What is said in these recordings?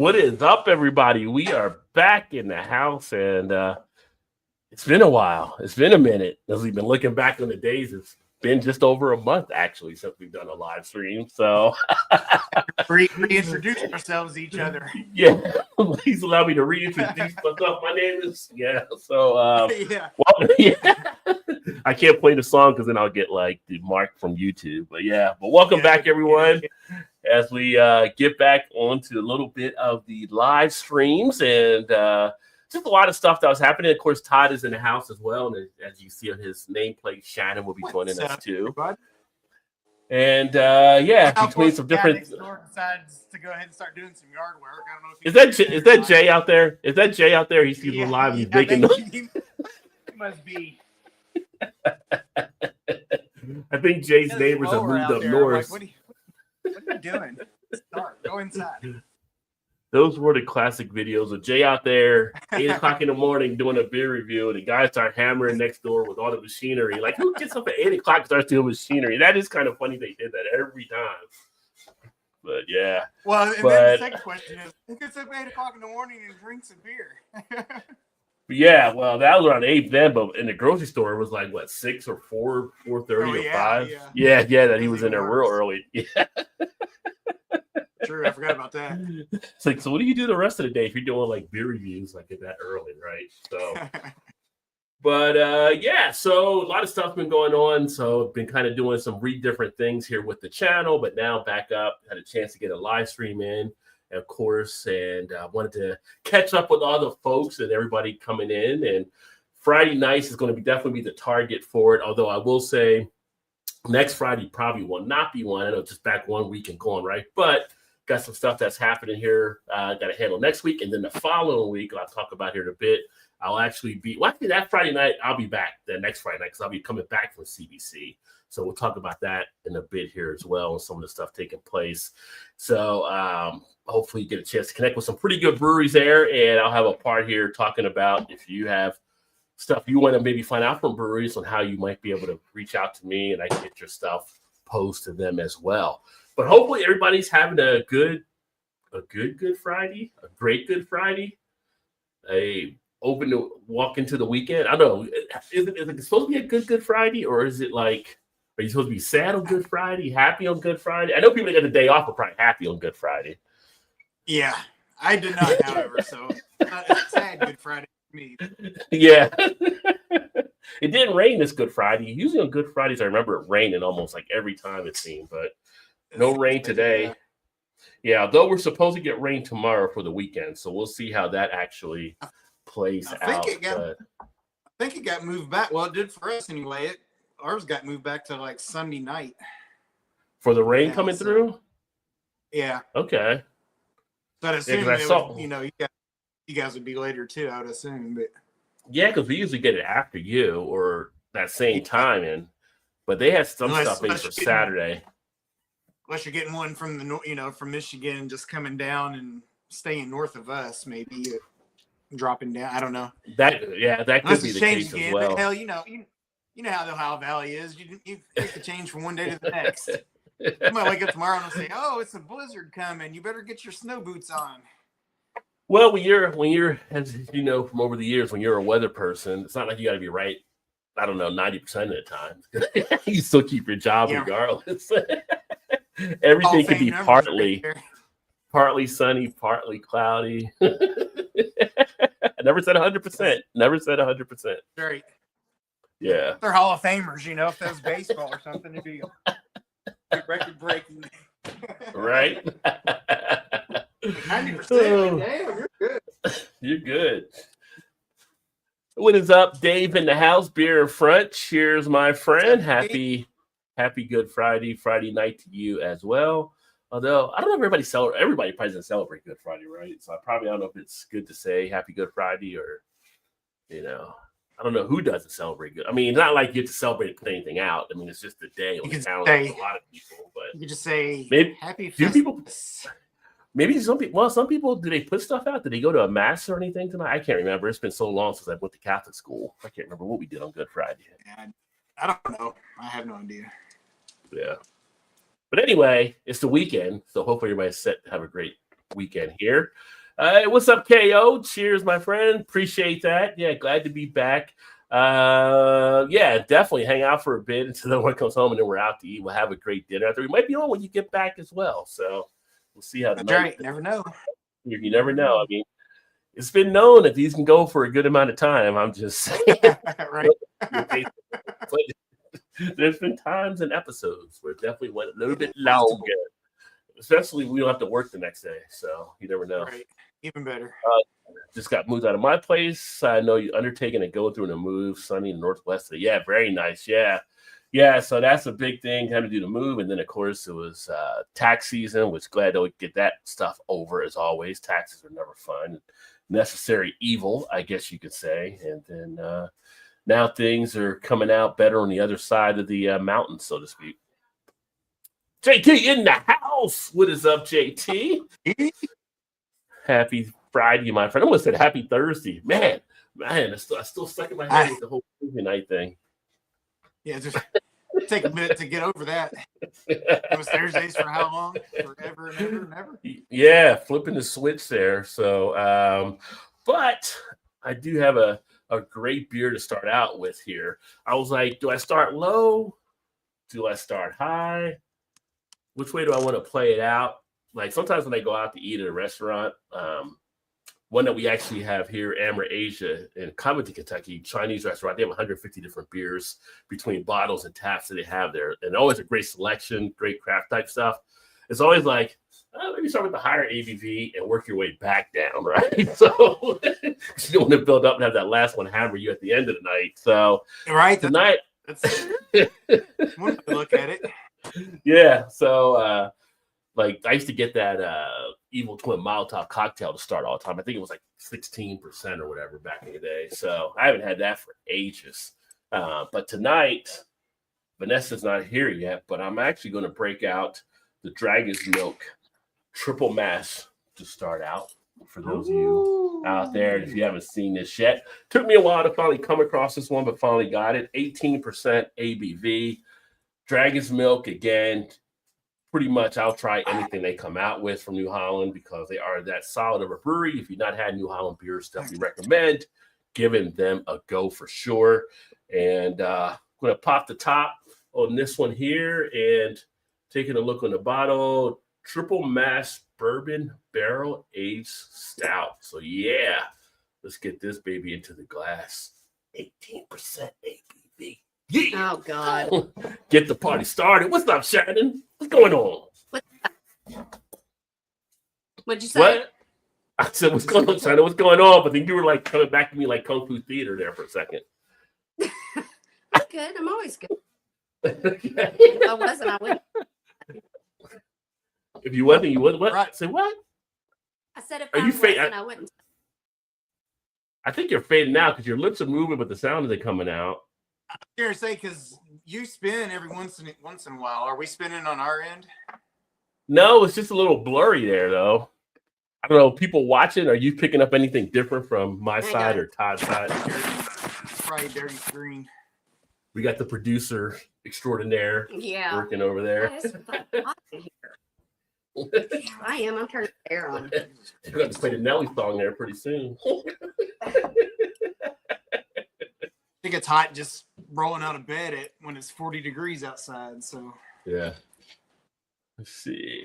What is up, everybody? We are back in the house, and it's been a while. It's been a minute. As we've been looking back on the days, it's been just over a month, actually, since we've done a live stream. So reintroduce ourselves to each other. Yeah, please allow me to reintroduce myself. My name is, I can't play the song because then I'll get like the mark from YouTube. But welcome back, everyone. As we get back onto a little bit of the live streams and just a lot of stuff that was happening. Of course, Todd is in the house as well. And as you see on his nameplate, Shannon will be joining us too. Everybody? And between some different. Next door decides to go ahead and start doing some yard work. I don't know is if that Jay out there? Is that Jay out there? He sees me live and he's making noise. He must be. I think Jay's neighbors have moved up north. Like, what are you doing? Start. Go inside. Those were the classic videos of Jay out there, 8 o'clock in the morning, doing a beer review, and the guys start hammering next door with all the machinery. Like, who gets up at 8 o'clock and starts doing machinery? That is kind of funny they did that every time. But, yeah. Well, and then the second question is, who gets up at 8 o'clock in the morning and drinks a beer? Yeah, well, that was around 8 then, but in the grocery store, it was like, 6 or 4:30 or 5? Yeah, that he was in there real early. Yeah. True, I forgot about that. It's like, so what do you do the rest of the day if you're doing like beer reviews like that early, right? So, but so a lot of stuff been going on. So I've been kind of doing some different things here with the channel, but now back up, had a chance to get a live stream in, of course, and wanted to catch up with all the folks and everybody coming in. And Friday nights is going to definitely be the target for it. Although I will say next Friday probably will not be one. I know just back 1 week and going, right? But got some stuff that's happening here. Got to handle next week. And then the following week, I'll talk about here in a bit. I'll actually be, that Friday night, I'll be back the next Friday night because I'll be coming back from CBC. So we'll talk about that in a bit here as well and some of the stuff taking place. So hopefully you get a chance to connect with some pretty good breweries there. And I'll have a part here talking about if you have stuff you want to maybe find out from breweries on how you might be able to reach out to me and I can get your stuff posted to them as well. But hopefully everybody's having a good Friday, a great Good Friday, open to walk into the weekend. I don't know. Is it supposed to be a good Friday, or is it like, are you supposed to be sad on Good Friday, happy on Good Friday? I know people that got the day off are probably happy on Good Friday. Yeah, I did not, however, so it's a sad Good Friday for me. Yeah. It didn't rain this Good Friday. Usually on Good Fridays, I remember it raining almost like every time it seemed, but no rain today. Yeah, although we're supposed to get rain tomorrow for the weekend, so we'll see how that actually plays out. I think it got moved back. Well, it did for us anyway. Ours got moved back to like Sunday night. For the rain coming through? Yeah. Okay. But I assume you guys would be later too, I would assume. But yeah, because we usually get it after you or that same time, but they had some stuff in for Saturday. Unless you're getting one from from Michigan, just coming down and staying north of us, maybe dropping down. I don't know. That could be the case as well. But hell, you know how the Ohio Valley is. You make the change from one day to the next. You might wake up tomorrow and say, "Oh, it's a blizzard coming. You better get your snow boots on." Well, when you're, as you know from over the years, when you're a weather person, it's not like you got to be right. I don't know, 90% of the time. You still keep your job regardless. Everything can be partly sunny, partly cloudy. I never said 100%. Never said 100%. Right. Yeah. They're Hall of Famers, if that was baseball or something, it'd be record breaking. Right? 90%. Damn, you're good. You're good. What is up, Dave in the house? Beer in front. Cheers, my friend. Happy Good Friday night to you as well. Although I don't know if everybody probably doesn't celebrate Good Friday, right? So I don't know if it's good to say Happy Good Friday or, I don't know who doesn't celebrate good. I mean, it's not like you have to celebrate and put anything out. I mean, it's just a day on the calendar for a lot of people. But you could just say Happy Festivus. Maybe some people, do they put stuff out? Did they go to a mass or anything tonight? I can't remember. It's been so long since I went to Catholic school. I can't remember what we did on Good Friday. I don't know. I have no idea. Yeah. But anyway, it's the weekend, so hopefully everybody's set to have a great weekend here. What's up, KO? Cheers, my friend. Appreciate that. Yeah, glad to be back. Yeah, definitely hang out for a bit until everyone comes home, and then we're out to eat. We'll have a great dinner after. We might be on when you get back as well. So we'll see how the That's night. right. Never know. You never know. I mean, it's been known that these can go for a good amount of time. I'm just saying. Right. But there's been times and episodes where it definitely went a little bit longer. Especially we don't have to work the next day. So you never know. Right. Even better. Just got moved out of my place. I know you're undertaking to go through the move, sunny in the Northwest. Yeah, very nice. Yeah. So that's a big thing, having to do the move. And then, of course, it was tax season, which glad to get that stuff over as always. Taxes are never fun. Necessary evil, I guess you could say. And then now things are coming out better on the other side of the mountain, so to speak. JT in the house. What is up, JT? Happy Friday, my friend. I almost said happy Thursday. Man, I still stuck in my head with the whole movie night thing. Yeah, just take a minute to get over that. It was Thursdays for how long? Forever and ever and ever? Yeah, flipping the switch there. So, but I do have a great beer to start out with here. I was like, do I start low? Do I start high? Which way do I want to play it out? Like sometimes when I go out to eat at a restaurant, one that we actually have here, Amber Asia in Covington, Kentucky, Chinese restaurant, they have 150 different beers between bottles and taps that they have there. And always a great selection, great craft type stuff. It's always like, maybe start with the higher ABV and work your way back down, right? So you don't want to build up and have that last one hammer you at the end of the night. So right tonight, that's one way to look at it. Yeah. So like I used to get that Evil Twin Molotov cocktail to start all the time. I think it was like 16% or whatever back in the day. So I haven't had that for ages. But tonight, Vanessa's not here yet, but I'm actually going to break out the Dragon's Milk Triple Mash to start out for those of you out there. And if you haven't seen this yet, took me a while to finally come across this one, but finally got it. 18% ABV. Dragon's Milk, again, pretty much I'll try anything they come out with from New Holland because they are that solid of a brewery. If you've not had New Holland beers, definitely recommend giving them a go for sure. And I'm going to pop the top on this one here and taking a look on the bottle. Triple Mash Bourbon Barrel Aged Stout. So yeah, let's get this baby into the glass. 18% ABV. Yeah. Oh God. Get the party started. What's up, Shannon? What's going on? What'd you say? What? I said, what's going on, Shannon? What's going on? But then you were like coming back to me like Kung Fu Theater there for a second. I'm good. I'm always good. If I wasn't, I wouldn't. If you wasn't, you wouldn't. What? Right. Say what? I said if Are I you wasn't, I wouldn't. I think you're fading out because your lips are moving, but the sound isn't coming out. I'm going to say, because you spin every once in a while. Are we spinning on our end? No, it's just a little blurry there, though. I don't know. People watching, are you picking up anything different from my side or Todd's side? Probably dirty screen. We got the producer extraordinaire working over there. It's hot in here. I am. I'm turning the air on. We're going to play the Nelly song there pretty soon. I think it's hot just rolling out of bed when it's 40 degrees outside. So yeah. Let's see.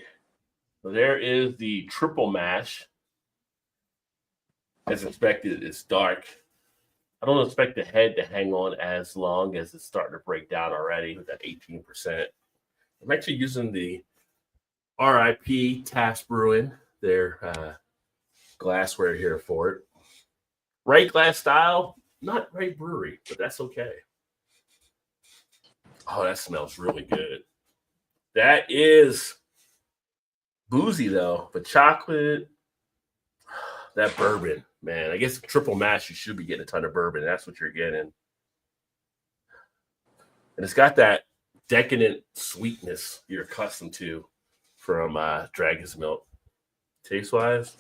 So there is the triple mash. As expected, it's dark. I don't expect the head to hang on as long as it's starting to break down already with that 18%. I'm actually using the RIP Taft Brewing, their glassware here for it. Right glass style, not right brewery, but that's okay. Oh, that smells really good. That is boozy though, but chocolate, that bourbon, man. I guess triple mash, you should be getting a ton of bourbon. That's what you're getting. And it's got that decadent sweetness you're accustomed to from Dragon's Milk. Taste-wise.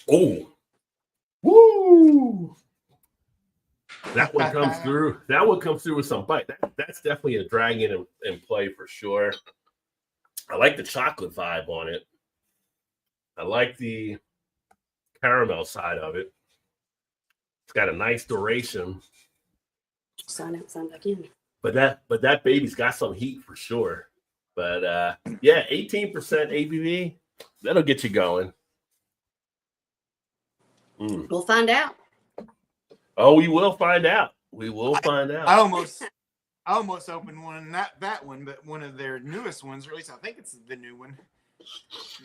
Oh. Woo! That one comes through. That one comes through with some bite. That's definitely a dragon in play for sure. I like the chocolate vibe on it. I like the caramel side of it. It's got a nice duration. Sign back in. But that baby's got some heat for sure. But yeah, 18% ABV, that'll get you going. We'll find out. Oh, we will find out. We will find out. I almost opened one, not that one, but one of their newest ones, or at least I think it's the new one.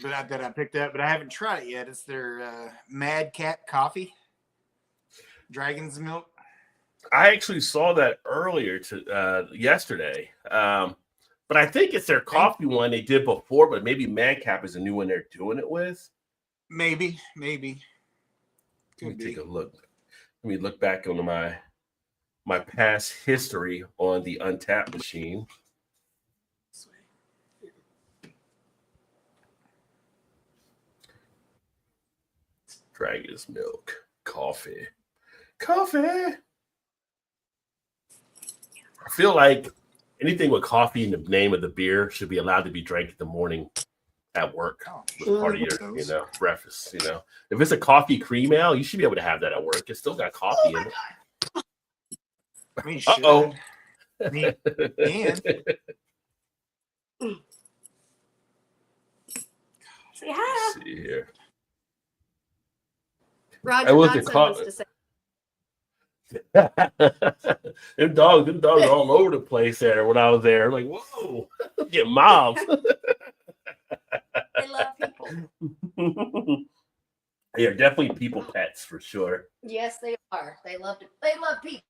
But that I picked up, but I haven't tried it yet. It's their Mad Cat coffee, Dragon's Milk. I actually saw that earlier yesterday. But I think it's their coffee one they did before, but maybe Madcap is a new one they're doing it with. Maybe. Let me take a look. Let me look back on my past history on the Untapped machine. Dragon's Milk coffee. I feel like anything with coffee in the name of the beer should be allowed to be drank in the morning at work. Part of your, breakfast. If it's a coffee cream ale, you should be able to have that at work. It's still got coffee in it. I mean, Uh-oh. And Say hi. Let's see here. Roger Johnson wants to say. them dogs all over the place there when I was there. I'm like, whoa, get mobbed. They love people. They are definitely people pets for sure. Yes, they are. They love people.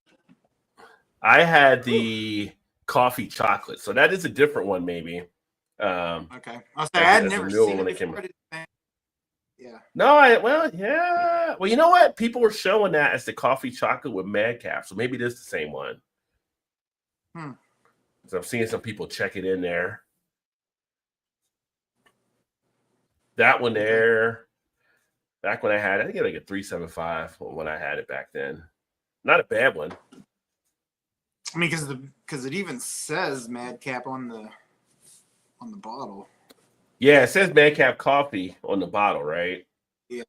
I had the coffee chocolate, so that is a different one, maybe. Okay, I'll say I'd never seen it before. Yeah. No, yeah. Well, you know what? People were showing that as the coffee chocolate with Madcap, so maybe it is the same one. So I'm seeing some people check it in there. That one there, back when I had it, I think it was like a 375 when I had it back then. Not a bad one. I mean, because it even says Madcap on the bottle. Yeah, it says Madcap Coffee on the bottle, right? Yeah.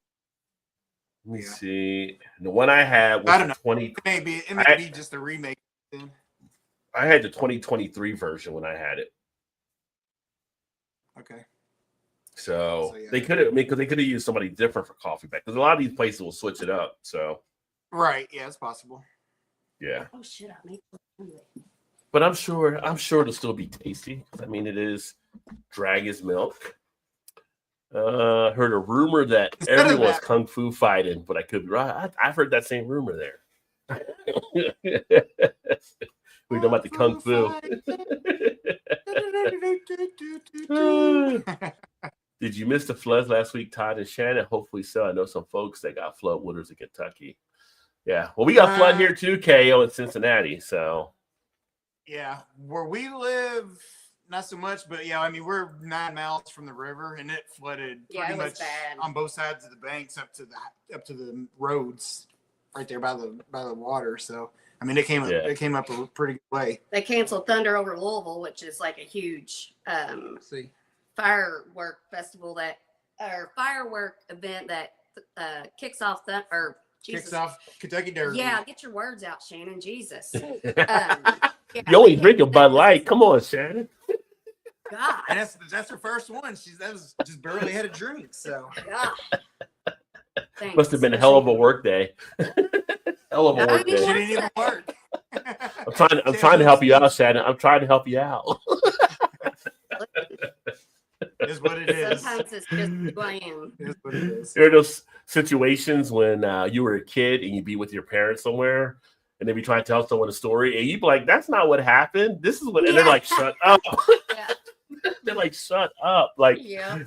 Let me see. The one I had was I don't know. 20. It may be just a remake. Then. I had the 2023 version when I had it. Okay. So yeah. they could have, because they could have used somebody different for coffee back. Because a lot of these places will switch it up. So. Right. Yeah, it's possible. Yeah. Oh shit! I made it. But I'm sure it'll still be tasty. I mean, it is Dragon's Milk. Heard a rumor that everyone's kung fu fighting, but I could be right. I've heard that same rumor there. We know about the kung fu. Did you miss the floods last week, Todd and Shannon? Hopefully so. I know some folks that got flood waters in Kentucky. Yeah. Well, we got flood here too, KO, in Cincinnati. So. Yeah, where we live, not so much, but yeah, I mean, we're 9 miles from the river, and it flooded pretty much on both sides of the banks up to the roads, right there by the water. So I mean, it came up a pretty good way. They canceled Thunder over Louisville, which is like a huge firework festival firework event that kicks off kicks off Kentucky Derby. Yeah, get your words out, Shannon. Jesus. You only drink a Bud Light. Come on, Shannon. God. And that's her first one. That was just barely had a drink. So God. Must have been a hell of a work day. Hell of a work day. She didn't even work. I'm trying to help you out, Shannon. I'm trying to help you out. Is what it is. Sometimes it's just who I am. It is what it is. There are those situations when you were a kid and you'd be with your parents somewhere and they'd be trying to tell someone a story and you'd be like, that's not what happened. This is what, and they're like, shut up. Yeah. They're like, shut up. Like, yeah.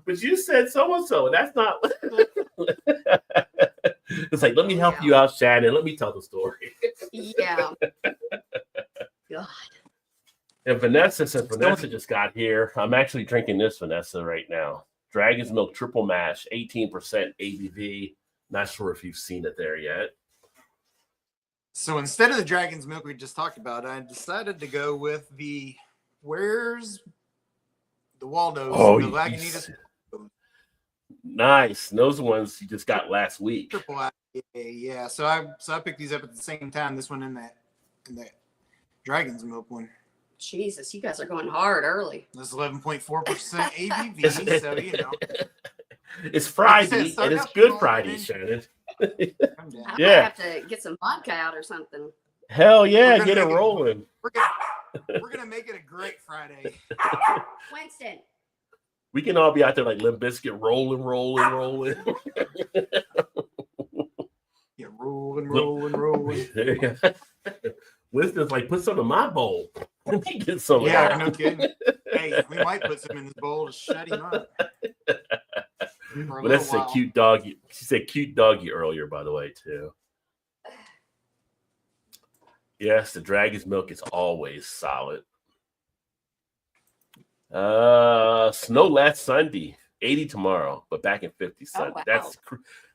But you said so-and-so. That's not. It's like, let me help you out, Shannon. Let me tell the story. Yeah. God. And Vanessa said, Vanessa just got here. I'm actually drinking this Vanessa right now. Dragon's Milk Triple Mash, 18% ABV. Not sure if you've seen it there yet. So instead of the dragon's milk we just talked about, I decided to go with the Waldo's. Oh, the Lagunitas. Nice. Those are ones you just got last week. Triple IPA, yeah. So I picked these up at the same time. This one in that dragon's milk one. Jesus, you guys are going hard early. This 11.4% ABV, so you know. It's Friday, like and it's Good Friday, Shannon. I might have to get some vodka out or something. Hell yeah, get it rolling. We're gonna make it a great Friday. Winston. We can all be out there like Limp Bizkit, rolling. Yeah, rolling. There you go. Winston's like, put some in my bowl. Let me get some. Yeah, no kidding. Hey, we might put some in this bowl to shut him up. But that's a cute doggy. She said cute doggy earlier, by the way, too. Yes, the dragon's milk is always solid. Snow last Sunday, 80 tomorrow, but back in 50 Sunday. Oh, wow.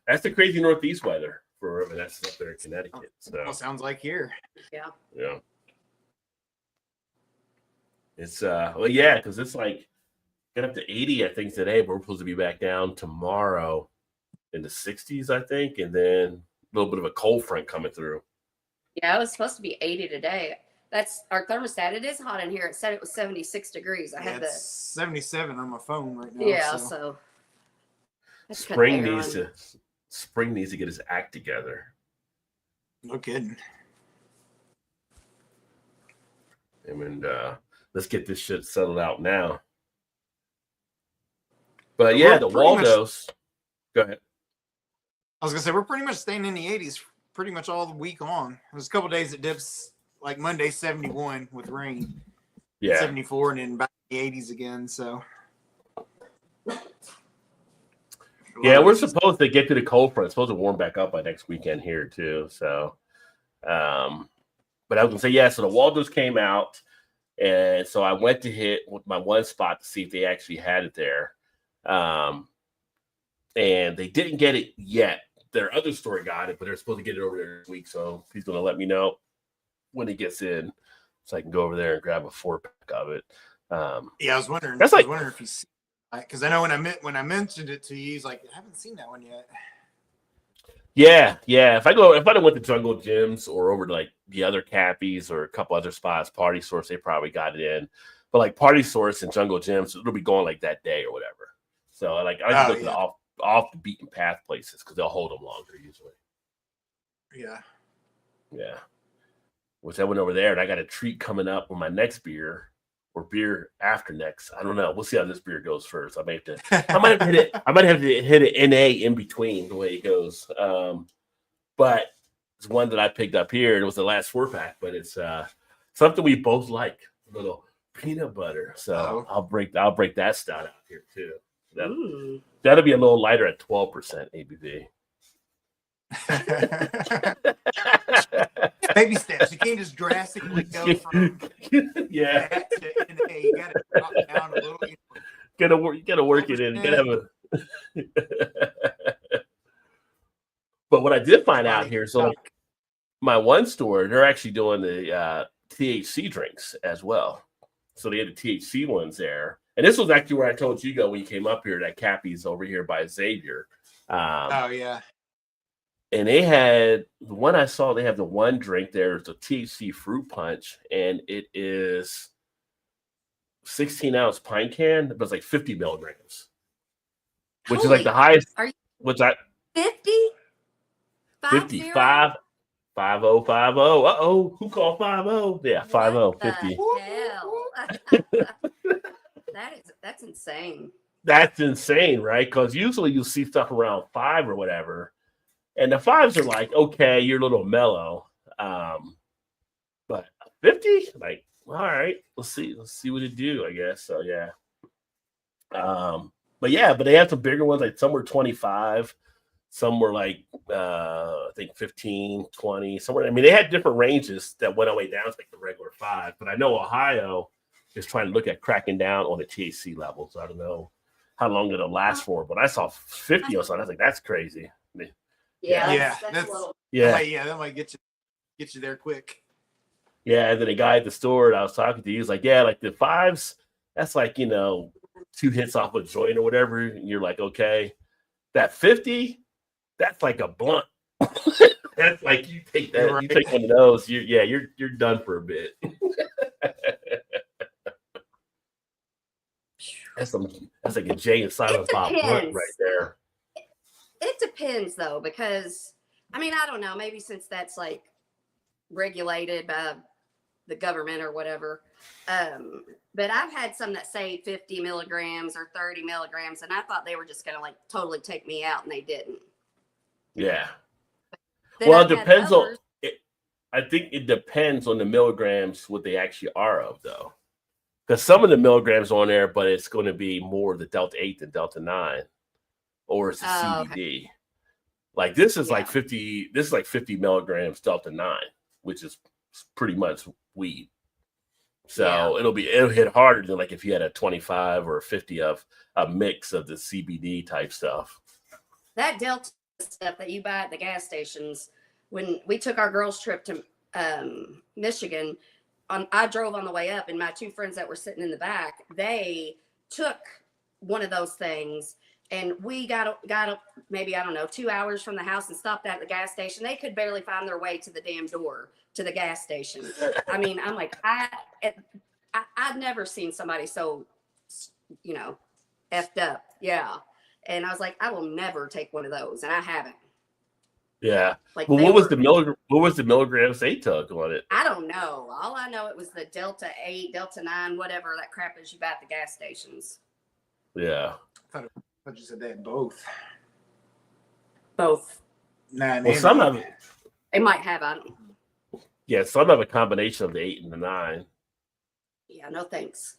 That's the crazy northeast weather for wherever that's up there in Connecticut. So well, sounds like here. Yeah. Yeah. It's well, yeah, because it's like get up to 80, I think, today, but we're supposed to be back down tomorrow in the 60s, I think, and then a little bit of a cold front coming through. Yeah, it was supposed to be 80 today. That's our thermostat. It is hot in here. It said it was 76 degrees. I had it's 77 on my phone right now. Yeah, so spring needs to get his act together. No kidding. And let's get this shit settled out now. But yeah, the Waldo's. Go ahead. I was gonna say we're pretty much staying in the 80s pretty much all the week on. There's a couple days it dips, like Monday 71 with rain. Yeah. 74 and then back in the 80s again. So yeah, we're supposed to get to the cold front. It's supposed to warm back up by next weekend here too. So but I was gonna say, yeah, so the Waldo's came out, and so I went to hit with my one spot to see if they actually had it there. And they didn't get it yet. Their other store got it, but they're supposed to get it over there this week. So he's going to let me know when it gets in, so I can go over there and grab a 4-pack of it. Yeah, I was wondering. That's like, I was wondering if he's, because I know when I mentioned it to you, he's like, I haven't seen that one yet. Yeah. If I went to Jungle Gyms or over to like the other Cappies or a couple other spots, Party Source, they probably got it in. But like Party Source and Jungle Gyms, it'll be going like that day or whatever. So like I just look at the off the beaten path places because they'll hold them longer usually. Yeah. Which I went over there and I got a treat coming up with my next beer or beer after next. I don't know. We'll see how this beer goes first. I might have to hit an NA in between the way it goes. But it's one that I picked up here and it was the last 4-pack, but it's something we both like, a little peanut butter. So I'll break that stout out here too. That'll be a little lighter at 12% ABV. Baby steps. You can't just drastically go from that to NA. You got to drop down a little. You gotta work it in. You gotta have But what I did find out here, so like my one store, they're actually doing the THC drinks as well. So they had the THC ones there. And this was actually where I told you go when you came up here, that Cappy's over here by Xavier. Yeah. And they had the one I saw, they have the one drink there, it's a THC fruit punch, and it is 16-ounce pint can, but it's like 50 milligrams, which is like the highest. What's that? 50? 55. 5050. Uh-oh. Who called 50? Yeah, 50. That's insane. That's insane, right? Because usually you see stuff around 5 or whatever. And the 5s are like, okay, you're a little mellow. But 50? Like, all right, let's see what it do, I guess. So yeah. But they have some bigger ones, like some were 25. Some were like, I think 15, 20, somewhere. I mean, they had different ranges that went all the way down to like the regular 5. But I know Ohio is trying to look at cracking down on the THC levels. So I don't know how long it'll last for. But I saw 50 or something. I was like, that's crazy. That's a little... that might get you Get you there quick. Yeah, and then the guy at the store that I was talking to, he was like, yeah, like the 5s, that's like, 2 hits off a joint or whatever. And you're like, okay. That 50, that's like a blunt. That's like you take that, Right. you take one of those, you're done for a bit. That's like a Jay and Silent Bob blunt right there. It depends though, because I mean, I don't know, maybe since that's like regulated by the government or whatever. But I've had some that say 50 milligrams or 30 milligrams, and I thought they were just gonna like totally take me out, and they didn't. Yeah. Then Well, I've it depends had on it. I think it depends on the milligrams what they actually are of though. Because some of the milligrams on there, but it's going to be more the Delta 8 than Delta 9, or it's the CBD. Okay. Like this is like 50. This is like 50 milligrams Delta 9, which is pretty much weed. So it'll hit harder than like if you had a 25 or a 50 of a mix of the CBD type stuff. That Delta stuff that you buy at the gas stations. When we took our girls' trip to Michigan, I drove on the way up, and my 2 friends that were sitting in the back, they took one of those things, and we got maybe, I don't know, 2 hours from the house and stopped at the gas station. They could barely find their way to the damn door to the gas station. I mean, I'm like, I've never seen somebody so, effed up. Yeah. And I was like, I will never take one of those, and I haven't. Yeah. Like, well, what was the milligrams they took on it? I don't know. All I know, it was the Delta 8, Delta 9, whatever that crap is you buy at the gas stations. Yeah. I thought you said they had both. Both. Well, some of it. They might have. I don't know. Yeah, some have a combination of the 8 and the 9. Yeah, no thanks.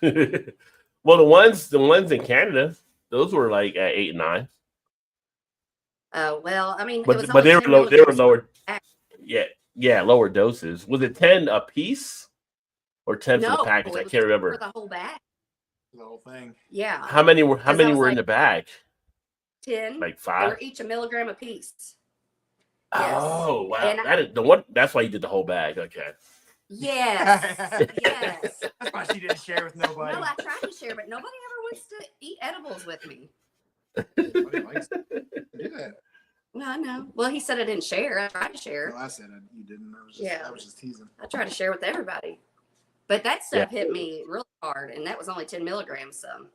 Well, the ones in Canada, those were like at 8 and 9. Well, I mean, but they were lower. Yeah, lower doses. Was it 10 a piece or 10 for the package? I can't remember. For the whole bag. The whole thing. Yeah. How many were in the bag? 10. Like 5. They were each a milligram a piece. Oh wow! And that's why you did the whole bag. Okay. Yes. Yes. That's why she didn't share with nobody. No, I tried to share, but nobody ever wants to eat edibles with me. Nobody likes to do that. No, I know. Well, he said I didn't share. I tried to share. No, I said you didn't. I was just teasing. I tried to share with everybody. But that stuff hit me really hard, and that was only 10 milligrams. So.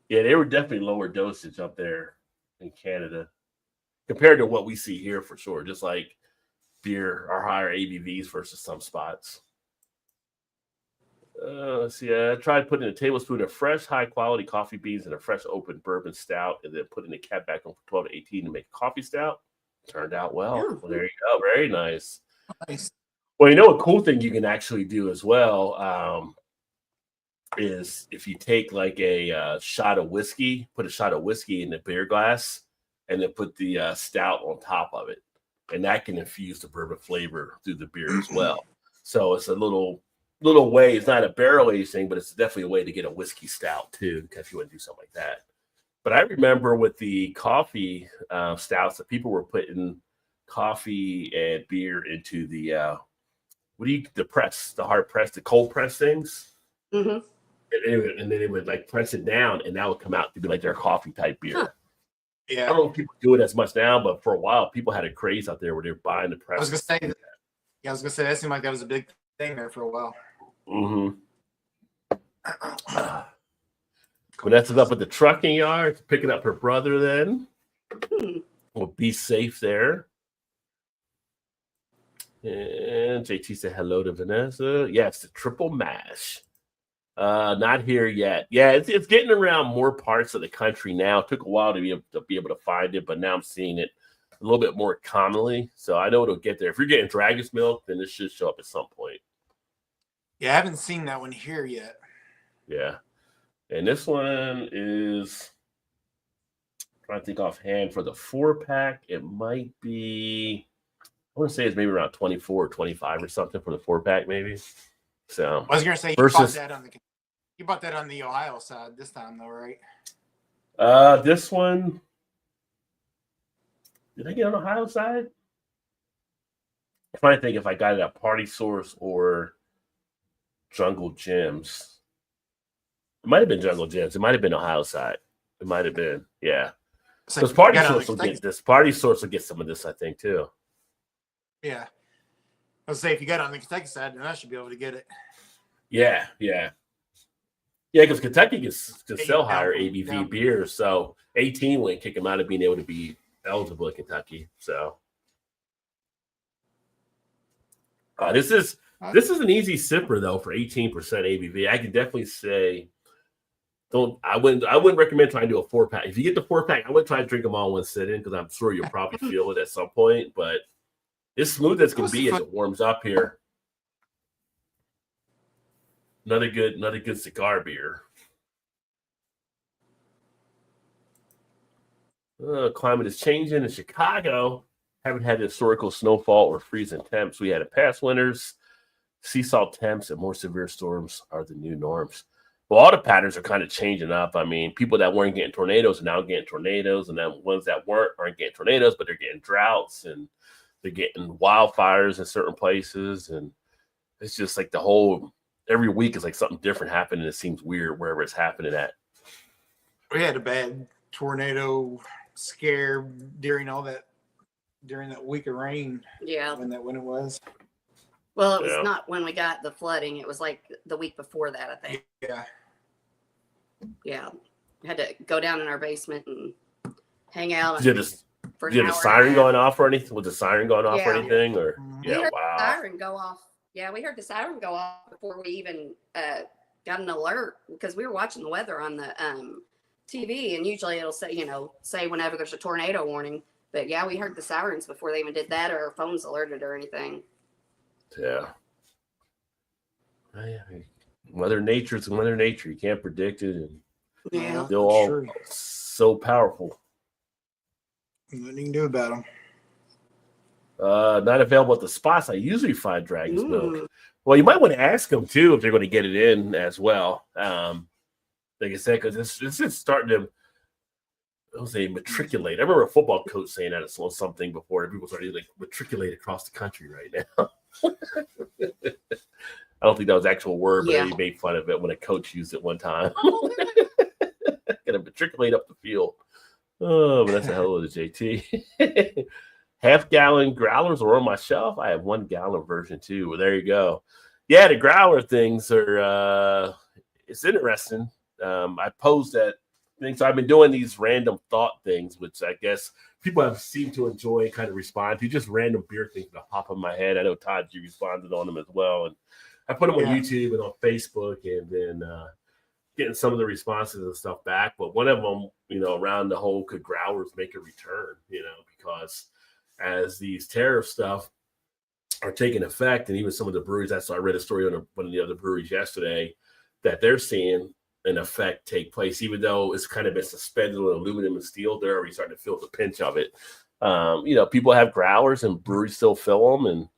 Yeah, they were definitely lower dosage up there in Canada compared to what we see here for sure. Just like beer are higher ABVs versus some spots. Let's see. I tried putting a tablespoon of fresh, high-quality coffee beans in a fresh, open bourbon stout, and then putting the cap back on for 12 to 18 to make a coffee stout. Turned out well. Yeah. Well, there you go. Very nice. Nice. Well, a cool thing you can actually do as well is if you take like a shot of whiskey, put a shot of whiskey in the beer glass, and then put the stout on top of it, and that can infuse the bourbon flavor through the beer as well. So it's a little way. It's not a barrel aged thing, but it's definitely a way to get a whiskey stout too, if you want to do something like that. But I remember with the coffee stouts that people were putting coffee and beer into the the hard press, the cold press things. Mm-hmm. And then they would like press it down, and that would come out to be like their coffee type beer. Huh. Yeah, I don't know if people do it as much now, but for a while, people had a craze out there where they were buying the press. I was gonna say that seemed like that was a big thing there for a while. Mm-hmm. Vanessa's up at the trucking yard, picking up her brother. Then we'll be safe there. And JT said hello to Vanessa. Yes, the triple mash. Not here yet. Yeah, it's getting around more parts of the country now. It took a while to be able to find it, but now I'm seeing it a little bit more commonly. So I know it'll get there. If you're getting Dragon's Milk, then it should show up at some point. Yeah, I haven't seen that one here yet. Yeah. And this one is, I'm trying to think offhand, for the 4-pack, it might be, I want to say it's maybe around 24 or 25 or something for the 4-pack, maybe. So I was gonna say you bought that on the Ohio side this time though, right? This one, did I get on the Ohio side? I'm trying to think if I got it at Party Source or Jungle Gyms. It might have been Jungle Gyms. It might have been Ohio side. It might have been, yeah. Because Party Source will get this. Party Source will get some of this, I think, too. Yeah. I was say if you got it on the Kentucky side, then I should be able to get it. Yeah, because Kentucky can sell higher ABV beers, so 18 wouldn't kick them out of being able to be eligible in Kentucky. So this is an easy sipper though for 18% ABV. I can definitely say, I wouldn't recommend trying to do a 4-pack. If you get the 4-pack, I would try to drink them all in one sitting because I'm sure you'll probably feel it at some point. But it's smooth as can be as it warms up here. Another good cigar beer. Climate is changing in Chicago. Haven't had historical snowfall or freezing temps we had in past winters. Sea salt temps and more severe storms are the new norms. Well, all the patterns are kind of changing up. I mean, people that weren't getting tornadoes are now getting tornadoes, and then ones that aren't getting tornadoes, but they're getting droughts and they're getting wildfires in certain places. And it's just like every week is like something different happening. It seems weird wherever it's happening at. We had a bad tornado scare during that week of rain. Yeah. When it was. Well, it was not when we got the flooding. It was like the week before that, I think. Yeah. Yeah. We had to go down in our basement and hang out. Did the siren going off or anything? Was the siren going off or anything? Or we heard the siren go off. Yeah, we heard the siren go off before we even got an alert because we were watching the weather on the TV, and usually it'll say whenever there's a tornado warning. But yeah, we heard the sirens before they even did that, or our phones alerted or anything. Yeah. Mother Nature's Mother Nature. You can't predict it, and they're all so powerful. Nothing you can do about them. Not available at the spots I usually find Dragon's Milk. Well, you might want to ask them too if they're going to get it in as well. Like I said, because it's just starting to, matriculate. I remember a football coach saying that it's something before. People started like matriculate across the country right now. I don't think that was the actual word, but he made fun of it when a coach used it one time. Gonna matriculate up the field. Oh, but that's a hell of a JT. Half-gallon growlers are on my shelf. I have 1-gallon version too. Well, there you go. Yeah, the growler things are it's interesting. I posed that thing. So I've been doing these random thought things, which I guess people have seemed to enjoy and kind of respond to. Just random beer things that pop in my head. I know Todd, you responded on them as well. And I put them on YouTube and on Facebook, and then getting some of the responses and stuff back. But one of them, around the whole could growlers make a return, because as these tariff stuff are taking effect, and even some of the breweries, I read a story on one of the other breweries yesterday that they're seeing an effect take place, even though it's kind of been suspended on aluminum and steel. They're already starting to feel the pinch of it. People have growlers and breweries still fill them, and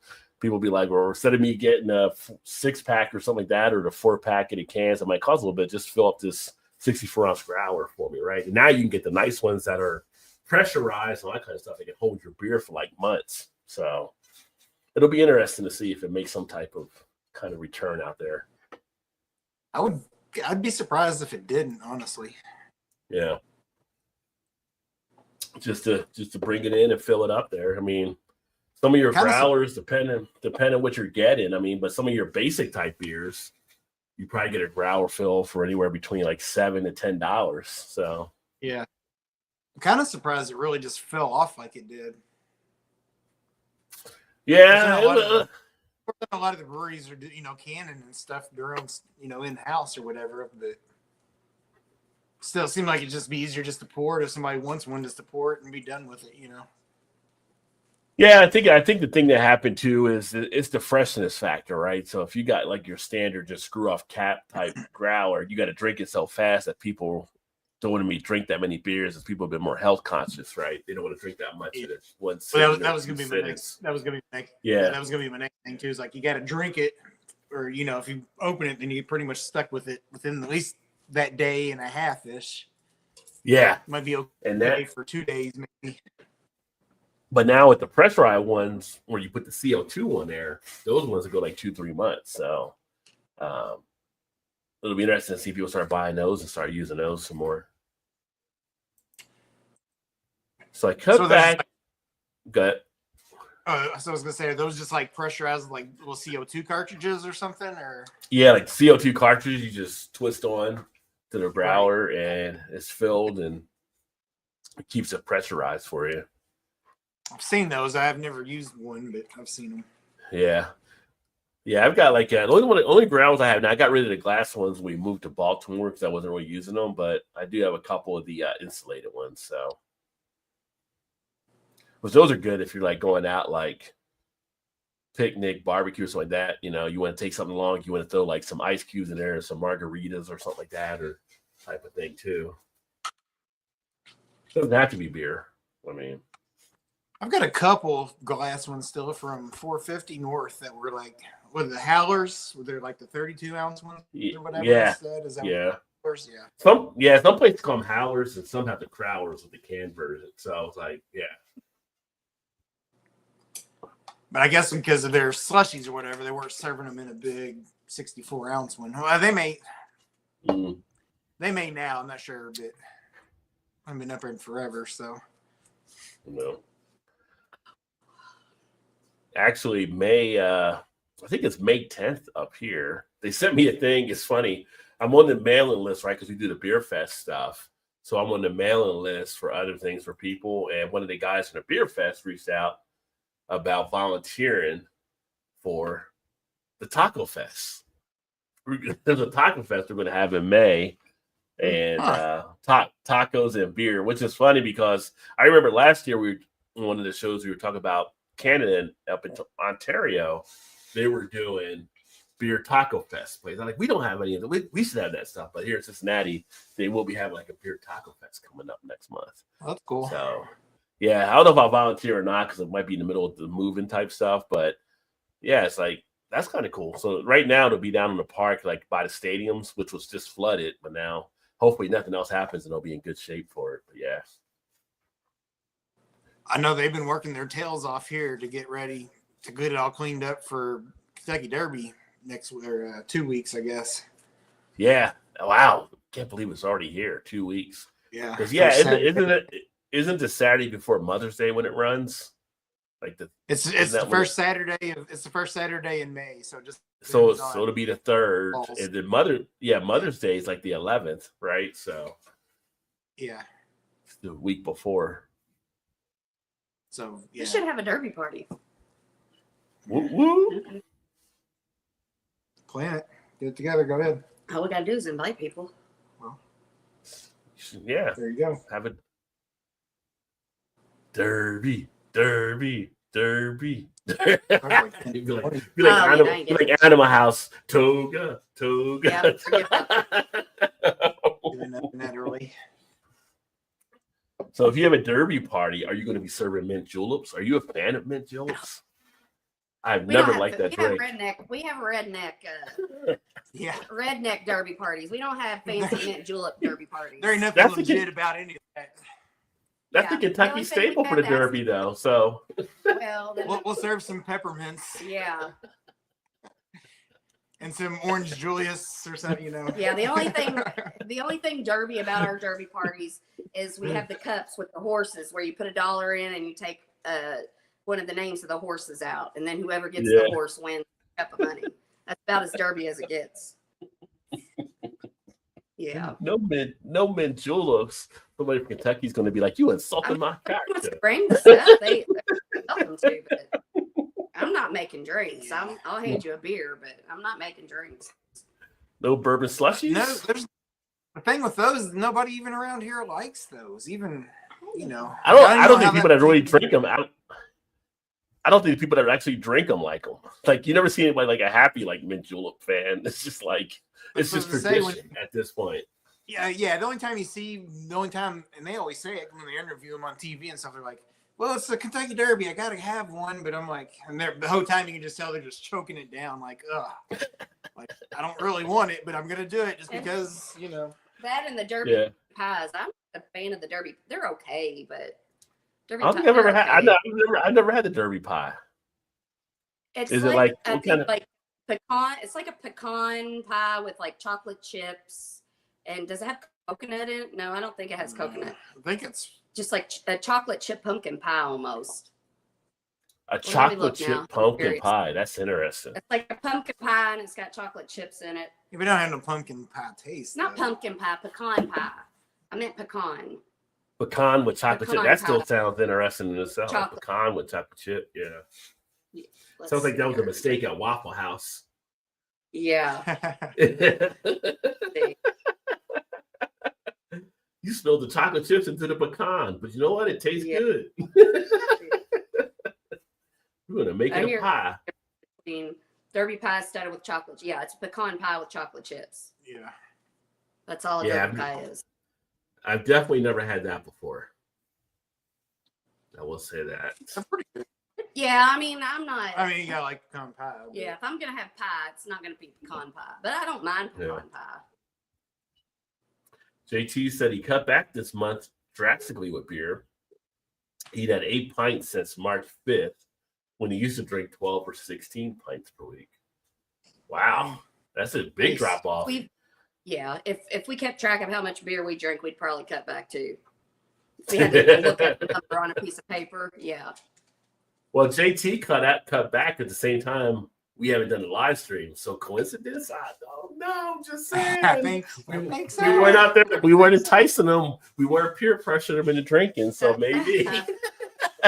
people be like, well, instead of me getting a 6-pack or something like that, or the 4-pack in the cans, it might cost a little bit, just fill up this 64-ounce growler for me, right? And now you can get the nice ones that are pressurized and all that kind of stuff. They can hold your beer for like months. So it'll be interesting to see if it makes some type of kind of return out there. I'd be surprised if it didn't, honestly. Yeah. Just to bring it in and fill it up there. I mean, some of your growlers, depending what you're getting. But some of your basic type beers, you probably get a growler fill for anywhere between like $7 to $10. So yeah. I'm kind of surprised it really just fell off like it did. Yeah, a lot of the breweries are, canning and stuff their own, in house or whatever. But still, seemed like it'd just be easier just to pour it if somebody wants one, just to pour it and be done with it. Yeah, I think the thing that happened too is it's the freshness factor, right? So if you got like your standard just screw off cap type growler, you got to drink it so fast that people don't want to drink that many beers, as people have been more health conscious, right? They don't want to drink that much in one sitting. That was gonna be my next. That was gonna be my next thing too. Is like you got to drink it, or if you open it, then you pretty much stuck with it within at least that day and a half ish. Yeah, might be okay and that for 2 days maybe. But now with the pressurized ones, where you put the CO2 on there, those ones will go like 2-3 months. So it'll be interesting to see people start buying those and start using those some more. So I cut back. Gut. So I was gonna say, are those just like pressurized, like little CO2 cartridges or something, or? Yeah, like CO2 cartridges, you just twist on to the growler and it's filled and it keeps it pressurized for you. I've seen those. I have never used one, but I've seen them. Yeah. Yeah, I've got like the only growlers I have now. I got rid of the glass ones when we moved to Baltimore because I wasn't really using them, but I do have a couple of the insulated ones. So, but those are good if you're like going out like picnic, barbecue, or something like that. You know, you want to take something long, you want to throw like some ice cubes in there, some margaritas or something like that, or type of thing too. Doesn't have to be beer. I mean, I've got a couple glass ones still from 450 North that were like, what are the howlers? Were they like the 32-ounce ones or whatever? Yeah. Instead? Is that Yeah. Yeah. Some places call them howlers and some have the crowlers with the canned version. So it's like, yeah. But I guess because of their slushies or whatever, they weren't serving them in a big 64-ounce one. Well, they may now. I'm not sure, but I've been up there forever, so. No. Actually, I think it's May 10th up here. They sent me a thing. It's funny. I'm on the mailing list, right? Because we do the Beer Fest stuff. So I'm on the mailing list for other things for people. And one of the guys from the Beer Fest reached out about volunteering for the Taco Fest. There's a Taco Fest we're going to have in May. And tacos and beer, which is funny because I remember last year one of the shows we were talking about Canada and up in Ontario, they were doing beer taco fest plays. I'm like, we don't have any of them. We should have that stuff, but here in Cincinnati, they will be having like a beer taco fest coming up next month. That's cool. So, yeah, I don't know if I'll volunteer or not because it might be in the middle of the moving type stuff, but yeah, it's like that's kind of cool. So right now it'll be down in the park, like by the stadiums, which was just flooded, but now hopefully nothing else happens and they'll be in good shape for it. But yeah. I know they've been working their tails off here to get ready to get it all cleaned up for Kentucky Derby next 2 weeks, I guess. Yeah. Wow. Can't believe it's already here. 2 weeks. Yeah. Because isn't the Saturday before Mother's Day when it runs? Like it's the first Saturday in May. So it'll be the 3rd. Balls. And then Mother's Day is like the 11th, right? So yeah. It's the week before. So yeah. You should have a derby party. Woo woo. Plan it. Get it together. Go ahead. All we gotta do is invite people. Well, yeah. There you go. Have a derby. Be like Animal House. Toga. Yeah, forget that. That early. So if you have a derby party, are you going to be serving mint juleps? Are you a fan of mint juleps? I've never liked that drink. We have redneck redneck derby parties. We don't have fancy mint julep derby parties. There ain't nothing legit about any of that. That's the Kentucky staple for the derby, though. So we'll serve some peppermints. Yeah. And some orange Julius or something, Yeah, the only thing derby about our derby parties is we have the cups with the horses where you put $1 in and you take one of the names of the horses out, and then whoever gets the horse wins a cup of money. That's about as derby as it gets. Yeah. No mint juleps. Somebody from Kentucky's going to be like, you insulted my character. Bring the stuff. They're welcome to, but I'm not making drinks. I'll hand you a beer, but I'm not making drinks. No bourbon slushies? No, there's the thing with those, nobody even around here likes those. Even, I don't think people that really drink them. I don't think people that actually drink them like them. Like, you never see anybody like a happy like mint julep fan. It's just like, it's just tradition at this point. Yeah. The only time, and they always say it when they interview them on TV and stuff, they're like, well, it's the Kentucky Derby. I got to have one. But I'm like, and the whole time you can just tell they're just choking it down. Like, ugh. Like, I don't really want it, but I'm going to do it just because, That and the Derby pies. I'm a fan of the Derby. They're okay, but Derby I don't pie. think I've ever Oh, had. okay. I've never had the Derby pie. It's Is like, it like I what think kind of? like pecan. It's like a pecan pie with like chocolate chips. And does it have coconut in it? No, I don't think it has coconut. I think it's just like a chocolate chip pumpkin pie almost. A chocolate chip pumpkin pie. That's interesting. It's like a pumpkin pie and it's got chocolate chips in it. Yeah, we don't have no pumpkin pie taste. Not pumpkin pie, pecan pie. I meant pecan. Pecan with chocolate chip. That still sounds interesting in itself. Chocolate. Pecan with chocolate chip. Yeah. Sounds like that was a mistake at Waffle House. Yeah. You spilled the chocolate chips into the pecan, but you know what? It tastes good. We're gonna make it a pie. Derby pie started with chocolate. Yeah, it's a pecan pie with chocolate chips. Yeah. That's all a derby pie is. I've definitely never had that before. I will say that. That's pretty good. Yeah, I mean, I'm not. I mean, you got like pecan pie. Yeah, if I'm gonna have pie, it's not gonna be pecan pie, but I don't mind pecan pie. JT said he cut back this month drastically with beer. He'd had 8 pints since March 5th, when he used to drink 12 or 16 pints per week. Wow, that's a big drop off. Yeah, if we kept track of how much beer we drink, we'd probably cut back too. If we had to look at the number on a piece of paper, yeah. Well, JT cut back at the same time. We haven't done a live stream, so coincidence? I don't know. I'm just saying. I think we weren't out there. We weren't enticing them. We weren't peer pressuring them into drinking. So maybe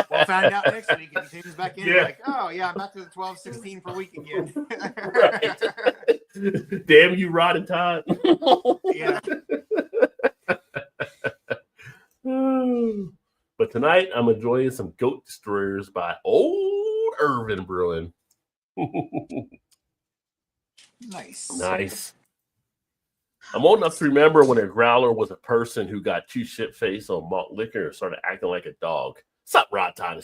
we'll find out next week if he tunes back in. Yeah. Like, oh yeah, I'm back to the 12, 16 per week again. Right. Damn you, Rod and Todd. Yeah. But tonight I'm enjoying some Goat Destroyers by Old Irvin Brewing. Nice. I'm old enough to remember when a growler was a person who got too shit-faced on malt liquor and started acting like a dog. What's up, Rod Todd?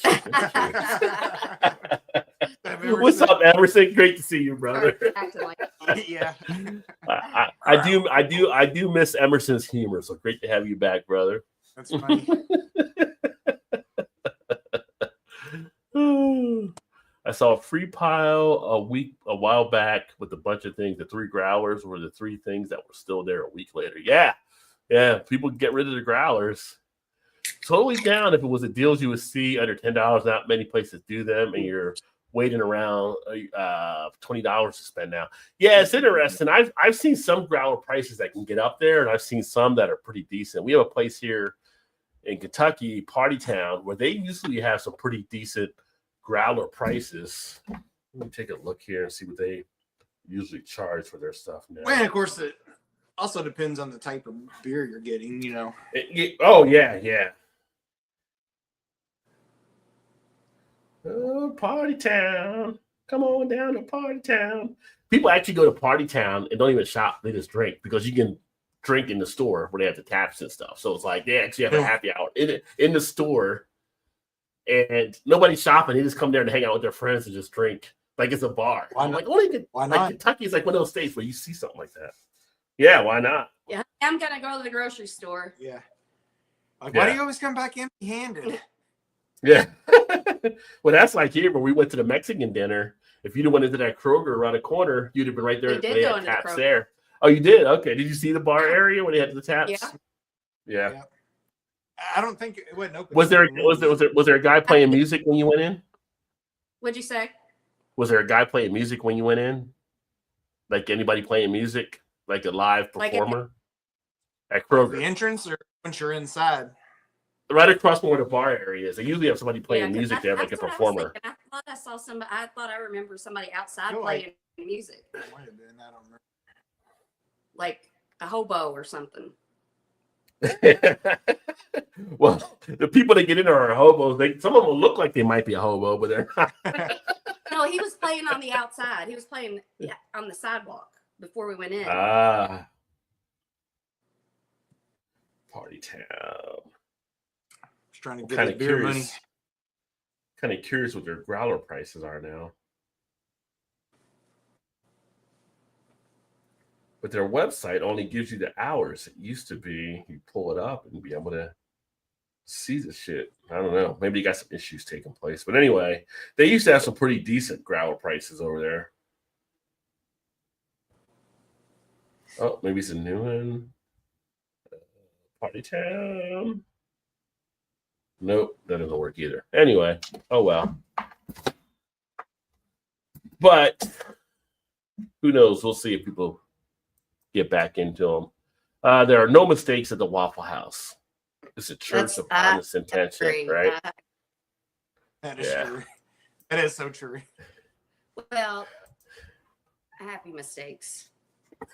What's up, Emerson? Great to see you, brother. Yeah. I do miss Emerson's humor, so great to have you back, brother. That's funny. I saw a free pile a while back with a bunch of things. The 3 growlers were the 3 things that were still there a week later. Yeah. People get rid of the growlers. Totally down if it was a deals you would see under $10. Not many places do them, and you're waiting around $20 to spend now. Yeah, it's interesting. I've seen some growler prices that can get up there, and I've seen some that are pretty decent. We have a place here in Kentucky, Party Town, where they usually have some pretty decent growler prices. Let me take a look here and see what they usually charge for their stuff now. Well, and of course, it also depends on the type of beer you're getting, you know. Oh, yeah. Oh, Party Town. Come on down to Party Town. People actually go to Party Town and don't even shop. They just drink because you can drink in the store where they have the taps and stuff. So it's like they actually have a happy hour in the store. And nobody's shopping. They just come there to hang out with their friends and just drink like it's a bar. Why not? Why not? Kentucky is like one of those states where you see something like that. Yeah, why not? Yeah, I'm gonna go to the grocery store. Yeah. Like, why do you always come back empty-handed? Yeah. Well, that's like here where we went to the Mexican dinner. If you'd have went into that Kroger around the corner, you'd have been right there. They had taps there. Oh, you did? Okay. Did you see the bar area where they had the taps? Yeah. I don't think it wasn't open. Was there a guy playing music when you went in? What'd you say? Was there a guy playing music when you went in? Like anybody playing music? Like a live performer? At Kroger. The entrance or once you're inside? Right across from where the bar area is. They usually have somebody playing music there, like a performer. I thought I saw somebody. I thought I remember somebody outside playing music. It might have been. I don't remember. Like a hobo or something. Well, the people that get in there are hobos. Some of them look like they might be a hobo, but they're not. No, he was playing on the outside. He was playing on the sidewalk before we went in. Party Town. Just trying to get beer money. Kind of curious what their growler prices are now. But their website only gives you the hours. It used to be you pull it up and be able to See the shit. I don't know. Maybe you got some issues taking place. But anyway, they used to have some pretty decent growler prices over there. Oh, maybe it's a new one. Party Town. Nope, that doesn't work either. Anyway, oh well. But who knows? We'll see if people get back into them. There are no mistakes at the Waffle House. It's a church of honest intention, right? That is true. That is so true. Well, happy mistakes.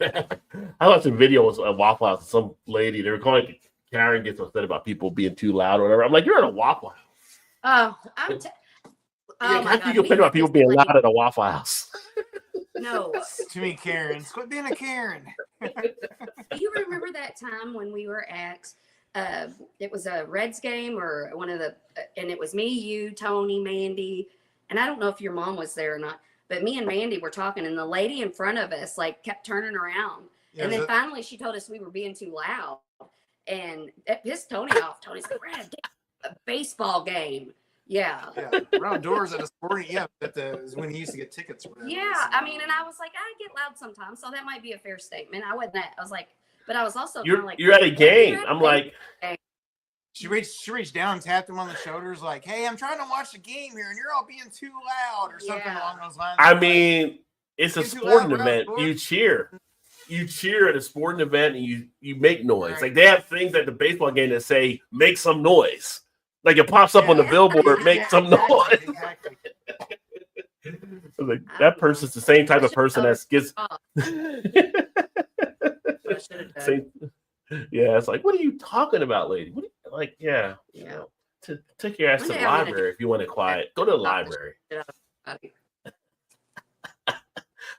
I watched a video of Waffle House. Some lady, they were calling Karen gets upset about people being too loud or whatever. I'm like, you're at a Waffle House. Oh, how can you complain about people being loud at a Waffle House? No. Too many Karens. Quit being a Karen. You remember that time when we were at, it was a Reds game or one of the, and it was me, you, Tony, Mandy, and I don't know if your mom was there or not, but me and Mandy were talking, and the lady in front of us like kept turning around, and then finally she told us we were being too loud, and it pissed Tony off. Tony's like, we're at a baseball game. Yeah. We're outdoors at a sporting, is when he used to get tickets or whatever. Yeah, I mean, and I was like, I get loud sometimes, so that might be a fair statement. I wasn't that. I was like, but I was also kind of like, you're at a game. I'm like, she reached down and tapped him on the shoulders, like, hey, I'm trying to watch the game here, and you're all being too loud, or something along those lines. I mean, it's a sporting event. You cheer. You cheer at a sporting event, and you make noise. Right. Like they have things at the baseball game that say, make some noise. Like it pops up on the billboard, make some noise. Exactly. Like that person's the same type of person that gets. Yeah, it's like, what are you talking about, lady? What are you, like, you know, take your ass to the library if you want it quiet. Go to the library.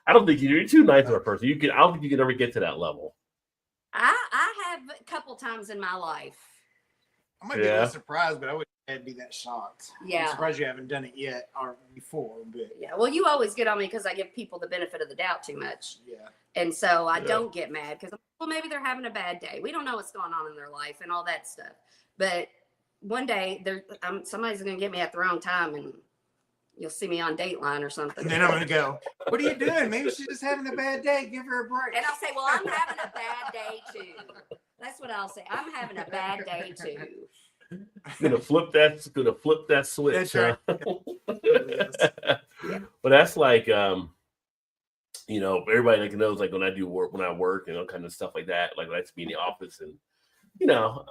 I don't think you're too nice of a person. I don't think you can ever get to that level. I have a couple times in my life. I might be a little surprised, but I wouldn't be that shocked. Yeah. I'm surprised you haven't done it yet or before. But well, you always get on me because I give people the benefit of the doubt too much. Yeah. And so I don't get mad because, well, maybe they're having a bad day. We don't know what's going on in their life and all that stuff. But one day, somebody's going to get me at the wrong time and you'll see me on Dateline or something. And then I'm going to go, what are you doing? Maybe she's just having a bad day. Give her a break. And I'll say, well, I'm having a bad day too. That's what I'll say. I'm having a bad day too. Gonna flip that switch. That's right. But that's like you know, everybody like knows like when I work and all kind of stuff like that. Like I like to be in the office, and you know,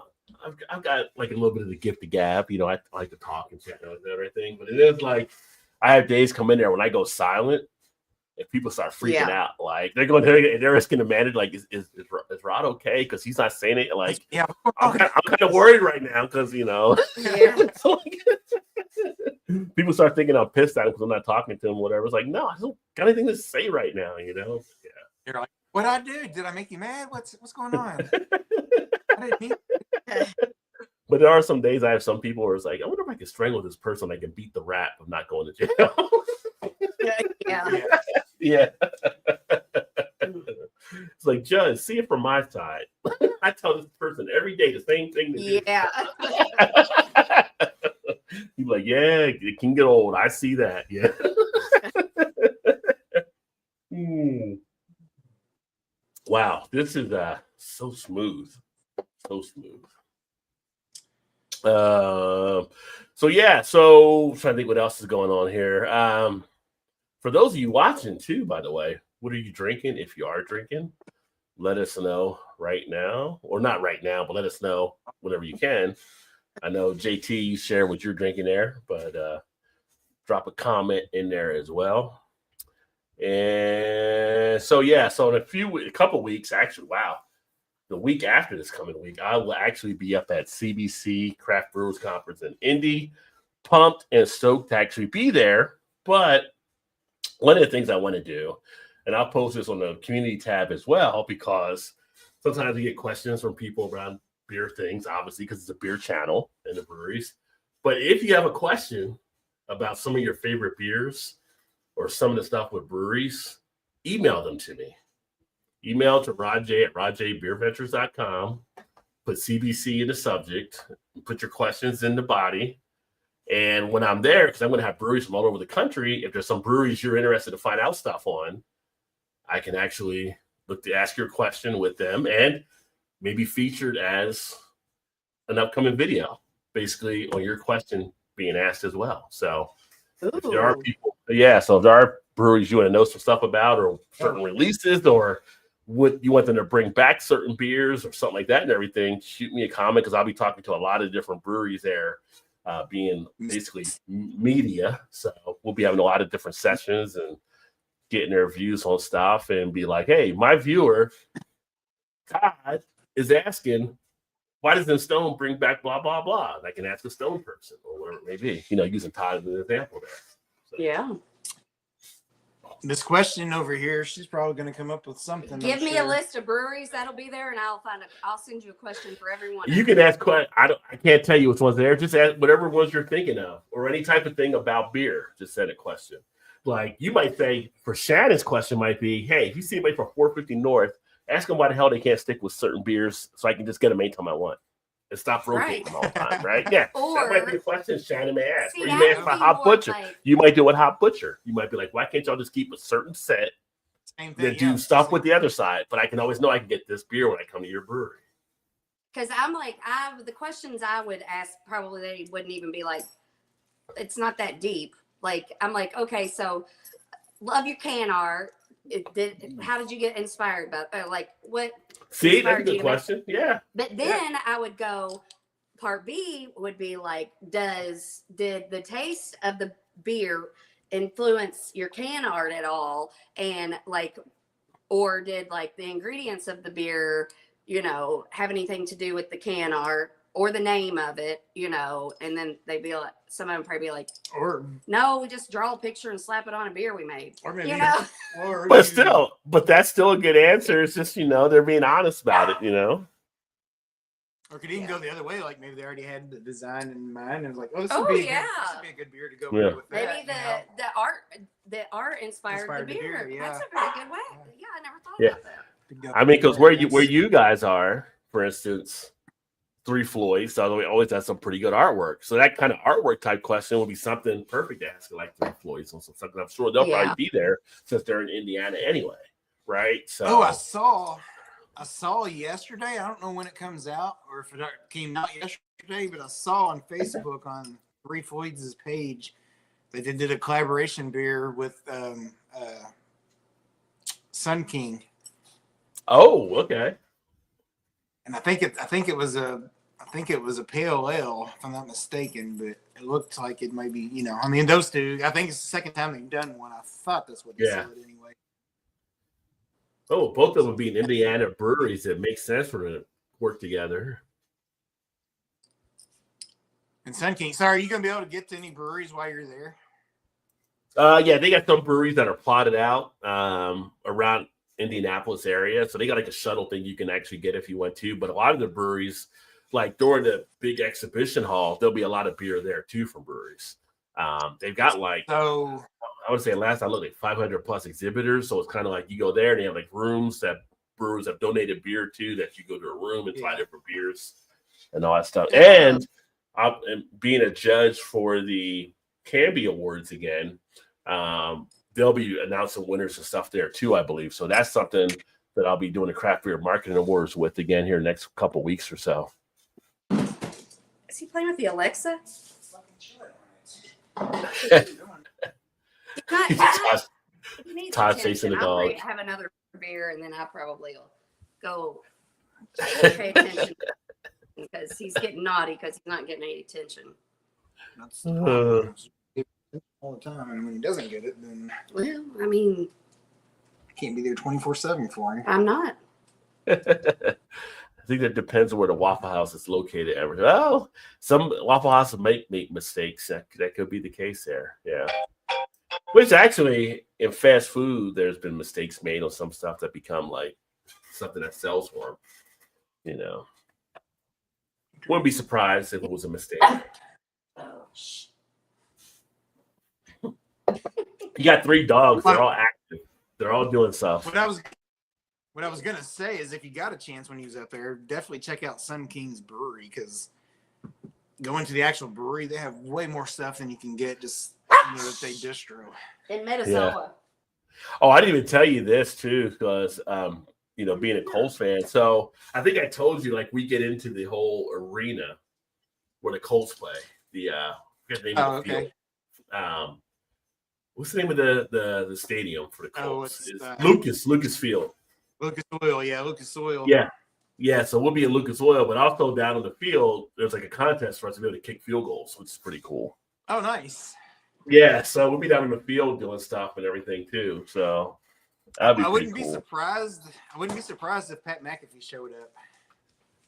I've got like a little bit of the gift of gab. You know, I like to talk and chat and everything. But it is like I have days come in there when I go silent. If people start freaking out, like they're asking the manager, like, is Rod okay? Because he's not saying it. Like, I'm kind of worried right now because you know, people start thinking I'm pissed at him because I'm not talking to him. Whatever. It's like, no, I don't got anything to say right now. You know? Yeah. You're like, what I do? Did I make you mad? What's going on? I didn't mean. But there are some days I have some people where it's like, I wonder if I can strangle this person. I can beat the rat of not going to jail. Yeah. It's like, Judge, see it from my side. I tell this person every day the same thing. He's like, yeah, it can get old. I see that. Yeah. Wow, this is so smooth. So smooth. So trying to think what else is going on here. For those of you watching too, by the way, what are you drinking? If you are drinking, let us know right now, or not right now, but let us know whenever you can. I know JT, you share what you're drinking there, but drop a comment in there as well. And so in a couple weeks, actually, wow. The week after this coming week, I will actually be up at CBC Craft Brewers Conference in Indy. Pumped and stoked to actually be there. But one of the things I want to do, and I'll post this on the community tab as well, because sometimes we get questions from people around beer things, obviously, because it's a beer channel in the breweries. But if you have a question about some of your favorite beers or some of the stuff with breweries, email them to me. Email to Rod J at rodjbeerventures.com. put CBC in the subject, put your questions in the body. And when I'm there, because I'm going to have breweries from all over the country, if there's some breweries you're interested to find out stuff on, I can actually look to ask your question with them and maybe featured as an upcoming video, basically on your question being asked as well. So if there are people, so if there are breweries you want to know some stuff about or certain releases or what you want them to bring back certain beers or something like that and everything, shoot me a comment because I'll be talking to a lot of different breweries there, being basically media. So we'll be having a lot of different sessions and getting their views on stuff and be like, hey, my viewer, Todd, is asking, why doesn't Stone bring back blah, blah, blah? And I can ask a Stone person or whatever it may be, using Todd as an example there. So. Yeah. This question over here, she's probably going to come up with something. Give me a list of breweries that'll be there, and I'll send you a question for everyone. You can ask questions. I can't tell you which one's there. Just ask whatever ones you're thinking of, or any type of thing about beer. Just send a question. Like you might say, for Shannon's question might be, hey, if you see anybody from 450 North, ask them why the hell they can't stick with certain beers, so I can just get them anytime I want. And stop rotating them all the time, right? Yeah. Or, that might be a question Shannon may ask. See, or you may ask about Hop Butcher. You might do it Hop Butcher. You might be like, why can't y'all just keep a certain set and do stuff with the other side? But I can always know I can get this beer when I come to your brewery. Because I'm like, the questions I would ask, probably they wouldn't even be like, it's not that deep. Like, I'm like, okay, so love your can art. How did you get inspired about like what? See, that's a good question. Yeah. But then I would go, part B would be like, did the taste of the beer influence your can art at all? And like, or did like the ingredients of the beer, have anything to do with the can art or the name of it, and then they'd be like, some of them probably be like, or no, we just draw a picture and slap it on a beer we made. Or maybe, but that's still a good answer. It's just, they're being honest about it, Or could even go the other way, like maybe they already had the design in mind and was like, this would be a good beer to go with that. Maybe the art inspired the beer. Yeah. That's a very good way. Yeah, I never thought about that. I mean, because where you guys are, for instance, Three Floyds, so we always have some pretty good artwork. So that kind of artwork type question would be something perfect to ask, like Three Floyds on something. I'm sure they'll probably be there since they're in Indiana anyway, right? So I saw yesterday. I don't know when it comes out or if it came out yesterday, but I saw on Facebook on Three Floyds' page that they did a collaboration beer with Sun King. Oh, okay. And I think it was a pale ale, if I'm not mistaken, but it looked like it might be, those two, I think it's the second time they've done one. I thought that's what they said anyway. Oh, both of them would be in Indiana breweries. It makes sense for them to work together. And Sun King, sorry, are you going to be able to get to any breweries while you're there? Yeah, they got some breweries that are plotted out around Indianapolis area. So they got like a shuttle thing you can actually get if you want to. But a lot of the breweries, like during the big exhibition hall, there'll be a lot of beer there too from breweries. They've got I would say last I looked like 500 plus exhibitors. So it's kind of like you go there and they have like rooms that brewers have donated beer to, that you go to a room and try different beers and all that stuff. And being a judge for the Canby Awards again, they'll be announcing winners and stuff there too, I believe. So that's something that I'll be doing the Craft Beer Marketing Awards with again here next couple weeks or so. Is he playing with the Alexa? Todd's chasing the dog. I'll have another beer and then I probably will go pay attention because he's getting naughty because he's not getting any attention. That's all the time, and when he doesn't get it, then I can't be there 24/7 for him. I'm not. I think that depends on where the Waffle House is located. Well, some Waffle Houses make mistakes. That could be the case there. Yeah. Which actually, in fast food, there's been mistakes made on some stuff that become like something that sells for them. Wouldn't be surprised if it was a mistake. You got 3 dogs. They're all active. They're all doing stuff. What I was What I was gonna say is, if you got a chance when you was up there, definitely check out Sun King's Brewery, because going to the actual brewery, they have way more stuff than you can get just that they distro in Minnesota. Oh, I didn't even tell you this too, because being a Colts fan. So I think I told you, like, we get into the whole arena where the Colts play. Forget the name of the field. What's the name of the stadium for the Colts? It's Lucas Field. Lucas Oil, yeah, Lucas Oil. Yeah. So we'll be in Lucas Oil, but also down on the field, there's like a contest for us to be able to kick field goals, which is pretty cool. Oh, nice. Yeah, so we'll be down in the field doing stuff and everything too. So that'd be I wouldn't cool. be surprised. I wouldn't be surprised if Pat McAfee showed up.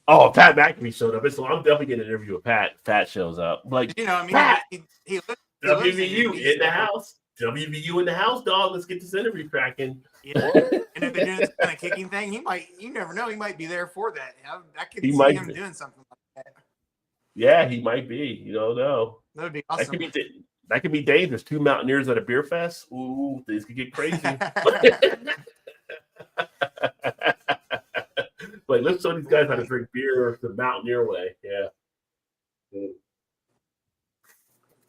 Oh, Pat McAfee showed up. So I'm definitely getting an interview with Pat. Pat shows up. Like, Pat, he WVU in the house. WVU in the house, dog. Let's get this interview cracking. Yeah. And if they're doing this kind of kicking thing, you never know, he might be there for that. I could see him doing something like that. Yeah, he might be. You don't know. That would be awesome. That could be dangerous. 2 Mountaineers at a beer fest. Ooh, things could get crazy. Like, let's show these guys how to drink beer the Mountaineer way. Yeah.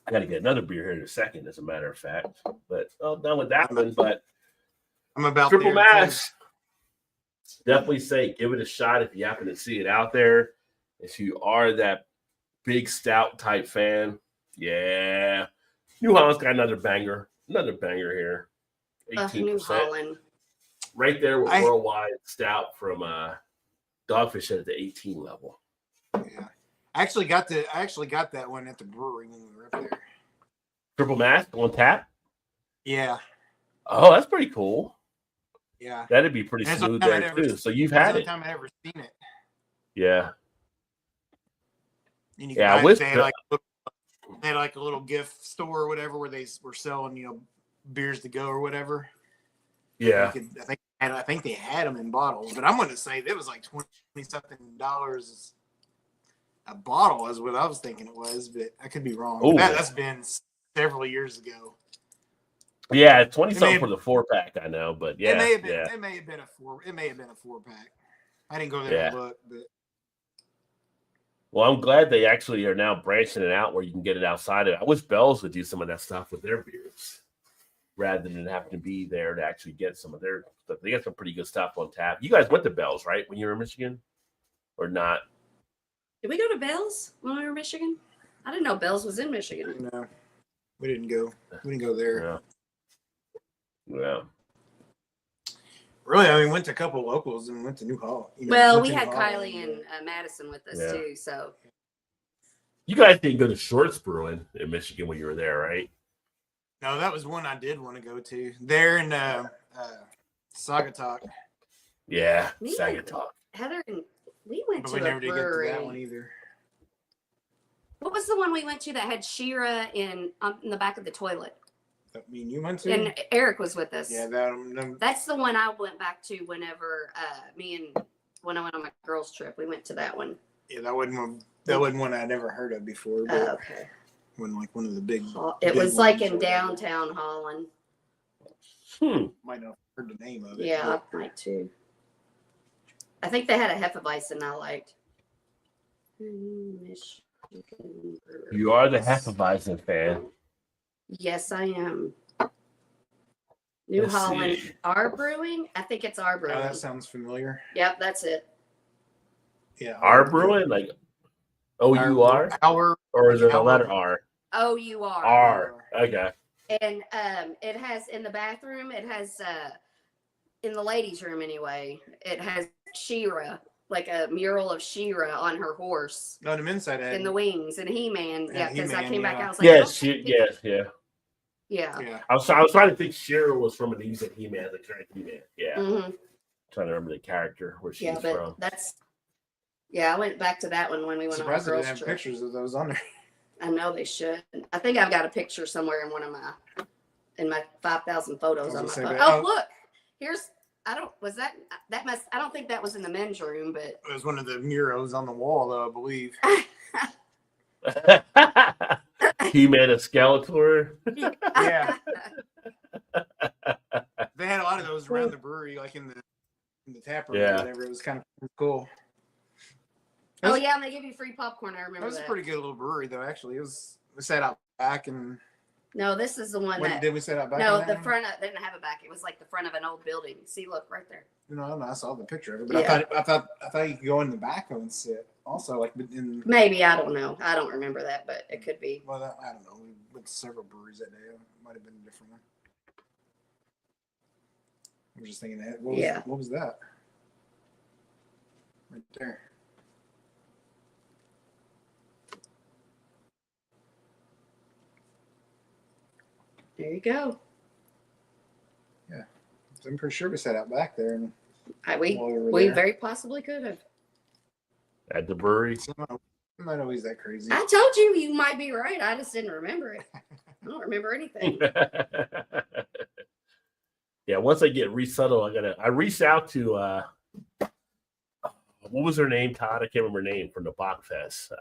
I got to get another beer here in a second, as a matter of fact. But done with that one. But I'm about Triple Mash. Definitely say give it a shot if you happen to see it out there. If you are that big stout type fan, yeah. New Holland's got another banger here. 18%. New Holland. Right there with Worldwide Stout from Dogfish at the 18 level. Yeah. I actually got that one at the brewery when we were up there. Triple Mash on tap? Yeah. Oh, that's pretty cool. Yeah. That'd be pretty smooth there too. So you've had it. That's the time I ever seen it. Yeah. And you they had like a little gift store or whatever where they were selling, beers to go or whatever. Yeah. I think they had them in bottles, but I'm going to say it was like $20-something a bottle is what I was thinking it was, but I could be wrong. That's been several years ago. Yeah, 20-something for the 4-pack, I know, but yeah. It may have been a 4-pack. I didn't go there and look, but. Well, I'm glad they actually are now branching it out where you can get it outside of it. I wish Bell's would do some of that stuff with their beers rather than having to be there to actually get some of their stuff. They got some pretty good stuff on tap. You guys went to Bell's, right, when you were in Michigan? Or not? Did we go to Bell's when we were in Michigan? I didn't know Bell's was in Michigan. No, we didn't go. We didn't go there. Yeah. Really, went to a couple of locals and went to New Hall. Well, we had Kylie and Madison with us too, so. You guys didn't go to Shorts Brewing in Michigan when you were there, right? No, that was one I did want to go to. There in Saugatuck. Yeah, Saugatuck. Heather and we went to we never a brewery. Did get to that one either. What was the one we went to that had Shira in the back of the toilet? You went to? And Eric was with us. Yeah, that's the one I went back to whenever when I went on my girls' trip. We went to that one. Yeah, that wasn't one I'd never heard of before. But okay. When like one of the big. It was like in downtown Holland. Might not have heard the name of it. Yeah, I might too. I think they had a Hefeweizen I liked. You are the Hefeweizen fan. Yes, I am. New Holland. Our Brewing? I think it's Our Brewing. Oh, that sounds familiar. Yep, that's it. Yeah. Our Brewing? Like O-U-R? Or is it a letter R? O-U-R. R. Okay. And it has in the bathroom, it has in the ladies' room anyway, it has She-Ra, like a mural of She-Ra on her horse. No, the men's side in the wings and He-Man. Yeah, because I came back, I was like, yeah. I was trying to think She-Ra was from an easy He-Man, the current He-Man. Yeah. Mm-hmm. Trying to remember the character where she's from. I went back to that one when we went on a girls' trip. Have pictures of those on there. I know they should. I think I've got a picture somewhere in in my 5,000 photos on my phone. Oh, look, I don't think that was in the men's room, but it was one of the murals on the wall, though, I believe. He-Man and Skeletor. Yeah. They had a lot of those around the brewery, like in the in the tap room Yeah. or whatever. It was kind of cool. Oh yeah, and they give you free popcorn. I remember It was that. a pretty good little brewery though. Actually, we sat out back and. No, this is the one that. Did we set up back? No, the front of, they didn't have it back. It was like the front of an old building. See, look right there. No, I saw the picture of it, but Yeah. I thought you could go in the back and sit. Also, like in. Maybe, I don't know. I don't remember that, but it could be. Well, I don't know. We went to several breweries that day. It might have been a different one. I was just thinking that. What was that? Right there. There you go. Yeah, I'm pretty sure we sat out back there, and we very possibly could have. At the brewery. I'm not always that crazy. I told you you might be right. I just didn't remember it. I don't remember anything. Yeah, once I get resettled, I reached out to what was her name, Todd? I can't remember her name from the Bachfest.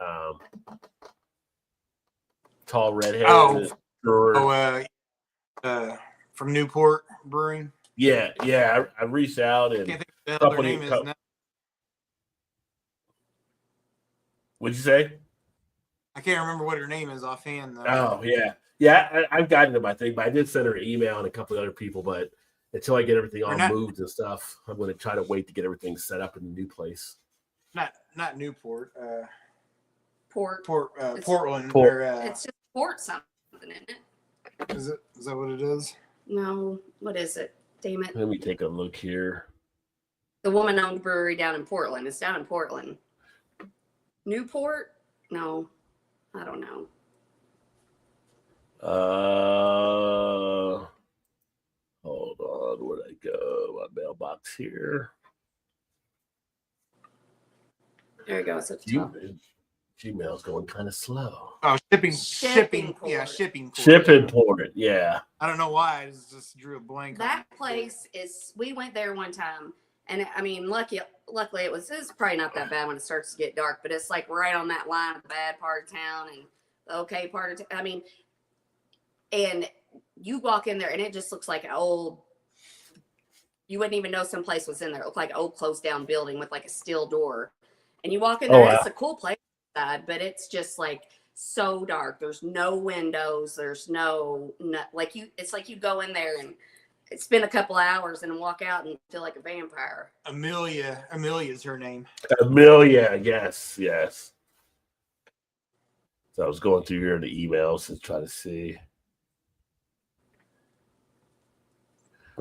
Tall redhead. From Newport Brewing. Yeah. I reached out and can't think of the hell her name is now. What'd you say? I can't remember what her name is offhand though. Oh yeah. I've gotten to my thing, but I did send her an email and a couple of other people, but until I get everything all moved and stuff, I'm going to try to wait to get everything set up in the new place. Not Newport. Portland. It's just Port something, isn't it? Is that what it is? No. What is it? Damn it. Let me take a look here. The woman-owned brewery down in Portland. It's down in Portland. Newport? No. I don't know. Hold on. Where'd I go? My mailbox here. There you go. It's at the top. Gmail's going kind of slow. Oh, shipping. Port. Yeah, shipping. Shipping port. Yeah. I don't know why. I just drew a blank. That place is. We went there one time, and I mean, luckily it was probably not that bad when it starts to get dark, but it's like right on that line of the bad part of town and the okay part of town. I mean, and you walk in there, and it just looks like an old. You wouldn't even know some place was in there. It looked like an old closed down building with like a steel door. And you walk in there, It's a cool place inside, but it's just like so dark. There's no windows. There's it's like you go in there and spend a couple hours and walk out and feel like a vampire. Amelia's her name. Amelia, yes. So I was going through here in the emails to try to see.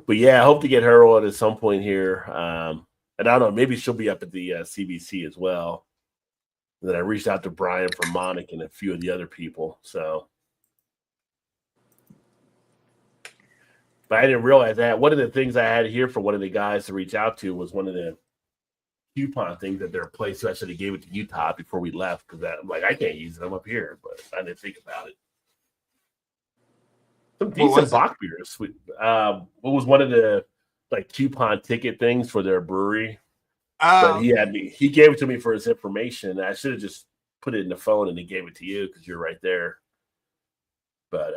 But yeah, I hope to get her on at some point here. And I don't know, maybe she'll be up at the CBC as well. And then I reached out to Brian from Monic and a few of the other people. So, but I didn't realize that. One of the things I had here for one of the guys to reach out to was one of the coupon things at their place. So I should have gave it to you, Todd, before we left, because I'm like, I can't use it. I'm up here, but I didn't think about it. Some decent Bach beers. What was one of the coupon ticket things for their brewery? But he gave it to me for his information. I should have just put it in the phone and he gave it to you because you're right there. But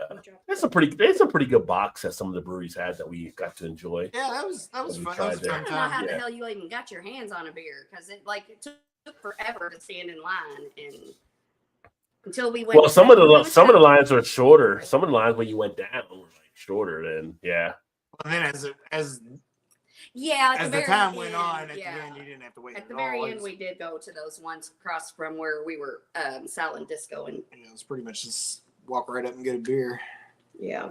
it's a pretty good box that some of the breweries had that we got to enjoy. Yeah, that was fun. I don't know how the hell you even got your hands on a beer because it took forever to stand in line and until we went. Well, some of the lines are shorter. Some of the lines when you went down were shorter than And then as the time went on, at the end, you didn't have to wait. At the very end, we did go to those ones across from where we were selling disco, and it was pretty much just walk right up and get a beer. Yeah.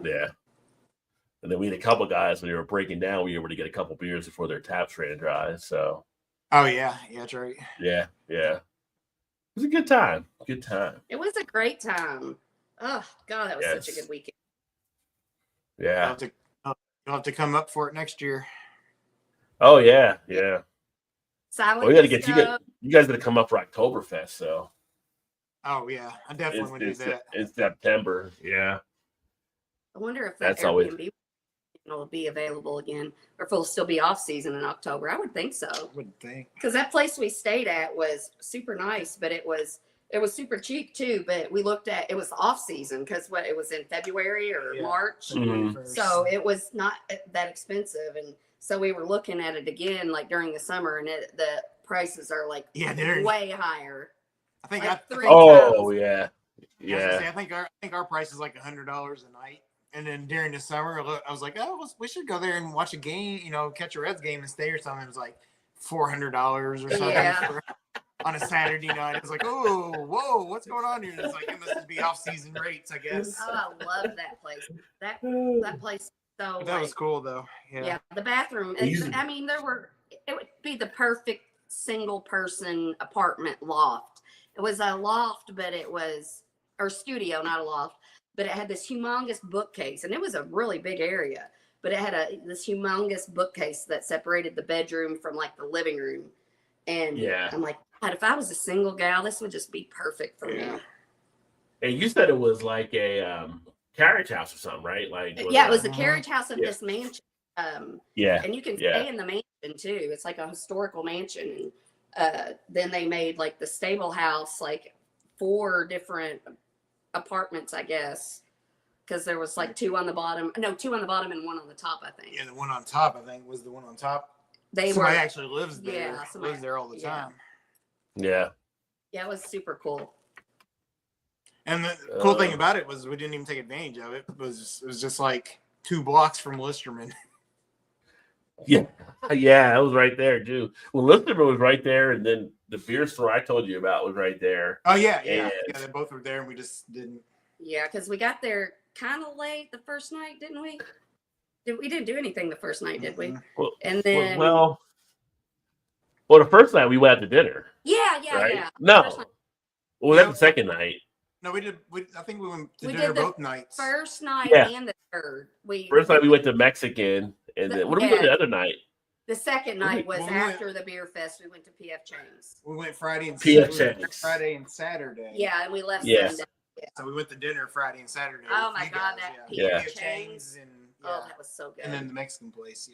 And then we had a couple guys when they were breaking down. We were able to get a couple beers before their taps ran dry. So. Oh yeah, that's right. Yeah. It was a good time. It was a great time. Oh God, that was such a good weekend. Yeah. You'll have to come up for it next year. Oh yeah. Silent we got to get you guys got to come up for Oktoberfest. So. Oh yeah, I definitely want to do that. In September. Yeah. I wonder if that Airbnb will be available again, or if it'll still be off season in October. I would think so. Because that place we stayed at was super nice, but it was super cheap too. But we looked at it was off season because it was in February or March, Mm-hmm. so it was not that expensive. And So we were looking at it again, like during the summer, and the prices are like way higher. I think like yeah. I think our price is like $100 a night. And then during the summer, I was like, oh, we should go there and watch a game, catch a Reds game and stay or something. It was like $400 or something on a Saturday night. It was like, oh, whoa, what's going on here? And it's like, it must be off-season rates, I guess. Oh, I love that place. That place. So that was cool, though. Yeah, the bathroom. I mean, it would be the perfect single-person apartment loft. It was a loft, but or studio, not a loft. But it had this humongous bookcase, and it was a really big area. But it had this humongous bookcase that separated the bedroom from like the living room. And I'm like, God, if I was a single gal, this would just be perfect for me. And you said it was like a carriage house or something, right? Like it was the carriage house of this mansion. And you can stay in the mansion too. It's like a historical mansion. And then they made like the stable house, like 4 different apartments, I guess, because there was like 2 on the bottom and 1 on the top, I think. Yeah, the one on top, I think, was the one on top. Somebody actually lives there. Yeah, lives there all the time. Yeah. Yeah, it was super cool. And the cool thing about it was we didn't even take advantage of it. It was just like 2 blocks from Listerman. Yeah, it was right there too. Well, Listerman was right there, and then the beer store I told you about was right there. Oh yeah, they both were there, and we just didn't. Yeah, because we got there kind of late the first night, didn't we? We didn't do anything the first night, did we? Well, and then well, the first night we went out to dinner. Yeah. No, well, that's the second night. No, we did. I think we went to dinner both nights. First night and the third. First night we went to Mexican, and then what did we do the other night? The second night was after the beer fest. We went to PF Chang's. We went Friday and Friday and Saturday. Yeah, and we left Sunday. Yeah. So we went to dinner Friday and Saturday. Oh my God, that PF Chang's. Oh, that was so good. And then the Mexican place,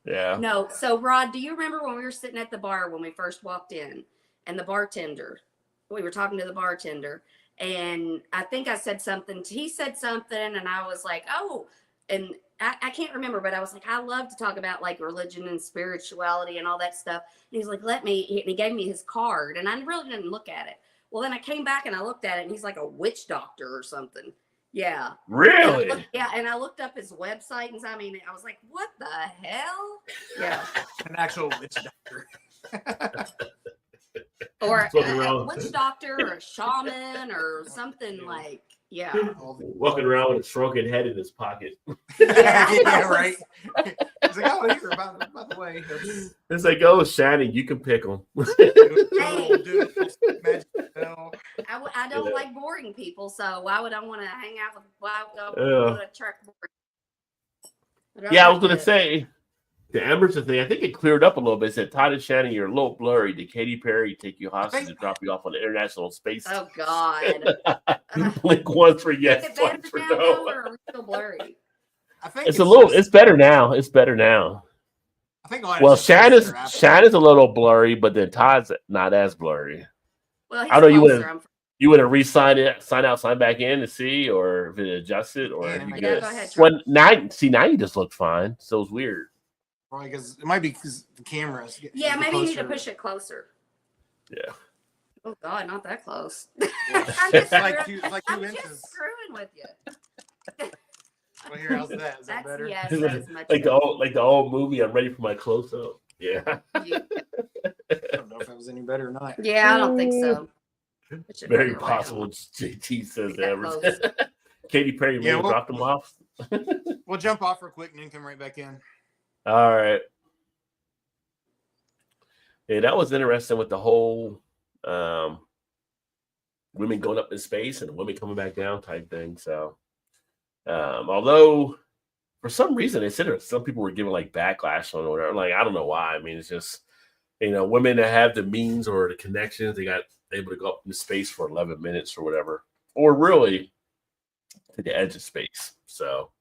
Yeah. No, so Rod, do you remember when we were sitting at the bar when we first walked in, and we were talking to the bartender, and I think I said something. He said something, and I was like, oh, and I can't remember, but I was like, I love to talk about like religion and spirituality and all that stuff. And he's like, and he gave me his card, and I really didn't look at it. Well, then I came back and I looked at it, and he's like a witch doctor or something. Yeah. Really? And I looked up his website, and I was like, what the hell? Yeah. An actual witch doctor. Or a witch doctor or a shaman or something like, walking around with a shrunken head in his pocket. Yeah, right. He's like, oh, here, by the way. It's like, oh, Shannon, you can pick them. I don't like boring people, so why would I want to hang out with? Why would I want to attract boring? I was going to say, the Emerson thing, I think it cleared up a little bit. It said, Todd and Shannon, you're a little blurry. Did Katy Perry take you hostage and drop you off on the International Space Station? Oh, God. Blink once for yes, twice for no. Or are we still blurry? I think it's better now. It's better now. I think Shannon's a little blurry, but then Todd's not as blurry. Well, I know you wouldn't sign out, sign back in to see, or if it adjusted, or if you go ahead. Well, now you just look fine. So it's weird. Probably because it might be because the cameras. Yeah, maybe you need to push it closer. Yeah. Oh God, not that close. Yeah. It's like 2 inches. Just screwing with you. Well, here, how's that? Is that better? Yes, that is much like the old movie. I'm ready for my close up. Yeah. I don't know if that was any better or not. Yeah, I don't think so. Very possible. JT says that. Katy Perry may have dropped them off. We'll jump off real quick and then come right back in. All right. Yeah, that was interesting with the whole women going up in space and women coming back down type thing. So, although for some reason they said some people were giving like backlash on it, or like I don't know why. I mean, it's just women that have the means or the connections, they got able to go up into space for 11 minutes or whatever, or really to the edge of space. So.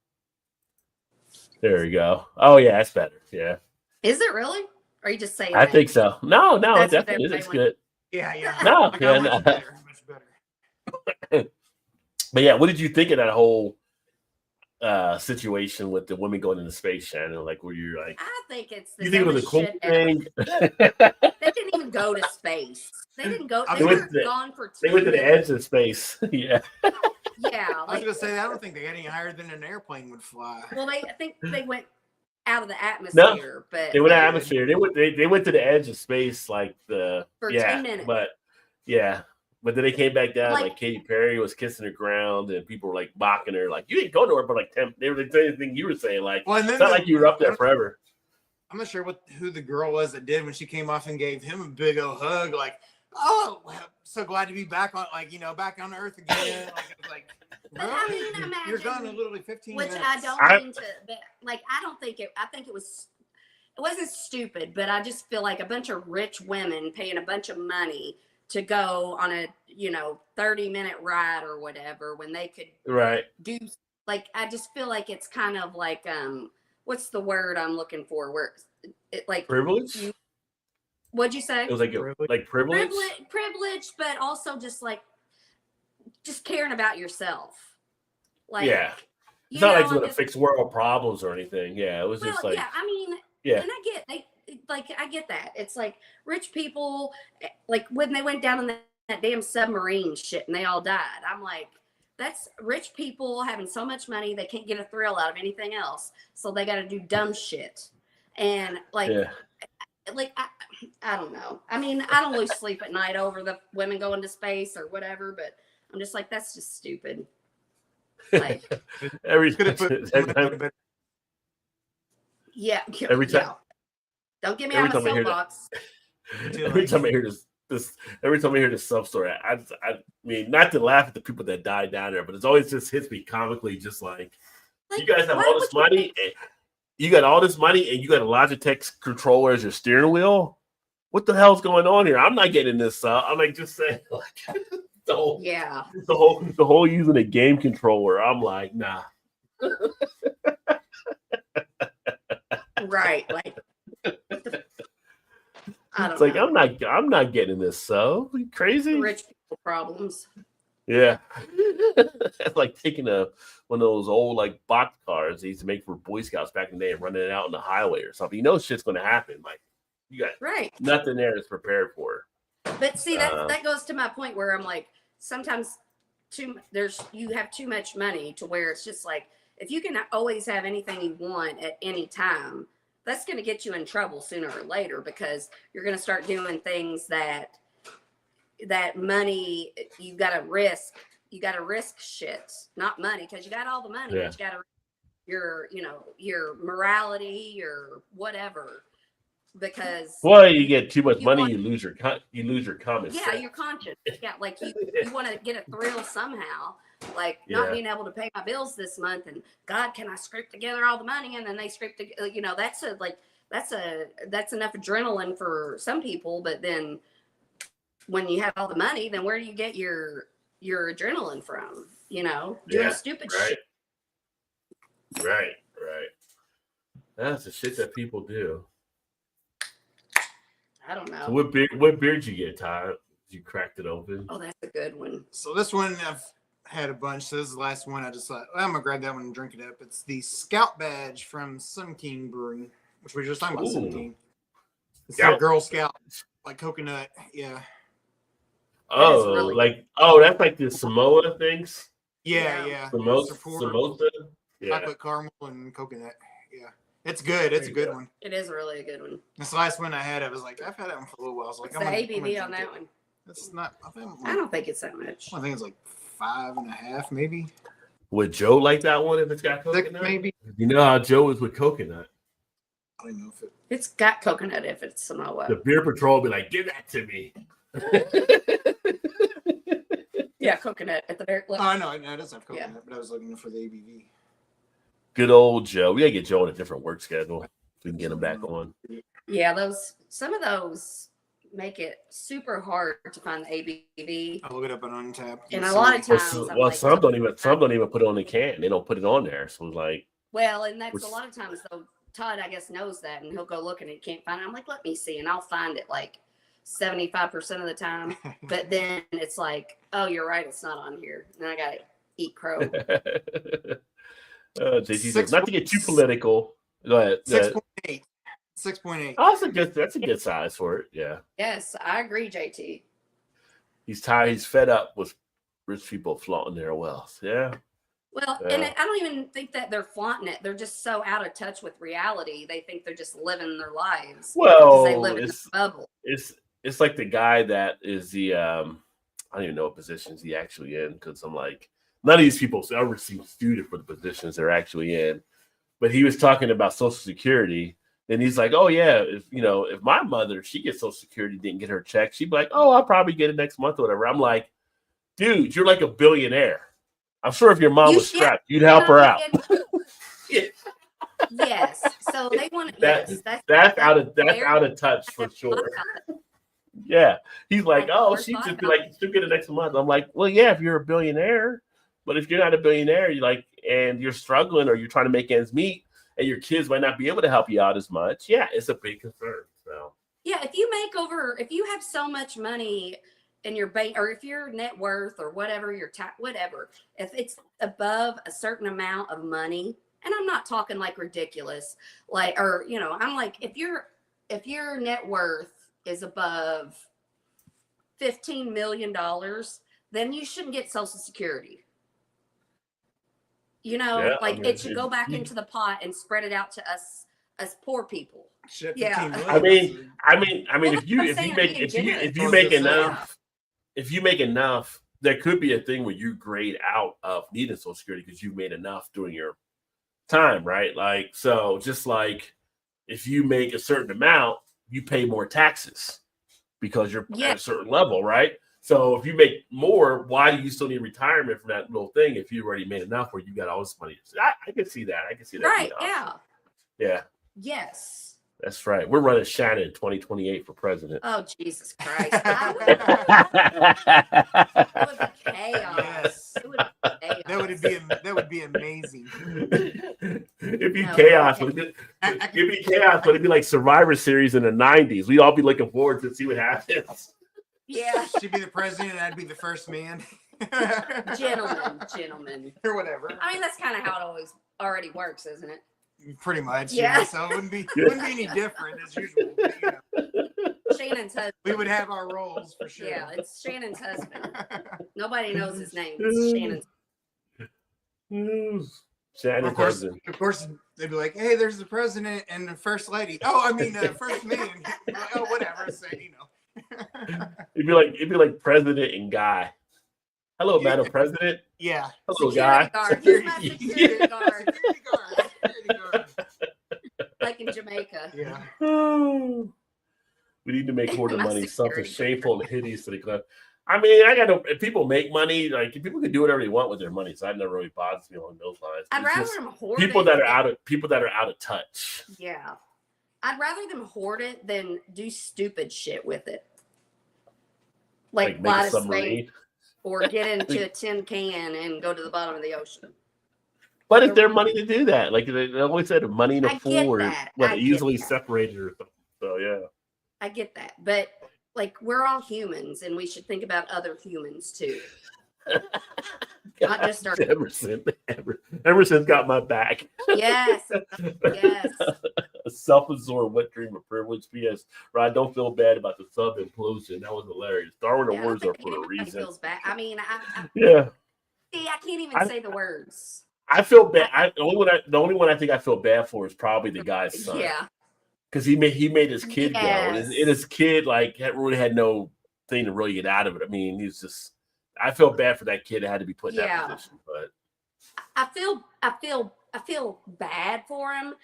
There you go. Oh yeah, that's better. Yeah. Is it really? Or are you just saying? I think so. No, it definitely is. It's good. Yeah. No, much better. But yeah, what did you think of that whole? situation with the women going into space, Shannon? Like, where you're like, I think it's the you think it was a cool thing? They didn't even go to space. They didn't go. They were gone for 2 They went to the minutes. edge of space. Yeah. Yeah. I was gonna say, I don't think they got any higher than an airplane would fly. Well, I think they went out of the atmosphere, but they went to the atmosphere. They went to the edge of space, like for 2 minutes. But then they came back down. Like Katy Perry was kissing the ground, and people were like mocking her, like, you didn't go nowhere, but like they were saying the thing you were saying, like, it's not like you were up there forever. I'm not sure who the girl was that did when she came off and gave him a big old hug, like, oh, so glad to be back on, back on Earth again. Like, but I mean, imagine you're gone in literally 15 minutes. Which I don't mean to, but I don't think it. I think it wasn't stupid, but I just feel like a bunch of rich women paying a bunch of money to go on a 30-minute ride or whatever when they could do, like, I just feel like it's kind of like what's the word I'm looking for, where it like privilege. What'd you say? It was like privilege, but also just caring about yourself. Like, it's not like it's going to fix world problems or anything. Yeah, it was just like, I mean, and I get that. It's like rich people, like when they went down in that damn submarine shit and they all died. I'm like, that's rich people having so much money they can't get a thrill out of anything else, so they got to do dumb shit. And I don't know. I mean, I don't lose sleep at night over the women going to space or whatever, but I'm just like, that's just stupid. Like every time. Yeah. Every time. Don't get me on my soapbox. Every time I hear this sub story, I mean, not to laugh at the people that died down there, but it's always just hits me comically, just like you guys have all this money. You got all this money and you got a Logitech controller as your steering wheel. What the hell's going on here? I'm not getting this. I'm like, just saying, like, the whole using a game controller. I'm like, nah. Right. Like, it's like, I'm not getting this. So are you crazy? Rich people problems. Yeah. It's like taking one of those old like box cars they used to make for Boy Scouts back in the day and running it out on the highway or something. You know shit's gonna happen. Like, you got nothing there that's prepared for it. But see, that goes to my point where I'm like, sometimes you have too much money to where it's just like, if you can always have anything you want at any time, that's going to get you in trouble sooner or later, because you're going to start doing things that money, you got to risk shit, not money, because you got all the money, but you got to your morality, your whatever. Because you get too much money, you lose your common sense. Yeah, your conscience. Yeah, like you want to get a thrill somehow, like not being able to pay my bills this month, and God, can I scrape together all the money? And then they scrape that's enough adrenaline for some people. But then when you have all the money, then where do you get your adrenaline from? Doing stupid shit. Right. That's the shit that people do. I don't know. So what beer did you get, Todd? You cracked it open? Oh, that's a good one. So this one, I've had a bunch. So this is the last one. I just thought, I'm going to grab that one and drink it up. It's the Scout Badge from Sun King Brewing, which we were just talking about. Sun King. It's a Girl Scout, like coconut. Yeah. Oh, that's like the Samoa things? Yeah. Samosa? Yeah. Chocolate caramel and coconut. Yeah. It's good. It's a good one. It is really a good one. This last one I had, I was like, I've had that one for a little while. I was like, what's the ABV on that one? It's not. I don't think it's that much. I think it's like 5.5, maybe. Would Joe like that one if it's got coconut? Maybe. You know how Joe is with coconut. I don't know if it's got coconut. If it's Samoa, the beer patrol will be like, "Give that to me." Yeah, coconut at the very. Oh no, it does have coconut, but I was looking for the ABV. Good old Joe. We gotta get Joe on a different work schedule. We can get him back on. Yeah, some of those make it super hard to find the ABV. I'll look it up on Untappd. And a lot of times, some don't even put it on the can. They don't put it on there. So it's like, well, and that's a lot of times though. Todd, I guess, knows that, and he'll go look and he can't find it. I'm like, let me see, and I'll find it like 75% of the time. But then it's like, oh, you're right, it's not on here. And I gotta eat crow. JT says, not to get too political. Go ahead. 6.8. 6.8. Oh, that's a good size for it. Yeah. Yes, I agree, JT. He's tired. He's fed up with rich people flaunting their wealth. Yeah. Well, and I don't even think that they're flaunting it. They're just so out of touch with reality. They think they're just living their lives. Well, they live in a bubble. It's like the guy that is the I don't even know what positions he actually in, because I'm like, none of these people ever seem suited for the positions they're actually in. But he was talking about Social Security, and he's like, "Oh yeah, if my mother, she gets Social Security, didn't get her check, she'd be like, oh, I'll probably get it next month or whatever." I'm like, dude, you're like a billionaire. I'm sure if your mom was strapped, you'd help her out. Yes. So they want that's out of touch for sure. Yeah. He's like, oh, she'd just be like, she'll get it next month. I'm like, well, yeah, if you're a billionaire, but if you're not a billionaire, and you're struggling or you're trying to make ends meet, and your kids might not be able to help you out as much, yeah, it's a big concern. So yeah, if you have so much money in your bank, or if your net worth or whatever whatever, if it's above a certain amount of money, and I'm not talking like ridiculous, I'm like, if your net worth is above $15 million, then you shouldn't get Social Security. It should go back into the pot and spread it out to us poor people. Yeah. I mean, if you make enough, there could be a thing where you grade out of needing Social Security because you made enough during your time, right? Like, so just like if you make a certain amount, you pay more taxes because you're at a certain level, right? So if you make more, why do you still need retirement from that little thing if you already made enough where you got all this money? I can see that. Right, yeah. Yeah. Yes. That's right. We're running Shannon 2028 for president. Oh, Jesus Christ. It would be chaos. Yes. That would be amazing. It'd be chaos. It'd be chaos, but it'd be like Survivor Series in the 90s. We'd all be looking forward to see what happens. Yeah. She'd be the president and I'd be the first man. Gentlemen. Or whatever. I mean, that's kind of how it already works, isn't it? Pretty much. Yeah. So it wouldn't be any different as usual. Shannon's husband. We would have our roles for sure. Yeah, it's Shannon's husband. Nobody knows his name. It's Shannon's. Shannon's husband. Of course, they'd be like, "Hey, there's the president and the first lady." Oh, I mean, the first man. Oh, whatever. So, It'd be like president and guy. Hello, Madam President. Yeah. Hello, guy. Here's my security guard. Like in Jamaica. Yeah. We need to make hoarding money something shameful and hideous to the club. I mean, if people make money, like people can do whatever they want with their money. So that never really bothers me along those lines. I'd rather them hoard people that are out of touch. Yeah. I'd rather them hoard it than do stupid shit with it. Like buy a submarine. Or get into a tin can and go to the bottom of the ocean. But it's their money to do that. Like they always said, money to afford easily separated or something. So yeah. I get that. But like we're all humans and we should think about other humans too. Not just our Emerson's got my back. Yes. Yes. Self-absorbed wet dream of privilege. P.S. Rod, don't feel bad about the sub implosion. That was hilarious. Darwin Awards are for a reason. Feels bad. I mean, yeah. See, I can't even say the words. I feel bad. The only one I think I feel bad for is probably the guy's son. Yeah. Because he made his kid go, and his kid really had no thing to really get out of it. I mean, he's just. I feel bad for that kid that had to be put in that position, but I feel bad for him,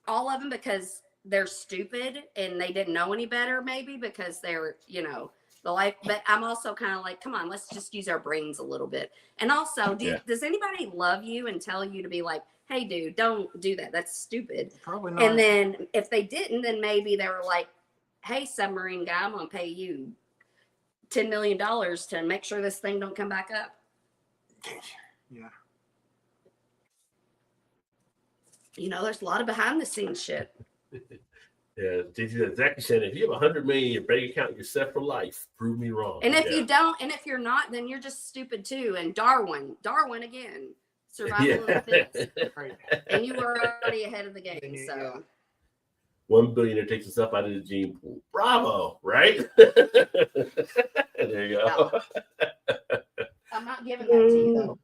all of them, because they're stupid and they didn't know any better, maybe because they're the life. But I'm also kind of like, come on, let's just use our brains a little bit. And also, does anybody love you and tell you to be like, hey, dude, don't do that. That's stupid. Probably not. And then if they didn't, then maybe they were like, hey, submarine guy, I'm gonna pay you $10 million to make sure this thing don't come back up. Yeah. There's a lot of behind the scenes shit. Yeah, exactly. Said if you have $100 million in your bank account, you're set for life. Prove me wrong. And if you don't, and if you're not, then you're just stupid too. And Darwin again. survival Yeah. of the fittest. Right. And you were already ahead of the game. So Yeah. One billionaire takes himself out of the gene pool. Bravo, right? There you go. I'm not giving that to you though.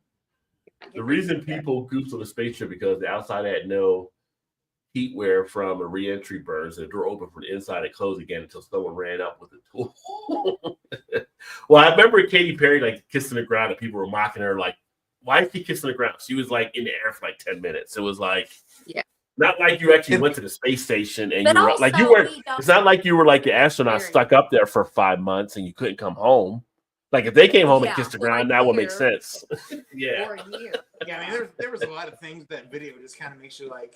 The reason people goose on the space trip because the outside had no heat wear from a re-entry burns, and the door opened from the inside and closed again until someone ran up with a tool. Well, I remember Katy Perry like kissing the ground, and people were mocking her like, "Why is she kissing the ground?" She was like in the air for like 10 minutes. It was like, yeah, not like you actually went to the space station and but you were also, like you weren't. It's not like you were like the astronaut stuck up there for 5 months and you couldn't come home. Like if they came home and kissed the ground, that would make sense. Yeah. For a year. Yeah, I mean, there was a lot of things that video just kind of makes you like,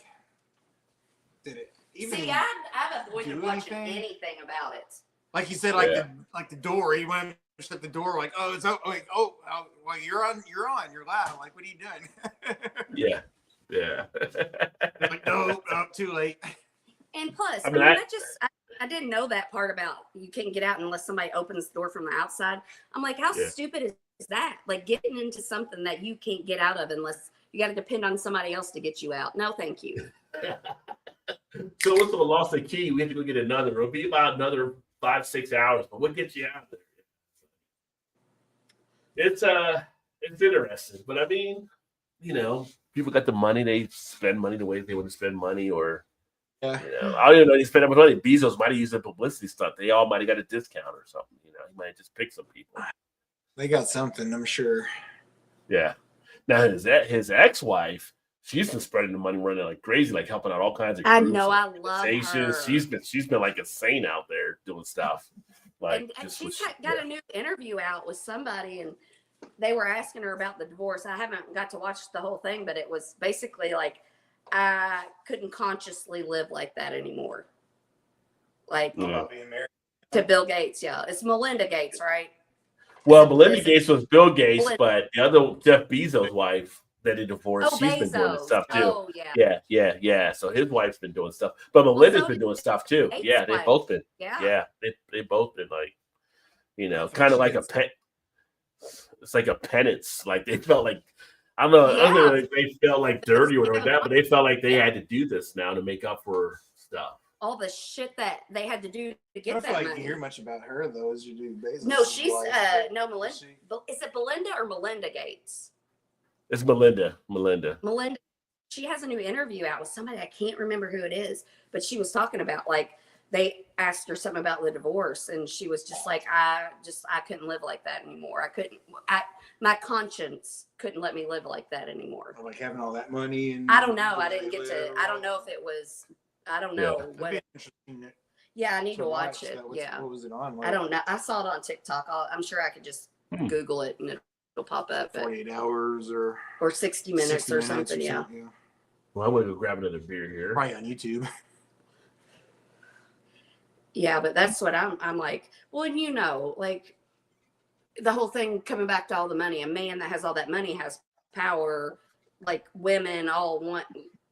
did it even? See, I've avoided do watching anything? anything about it. Like you said, like the door. He went to shut the door. Like, oh, it's like, well, you're on. You're loud. Like, what are you doing? Yeah. Yeah. Like, no, too late. And plus, I mean, I didn't know that part about you can't get out unless somebody opens the door from the outside. I'm like, how stupid is that? Like getting into something that you can't get out of unless you got to depend on somebody else to get you out. No, thank you. So once we lost the key, we have to go get another. It'll be about another 5-6 hours, but what gets you out there? It's interesting, but I mean, you know, people got the money, they spend money the way they want to spend money, or you know, I don't even know they spend that much money. Bezos might have used the publicity stuff. They all might have got a discount or something. You know, he might have just picked some people. They got something, I'm sure. Yeah. Now his ex-wife, she's been spreading the money running like crazy, like helping out all kinds of groups. I know, I love her. She's been like a saint out there doing stuff. Like, and she's got a new interview out with somebody, and they were asking her about the divorce. I haven't got to watch the whole thing, but it was basically like, I couldn't consciously live like that anymore. Like to Bill Gates, it's Melinda Gates, right? Well, Melinda Gates was Bill Gates, but the other Jeff Bezos' wife that he divorced, she's been doing stuff too. Oh, yeah. Yeah. So his wife's been doing stuff, but Melinda's been doing stuff too. Yeah, they've both been. Yeah, they both been like, you know, kind of like a pet. It's like a penance. Like they felt like, I don't know, like they felt like dirty or whatever like that, but they felt like they had to do this now to make up for stuff. All the shit that they had to do to get that money. I don't feel like you hear much about her though, as you do Bezos. No, she's no Melinda. Is it Belinda or Melinda Gates? It's Melinda. Melinda. She has a new interview out with somebody. I can't remember who it is, but she was talking about like they asked her something about the divorce, and she was just like, I couldn't live like that anymore. My conscience couldn't let me live like that anymore. Like having all that money and I don't know. I didn't get to. I don't know if it was. I don't know what. Yeah, I need to watch it. Yeah. What was it on? I don't know. I saw it on TikTok. I'm sure I could just Google it and it'll pop up. 48 hours or 60 minutes or something. Yeah. Well, I'm going to go grab another beer here. Probably on YouTube. Yeah, but that's what I'm like. Well, and you know, like the whole thing coming back to all the money. A man that has all that money has power. Like women all want,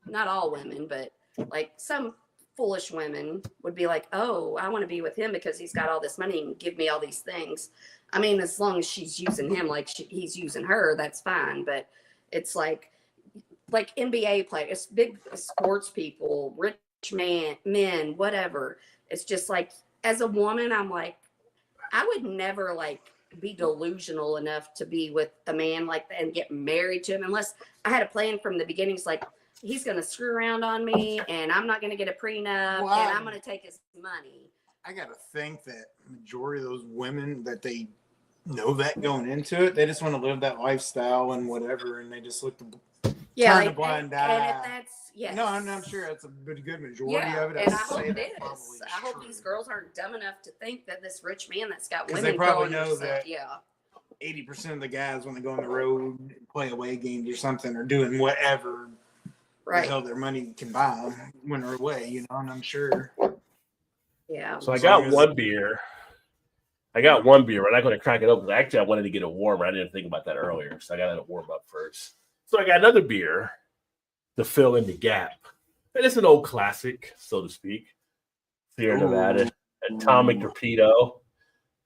not all women, but like some foolish women would be like, oh, I want to be with him because he's got all this money and give me all these things. I mean, as long as she's using him like he's using her, that's fine. But it's like NBA players, big sports people, rich men, whatever. It's just like, as a woman, I'm like, I would never like be delusional enough to be with a man like that and get married to him unless I had a plan from the beginning. It's like, he's going to screw around on me and I'm not going to get a prenup and I'm going to take his money. I got to think that majority of those women that they know that going into it, they just want to live that lifestyle and whatever. And they just look to turn a blind eye. And if that's, yes. No, I'm not sure that's a good majority of it. And I hope it is. I hope these girls aren't dumb enough to think that this rich man that's got women. They probably know that 80% of the guys, when they go on the road, play away games or something, or doing whatever the hell their money can buy them when they're away, you know, and I'm sure. Yeah. So I got one beer. We're not going to crack it open. Actually, I wanted to get it warmer. I didn't think about that earlier, so I got it warm up first. So I got another beer to fill in the gap. And it's an old classic, so to speak. Sierra Nevada, Atomic Torpedo,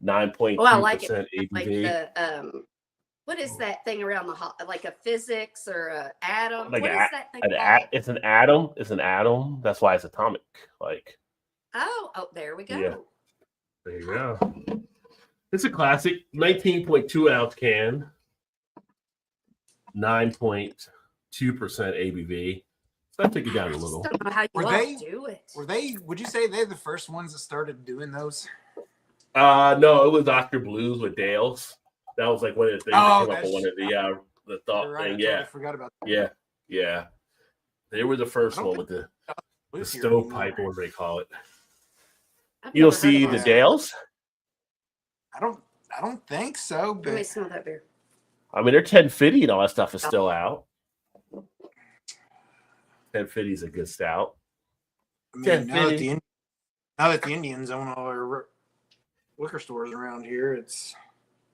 9.2% ABV. Like the What is that thing around the like a physics or a atom? Like what is that thing called? It's an atom. It's an atom. That's why it's atomic. Like. Oh, there we go. Yeah. There you go. It's a classic 19.2 ounce can, 9.2% ABV. So I take it down a little. I don't know how you do it. Were they? Would you say they're the first ones that started doing those? No, it was Oscar Blues with Dale's. That was like one of the things that came up on one of the thought thing. Yeah, I forgot about that. Yeah. They were the first one with the stovepipe, or what they call it. You don't see the Dales? I don't think so. But let me smell that beer. I mean, their 1050 and all that stuff is still out. 1050 is a good stout. I mean, now that the Indians own all our liquor stores around here, it's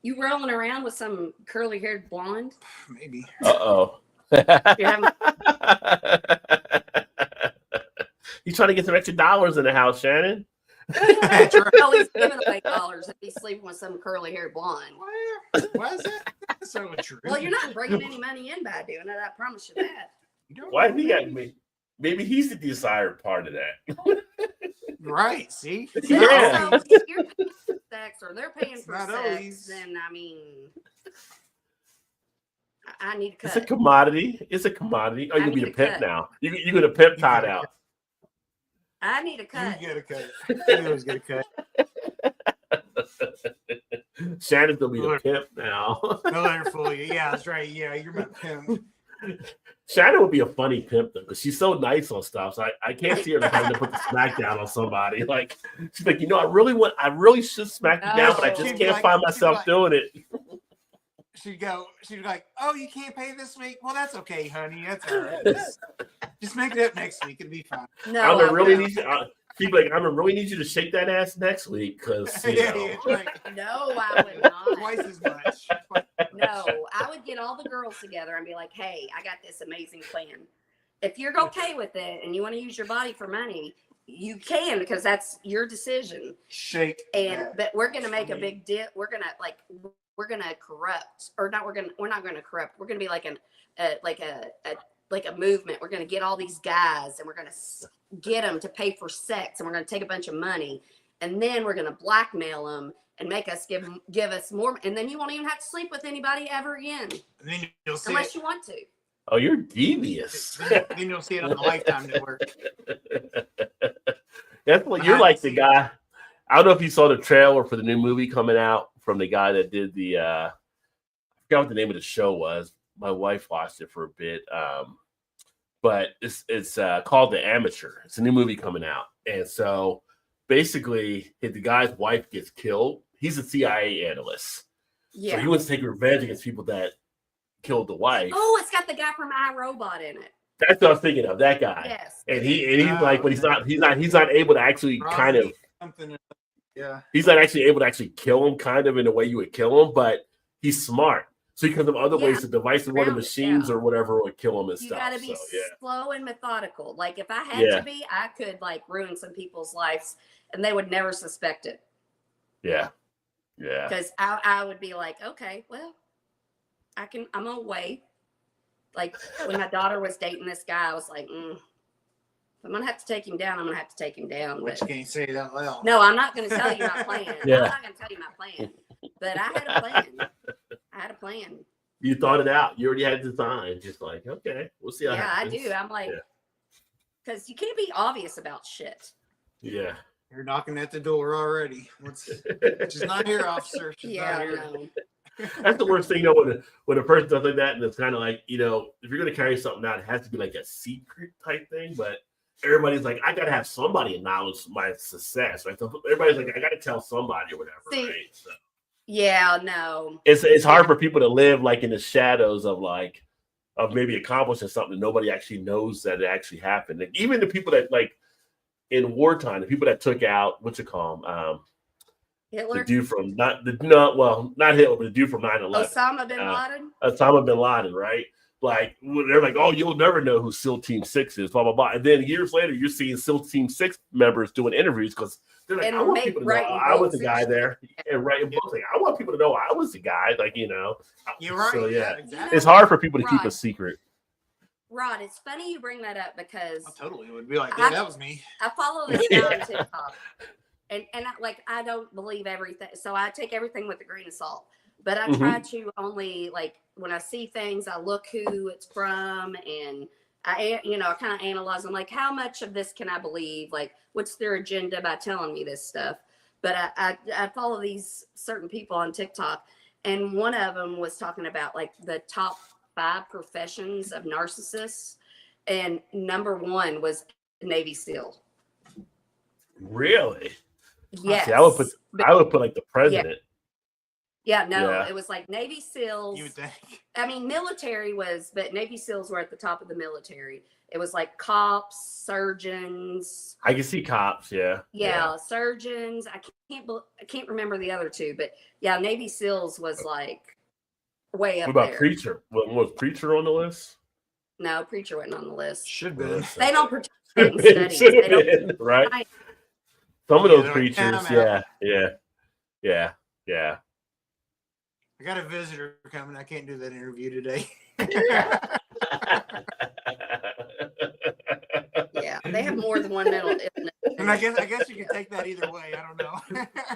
you rolling around with some curly-haired blonde? Maybe. Uh-oh. You trying to get some extra dollars in the house, Shannon? Oh, he's giving away dollars if he's sleeping with some curly-haired blonde. Why is that so true? Well, you're not bringing any money in by doing it. I promise you that. Why he got me? Maybe he's the desired part of that. Right? See? Yeah. So if you're paying for sex or they're paying for sex, always. then I mean, I need to cut. It's a commodity. It's a commodity. Oh, you're gonna be a pimp now. You're gonna pimp Todd out. I need a cut. You get a cut. You always get a cut. Shannon's gonna be the pimp now. No, let her fool you. Yeah, that's right. Yeah, you're my pimp. Shannon would be a funny pimp though, because she's so nice on stuff. So I can't see her having to put the smack down on somebody. Like she's like, I really should smack you down, but I just can't find myself doing it. She'd be like, oh, you can't pay this week? Well, that's okay, honey. That's all right. Just make it up next week. It'll be fine. No, I'm gonna really need you. She'd be like, I'm gonna really need you to shake that ass next week, because right. No, I would not. Twice as much. No, I would get all the girls together and be like, hey, I got this amazing plan. If you're okay with it and you want to use your body for money, you can, because that's your decision. Shake. But we're gonna make a big deal. We're gonna corrupt, or not. We're not gonna corrupt. We're gonna be like a movement. We're gonna get all these guys and we're gonna get them to pay for sex, and we're gonna take a bunch of money, and then we're gonna blackmail them and make us give us more, and then you won't even have to sleep with anybody ever again, and then you'll see unless you want to. Oh, you're devious. Then you'll see it on the Lifetime Network. That's what you're like the guy. I don't know if you saw the trailer for the new movie coming out from the guy that did the. I forgot what the name of the show was. My wife watched it for a bit, but it's called The Amateur. It's a new movie coming out, and so basically, if the guy's wife gets killed, he's a CIA analyst. Yeah. So he wants to take revenge against people that killed the wife. Oh, it's got the guy from iRobot in it. That's what I was thinking of. That guy. Yes. And he's like, but he's not able to actually kind of. Yeah. He's not actually able to actually kill him, kind of in the way you would kill him, but he's smart. So he comes up with other ways to devise one of the machines or whatever would kill him and stuff. You got to be slow and methodical. Like if I had to be, I could like ruin some people's lives and they would never suspect it. Yeah. Yeah. Because I would be like, okay, well, I'm gonna wait. Like when my daughter was dating this guy, I was like, if I'm gonna have to take him down, I'm gonna have to take him down. But you can't say it out loud. No, I'm not gonna tell you my plan. Yeah. I'm not gonna tell you my plan. But I had a plan. You thought it out. You already had it designed. Just like, okay, we'll see how happens. I do. I'm like, because you can't be obvious about shit. Yeah. You're knocking at the door already. She's not here, officer. She's not here. No. That's the worst thing, though, when a person does like that, and it's kind of like, if you're going to carry something out, it has to be like a secret type thing, but everybody's like, I got to have somebody acknowledge my success, right? So everybody's like, I got to tell somebody or whatever, right? So, yeah, no. It's hard for people to live like in the shadows of maybe accomplishing something nobody actually knows that it actually happened. Like, even the people that, like, in wartime, the people that took out, Hitler? The dude from not Hitler, but the dude from 9/11. Osama bin Laden? Osama bin Laden, right? Like they're like, oh, you'll never know who SEAL Team 6 is, blah blah blah. And then years later, you're seeing SEAL Team 6 members doing interviews because they're like, I want people to know I was the guy there, and writing books. Like, I want people to know I was the guy. Like, you know, you're right. So yeah, exactly. It's hard for people to keep a secret. Rod, it's funny you bring that up because I totally would be like, yeah, that was me. I follow this guy on TikTok, and I don't believe everything, so I take everything with a grain of salt. But I try to only, like, when I see things, I look who it's from, and I kind of analyze. I'm like, how much of this can I believe? Like, what's their agenda by telling me this stuff? But I follow these certain people on TikTok, and one of them was talking about like the top 5 professions of narcissists, and number 1 was Navy SEAL. Really? Yes. See, I would put like the president. Yeah, no, It was like Navy SEALs. You would think. I mean, military was, but Navy SEALs were at the top of the military. It was like cops, surgeons. I can see cops, yeah, surgeons. I can't remember the other 2, but yeah, Navy SEALs was like way up there. What about Preacher? Was Preacher on the list? No, Preacher wasn't on the list. Should be. They don't participate in studies. They don't, right? Some of those preachers, yeah. I got a visitor coming. I can't do that interview today. Yeah, they have more than one mental illness. And I guess you can take that either way. I don't know.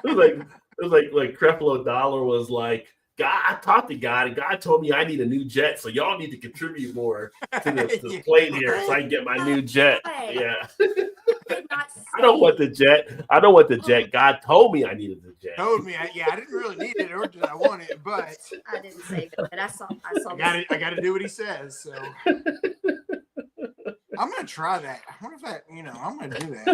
it was like Creflo Dollar was like, God, I talked to God, and God told me I need a new jet, so y'all need to contribute more to the plane here, so I can get my new jet. Yeah. I don't want the jet. God told me I needed the jet. Told me, I didn't really need it, or did I want it? But I didn't say that. But I saw. I got to do what he says. So I'm gonna try that. I wonder if that, I'm gonna do that.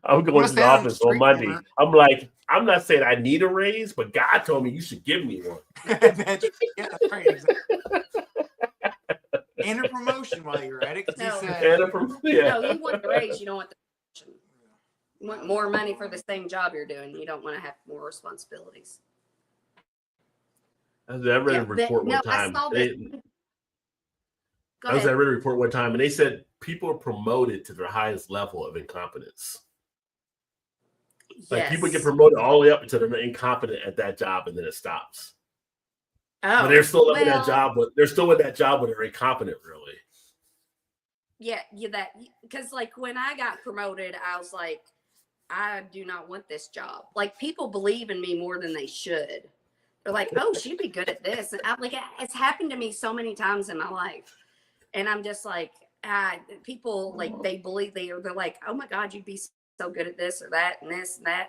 I'm going to the office on Monday. I'm like, I'm not saying I need a raise, but God told me you should give me one. That's right, exactly. And a promotion while you're at it. No, no, you want the raise, you don't want the promotion. You want more money for the same job you're doing. You don't want to have more responsibilities. I read a report one time. I read a report one time, and they said people are promoted to their highest level of incompetence. Like people get promoted all the way up until they're incompetent at that job, and then it stops. Oh, but they're still in that job, but they're still in that job when they're incompetent, really. Yeah, that because like when I got promoted, I was like, I do not want this job. Like people believe in me more than they should. They're like, oh, she'd be good at this. And I'm like, it's happened to me so many times in my life, and I'm just like, people like they believe they're like, oh my God, you'd be so good at this or that and this and that,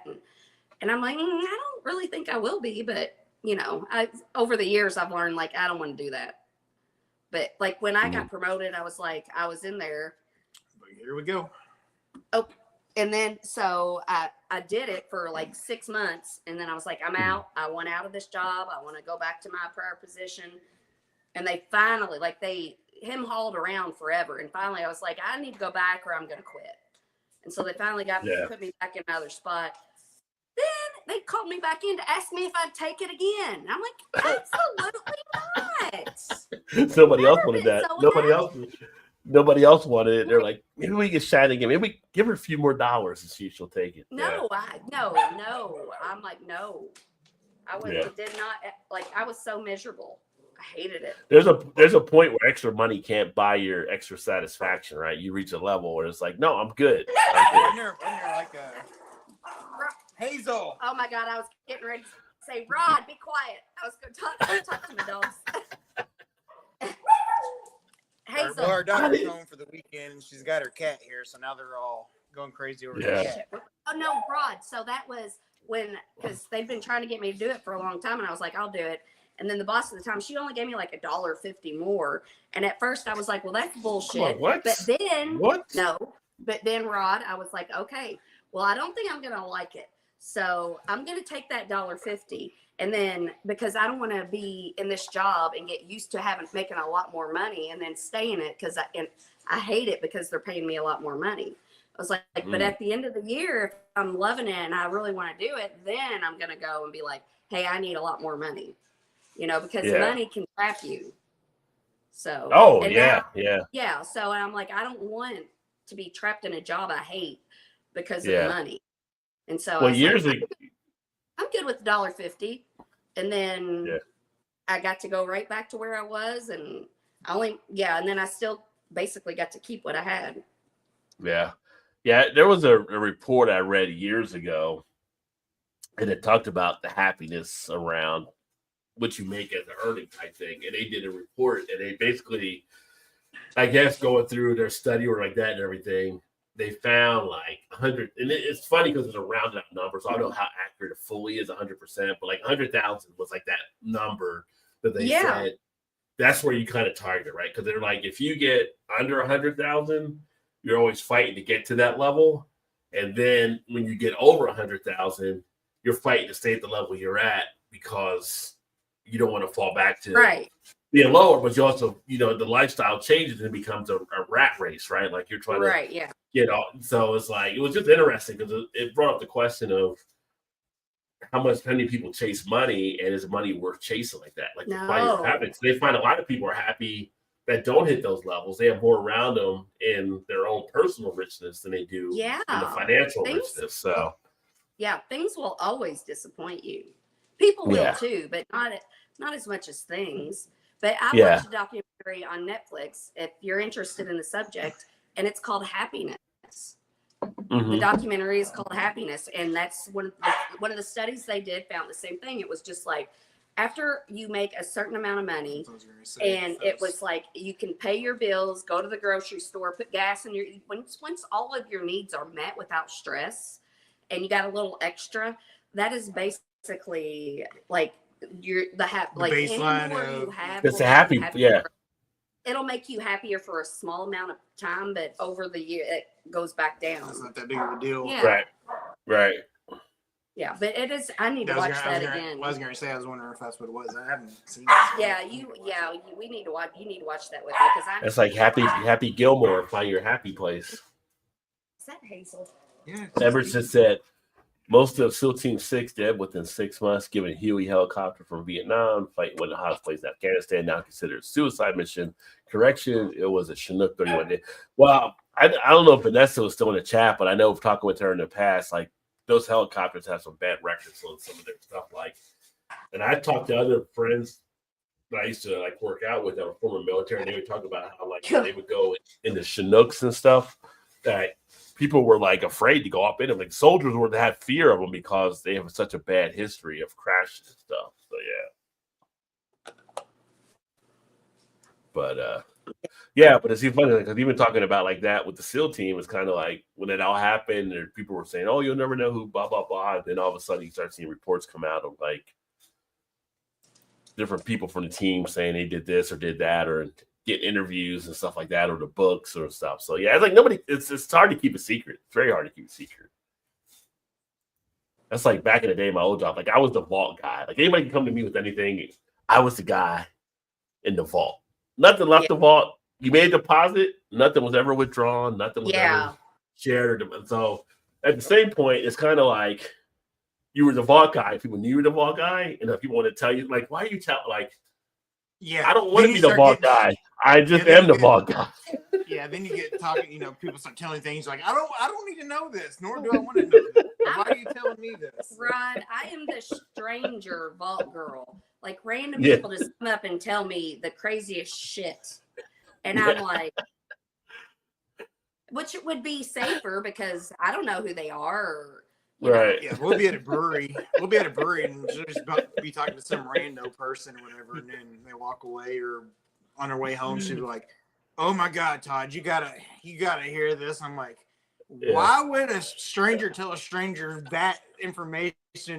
and I'm like, I don't really think I will be, but. Over the years, I've learned, like, I don't want to do that. But, like, when I got promoted, I was like, I was in there. Here we go. Oh, and then, so I did it for, like, 6 months. And then I was like, I'm out. I want out of this job. I want to go back to my prior position. And they finally, like, him hauled around forever. And finally, I was like, I need to go back or I'm going to quit. And so they finally put me back in another spot. Then they called me back in to ask me if I'd take it again. And I'm like, absolutely not. Somebody else wanted that. Nobody else wanted it. They're like, maybe we can shine again. Maybe we give her a few more dollars and see if she'll take it. No. I'm like, no. Did not like. I was so miserable. I hated it. There's a point where extra money can't buy your extra satisfaction, right? You reach a level where it's like, no, I'm good. When you're like a Hazel. Oh my God, I was getting ready to say, Rod, be quiet. I was going to talk to my dogs. Hazel. Our daughter's home for the weekend, and she's got her cat here, so now they're all going crazy over the cat. Oh no, Rod. So that was because they've been trying to get me to do it for a long time, and I was like, I'll do it. And then the boss at the time, she only gave me like $1.50 more. And at first I was like, well, that's bullshit. On, what? But then, what? No. But then, Rod, I was like, okay, well, I don't think I'm going to like it. So I'm going to take that $1.50. And then because I don't want to be in this job and get used to making a lot more money and then stay in it because I hate it because they're paying me a lot more money. I was like, but at the end of the year, if I'm loving it and I really want to do it, then I'm going to go and be like, hey, I need a lot more money, because money can trap you. So, oh, and yeah, now, yeah, yeah. So I'm like, I don't want to be trapped in a job I hate because of the yeah. money. And so I Well, was like, years ago, I'm good with $1.50. And then yeah, I got to go right back to where I was. And and then I still basically got to keep what I had. yeah, yeah. There was a report I read years ago, and it talked about the happiness around what you make as an earning type thing. And they did a report, and they basically, I guess, going through their study or like that and everything, they found like 100, and it's funny because it's a rounded out number, so I don't know how accurate it fully is 100%, but like 100,000 was like that number that they said that's where you kind of target, right? Because they're like, if you get under 100,000, you're always fighting to get to that level, and then when you get over 100,000, you're fighting to stay at the level you're at because you don't want to fall back to being lower, but you also, the lifestyle changes and it becomes a rat race, right? Like you're trying to, so it's like, it was just interesting because it brought up the question of how many people chase money, and is money worth chasing like that? Like to find your happiness. They find a lot of people are happy that don't hit those levels. They have more around them in their own personal richness than they do in the financial richness. So things will always disappoint you. People will too, but not as much as things. But I watched a documentary on Netflix, if you're interested in the subject, and it's called Happiness. Mm-hmm. The documentary is called Happiness, and that's one of the studies they did found the same thing. It was just like after you make a certain amount of money, and it was like you can pay your bills, go to the grocery store, put gas in your once all of your needs are met without stress, and you got a little extra. That is basically like the baseline more you have, it's a happy, it'll make you happier for a small amount of time, but over the year it goes back down. It's not that big of a deal. Yeah. Right. Yeah, but it is. I need to watch that again. I was going to say, I was wondering if that's what it was. I haven't seen it. We need to watch. You need to watch that with me because it's like Happy Gilmore, find your happy place. Is that Hazel? Yeah. Everson said most of SEAL Team 6 dead within 6 months, given Huey helicopter from Vietnam, fighting one of the hottest places in Afghanistan, now considered a suicide mission. Correction, it was a Chinook 31 day. Well, I don't know if Vanessa was still in the chat, but I know talking with her in the past, like those helicopters have some bad records on some of their stuff. Like, and I talked to other friends that I used to like work out with that were former military, and they would talk about how like they would go in the Chinooks and stuff that people were like afraid to go up in them. Like soldiers would have fear of them because they have such a bad history of crashes and stuff. So but it's even funny because even talking about like that with the SEAL team is kind of like when it all happened, and people were saying, "Oh, you'll never know who blah blah blah," and then all of a sudden you start seeing reports come out of like different people from the team saying they did this or did that, or get interviews and stuff like that, or the books or stuff. So it's like nobody. It's hard to keep a secret. It's very hard to keep a secret. That's like back in the day, my old job. Like I was the vault guy. Like anybody can come to me with anything. I was the guy in the vault. Nothing left the vault. You made a deposit. Nothing was ever withdrawn. Nothing was ever shared. So at the same point, it's kind of like you were the vault guy. People knew you were the vault guy, and if people want to tell you, like, why are you like? I don't want to be the vault guy. I just am the vault guy. Yeah, then you get talking, people start telling things like, I don't need to know this, nor do I want to know this. Why are you telling me this? Rod, I am the stranger vault girl. Like random people just come up and tell me the craziest shit. And I'm like, which would be safer because I don't know who they are. Or, right. Yeah, we'll be at a brewery. And just be talking to some rando person or whatever, and then they walk away, or on their way home, she'll be like, "Oh my God, Todd, you gotta hear this." I'm like, why would a stranger tell a stranger that information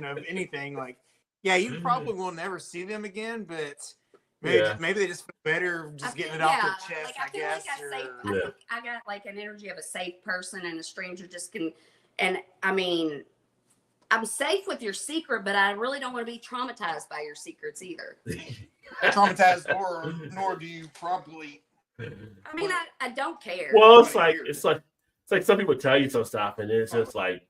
of anything? Like, you probably will never see them again, but maybe they just feel better just getting it off their chest. Like, I guess. I think I got like an energy of a safe person, and a stranger just can. And I mean, I'm safe with your secret, but I really don't want to be traumatized by your secrets either. Traumatized, nor do you probably. I mean, I don't care. Well, it's like some people tell you some stuff, and it's just like,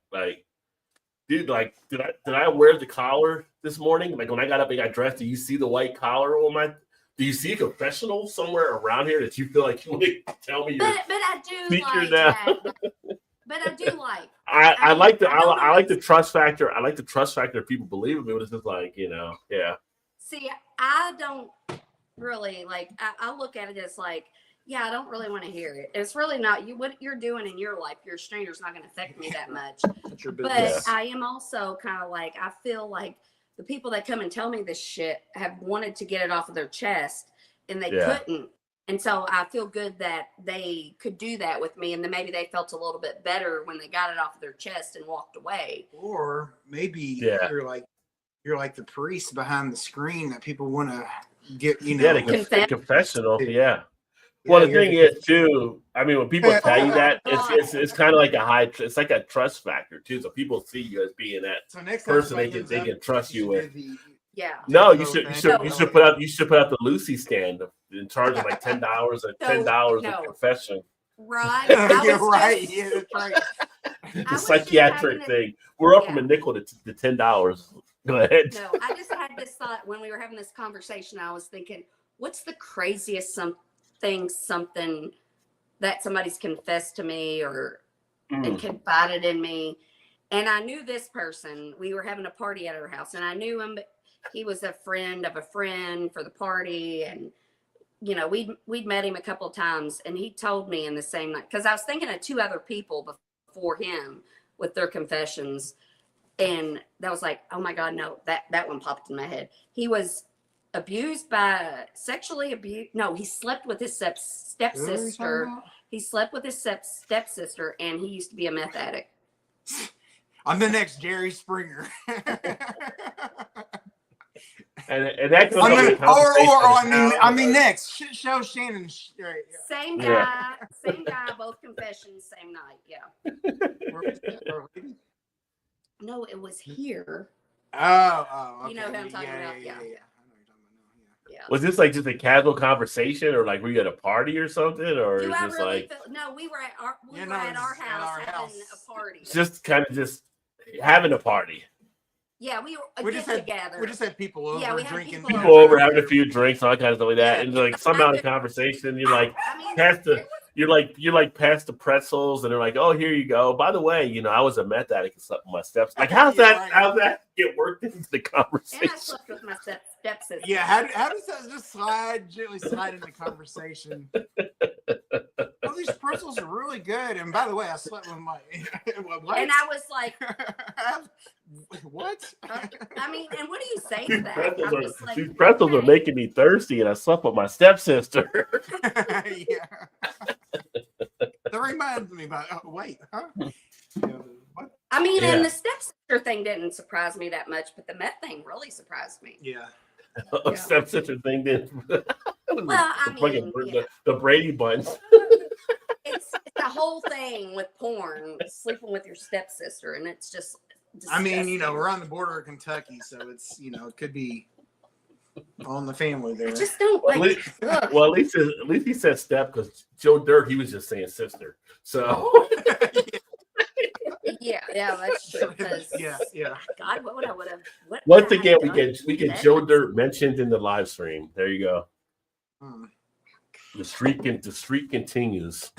dude, like, did I wear the collar this morning? Like when I got up and got dressed, do you see the white collar on Do you see a confessional somewhere around here that you feel like you want to tell me? But I do like now? that. But I do like. I like the trust factor. I like the trust factor. People believe in me, but it's just like, yeah. See, I don't really like. I look at it as like, yeah, I don't really want to hear it. It's really not you. What you're doing in your life, you're a stranger, is not going to affect me that much. That's your But business. I am also kind of like, I feel like the people that come and tell me this shit have wanted to get it off of their chest and they couldn't. And so I feel good that they could do that with me. And then maybe they felt a little bit better when they got it off of their chest and walked away. Or maybe you're like the priest behind the screen that people want to get, the confessional. Yeah. Well, the thing is too, I mean, when people tell you that, it's kind of like it's like a trust factor too. So people see you as being that person they can trust you with. No, you should put out the Lucy stand and charge them like $10 of confession. Right. You're right. Yeah, that's right. The psychiatric thing. We're up from a nickel to $10. Go ahead. No, I just had this thought when we were having this conversation. I was thinking, what's the craziest something that somebody's confessed to me or and confided in me? And I knew this person. We were having a party at our house, and I knew him. But he was a friend of a friend for the party, and we'd met him a couple of times, and he told me in the same night, because I was thinking of 2 other people before him with their confessions, and that was like, oh my God, no, that one popped in my head. He was sexually abused. No, he slept with his stepsister. He slept with his stepsister, and he used to be a meth addict. I'm the next Jerry Springer. And that goes I mean, next show Shannon. Right, yeah. Same guy, both confessions, same night. Yeah. No, it was here. Oh, okay. You know who I'm talking about? Yeah. Yeah. Was this like just a casual conversation, or like were you at a party or something, or Do is I this really like? No, we were at our house having a party. Just kind of just having a party. Yeah, we just together. We just had people over. Yeah, we had drinking. people Over having a few drinks, all kinds of stuff like that, and like somehow in the conversation, you're like, you're like past the pretzels, and they're like, oh, here you go. By the way, I was a meth addict and slept with my steps. Like, how's that get worked into the conversation? And I slept with my stepsister. Yeah, how does that just gently slide in the conversation? Oh, these pretzels are really good. And by the way, I slept with my what? And I was like, what? I mean, and what do you say to that? These pretzels are making me thirsty, and I slept with my stepsister. Yeah. That reminds me about. Oh, wait, huh? What? I mean, and the stepsister thing didn't surprise me that much, but the meth thing really surprised me. Yeah. Stepsister thing did. Well, I mean, the Brady Bunch. It's the whole thing with porn, sleeping with your stepsister, and it's just disgusting. I mean, we're on the border of Kentucky, so it's it could be on the family there. I just don't like. Well, at least he said step, because Joe Dirt, he was just saying sister. So. Yeah, that's true. Yeah. God, what would I would have? Once again, we get Joe Dirt mentioned in the live stream. There you go. The streak continues.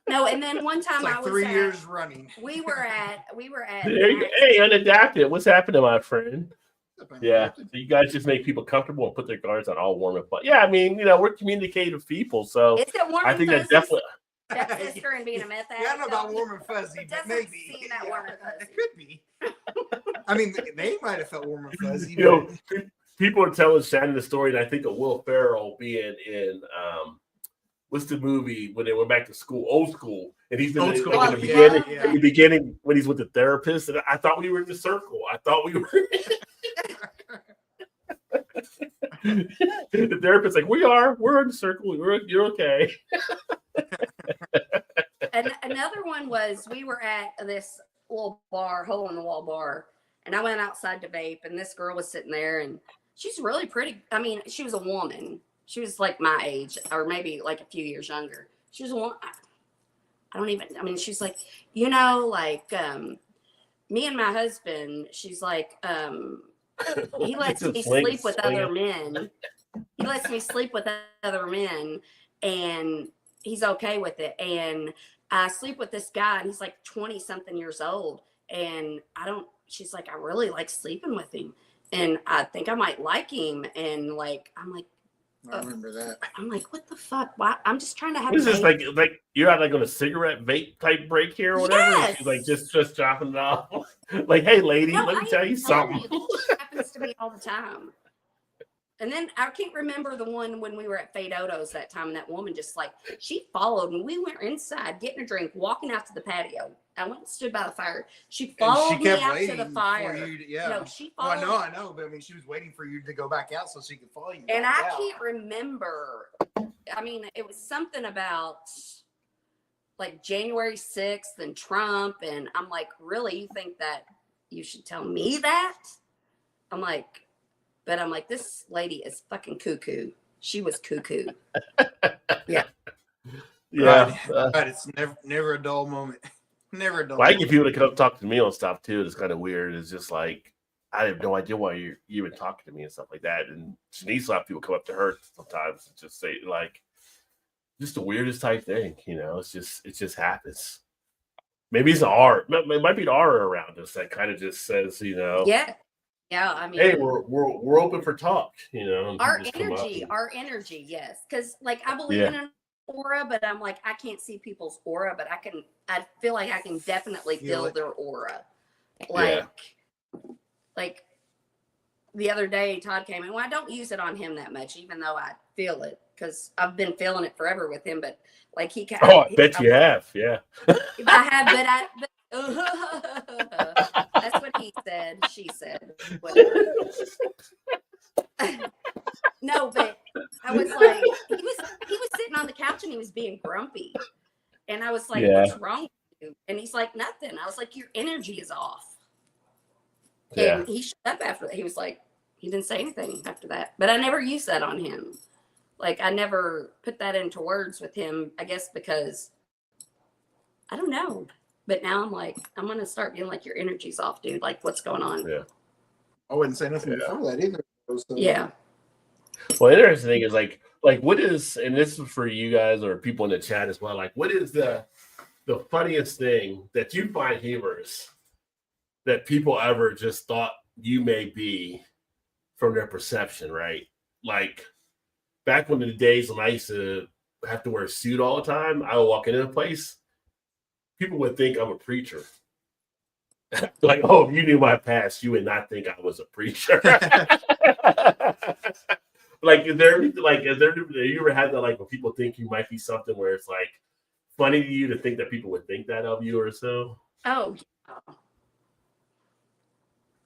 No, and then one time like I was 3 years running. We were at. There you go. Hey, unadapted. What's happening, my friend? Yeah, so you guys just make people comfortable and put their guards on, all warm and fun. Yeah, I mean, we're communicative people, so I think that definitely. Stepsister and being a meth addict. Yeah, I don't know about warm and fuzzy, but maybe. Warm and fuzzy. It could be. I mean, they might have felt warm and fuzzy. People are telling Shannon the story, and I think of Will Ferrell being in what's the movie when they went back to school, Old School, and he's in the beginning when he's with the therapist, and I thought we were in the circle. I thought we were. The therapist's like, we're in the circle. You're okay. And another one was we were at this little bar, hole in the wall bar, and I went outside to vape, and this girl was sitting there, and she's really pretty. I mean, she was a woman. She was like my age, or maybe like a few years younger. She was a woman. She's like, me and my husband, she's like, He lets me sleep with other men. He lets me sleep with other men, and he's okay with it. And I sleep with this guy, and he's like 20 something years old. And she's like, I really like sleeping with him. And I think I might like him. And like, I'm like, I remember that. I'm like, what the fuck? Why? I'm just trying to have. This is like you're like on a cigarette vape type break here or whatever. Yes. She's like just dropping it off. Like, hey, lady, let me tell you something. It happens to me all the time. And then I can't remember the one when we were at Fade Oto's that time, and that woman just like, she followed, and we went inside getting a drink, walking out to the patio. I went and stood by the fire. She followed me out to the fire. No, she followed. Oh, I know, but I mean, she was waiting for you to go back out so she could follow you. And I can't remember. I mean, it was something about like January 6th and Trump, and I'm like, really, you think that you should tell me that? I'm like, this lady is fucking cuckoo. She was cuckoo. Yeah. Yeah. But it's never a dull moment. Never a dull I moment. get people to come talk to me on stuff too. It's kind of weird. It's just like, I have no idea why you're even talking to me and stuff like that. And Shanice, a lot of people come up to her sometimes and just say like, just the weirdest type thing, you know, it just happens. Maybe it's an R. It might be an R around us that kind of just says, you know. Yeah. Yeah, I mean, hey, we're open for talk, you know. Our energy, yes, because like I believe in an aura, but I'm like I can't see people's aura, but I feel like I can definitely feel their aura. Like the other day, Todd came in. Well, I don't use it on him that much, even though I feel it because I've been feeling it forever with him. But like he kind I bet you have, yeah. I have, but that's what he said. She said, whatever. No, but I was like, he was sitting on the couch and he was being grumpy, and I was like, what's wrong with you? And he's like, nothing. I was like, your energy is off. Yeah. And he shut up after that. He was like, he didn't say anything after that. But I never used that on him. Like I never put that into words with him. I guess because I don't know. But now I'm like, I'm going to start being like, your energy's off, dude. Like, what's going on? Yeah. I wouldn't say nothing before that either. So. Yeah. Well, the interesting thing is like what is, and this is for you guys or people in the chat as well, like what is the funniest thing that you find humorous that people ever just thought you may be from their perception, right? Like back when the days when I used to have to wear a suit all the time, I would walk into a place, people would think I'm a preacher. Like, oh, if you knew my past, you would not think I was a preacher. Like, have you ever had that, like, when people think you might be something where it's like funny to you to think that people would think that of you or so? Oh, yeah.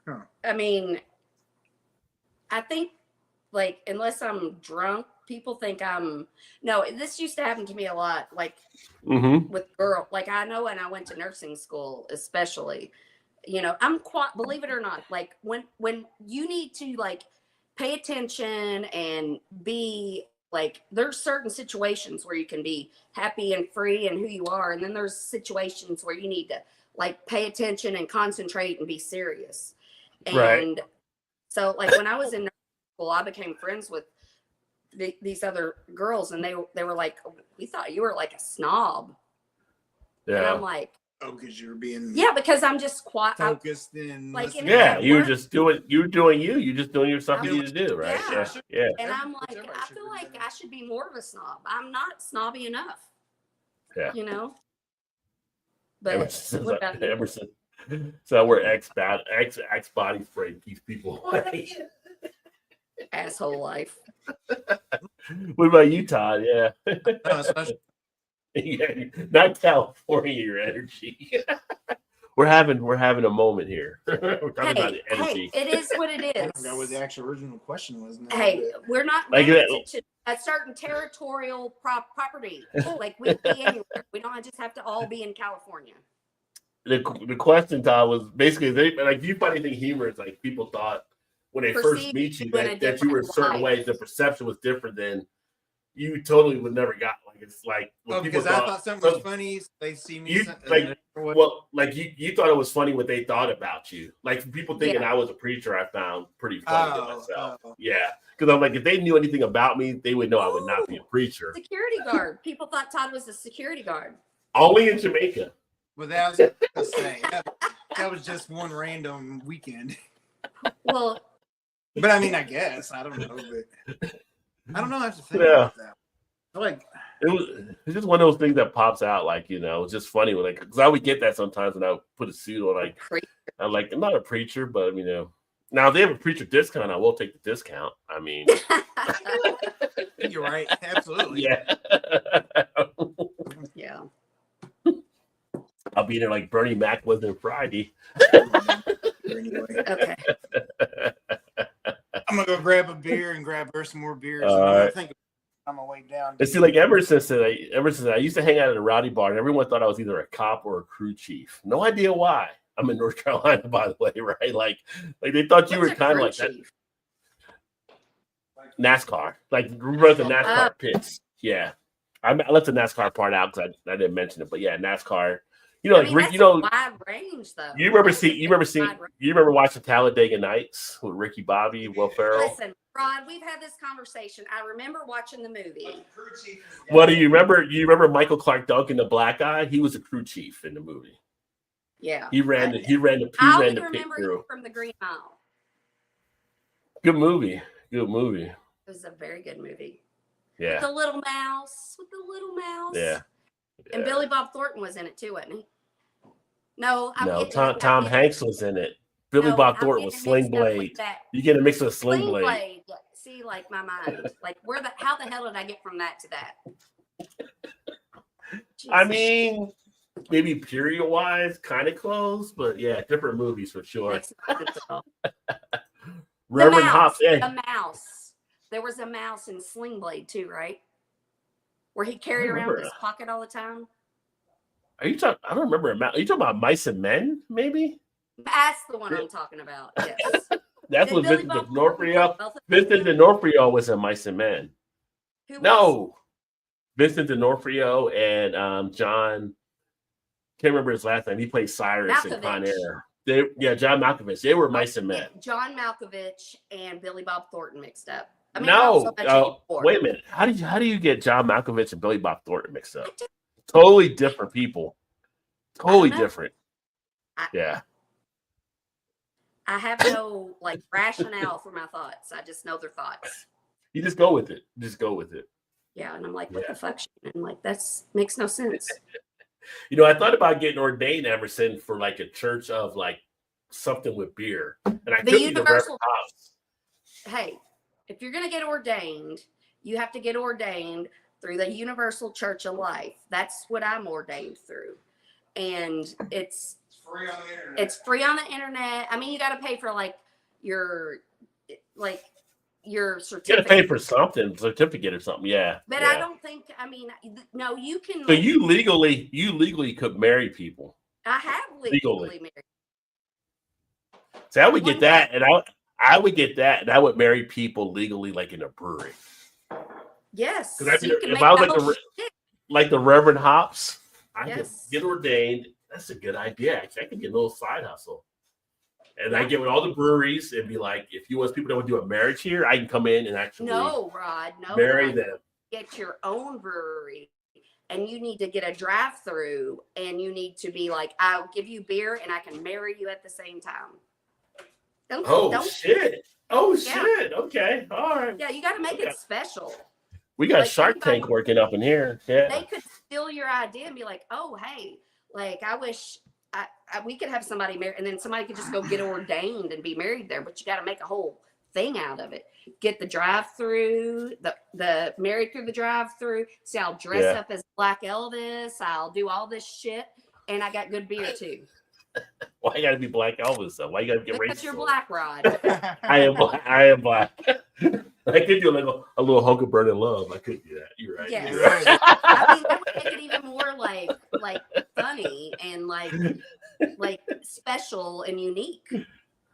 Huh. I mean, I think, like, unless I'm drunk, people think this used to happen to me a lot, like with girls. Like I know when I went to nursing school, especially, you know, I'm quite, believe it or not, like when you need to like pay attention and be like, there's certain situations where you can be happy and free and who you are. And then there's situations where you need to like pay attention and concentrate and be serious. And so like when I was in nursing school, I became friends with these other girls, and they were like, we thought you were like a snob. Yeah. And I'm like, oh, because you're being because I'm just quite focused in like you're just doing you're doing just doing your stuff you need to do, right? Yeah. And I'm like, I feel like I should be more of a snob. I'm not snobby enough. Yeah. You know? But ever since so I wear X body spray keeps people away. Asshole life. What about you, Todd? Yeah. No, not California, your energy. we're having a moment here. We're talking about the energy. It is what it is. I forgot what the actual original question was. We're not limited to a certain territorial property. Like we can be anywhere. We don't just have to all be in California. The question, Todd, was basically you find anything humorous? Like people thought when they first meet you that you were a certain way, the perception was different than you totally would never got. Like it's like because I thought something was funny. They see me you you thought it was funny what they thought about you. Like people thinking I was a preacher, I found pretty funny to myself. Yeah, because I'm like, if they knew anything about me, they would know I would not be a preacher. Security guard. People thought Todd was a security guard. Only in Jamaica. Well, that was to say that was just one random weekend. Well, but I mean, I guess I don't know, but I don't know. I have to think about that. Like it's just one of those things that pops out, like it's just funny when because I would get that sometimes when I would put a suit on. Like I'm like, I'm not a preacher, but now if they have a preacher discount, I will take the discount. I mean, you're right, absolutely. Yeah. Yeah. I'll be there like Bernie Mac was in Friday. Okay. I'm gonna go grab a beer and grab her some more beers. I think on my way down. And see, like ever since I used to hang out at a rowdy bar, and everyone thought I was either a cop or a crew chief. No idea why. I'm in North Carolina, by the way, right? Like they thought you were kind of like that. NASCAR, like we run the NASCAR pits. Yeah, I left the NASCAR part out because I didn't mention it, but yeah, NASCAR. Like Rick, wide range though. You remember watching Talladega Nights with Ricky Bobby, Will Ferrell? Listen, Rod, we've had this conversation. I remember watching the movie. What do you remember? You remember Michael Clark Duncan, the black guy? He was a crew chief in the movie. Yeah, he ran the pit crew from the Green Mile. Good movie. It was a very good movie. Yeah, with the little mouse. Yeah. And Billy Bob Thornton was in it too, wasn't he? No, Tom Hanks was in it. Billy Bob Thornton was Sling Blade. You get a mix of Sling Blade. See, like my mind, like how the hell did I get from that to that? I mean, maybe period wise, kind of close, but yeah, different movies for sure. Reverend Hops. The mouse. There was a mouse in Sling Blade too, right? Where he carried around in his pocket all the time. Are you talking? I don't remember. Are you talking about Mice and Men? Maybe. That's the one I'm talking about. Yes. That's what Vincent D'Onofrio. Vincent D'Onofrio was in Mice and Men. Vincent D'Onofrio and John. Can't remember his last name. He played Cyrus in Con Air. John Malkovich. They were Mice and Men. John Malkovich and Billy Bob Thornton mixed up. I mean, wait a minute. How do you get John Malkovich and Billy Bob Thornton mixed up? Totally different people. Totally different. Yeah. I have no rationale for my thoughts. I just know their thoughts. You just go with it. Yeah, and I'm like, what the fuck? And like, that makes no sense. I thought about getting ordained, Emerson, for like a church of like something with beer, and I could be the Reverend Hops. Hey. If you're going to get ordained, you have to get ordained through the Universal Church of Life. That's what I'm ordained through. And it's free on the internet. It's free on the internet. I mean, you got to pay for your certificate. You got to pay for something, certificate or something. Yeah. But I don't think, no, you can. So you legally could marry people. I have legally married. So I would get that, and I would get that, and I would marry people legally, like in a brewery. Yes. Because if I was like the Reverend Hops, I could get ordained. That's a good idea. Actually, I could get a little side hustle, and I get with all the breweries and be like, if you want people that would do a marriage here, I can come in and actually marry them. Get your own brewery, and you need to get a drive-through, and you need to be like, I'll give you beer, and I can marry you at the same time. Shit. Okay. All right. Yeah, you got to make it special. We got Shark Tank working up in here. Yeah. They could steal your idea and be like, oh, hey, I wish we could have somebody married, and then somebody could just go get ordained and be married there, but you got to make a whole thing out of it. Get the drive-through, the married through the drive-through. See, I'll dress up as Black Elvis. I'll do all this shit, and I got good beer too. Why you gotta be Black Elvis though? Why you gotta get racist? Because you're Black, Rod. I am black. I could do a little hunk of burning love. I could do that. You're right. Yes. You're right. I mean, that would make it even more funny and special and unique.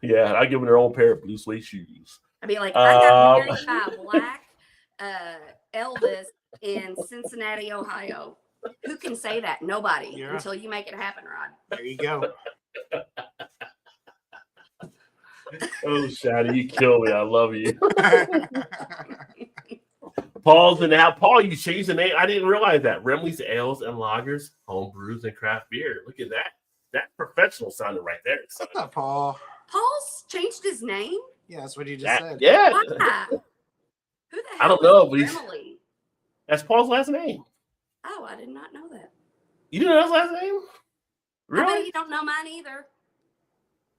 Yeah, I give them their own pair of blue suede shoes. I'd be like, I got married by a black Elvis in Cincinnati, Ohio. Who can say that? Nobody until you make it happen, Rod. There you go. Oh, Shadi, you kill me. I love you. Paul's in the house. Paul, you changed the name. I didn't realize that. Remley's Ales and Lagers, Home Brews, and Craft Beer. Look at that. That professional sounded right there. What's up, Paul? Paul's changed his name? Yeah, that's what you just said. Yeah. Why? Who the hell I don't know, but Remley? that's Paul's last name. Oh, I did not know that. You didn't know his last name? Really? I bet you don't know mine either.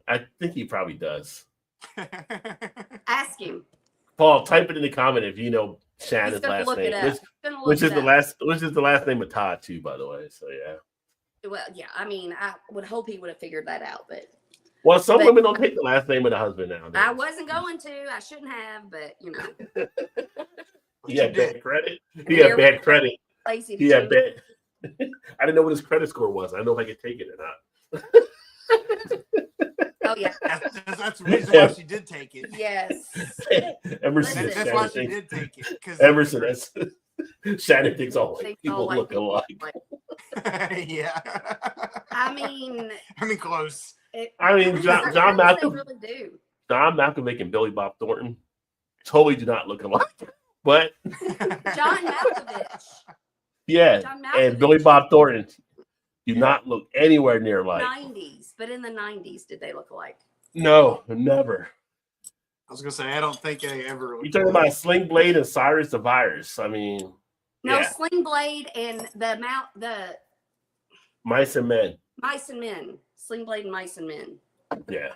I think he probably does. Ask him. Paul, type it in the comment if you know Shannon's last name. Which is the last name of Todd too, by the way. So yeah. Well, yeah. I mean, I would hope he would have figured that out, but some women don't take the last name of the husband nowadays. I wasn't going to. I shouldn't have, but you know. He had bad credit. He had bad credit. He had bad. I didn't know what his credit score was. I don't know if I could take it or not. Oh yeah, that's the reason why she did take it. Yes. Emerson. That's why she did take it. Emerson. Shannon thinks all people look alike. Yeah. I mean, close. John Malcolm. Really do. John Malkovich and Billy Bob Thornton totally do not look alike. But John Malkovich. Yeah, John Malkovich. And Billy Bob Thornton do not look anywhere near like 90s, but in the 90s, did they look alike? No, never. I was gonna say I don't think I ever. You talking about Sling Blade and Cyrus the Virus? I mean, no, yeah. Sling Blade and the Mice and Men. Mice and Men. Sling Blade and Mice and Men. Yeah.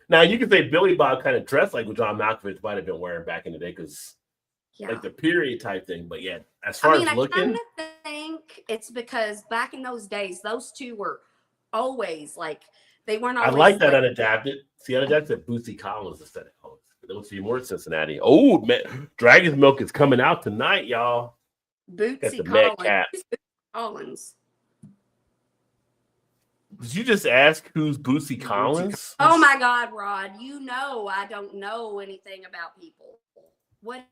Now you could say Billy Bob kind of dressed like what John Malkovich might have been wearing back in the day, because like the period type thing. But yeah, as far as looking, I kind of think it's because back in those days, those two were always like they weren't. Always I like that unadapted. See, unadapted Bootsy Collins instead of Collins. Those few more Cincinnati. Oh man, Dragon's Milk is coming out tonight, y'all. Bootsy Collins. Did you just ask who's Bootsy Collins? Oh my God, Rod! You know I don't know anything about people.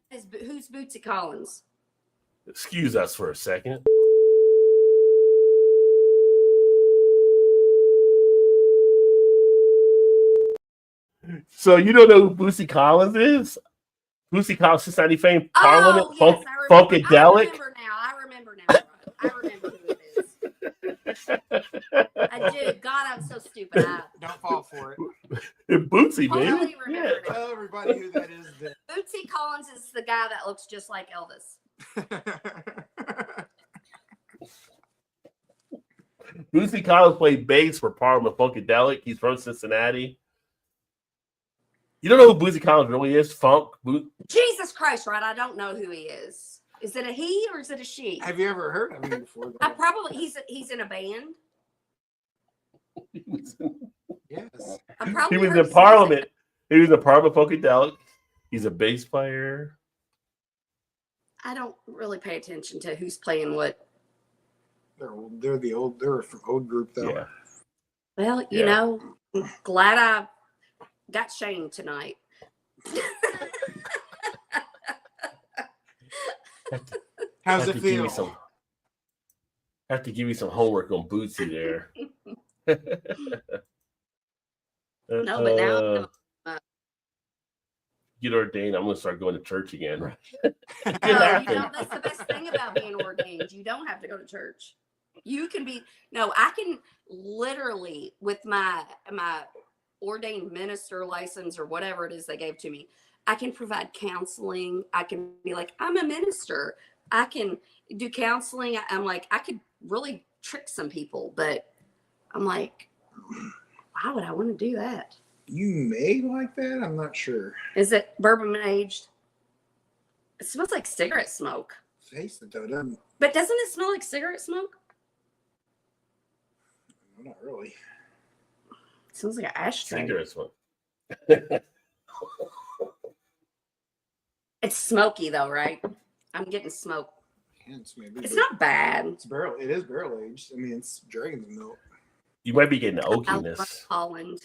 Who's Bootsy Collins? Excuse us for a second. So you don't know who Bootsy Collins is? Bootsy Collins, Cincinnati fame, Parliament, yes, Funkadelic. I remember now. I remember who it is. I do. God, I'm so stupid. Don't fall for it. Bootsy, baby. Totally remember now. Tell everybody who that is. Bootsy Collins is the guy that looks just like Elvis. Bootsy Collins played bass for Parliament Funkadelic. He's from Cincinnati. You don't know who Bootsy Collins really is? Jesus Christ, Rod! I don't know who he is. Is it a he or is it a she? Have you ever heard of him before? He's in a band. Yes. He was in Parliament. He was in Parliament Funkadelic. He's a bass player. I don't really pay attention to who's playing what. They're from old group though. Yeah. Well, you know, glad I got shamed tonight. How's it feel? I have to give you some homework on Bootsy there. No, but now get ordained. I'm going to start going to church again. Right? That's the best thing about being ordained. You don't have to go to church. You can be. No, I can literally with my ordained minister license or whatever it is they gave to me. I can provide counseling. I can be like, I'm a minister. I can do counseling. I'm like, I could really trick some people, but I'm like, why would I want to do that? You may like that. I'm not sure. Is it bourbon aged? It smells like cigarette smoke. Taste it though, doesn't? But doesn't it smell like cigarette smoke? Not really. It smells like an ashtray. Cigarette smoke. It's smoky though, right? I'm getting smoke. It's not bad. It is barrel aged. I mean, it's Dragon's Milk. You might be getting the oakiness. I love Holland.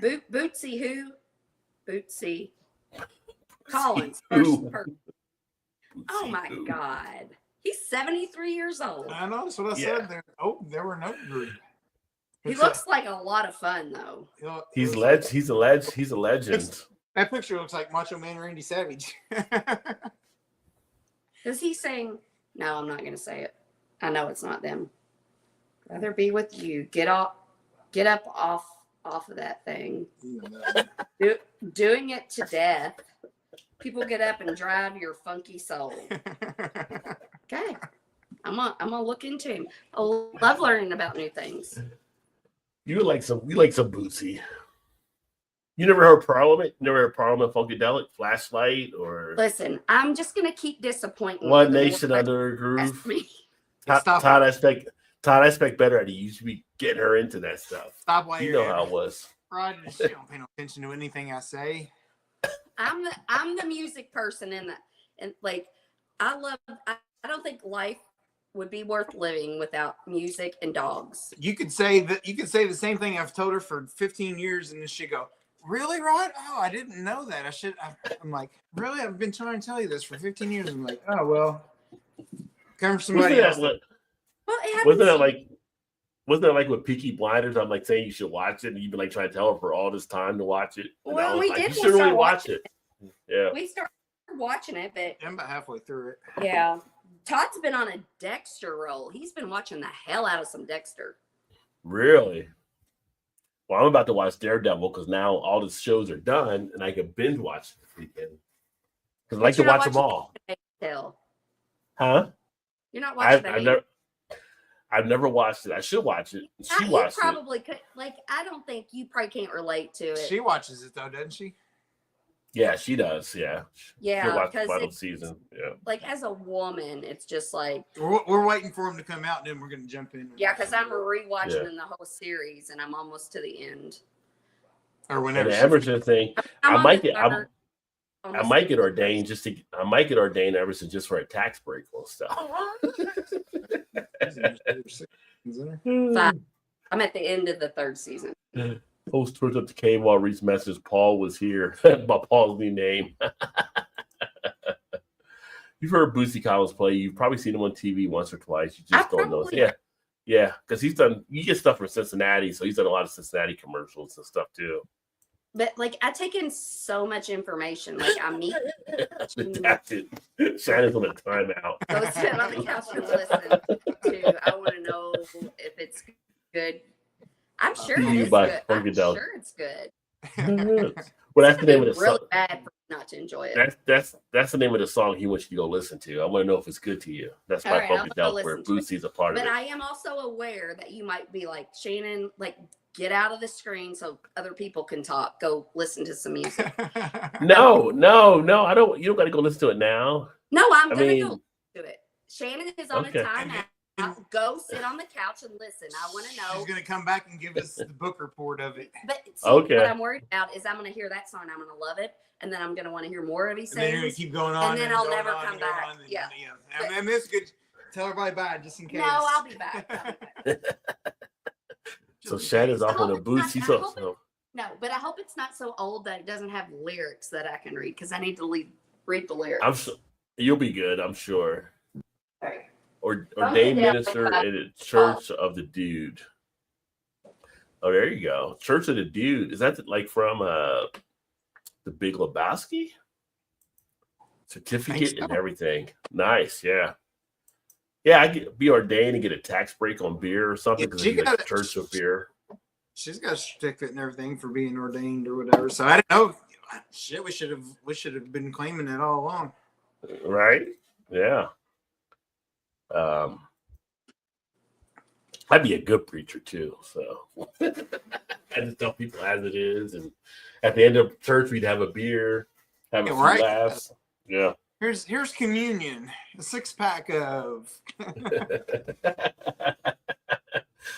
Bootsy who? Bootsy Collins. Oh my God. He's 73 years old. I know, that's what I said there. Oh, there were no group. He looks like a lot of fun though. He's a legend. That picture looks like Macho Man Randy Savage. Does he sing? No, I'm not gonna say it. I know it's not them. Rather be with you. Get up off of that thing. Doing it to death. People get up and drive your funky soul. Okay. I'm gonna look into him. I love learning about new things. You like some Bootsy. You never heard Parliament? Never heard Parliament Funkadelic, Flashlight, or listen, I'm just gonna keep disappointing. One Nation Under a Groove. Todd Aspect better at it. You should be getting her into that stuff. Stop while you know how it was. Rod, you don't pay no attention to anything I say. I'm the music person and like I don't think life would be worth living without music and dogs. You could say the same thing I've told her for 15 years, and then she'd go, "Really, Rod? Oh, I didn't know that. I'm like, really? I've been trying to tell you this for 15 years." I'm like, oh well, come from somebody else. Wasn't that like with Peaky Blinders? I'm like saying you should watch it, and you've been like trying to tell her for all this time to watch it. And well, we did. You should really watch it. Yeah, we started watching it, but I'm about halfway through it. Yeah, Todd's been on a Dexter roll. He's been watching the hell out of some Dexter. Really? Well, I'm about to watch Daredevil because now all the shows are done, and I can binge watch this weekend. Because I like to watch them all. Huh? You're not watching I've never watched it. I should watch it. She watched it. Probably could. Like, I don't think you probably can't relate to it. She watches it though, doesn't she? Yeah, she does. Yeah. Yeah, because final season. Yeah. Like as a woman, it's just like we're waiting for him to come out, and then we're gonna jump in. Yeah, because I'm rewatching the whole series, and I'm almost to the end. Or whenever. And the Emerson thing, I might get ordained Emerson just for a tax break on stuff. I'm at the end of the 3rd season. Host tours up to cave while Reese messaged Paul was here. By Paul's new name. You've heard Bootsy Collins play. You've probably seen him on TV once or twice. You just don't know. Yeah, because you get stuff from Cincinnati, so he's done a lot of Cincinnati commercials and stuff too. But like I take in so much information. Like I meet Shannon's on a timeout. Go sit on the couch and listen to. I want to know if it's good. I'm sure it is good. I'm sure it's good. Well, that's the name of the song. Really bad for not to enjoy it. That's the name of the song he wants you to go listen to. I want to know if it's good to you. That's my Funkadelic where Bootsy's a part of it. But I am also aware that you might be like, Shannon, like get out of the screen so other people can talk. Go listen to some music. No, I don't. You don't got to go listen to it now. No, I'm gonna go listen to it. Shannon is on a timeout. Go sit on the couch and listen. I want to know. She's gonna come back and give us the book report of it. But see, what I'm worried about is I'm gonna hear that song. I'm gonna love it, and then I'm gonna want to hear more of his. And then you're gonna keep going on, and then I'll never come back. Yeah. And this could tell everybody bye just in case. No, I'll be back. So Shannon's off on the boots. No, but I hope it's not so old that it doesn't have lyrics that I can read because I need to read the lyrics. I'm sure you'll be good. I'm sure. Okay. Ordained minister in the Church of the Dude. Oh, there you go. Church of the Dude. Is that like from the Big Lebowski? Certificate and everything. Nice, yeah. Yeah, I could be ordained and get a tax break on beer or something because it's a church of beer. She's got a certificate and everything for being ordained or whatever. So I don't know. Shit, we should have been claiming that all along. Right? Yeah. I'd be a good preacher too. So I just tell people as it is, and at the end of church we'd have a beer, have a few laughs. Yeah. Here's communion, a 6-pack of.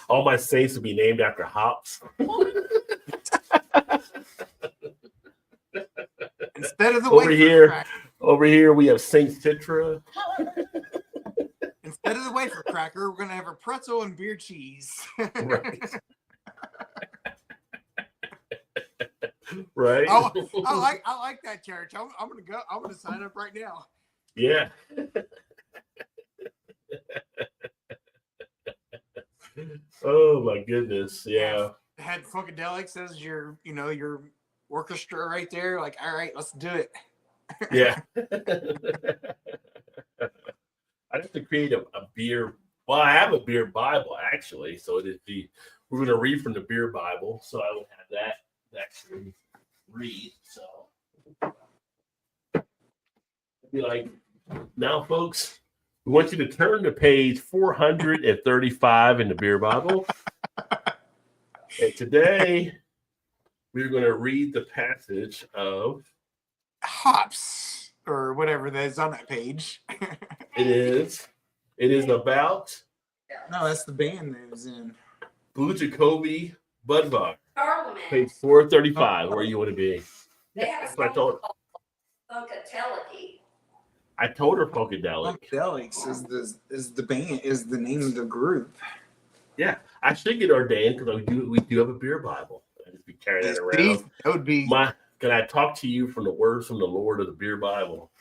All my saints would be named after hops. Instead of the over here we have Saint Citra. Instead of the wafer cracker, we're gonna have a pretzel and beer cheese. Right. Right. I like that church. I'm gonna go. I'm gonna sign up right now. Yeah. Oh my goodness. Yeah. Had Funkadelics as your orchestra right there. Like, all right, let's do it. Yeah. I'd have to create a beer. Well, I have a beer Bible actually, so we're going to read from the beer Bible, so I will have that actually read. So be like, now, folks, we want you to turn to page 435 in the beer Bible, and today we're going to read the passage of Hops or whatever that is on that page. It is about No, that's the band that was in Blue Jacoby Budvar. Parliament. Page 435, where you want to be. They have That's what I told her. Funkadelic. I told her Funkadelic. Funkadelics is the band, is the name of the group. Yeah, I should get ordained because we do have a beer Bible. I just be carrying that around. That would be Can I talk to you from the words from the Lord of the beer Bible?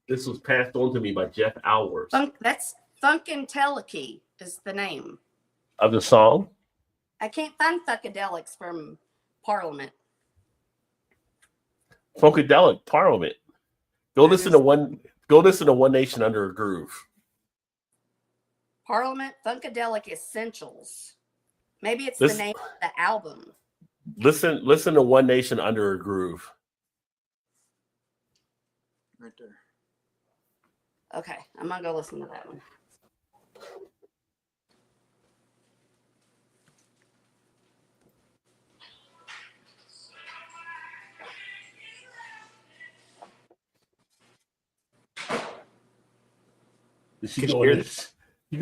This was passed on to me by Jeff Alworth. That's Funkadelic is the name Of the song? I can't find Funkadelics from Parliament. Funkadelic Parliament. Go listen to One Nation Under a Groove. Parliament Funkadelic Essentials. Maybe it's the name of the album. Listen to One Nation Under a Groove. right there. Okay, I'm gonna go listen to that one. Did she go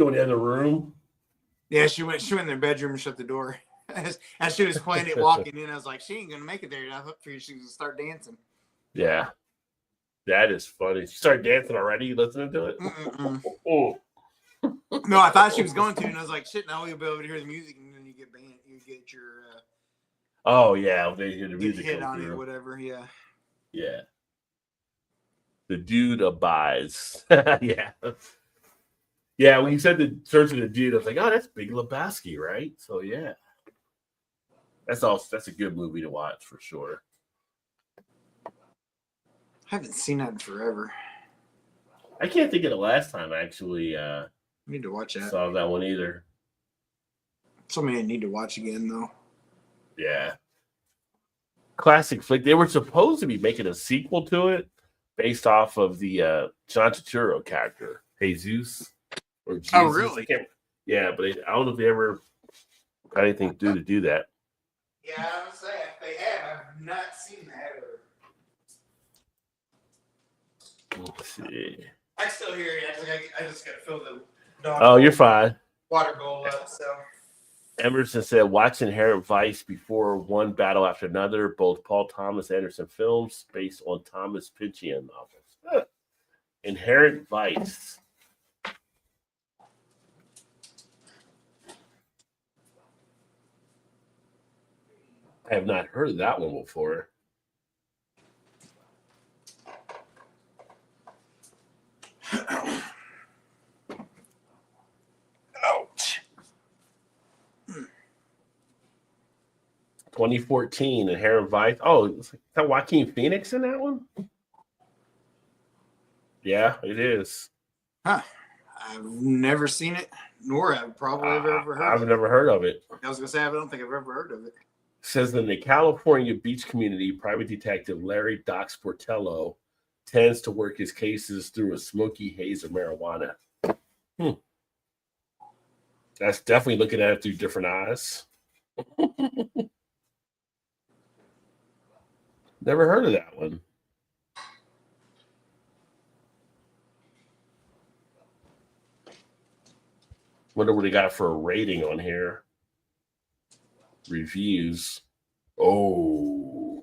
in the other room? Yeah, she went in their bedroom and shut the door. As she was playing it, walking in, I was like, she ain't gonna make it there. I figured she was gonna start dancing. Yeah, that is funny. She started dancing already, listening to it. Oh. No, I thought she was going to, and I was like, shit. Now we'll be able to hear the music, and then you get banned. You get your oh yeah, they hear the music hit on it or whatever. Yeah. Yeah. The dude abides. Yeah. Yeah, when you said the Church of the Dude, I was like, oh, that's Big Lebowski, right? So yeah. That's a good movie to watch for sure. I haven't seen that in forever. I can't think of the last time I actually Need to watch that. saw that one either. Something I need to watch again though. Yeah. Classic flick. They were supposed to be making a sequel to it based off of the John Turturro character, Jesus. Or Jesus. Oh, really? Yeah, but I don't know if they ever got anything to do that. Yeah, I was saying if they have, I've not seen that. Let's see. I still hear you. I just gotta fill the dog. Oh, you're fine. Water bowl up. So Emerson said, watch Inherent Vice before one battle after another, both Paul Thomas Anderson films based on Thomas Pynchon novels. Inherent Vice. I have not heard of that one before. Ouch. 2014, Inherent Vice. Oh, is that Joaquin Phoenix in that one? Yeah, it is. Huh. I've never seen it, nor have probably ever heard I've of it. never heard of it. I was gonna say I don't think I've ever heard of it. Says in the California beach community, private detective Larry Doc Sportello tends to work his cases through a smoky haze of marijuana. That's definitely looking at it through different eyes. Never heard of that one. Wonder what they got for a rating on here. Reviews. Oh,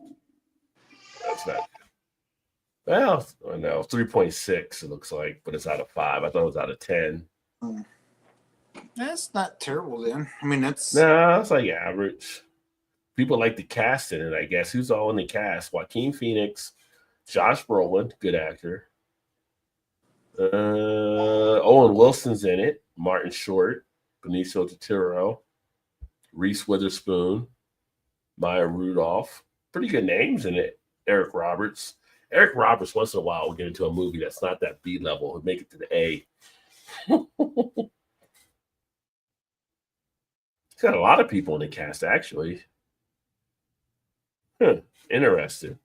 that's not. Well, no, 3.6 it looks like, but it's out of 5. I thought it was out of 10. That's not terrible then. I mean, that's like average. People like the cast in it, I guess. Who's all in the cast? Joaquin Phoenix, Josh Brolin, good actor. Owen Wilson's in it. Martin Short, Benicio del Toro, Reese Witherspoon, Maya Rudolph. Pretty good names in it. Eric Roberts. Eric Roberts, once in a while, will get into a movie that's not that B level. He'll make it to the A. He's got a lot of people in the cast, actually. Interesting. I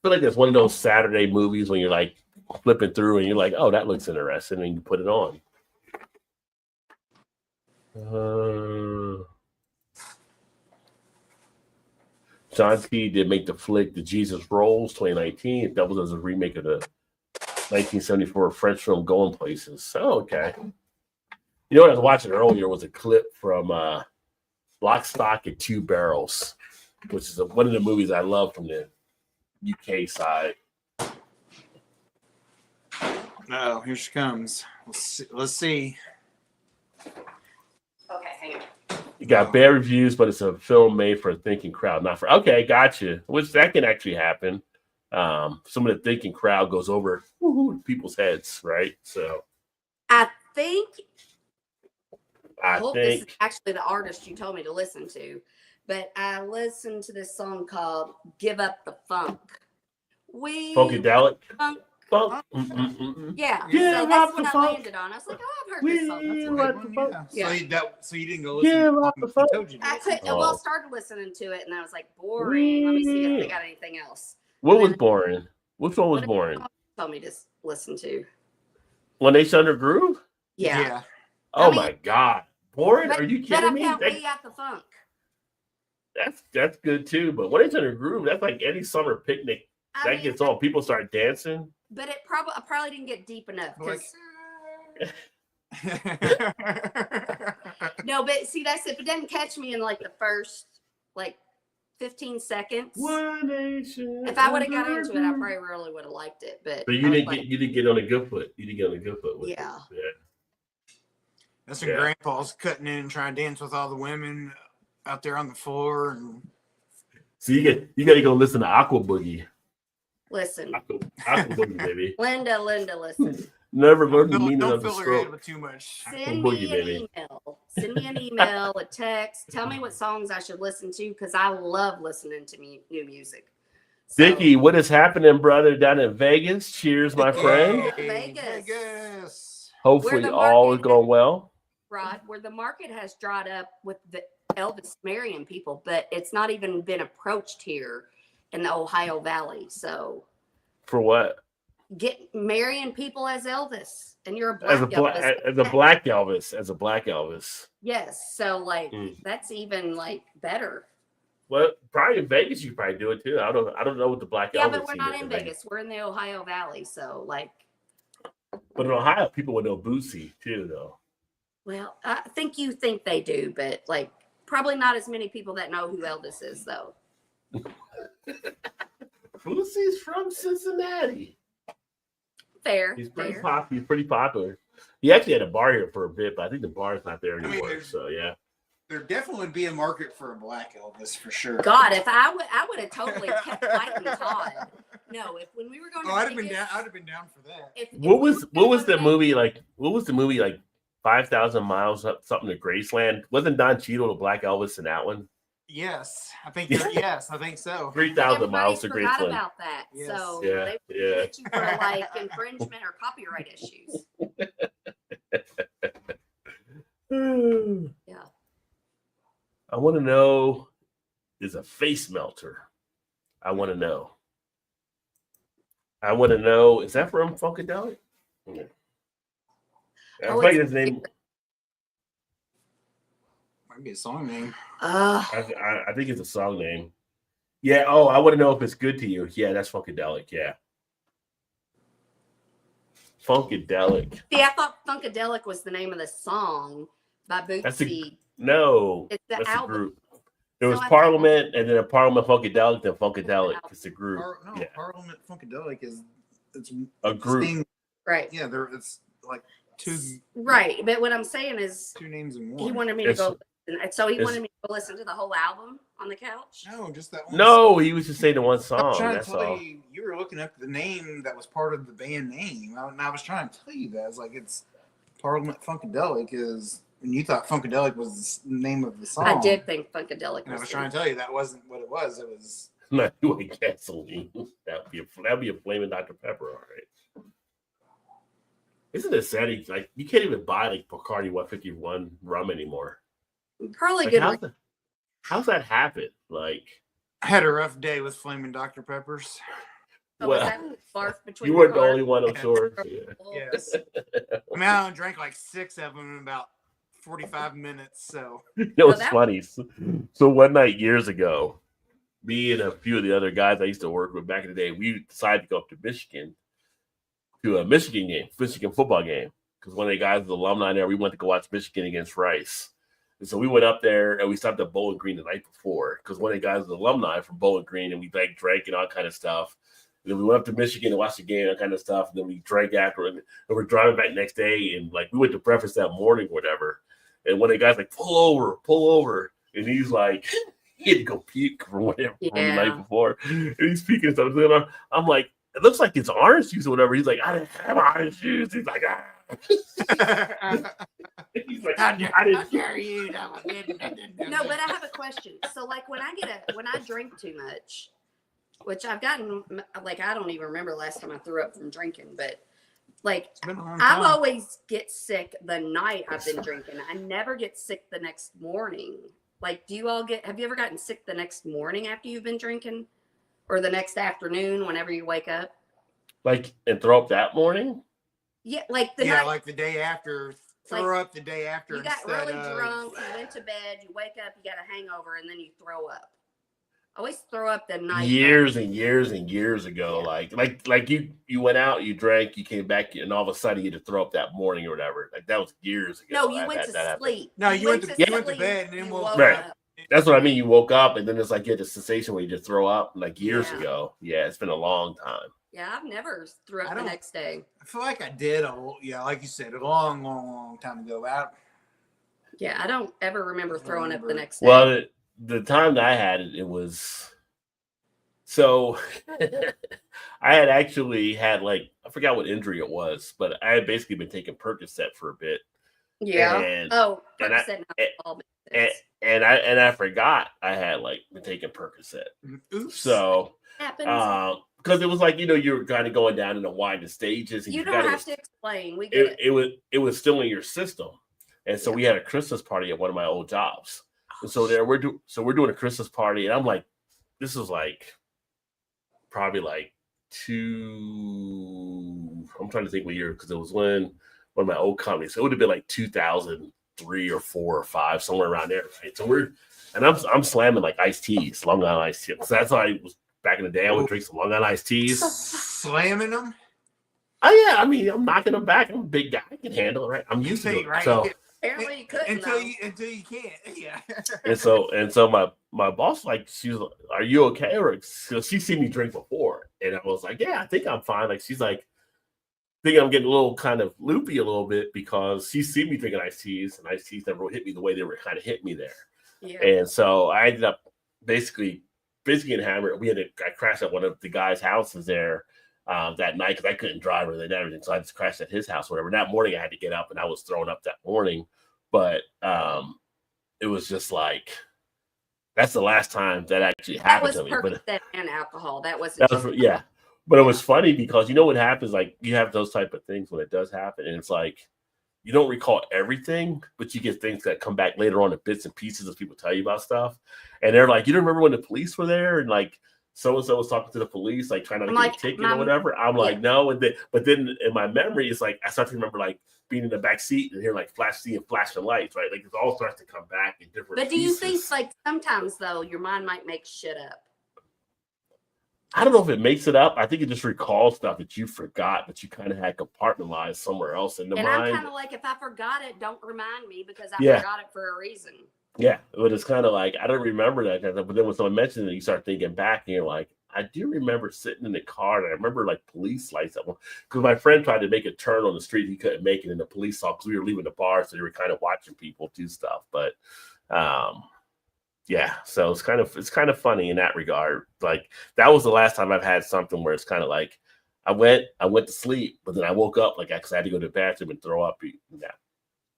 feel like that's one of those Saturday movies when you're like flipping through and you're like, oh, that looks interesting, and you put it on. John T. did make the flick The Jesus Rolls 2019. That was as a remake of the 1974 French film Going Places. Oh, okay. You know what I was watching earlier was a clip from Lock, Stock, and Two Barrels, which is one of the movies I love from the UK side. Oh, here she comes. Let's see. Okay, hang on. You got bad reviews, but it's a film made for a thinking crowd, not for. Okay, gotcha. Which that can actually happen. Some of the thinking crowd goes over people's heads, right? So I hope this is actually the artist you told me to listen to, but I listened to this song called "Give Up the Funk." Funkadelic. Funk. Yeah, so that's what I landed on. I was like, oh, I've heard this song. So you didn't go listen to it. Told you I could. Well, I started listening to it, and I was like, boring. Let me see if they got anything else. What was boring? Which one was boring? Told me to listen to. When They Under Groove? Yeah. Oh my God, boring? Are you kidding me? But I can't way out the funk. That's good too. But When They Under Groove, that's like any summer picnic. That gets on. People start dancing. But I probably didn't get deep enough. No, but see, that's if it doesn't catch me in like the first 15 seconds. If I would have got into it, I probably really would have liked it. But you didn't get on a good foot. You didn't get on a good foot with it. Yeah. That's when grandpa's cutting in and trying to dance with all the women out there on the floor. And so you got to go listen to Aqua Boogie. Listen. Aqua Boogie, baby. Linda, listen. Never learned the meaning don't of the fill her head stroke. with too much. Send me an email, a text. Tell me what songs I should listen to because I love listening to new music. So, Dickie, what is happening, brother, down in Vegas? Cheers, my friend. Vegas. Hopefully all is going well. Rod, where the market has dried up with the Elvis marrying people, but it's not even been approached here in the Ohio Valley. So for what? Get marrying people as Elvis, and you're a black Elvis. As a black Elvis. Yes. So that's even better. Well, probably in Vegas you probably do it too. I don't know what the black Elvis. Yeah, but we're not in Vegas. We're in the Ohio Valley, so But in Ohio, people would know Boosie too, though. Well, I think you think they do, but probably not as many people that know who Elvis is, though. Boosie's from Cincinnati. Fair. He's pretty popular. He actually had a bar here for a bit, but I think the bar's not there anymore. So yeah. There definitely would be a market for a black Elvis for sure. God, if I would have totally kept fighting Todd. No, when we were going to I'd have been down for that. What was the movie like? What was the movie like? 5,000 Miles Up, something to Graceland. Wasn't Don Cheadle the black Elvis in that one? Yes, I think so. 3,000 Miles to Graceland. Graceland. About that, yes. So they would hit you for infringement or copyright issues. Yeah. I want to know, is a face melter? I want to know, is that from Funkadelic? Yeah. I think his name might be a song name. I think it's a song name. Yeah. Oh, I want to know if it's good to you. Yeah, that's Funkadelic. Yeah. Funkadelic. See, I thought Funkadelic was the name of the song by Bootsy. It's the that's album. A group. There was Parliament, and then a Parliament Funkadelic, then Funkadelic. It's a group. Parliament Funkadelic it's a group. Right. Yeah, it's like two. Right, but what I'm saying is two names in one. He wanted me to go And so he wanted me to listen to the whole album on the couch. No, just that one. No, he was just saying the one I song. was trying That's to tell all. you were looking up the name that was part of the band name. And I was trying to tell you that. It's like it's Parliament Funkadelic is, and you thought Funkadelic was the name of the song. I did think Funkadelic. And I was trying to tell you that wasn't what it was. It was Not doing gasoline. That'd be a flaming Dr. Pepper, all right. Isn't it sad? Like you can't even buy like Bacardi 151 rum anymore. Probably Like, good. how's that happen? Like, I had a rough day with flaming Dr. Peppers. Oh, was that barf between you weren't the car? only one, I'm sure. Yeah. Yes. I mean, I drank like 6 of them in about 45 minutes. So You know, it's funny. So one night years ago, me and a few of the other guys I used to work with back in the day, we decided to go up to Michigan to a Michigan football game. Because one of the guys was alumni there, we went to go watch Michigan against Rice. And so we went up there and we stopped at Bowling Green the night before because one of the guys was alumni from Bowling Green and we like drank and all kind of stuff. And then we went up to Michigan to watch the game and all kind of stuff. And then we drank after and we're driving back next day and like we went to breakfast that morning or whatever. And one of the guys like, pull over. And he's like, he had to go puke from whatever from the night before. And he's speaking stuff. I'm like, it looks like it's orange juice or whatever. He's like, I didn't have orange juice. He's like, He's like, how dare you? No, but I have a question. So, like, when I drink too much, which I've gotten, like, I don't even remember last time I threw up from drinking, but like, I've always get sick the night I've been drinking. I never get sick the next morning. Like, have you ever gotten sick the next morning after you've been drinking? Or the next afternoon, whenever you wake up? Like, and throw up that morning? Yeah, like the day after. Throw up the day after. You got really drunk, you went to bed, you wake up, you got a hangover, and then you throw up. I always throw up the night. Years and years ago. Yeah. Like you went out, you drank, you came back, and all of a sudden you had to throw up that morning or whatever. Like that was years ago. No, you went to sleep. No, you went to bed and then woke up. Right. That's what I mean. You woke up and then it's like you had the sensation where you just throw up like years ago. Yeah, it's been a long time. Yeah, I've never threw up the next day. I feel like I did like you said, a long time ago. I don't ever remember throwing up the next day. Well, the time that I had it was so I had actually had like I forgot what injury it was, but I had basically been taking Percocet for a bit. Yeah. Percocet. And I forgot I had like been taking Percocet. Oops. So because it was like you were kind of going down in the winding stages. And you don't have to explain. We get it. It was still in your system, and so we had a Christmas party at one of my old jobs. And so we're doing a Christmas party, and I'm like, this is like probably like I'm trying to think what year because it was when one of my old companies. So it would have been like 2003 or 4 or 5, somewhere around there. Right? So I'm slamming like iced teas, Long Island iced teas. So that's how I was back in the day. I would drink some Long Island iced teas. Slamming them? Oh yeah, I mean I'm knocking them back. I'm a big guy. I can handle it, right? I'm used to it. Right? So apparently you couldn't until you can't. Yeah. and so my boss she was like, "Are you okay?" Or so she seen me drink before, and I was like, "Yeah, I think I'm fine." Like she's like, I think I'm getting a little kind of loopy a little bit because she's seen me drinking iced teas, and iced teas never hit me the way they were kind of hit me there. Yeah. And so I ended up basically getting hammered. I crashed at one of the guys' houses there that night because I couldn't drive or everything. So I just crashed at his house, whatever. That morning I had to get up and I was throwing up that morning. But it was just like, that's the last time that actually happened to me. But and alcohol. Yeah. But it was funny because you know what happens? Like you have those type of things when it does happen. And it's like, you don't recall everything, but you get things that come back later on in bits and pieces as people tell you about stuff. And they're like, you don't remember when the police were there? And like, so-and-so was talking to the police, like trying to get a ticket or whatever. I'm like, no. But then in my memory, it's like, I start to remember like being in the back seat and hearing like flashing lights, right? Like it all starts to come back in different But do pieces. you think like sometimes though, your mind might make shit up? I don't know if it makes it up. I think it just recalls stuff that you forgot, but you kind of had compartmentalized somewhere else in the mind. And I'm kind of like, if I forgot it, don't remind me because I forgot it for a reason. Yeah, but it's kind of like, I don't remember that. But then when someone mentioned it, you start thinking back and you're like, I do remember sitting in the car and I remember like police lights at one. Because my friend tried to make a turn on the street. He couldn't make it and the police saw because we were leaving the bar. So they were kind of watching people do stuff. But Yeah, so it's kind of funny in that regard. Like that was the last time I've had something where it's kind of like I went to sleep, but then I woke up like I had to go to the bathroom and throw up.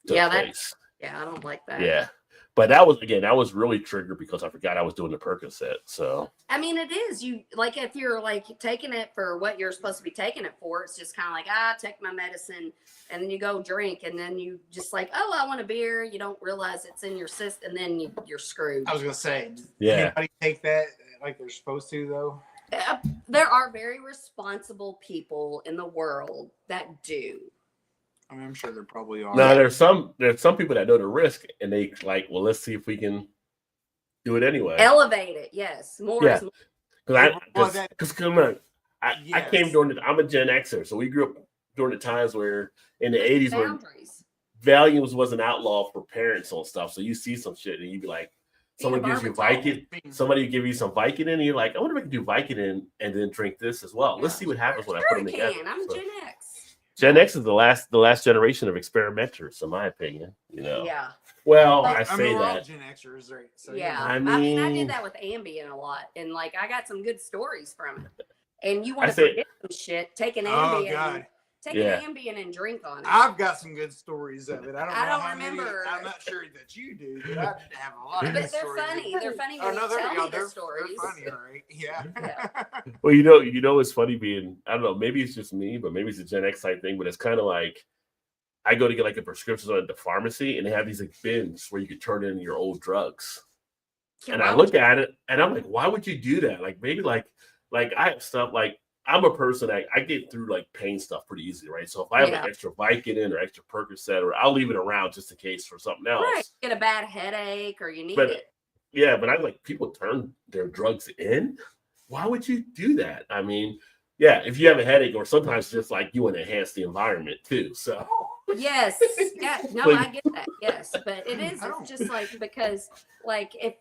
Yeah, I don't like that. Yeah, but that was really triggered because I forgot I was doing the Percocet. So I mean, it is you like if you're like taking it for what you're supposed to be taking it for, it's just kind of like take my medicine, and then you go drink, and then you just like, oh, I want a beer. You don't realize it's in your system, and then you're screwed. I was gonna say, yeah, anybody take that like they're supposed to though? There are very responsible people in the world that do. I mean, I'm sure there probably are. No, there's some people that know the risk, and they like, well, let's see if we can do it anyway. Elevate it, yes. More is more. Because come on, I came during I'm a Gen Xer, so we grew up during the times where in the 80s where Valiums was an outlaw for parents on stuff. So you see some shit and you'd be like, someone gives you Vicodin, somebody give you some Vicodin, and you're like, I wonder if I can do Vicodin and then drink this as well. Let's see what happens when I put them together. I'm Gen X. Gen X is the last generation of experimenters, in my opinion. Yeah. Well, I say we're that. All Gen Xers, right? So, yeah. I mean, I did that with Ambien a lot, and like I got some good stories from it. And you want to forget some shit? Take an Ambien. Take an Ambien and drink on it. I've got some good stories of it. I don't remember. I'm not sure that you do, but I have a lot of good good they're stories. Funny. They're funny when you tell me the stories. They're funny, right? Yeah. Well, it's funny being, I don't know, maybe it's just me, but maybe it's a Gen X type thing, but it's kind of like, I go to get like the prescriptions at the pharmacy, and they have these like bins where you can turn in your old drugs. And I look at it, and I'm like, why would you do that? Like maybe like I have stuff like, I'm a person that I get through like pain stuff pretty easily, right? So if I have an extra Vicodin or extra Percocet, or I'll leave it around just in case for something else. Right. Get a bad headache or you need it. Yeah, but I'm like, people turn their drugs in. Why would you do that? I mean, yeah, if you have a headache, or sometimes just like you want to enhance the environment too. So yes, yeah, no, I get that. Yes, but it's just like because like if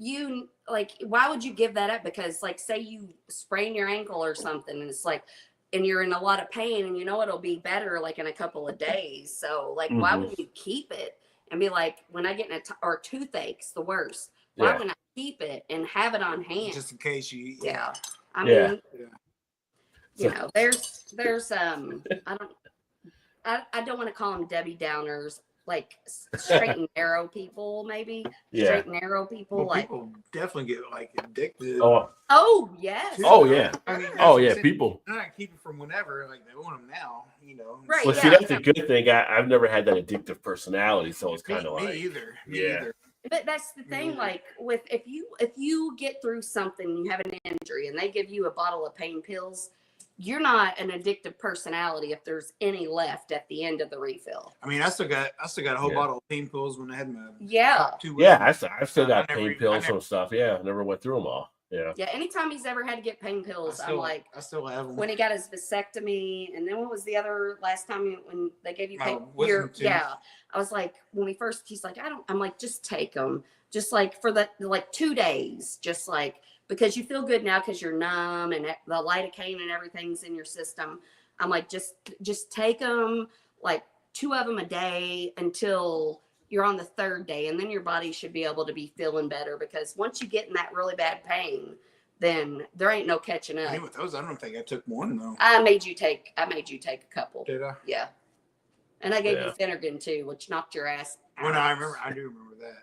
you like, why would you give that up? Because like, say you sprain your ankle or something, and it's like, and you're in a lot of pain, and it'll be better like in a couple of days. So like, why would you keep it and be like, when I get or toothache's the worst? Why wouldn't I keep it and have it on hand just in case you? Yeah, I mean, there's I don't want to call them Debbie Downers. Like straight and narrow people, maybe straight and narrow people. Well, people definitely get like addicted. Oh yes. Oh yeah. I mean, people. They're not keeping from whenever, like they want them now. Right. Well, see, that's a good thing. I've never had that addictive personality, so it's kind of like me either. But that's the thing. Like with if you get through something, you have an injury, and they give you a bottle of pain pills. You're not an addictive personality if there's any left at the end of the refill. I mean, I still got a whole bottle of pain pills when I had my 2 weeks. Yeah, I still got pain pills and stuff. Yeah, I never went through them all. Yeah. Yeah. Anytime he's ever had to get pain pills, I'm like, I still have them. When he got his vasectomy, and then what was the other last time when they gave you pain? Yeah. I was like, he's like, I'm like, just take them, just like for the like 2 days, just like. Because you feel good now because you're numb and the lidocaine and everything's in your system. I'm like, just take them, like 2 of them a day until you're on the 3rd day. And then your body should be able to be feeling better, because once you get in that really bad pain, then there ain't no catching up. With those, I don't think I took one though. I made you take a couple. Did I? Yeah. And I gave you Finnegan too, which knocked your ass out. Well, no, I do remember that.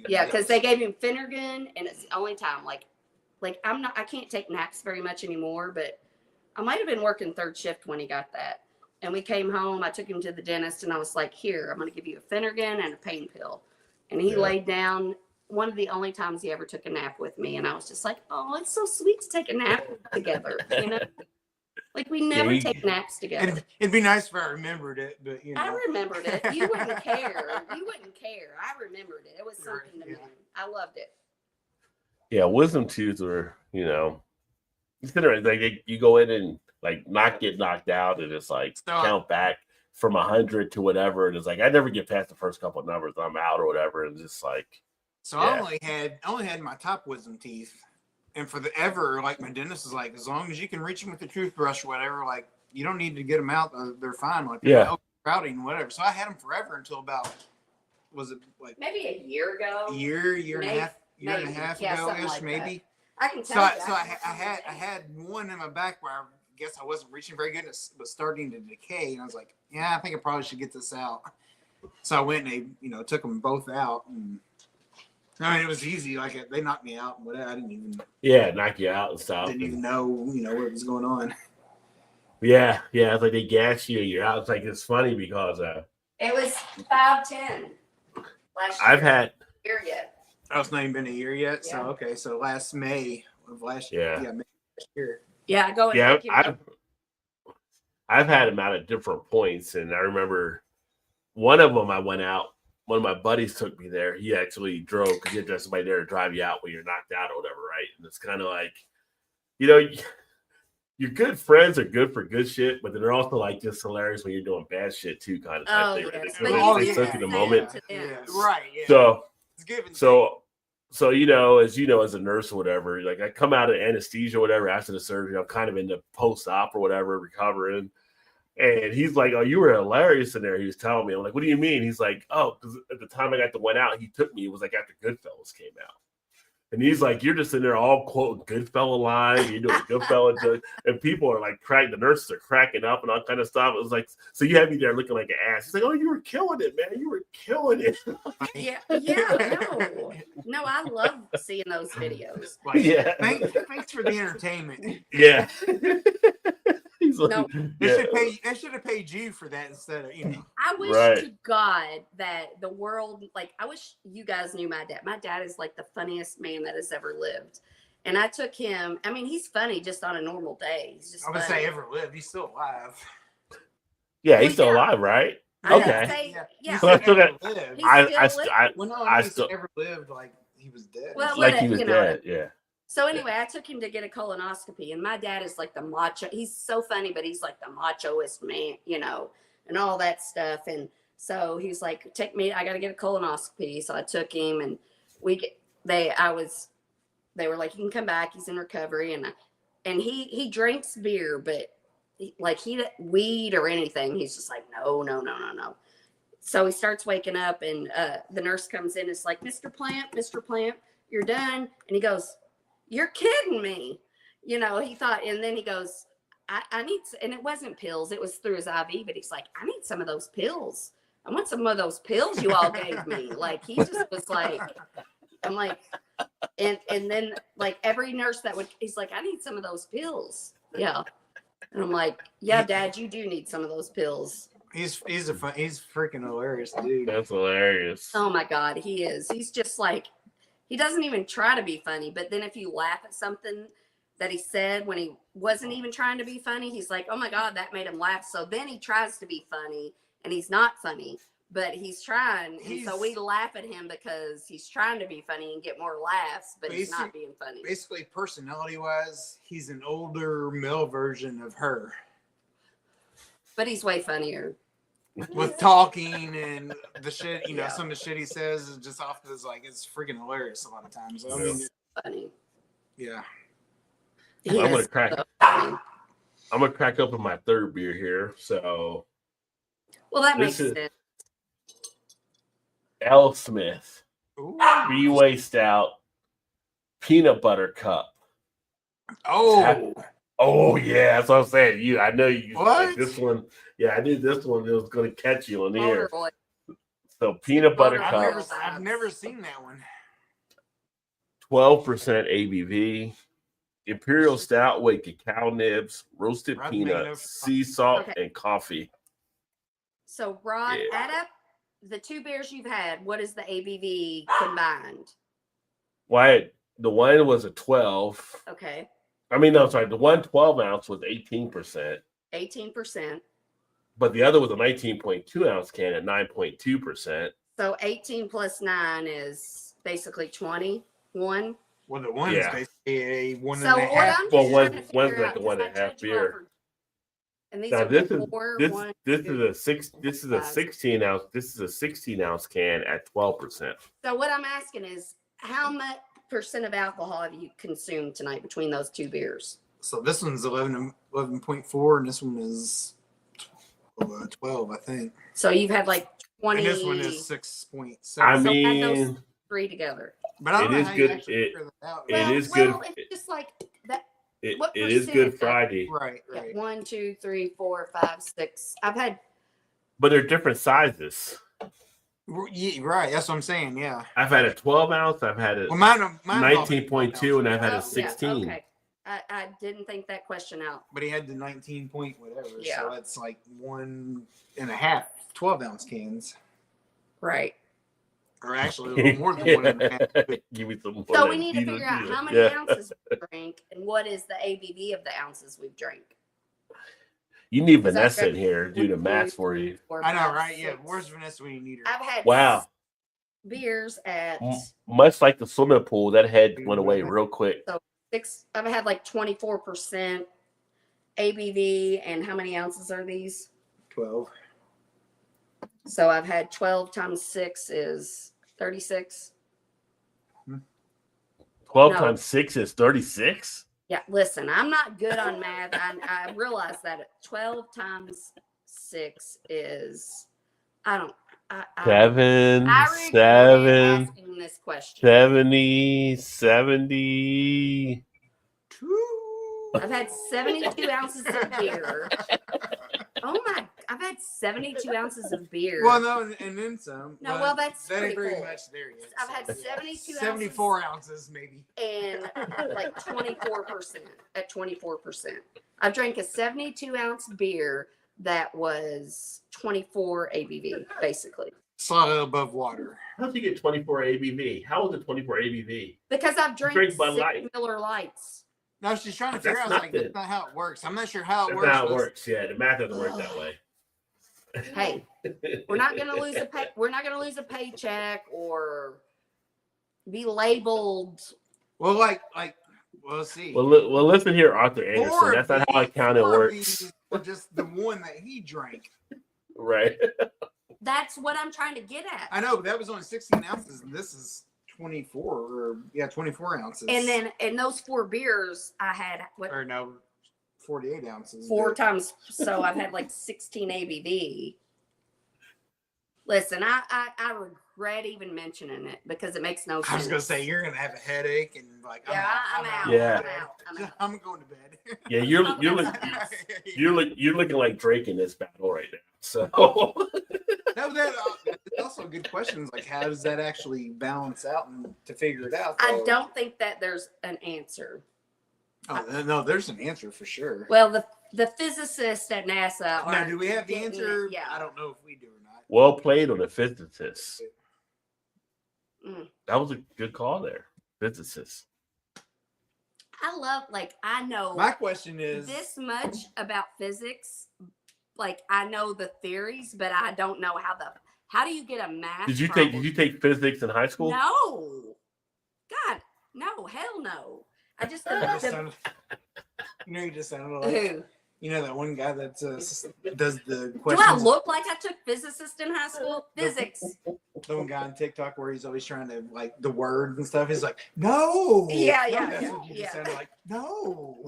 Yeah, because they gave him Finnegan, and it's the only time like I can't take naps very much anymore, but I might have been working 3rd shift when he got that. And we came home, I took him to the dentist, and I was like, here, I'm going to give you a Finnegan and a pain pill. And he laid down, one of the only times he ever took a nap with me. And I was just like, oh, it's so sweet to take a nap together, Like we never take naps together. It'd be nice if I remembered it, but I remembered it. You wouldn't care. I remembered it. It was something to me. I loved it. Yeah, wisdom teeth are, like you go in and like not get knocked out and just like count back from 100 to whatever. And it's like I never get past the first couple of numbers. I'm out or whatever. And just like I only had my top wisdom teeth. And forever, like my dentist is like, as long as you can reach them with the toothbrush or whatever, like you don't need to get them out. They're fine. Like overcrowding, whatever. So I had them forever until about was it like maybe a year ago? year and a half ago ish, like maybe. That. I can tell. So I had one in my back where I guess I wasn't reaching very good. It was starting to decay, and I was like, yeah, I think I probably should get this out. So I went and took them both out, and I mean it was easy. Like they knocked me out, but I didn't even knock you out and stuff. Didn't even know what was going on. Yeah, it's like they gas you, you're out. It's like it's funny because it was 5/10 last year. I've had year yet. Oh, it's not even been a year yet. Yeah. So okay, so last May of last year. Yeah, May last year. Yeah, go ahead. Yeah, I've had them out at different points, and I remember one of them I went out. One of my buddies took me there. He actually drove because you had somebody there to drive you out when you're knocked out or whatever, right? And it's kind of like, your good friends are good for good shit, but then they're also like just hilarious when you're doing bad shit too, kind of type thing. Right? They took in the moment. Right. Yeah. So, as as a nurse or whatever, like I come out of anesthesia or whatever after the surgery, I'm kind of in the post-op or whatever, recovering. And he's like, "Oh, you were hilarious in there." He was telling me. I'm like, "What do you mean?" He's like, "Oh, because at the time I got the one out, he took me. It was like after Goodfellas came out." And he's like, "You're just in there all quoting Goodfella lines. You're doing Goodfella jokes." And people are like the nurses are cracking up and all kind of stuff. It was like, so you had me there looking like an ass. He's like, "Oh, you were killing it, man. You were killing it." No, I love seeing those videos. Thanks for the entertainment. Yeah. No, they should have paid you for that instead of I wish to God that the world, like, I wish you guys knew my dad. My dad is like the funniest man that has ever lived, and I took him. I mean, he's funny just on a normal day. He's just. I'm gonna say ever lived. He's still alive. Yeah, he's still alive, right? Okay. Yeah. So I still got. I still ever lived like he was dead. Well, like he was dead. Yeah. So anyway, I took him to get a colonoscopy, and my dad is like the macho. He's so funny, but he's like the machoist man, and all that stuff. And so he's like, "Take me. I got to get a colonoscopy." So I took him, and they were like, "You can come back. He's in recovery." And he drinks beer, but he weed or anything. He's just like, no. So he starts waking up, and the nurse comes in. It's like, Mr. Plant, you're done. And he goes, "You're kidding me." He thought, and then he goes, I need, and it wasn't pills. It was through his IV, but he's like, "I need some of those pills. I want some of those pills you all gave me." Like, he just was like, I'm like, and then like every nurse he's like, "I need some of those pills." Yeah. And I'm like, "Yeah, Dad, you do need some of those pills." He's freaking hilarious, dude. That's hilarious. Oh my God, he is. He's just like, he doesn't even try to be funny. But then if you laugh at something that he said when he wasn't even trying to be funny, he's like, "Oh my God, that made him laugh." So then he tries to be funny, and he's not funny, but he's trying. And so we laugh at him because he's trying to be funny and get more laughs, but he's not being funny. Basically, personality-wise, he's an older male version of her. But he's way funnier. With talking and the shit, some of the shit he says is just off as like, it's freaking hilarious a lot of times. I mean, it's funny. Yeah. I'm gonna crack open my third beer here. So, well, that makes sense. L. Smith, Freeway Stout, Peanut Butter Cup. Oh yeah, that's what I'm saying. I know you like this one. Yeah, I knew this one was going to catch you on here. So Peanut Butter Cup. I've never seen that one. 12% ABV. Imperial Stout with cacao nibs, roasted peanuts, sea salt, and coffee. So Rod, add up the two beers you've had. What is the ABV combined? Why? The one was a 12. Okay. I mean, no, sorry. The 112 ounce was 18%. 18%. But the other was a 19.2 ounce can at 9.2%. So 18 plus 9 is basically 21. Well, the one is basically a 1.5. Well, one's like the 1.5 beer. And these now, are this is a 16 ounce. This is a 16 ounce can at 12%. So what I'm asking is, how much % of alcohol have you consumed tonight between those two beers? So this one's 11.4, and this one is 12, I think. So you've had like 20. And this one is 6.7. I So add mean, those three together. But I don't it know is how good. you actually figure that out. It is good. It's just like that. It What is Good percent? Friday. Right. Yeah, 1, 2, 3, 4, 5, 6. I've had. But they're different sizes. Yeah, right. That's what I'm saying. Yeah. I've had a 12 ounce. I've had a Well, mine 19.2, and I've had a Yeah, 16. okay. I didn't think that question out. But he had the 19 point whatever. Yeah. So that's like 1.5 12-ounce cans. Right. Or actually a little more than 1.5. Give me some more. So we need to figure out how many ounces we drink and what is the ABV of the ounces we've drank. You need Vanessa in here to do the math for you. I know, right? Yeah. Where's Vanessa when you need her? I've had beers at Much like the swimming pool, that head went away real quick. so 6. I've had like 24% ABV, and how many ounces are these? 12. So I've had 12 times 6 is 36. 12 times 6 is 36? Yeah, listen, I'm not good on math. I realize that 12 times 6 is, I don't, I 7, regret 7, asking this question. 70. I've had 72 ounces of beer. Oh my, I've had 72 ounces of beer. Well, no, and then some. No, well, that's that ain't pretty very cool. much there yet. I've had 72 74 ounces maybe. and like 24% at 24%. I've drank a 72 ounce beer that was 24 ABV, basically. Slide above water. How'd you get 24 ABV? How was it 24 ABV? Because I've drank Drink Bud 6 Light. Miller Lights. No, she's trying to figure out. Like, that's not how it works. I'm not sure how it That's works. not how it works. Yeah, the math doesn't work that way. Hey, we're not gonna lose we're not gonna lose a paycheck or be labeled. Well, like, we'll see. Well, listen here, Arthur Anderson. That's not how accounting works. Or just the one that he drank. Right. That's what I'm trying to get at. I know, but that was only 16 ounces, and this is 24 ounces. And then in those 4 beers, I had what? Or no, 48 ounces. 4 times. So I've had like 16 ABV. Listen, I regret even mentioning it because it makes no sense. I was gonna say you're gonna have a headache and like I'm out. Yeah. I'm out. I'm going to bed. Yeah, you're looking like Drake in this battle right now. So That's also a good question. Is like, how does that actually balance out and to figure it out? I don't think that there's an answer. Oh no, there's an answer for sure. Well, the physicists at NASA are. Now, do we have the getting answer? it. Yeah. I don't know if we do or not. well played on the physicist. Mm. That was a good call there. Physicist. I love, like, I know My question is this much about physics. Like, I know the theories, but I don't know how do you get a math? Did you problem? take physics in high school? No. God, no, hell no. I just you just sounded like who? you know that one guy that does the Do questions. I look like I took physicist in high school? Physics. The one guy on TikTok where he's always trying to like the words and stuff. He's like, no. Yeah, No, that's what you just sounded like. No.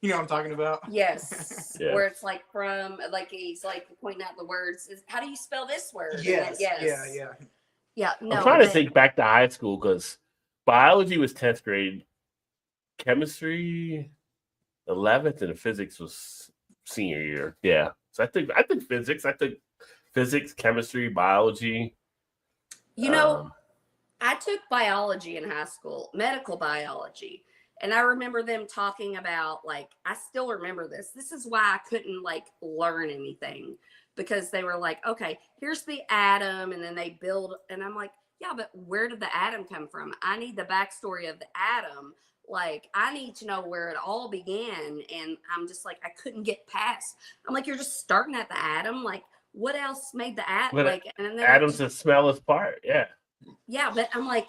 You know what I'm talking about? Yes. Yeah. Where it's like from, like, he's like pointing out the words. How do you spell this word? Yes. Yes. Yeah. Yeah. No. I'm trying to think back to high school because biology was 10th grade, chemistry 11th, and physics was senior year. Yeah. So I think physics. I think physics, chemistry, biology. You know, I took biology in high school, medical biology. And I remember them talking about, like, I still remember this. This is why I couldn't, like, learn anything. Because they were like, okay, here's the atom. And then they build. And I'm like, yeah, but where did the atom come from? I need the backstory of the atom. Like, I need to know where it all began. And I'm just like, I couldn't get past. I'm like, you're just starting at the atom. Like, what else made the atom? Like, and then Atom's the smallest part. Yeah. Yeah, but I'm like,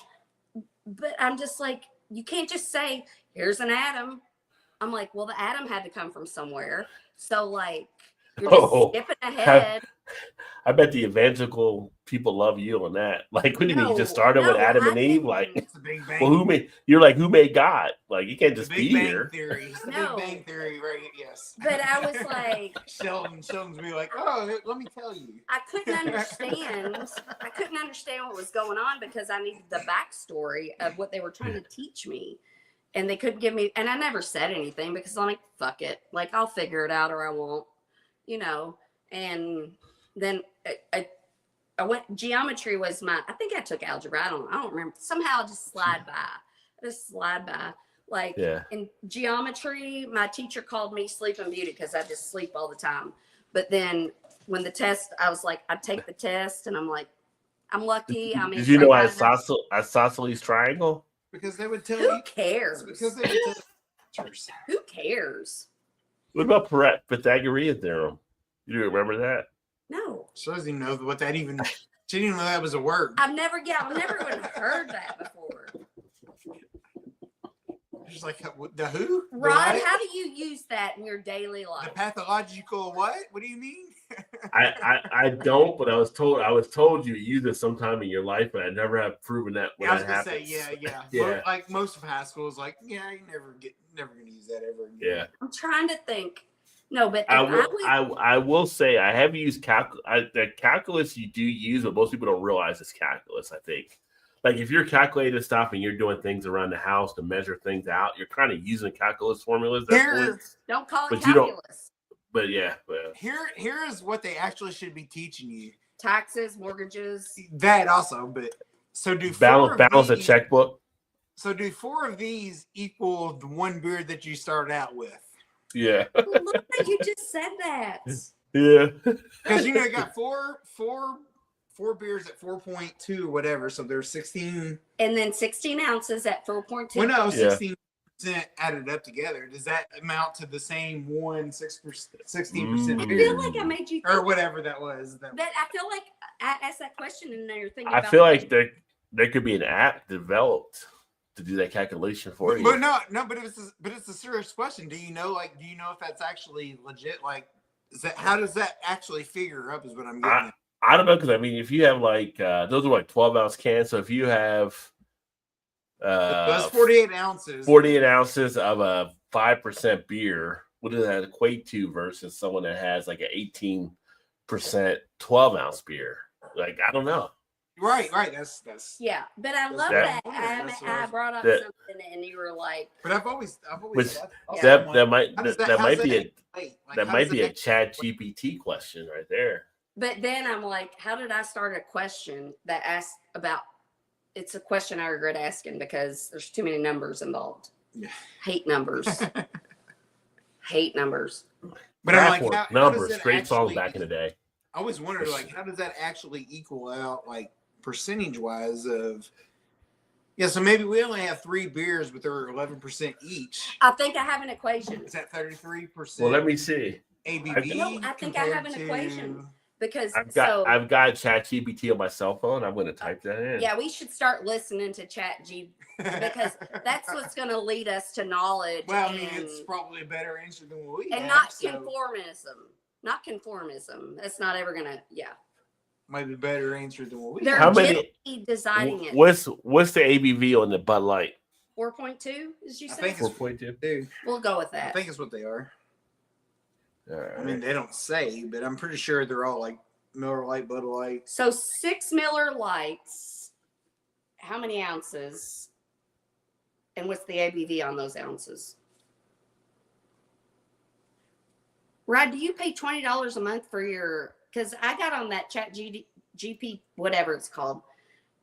but I'm just like, you can't just say, here's an atom. I'm like, well, the atom had to come from somewhere. So, like, You're just Oh, skipping ahead. I bet the evangelical people love you on that. Like, what do you mean? You just started with Adam and Eve? Like, It's the Big Bang. well, you're like, who made God? Like, you can't just the Big be Bang here. Theory. It's the No. Big Bang Theory, right? Yes. But I was like, Sheldon's be like, oh, let me tell you. I couldn't understand what was going on because I needed the backstory of what they were trying to teach me. And they couldn't give me, and I never said anything because I'm like, fuck it. Like, I'll figure it out or I won't, you know. And then I went, geometry was I think I took algebra. I don't remember. Somehow I just slide by. Like, in geometry, my teacher called me Sleeping Beauty because I just sleep all the time. But then when the test, I was like, I take the test and I'm like, I'm lucky. I mean, did you know isosceles triangle? Because they would tell you. Who cares? Because they would tell you. Who cares? What about Pythagorean theorem? You remember that? No. She doesn't even know what that even. She didn't even know that was a word. I've never even heard that before. She's like, the who? Rod, how do you use that in your daily life? The pathological what? What do you mean? I don't, but I was told you use it sometime in your life, but I never have proven that when that happens. Say, yeah. Like most of high school is like, yeah, you never gonna use that ever again. Yeah. I'm trying to think. No, but I will say I have used calculus. The calculus you do use, but most people don't realize it's calculus. I think, like if you're calculating stuff and you're doing things around the house to measure things out, you're kind of using calculus formulas. Don't call it calculus. But yeah, here is what they actually should be teaching you: taxes, mortgages. That also, but so do balance a checkbook. So do 4 of these equal the one beer that you started out with? Yeah. Look, you just said that. Yeah. Because you got four beers at 4.2 or whatever, so there's 16. And then 16 ounces at 4.2. Well, no, 16% added up together. Does that amount to the same 16% beer? I feel like I made you think, or whatever that was. That I feel like I asked that question and you're thinking. I feel like there could be an app developed to do that calculation for you. But but it's a serious question. Do you know if that's actually legit? Like, how does that actually figure up? Is what I'm getting at. I don't know, because I mean, if you have like those are like 12-ounce cans, so if you have that's 48 ounces. 48 ounces of a 5% beer, what does that equate to versus someone that has like an 18% 12-ounce beer? Like, I don't know. Right. That's yeah, but I love that. I brought up something and you were like, but I've always that might be a Chat GPT question right there. But then I'm like, how did I start a question that asked about? It's a question I regret asking because there's too many numbers involved. Yeah. Hate numbers. Hate numbers. But I'm like, numbers, great songs back in the day. I always wondered, like, how does that actually equal out, like, percentage-wise of... Yeah, so maybe we only have 3 beers, but they're 11% each. I think I have an equation. Is that 33%? Well, let me see. ABV? No, I think I have an equation. Because I've got ChatGPT on my cell phone. I'm going to type that in. Yeah, we should start listening to ChatGPT because that's what's going to lead us to knowledge. Well, I mean, it's probably a better answer than what we have. And not conformism. Not conformism. That's not ever going to, Might be a better answer than what we have. How many? Designing it. What's the ABV on the Bud Light? 4.2, as you said? I think it's 4.2. We'll go with that. I think it's what they are. Right. I mean, they don't say, but I'm pretty sure they're all like Miller Lite, Bud Light. So 6 Miller Lights, how many ounces? And what's the ABV on those ounces? Rod, do you pay $20 a month for your, because I got on that GP, whatever it's called,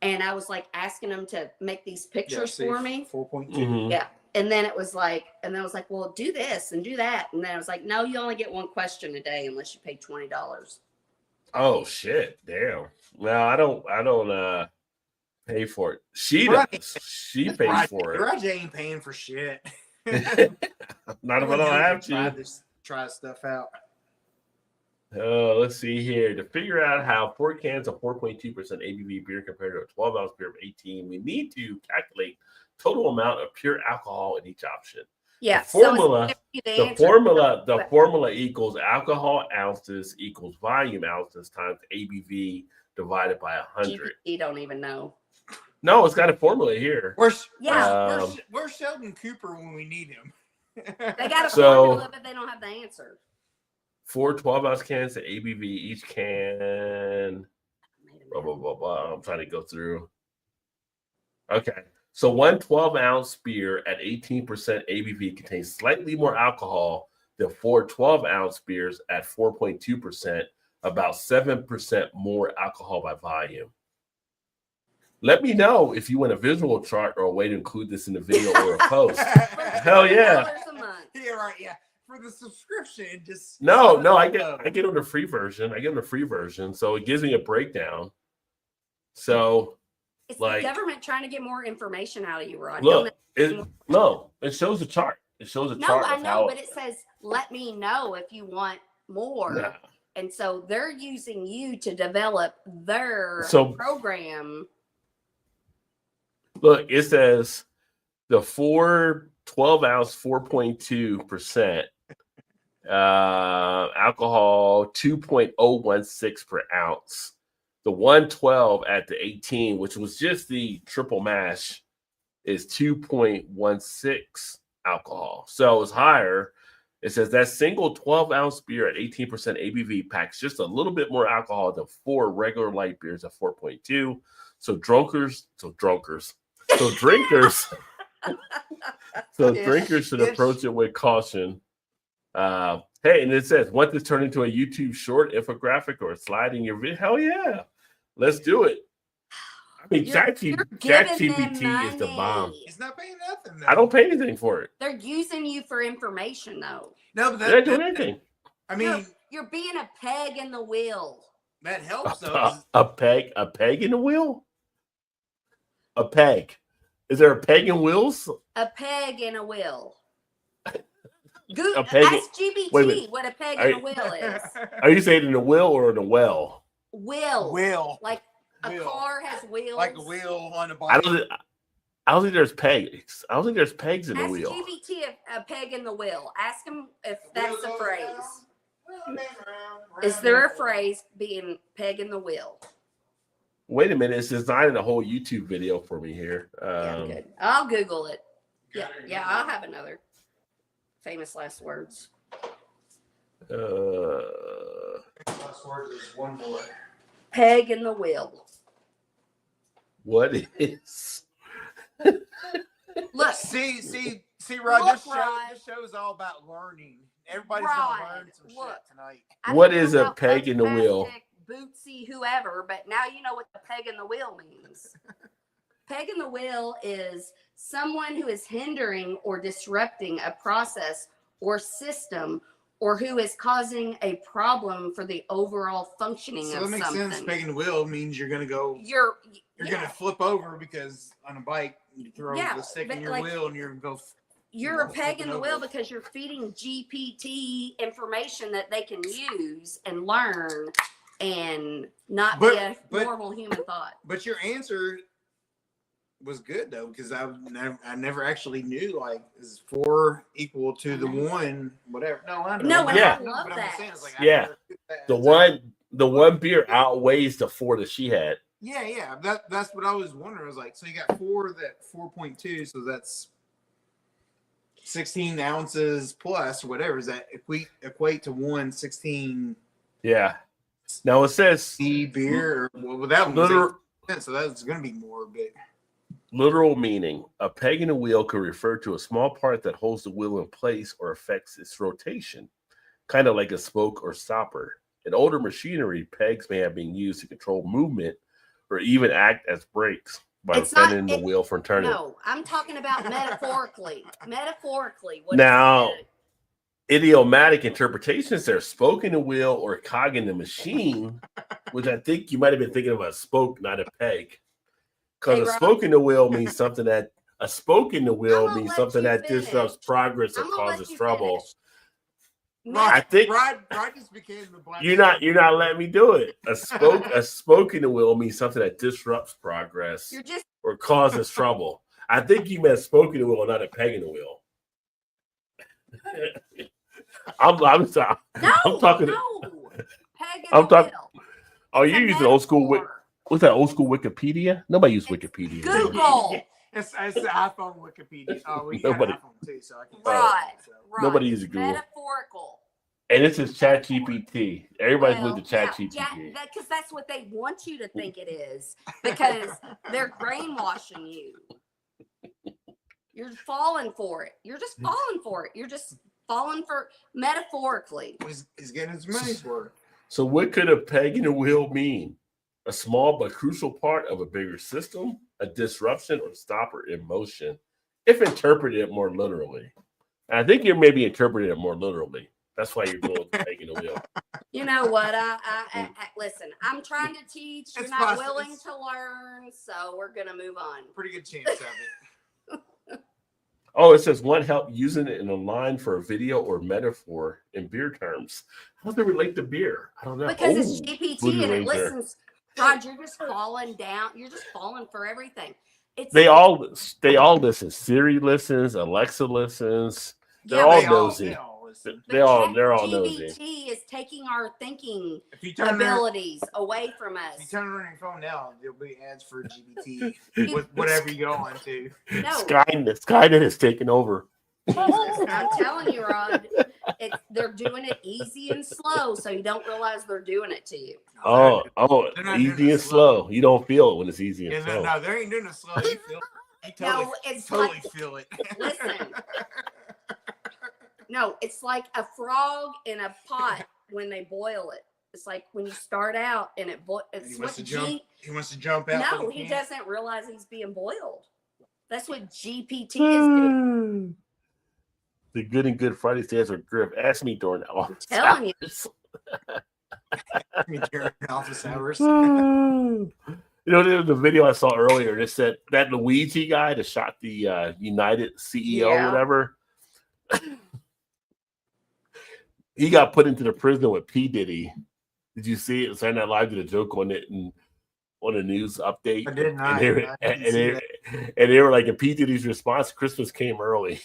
and I was like asking them to make these pictures for me. 4.2. Mm-hmm. Yeah. And then I was like, well, do this and do that. And then I was like, no, you only get 1 question a day unless you pay $20. Oh shit! Damn. Well, I don't pay for it. She does. She pays for it. Rod J ain't paying for shit. Not if I don't have to. Try stuff out. Let's see here. To figure out how 4 cans of 4.2% ABV beer compared to a 12-ounce beer of 18, we need to calculate total amount of pure alcohol in each option. Yeah. The formula, so the formula equals alcohol ounces equals volume ounces times ABV divided by 100. You don't even know. No, it's got a formula here. Where's Sheldon Cooper when we need him? They got a formula, but they don't have the answer. 4 12-ounce cans to ABV each can. Blah, blah, blah, blah. I'm trying to go through. Okay. So one 12-ounce beer at 18% ABV contains slightly more alcohol than 4 12-ounce beers at 4.2%, about 7% more alcohol by volume. Let me know if you want a visual chart or a way to include this in the video or a post. Hell yeah. Yeah, right, yeah. For the subscription, just no, I get on the free version. So it gives me a breakdown. So it's the government trying to get more information out of you, Rod. Look, it shows a chart. It shows a chart. No, I know, but it says, let me know if you want more. Nah. And so they're using you to develop their program. Look, it says the 12-ounce, 4.2% alcohol, 2.016 per ounce. The 112 at the 18, which was just the triple mash, is 2.16 alcohol. So it's higher. It says that single 12-ounce beer at 18% ABV packs just a little bit more alcohol than 4 regular light beers at 4.2. So drinkers should approach it with caution. Hey, and it says, want this turned into a YouTube short infographic or a slide in your video? Hell yeah. Let's do it. I mean, ChatGPT is the bomb. He's not paying nothing, though. I don't pay anything for it. They're using you for information, though. No, but they're not doing anything. I mean, you're being a peg in the wheel. That helps, though. A peg in the wheel? A peg. Is there a peg in wheels? A peg in a wheel. Ask GBT what a peg in a wheel is. Are you saying in a wheel or in a well? Wheel. Like a car has wheels. Like a wheel on a bike. I don't think there's pegs. I don't think there's pegs in the wheel. Ask GBT a peg in the wheel. Ask him if that's a phrase. Is there a phrase being peg in the wheel? Wait a minute, it's designing a whole YouTube video for me here. Yeah, good. I'll Google it. Yeah, I'll have another famous last words. Last words is one more. Peg in the wheel. What is? Look, see, Rod. This show is all about learning. Everybody's gonna learn some shit tonight. What is a peg in the wheel? Bootsy, whoever, but now you know what the peg in the wheel means. Peg in the wheel is someone who is hindering or disrupting a process or system, or who is causing a problem for the overall functioning of something. So that makes sense. Peg in the wheel means you're gonna go. You're gonna flip over because on a bike you throw the stick in your wheel and you're gonna go. You're a peg in the wheel because you're feeding GPT information that they can use and learn and not be a normal human thought. But your answer was good though, because I never actually knew, like, is 4 equal to the 1, whatever. No, I know. I love that. The one beer outweighs the 4 that she had. Yeah. That's what I was wondering. I was like, so you got 4 that 4.2, so that's 16 ounces plus or whatever. Does that equate to 1/16? Yeah. Now it says beer. Well, that one was 8%, so that's going to be more. But literal meaning: a peg in a wheel could refer to a small part that holds the wheel in place or affects its rotation, kind of like a spoke or stopper. In older machinery, pegs may have been used to control movement or even act as brakes by preventing the wheel from turning. No, I'm talking about metaphorically. Metaphorically. Now, idiomatic interpretations there: spoke in the wheel or cog in the machine, which I think you might have been thinking of a spoke, not a peg. Because a spoke in the wheel means something that disrupts progress or causes trouble. I think Rod just became the black. You're not letting me do it. A spoke in the wheel means something that disrupts progress or causes trouble. I think you meant spoke in the wheel, not a peg in the wheel. I'm sorry. No, I'm talking. no. Peg I'm and talking. Will. Oh, It's you're a using old school. metaphor. What's that old school Wikipedia? Nobody uses It's Wikipedia. Google. It's the iPhone Wikipedia. Oh, we got Nobody. an iPhone too, so I can. Right. Nobody It's uses Google. metaphorical. And this is Chat GPT. Everybody's moved to Chat GPT. Yeah, because that's what they want you to think it is. Because they're brainwashing you. You're falling for it. You're just falling for it. You're just falling for metaphorically. He's getting his money's worth. So what could a peg in a wheel mean? A small but crucial part of a bigger system, a disruption or stopper in motion, if interpreted more literally. And I think you're maybe interpreting it more literally. That's why you're doing peg in a wheel. You know what? I listen. I'm trying to teach. You're It's not possible. willing to learn, so we're gonna move on. Pretty good chance of it. Oh, it says one help using it in a line for a video or metaphor in beer terms. How does it relate to beer? I don't know. Because it's GPT and it Ranger. listens. Rod, you're just falling down. You're just falling for everything. They all listen. Siri listens. Alexa listens. They're all nosy. They're all nosy. GPT is taking our thinking abilities away from us. If you turn on your phone now, there'll be ads for GPT with whatever you go on to. No. Skynet has taken over. I'm telling you, Rod, they're doing it easy and slow, so you don't realize they're doing it to you. Easy and slow. You don't feel it when it's easy and slow. No, they ain't doing it slow. You feel it. You totally feel it. Listen. No, it's like a frog in a pot when they boil it. It's like when you start out and it boils. He wants to jump out. No, he doesn't realize he's being boiled. That's what GPT is doing. The Good Friday stands for Griff. Ask me during office telling hours. During office hours. You know, there was a video I saw earlier that said that Luigi guy that shot the United CEO or whatever. He got put into the prison with P. Diddy. Did you see it? Saturday Night Live did a joke on it and on a news update. I did not. And they were like, and P. Diddy's response, Christmas came early.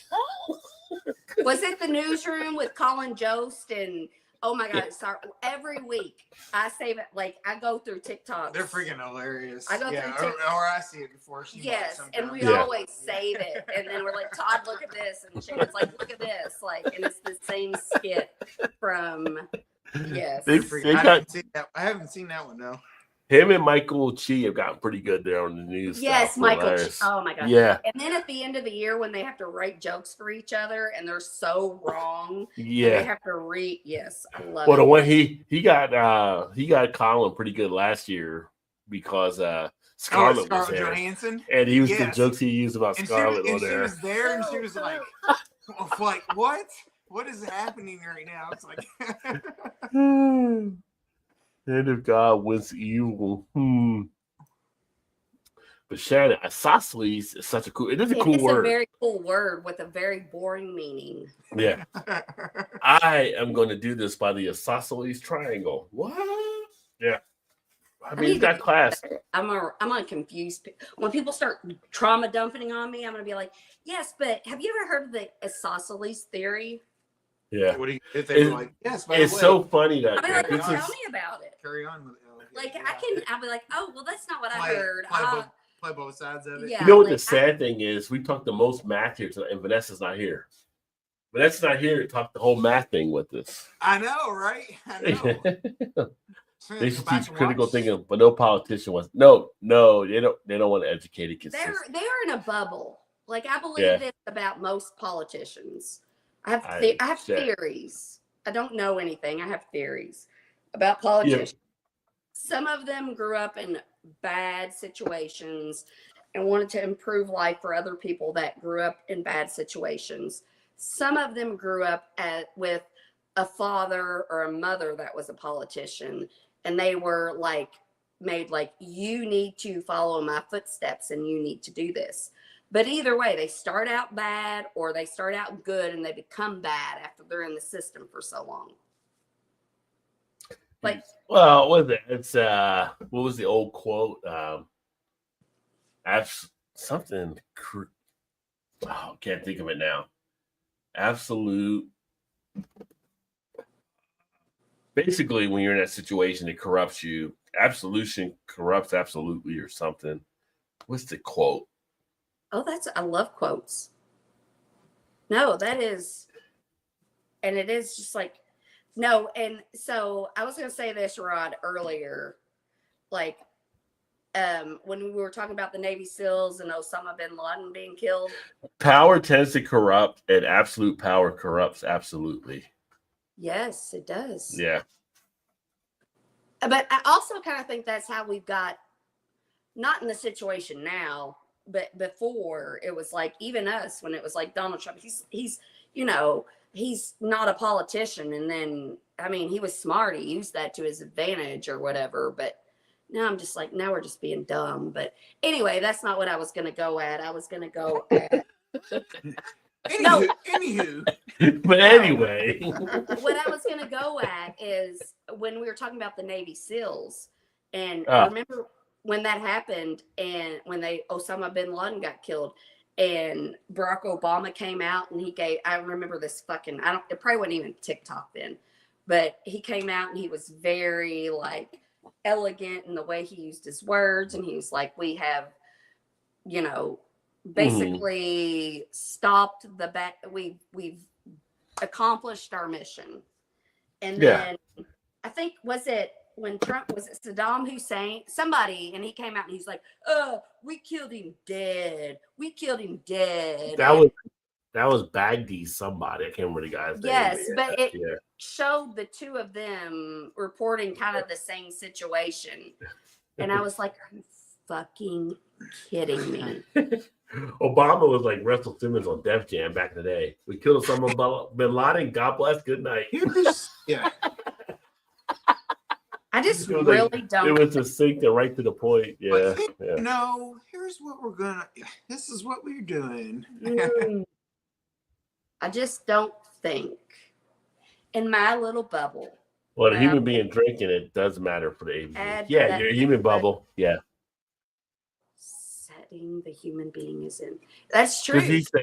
Was it the newsroom with Colin Jost and oh my God, sorry. Every week I save it, like I go through TikTok. They're freaking hilarious. I go through TikTok. Or I see it before she and we always save it. And then we're like, Todd, look at this. And Shannon's like, look at this. Like, and it's the same skit from I haven't seen that one though. Him and Michael Chi have gotten pretty good there on the news. Yes, Michael Chi. Oh my God. Yeah. And then at the end of the year when they have to write jokes for each other and they're so wrong. Yeah. They have to read. Yes, I love it. Well, the one he got Colin pretty good last year because Scarlett was there. Johansson? And he was the jokes he used about Scarlett on there. She was there and she was like what? What is happening right now? It's like And if God wins evil, But Shannon, isosceles is such a cool. It is a cool word. It's a very cool word with a very boring meaning. Yeah, I am going to do this by the isosceles triangle. What? Yeah, I mean, that class. I'm gonna confuse when people start trauma dumping on me. I'm gonna be like, yes, but have you ever heard of the isosceles theory? Yeah. What do you think? Like, yes, it's so funny that I'll be like, tell me about it. Carry on with it. Like I'll be like, oh well, that's not what I heard. Play both sides of it. Yeah, you know what the sad thing is? We talked the most math here, and Vanessa's not here. Vanessa's not here to talk the whole math thing with us. I know, right? I know. They should teach critical thinking, but no politician wants. No, they don't want to educate it. They're in a bubble. Like I believe this about most politicians. I have theories. I don't know anything. I have theories about politicians. Yeah. Some of them grew up in bad situations and wanted to improve life for other people that grew up in bad situations. Some of them grew up with a father or a mother that was a politician, and they were made you need to follow my footsteps and you need to do this. But either way, they start out bad or they start out good and they become bad after they're in the system for so long. Well, what is it? It's what was the old quote? Something. Can't think of it now. Absolute Basically, when you're in that situation, it corrupts you. Absolution corrupts absolutely, or something. What's the quote? Oh, I love quotes. No, that is, and it is just like, no. And so I was going to say this, Rod, earlier, like, when we were talking about the Navy SEALs and Osama bin Laden being killed. Power tends to corrupt, and absolute power corrupts absolutely. Yes, it does. Yeah. But I also kind of think that's how we've got, not in the situation now, but before it was like, even us, when it was like Donald Trump, he's he's not a politician. And then, I mean, he was smart. He used that to his advantage or whatever. But now I'm just like, now we're just being dumb. But anyway, that's not what I was going to go at. I was going to go at. Anywho. But anyway. What I was going to go at is when we were talking about the Navy SEALs. And remember when that happened and when Osama bin Laden got killed and Barack Obama came out and I remember this fucking, it probably wasn't even TikTok then, but he came out and he was very like elegant in the way he used his words. And he was like, we have, basically stopped we've accomplished our mission. And then I think, was it Saddam Hussein, somebody, and he came out and he's like, we killed him dead. That was Baghdadi somebody. I can't remember the guy's name. Yes, but it showed the two of them reporting kind of the same situation. And I was like, are you fucking kidding me? Obama was like Russell Simmons on Def Jam back in the day. We killed Osama bin Laden. God bless. Good night. Yeah. I just really don't. It was succinct and right to the point. Yeah. No, here's what this is what we're doing. I just don't think in my little bubble. Well, a human being drinking it does matter for the ABV. Yeah, you're a human bubble. Yeah. Setting the human being is in. That's true.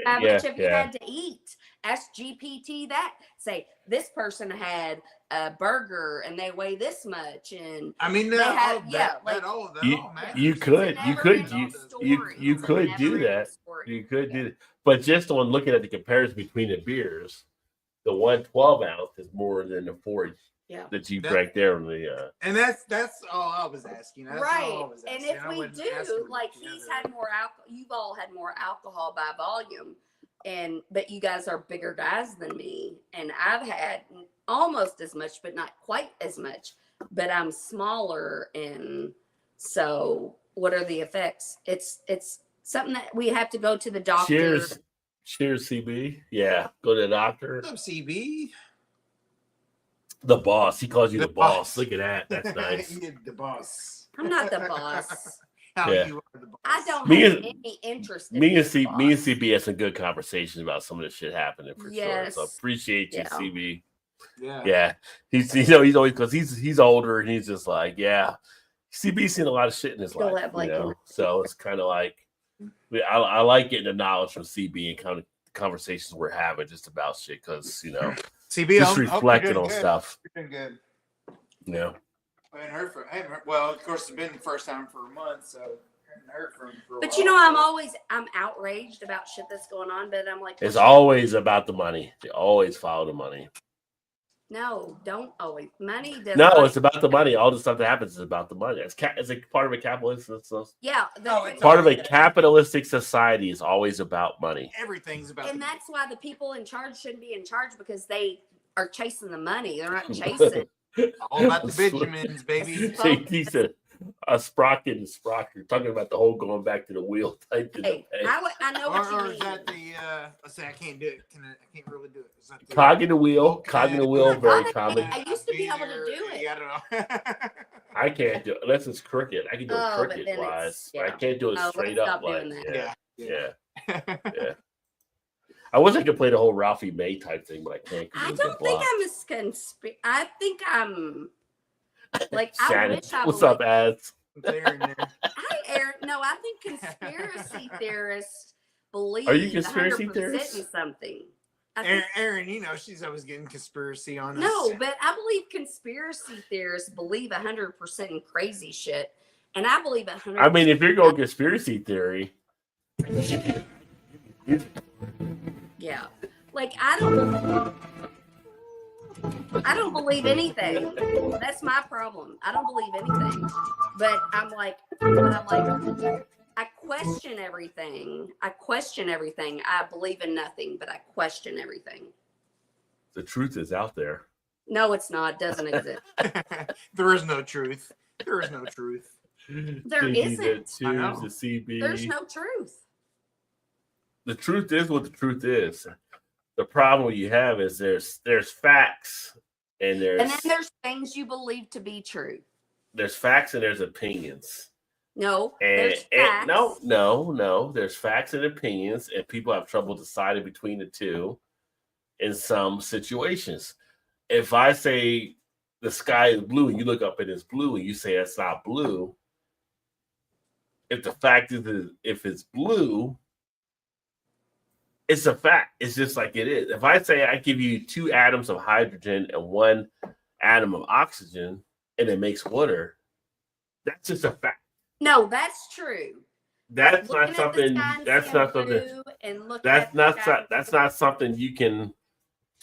How much have you had to eat? Ask GPT that. Say this person had a burger and they weigh this much, and I mean, you could do that. You could do that, but just on looking at the comparison between the beers, the 112 ounce is more than the 4 that you drank there on the. And that's all I was asking. That's right. All I was asking. And if we do, like he's had more alcohol, you've all had more alcohol by volume. But you guys are bigger guys than me, and I've had almost as much, but not quite as much. But I'm smaller, and so what are the effects? It's something that we have to go to the doctor. Cheers, CB. Yeah, go to the doctor. What's up, CB? The boss. He calls you the boss. Look at that. That's nice. The boss. I'm not the boss. You are the boss. I don't have any interest in me and CB had some good conversations about some of this shit happening for sure. So appreciate you, CB. Yeah. He's always, because he's older and he's just like, CB's seen a lot of shit in his life. So it's kind of like I like getting the knowledge from CB and kind of conversations we're having just about shit, because CB just reflecting on stuff. You're doing good. Yeah. I haven't heard from him. Well, of course, it's been the first time for a month, so I haven't heard from him for a while. I'm outraged about shit that's going on, but I'm like, it's always about the money. They always follow the money. No, don't always. Money doesn't. No, it's about the money. All the stuff that happens is about the money. It's a part of a capitalistic. Part of a capitalistic society is always about money. Everything's about. And that's why the people in charge shouldn't be in charge, because they are chasing the money. They're not chasing. All about the Benjamins, baby. He said a sprocket and sprocket. Talking about the whole going back to the wheel type. Hey, I know what you mean. Or is that the? Let's say I can't do it. I can't really do it. Is that the cog in the wheel? Cog in the wheel, very common. I used to be able to do it. I don't know. I can't do it unless it's crooked. I can do it crooked wise. I can't do it straight up. Like, yeah. I wish I could play the whole Ralphie May type thing, but I can't. I don't think I'm a conspiracy. I think I'm like, I wish I What's up, ads? I think conspiracy theorists believe. Are you conspiracy theorists? In something. Aaron, you know, she's always getting conspiracy on us. No, but I believe conspiracy theorists believe 100% in crazy shit. And I believe 100%. I mean, if you're going conspiracy theory. Yeah. Like, I don't believe anything. That's my problem. I don't believe anything. But I'm like, I question everything. I believe in nothing, but I question everything. The truth is out there. No, it's not. It doesn't exist. There is no truth. There is no truth. There isn't. The CB. There's no truth. The truth is what the truth is. The problem you have is there's facts and then there's things you believe to be true. There's facts and there's opinions. No, there's facts. No. There's facts and opinions, and people have trouble deciding between the two in some situations. If I say the sky is blue and you look up and it's blue and you say it's not blue, if the fact is if it's blue, it's a fact. It's just like it is. If I say I give you 2 atoms of hydrogen and 1 atom of oxygen and it makes water, that's just a fact. No, that's true. That's not something. That's not something. That's not something you can.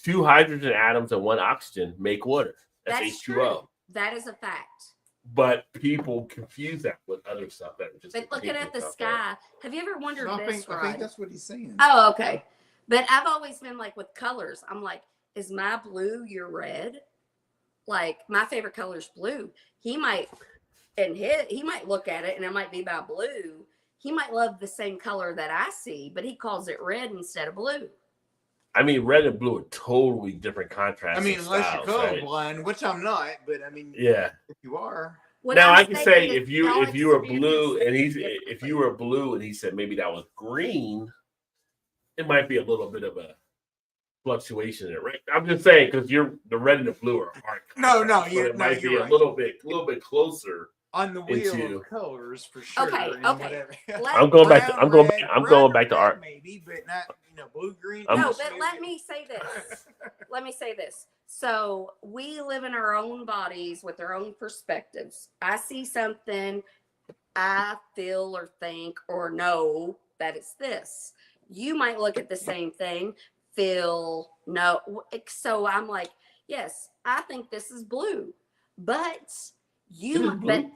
2 hydrogen atoms and 1 oxygen make water. That's H2O. True. That is a fact. But people confuse that with other stuff. But looking at the sky, have you ever wondered this, Rod? I think that's what he's saying. Oh, okay. But I've always been like with colors. I'm like, is my blue your red? Like my favorite color is blue. He might look at it and it might be about blue. He might love the same color that I see, but he calls it red instead of blue. I mean, red and blue are totally different contrasts. I mean, unless you're colorblind, right? Which I'm not, but I mean, yeah, if you are. Now I can say if you were blue and if you were blue and he said maybe that was green, it might be a little bit of a fluctuation in it, right? I'm just saying because the red and the blue are hard. It might be a little bit closer. On the wheel of colors for sure. Okay. I'm going back to art. Maybe, but not blue, green. No, but let me say this. So we live in our own bodies with our own perspectives. I see something, I feel or think or know that it's this. You might look at the same thing, feel, no. So I'm like, yes, I think this is blue, but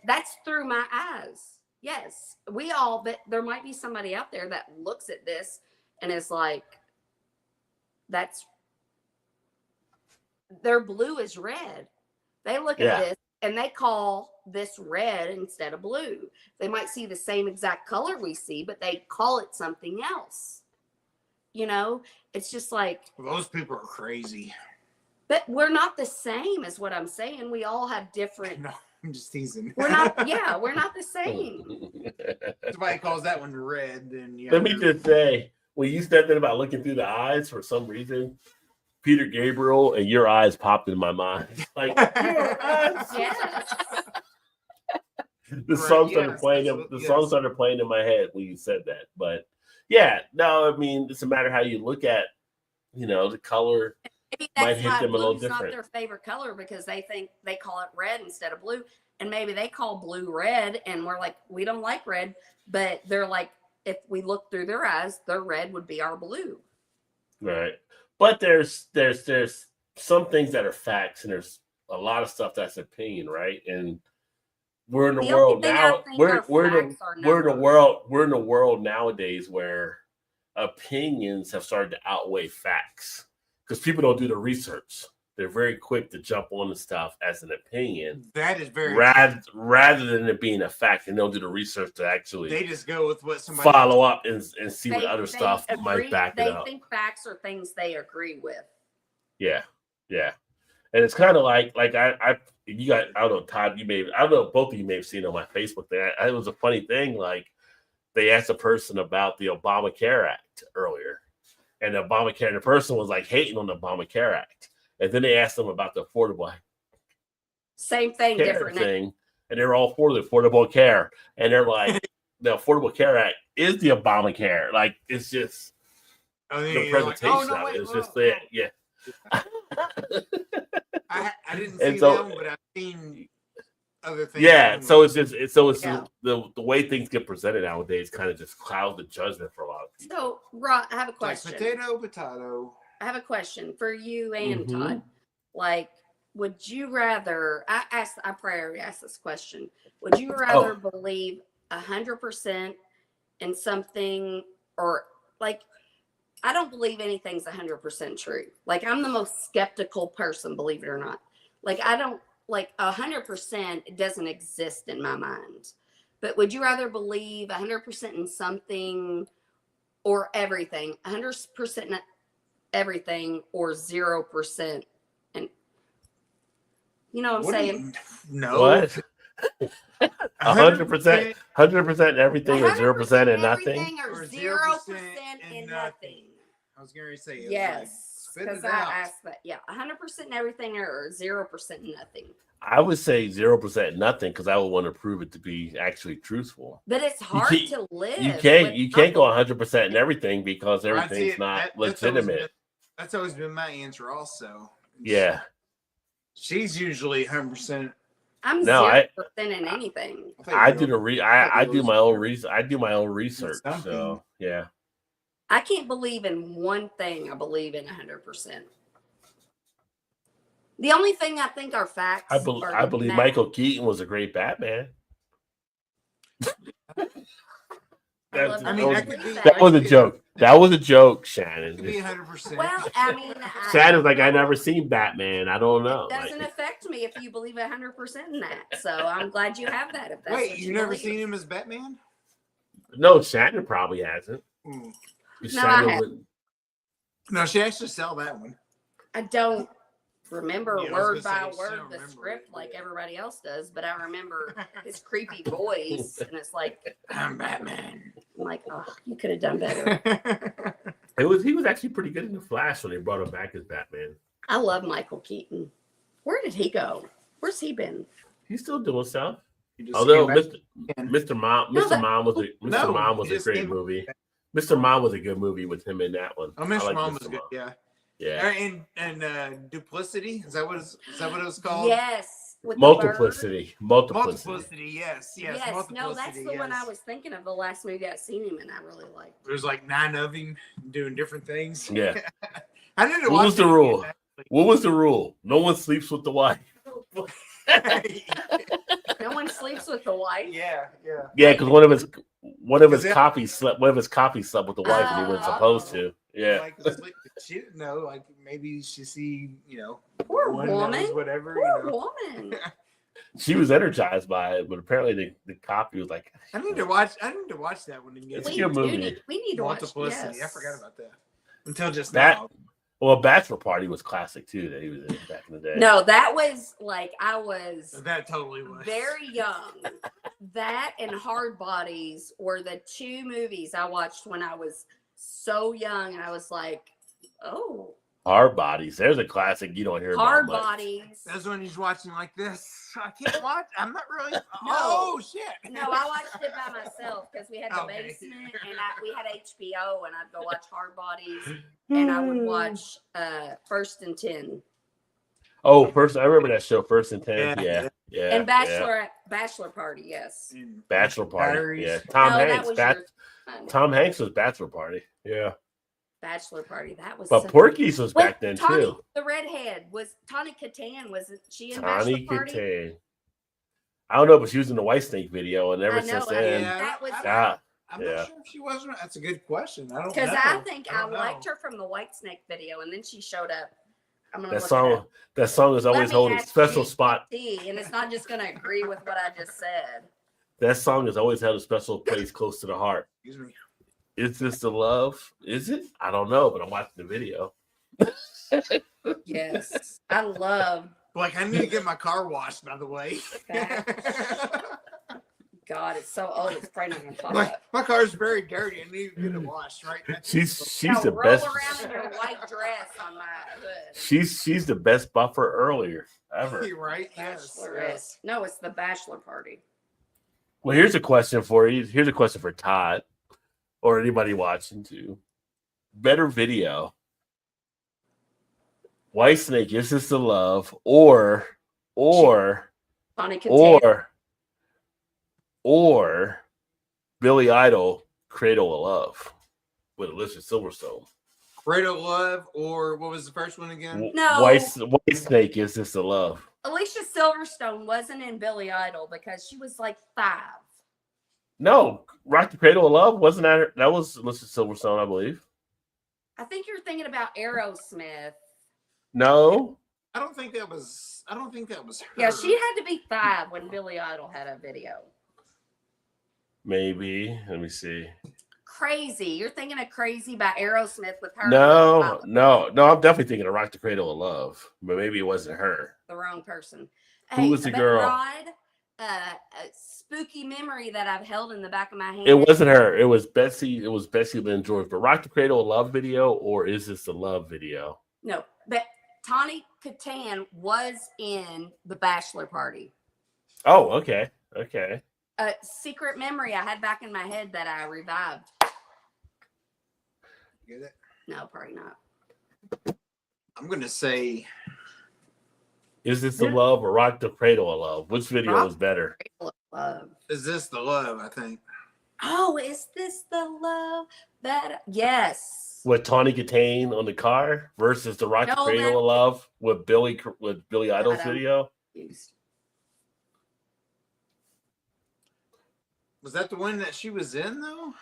that's through my eyes. Yes, but there might be somebody out there that looks at this and is like, their blue is red. They look at this and they call this red instead of blue. They might see the same exact color we see, but they call it something else. It's just like, those people are crazy. But we're not the same, is what I'm saying. We all have different. No, I'm just teasing. We're not. Yeah, we're not the same. Somebody calls that one red, then Let me just say, when you said that about looking through the eyes, for some reason, Peter Gabriel and Your Eyes popped in my mind. Like Your Eyes. Yes. The song started playing. The song started playing in my head when you said that. But yeah, no, I mean, it's a matter how you look at, the color. Maybe might hit them a little different. Not their favorite color because they think they call it red instead of blue, and maybe they call blue red, and we're like, we don't like red, but they're like, if we look through their eyes, their red would be our blue. Right, but there's some things that are facts, and there's a lot of stuff that's opinion, right? And we're in the world now. We're in the world nowadays where opinions have started to outweigh facts. Because people don't do the research. They're very quick to jump on the stuff as an opinion. That is very rather than it being a fact, and they'll do the research to actually. They just go with what somebody follow up and see what other stuff might back it up. They think facts are things they agree with. Yeah, and it's kind of like you got, I don't know, Todd, I don't know, both of you may have seen on my Facebook thing. It was a funny thing. Like they asked a person about the Obamacare Act earlier. And the person was like hating on the Obamacare Act. And then they asked them about the affordable same thing, different thing. And they're all for the affordable care. And they're like, the Affordable Care Act is the Obamacare. Like, it's just, the presentation of it. It's just that, yeah. I didn't see that one, but I've seen other things. Yeah, so it's just the way things get presented nowadays kind of just clouds the judgment for a lot of people. So, Rod, I have a question. Like potato. I have a question for you and Todd. Like, would you rather? I priorly asked this question. Would you rather believe 100% in something, or like? I don't believe anything's 100% true. Like, I'm the most skeptical person, believe it or not. Like, I don't, like, 100%, it doesn't exist in my mind. But would you rather believe 100% in something or everything? 100% in everything or 0%? And you know what I'm saying? No. What? 100%, 100% everything or 0% and nothing? Or 0% and nothing. I was going to say, yes, because I asked that. Yeah, 100% everything or 0% nothing. I would say 0% nothing because I would want to prove it to be actually truthful. But it's hard to live. You can't go 100% in everything because everything's not legitimate. That's always been my answer also. Yeah. She's usually 100%. I'm 0% in anything. I do my own research. I do my own research. So yeah. I can't believe in one thing. I believe in 100%. The only thing I think are facts. I believe Michael Keaton was a great Batman. That was a joke. That was a joke, Shannon. It could be 100%. Well, I mean, Shannon's like, I never seen Batman. I don't know. It doesn't affect me if you believe 100% in that. So I'm glad you have that. If that's Wait, you never seen him as Batman? No, Shannon probably hasn't. No, I haven't. No, she actually saw that one. I don't remember word by word the script like everybody else does, but I remember his creepy voice, and it's like, I'm Batman. I'm like, oh, you could have done better. He was actually pretty good in The Flash when they brought him back as Batman. I love Michael Keaton. Where did he go? Where's he been? He's still doing stuff. Although Mr. Mom was a great movie. Mr. Mom was a good movie with him in that one. Oh, Mr. Mom was good, yeah. Yeah. And Duplicity, is that what it was called? Yes. Multiplicity. Multiplicity, yes. No, that's the one I was thinking of, the last movie I seen him in. I really liked. There's like 9 of him doing different things. Yeah. I didn't know what was the rule? What was the rule? No one sleeps with the wife. No one sleeps with the wife. Yeah. Yeah, because one of his copies slept with the wife, and he wasn't supposed to. Yeah. Like maybe she see, poor woman, whatever. Poor woman. She was energized by it, but apparently the copy was like, I need to watch that one again. It's a good movie. We need to watch Multiplicity. Yes. I forgot about that until just that. Now. Well, Bachelor Party was classic too. That he was in back in the day. No, that was like That totally was very young. That and Hard Bodies were the 2 movies I watched when I was so young, and I was like, oh. Hard Bodies. There's a classic you don't hear Hard about much. Bodies. That's when he's watching like this. I can't watch. I'm not really. Oh shit. No, I watched it by myself because we had the basement, and we had HBO, and I'd go watch Hard Bodies, and I would watch First and 10. Oh, I remember that show, First and 10. Yeah. And Bachelor Party, yes. Bachelor Party. Batteries. Yeah. Tom Hanks was Bachelor Party. Yeah. Bachelor Party. That was. But Porky's was back then too. The redhead was Tawny Kitaen. Wasn't she in Tawny Bachelor Party? Kitaen. I don't know, but she was in the White Snake video, and ever since then, I'm not sure if she was or not. That's a good question. I don't know. Because I think I liked her from the White Snake video, and then she showed up. That song is always holding a special spot. And it's not just going to agree with what I just said. That song has always held a special place close to the heart. Excuse me. Is this the love? Is it? I don't know, but I'm watching the video. Yes. I love. Like, I need to get my car washed, by the way. God, it's so old. It's probably not going to pop up. My car's very dirty. I need to get it washed, right? She's the best. Roll around in your white dress on my hood. She's the best buffer earlier ever. You're right. Yes. No, it's the Bachelor Party. Well, here's a question for you. Here's a question for Todd or anybody watching too. better video. Whitesnake, Is This the Love, or Billy Idol, Cradle of Love with Alicia Silverstone. Cradle of Love, or what was the first one again? No. Whitesnake, Is This the Love. Alicia Silverstone wasn't in Billy Idol because she was like 5. No, Rock the Cradle of Love wasn't that her? That was Alicia Silverstone, I believe. I think you're thinking about Aerosmith. No. I don't think that was her. Yeah, she had to be 5 when Billy Idol had a video. Maybe. Let me see. Crazy. You're thinking of Crazy by Aerosmith with her. No. I'm definitely thinking of Rock the Cradle of Love, but maybe it wasn't her. The wrong person. Who was the girl? Rod, a spooky memory that I've held in the back of my hand. It wasn't her. It was Betsy. It was Betsy Lynn George. But Rock the Cradle of Love video, or Is This the Love video? No, but Tawny Katan was in The Bachelor Party. Oh, okay. Okay. A secret memory I had back in my head that I revived. Get it? No, probably not. I'm gonna say, Is This the Love or Rock the Cradle of Love? Which video was better? Love. Is This the Love? I think. Oh, is this the love that? Yes. With Tawny Katane on the car versus the Rock the Cradle of Love with Billy Idol's video. Was that the one that she was in though?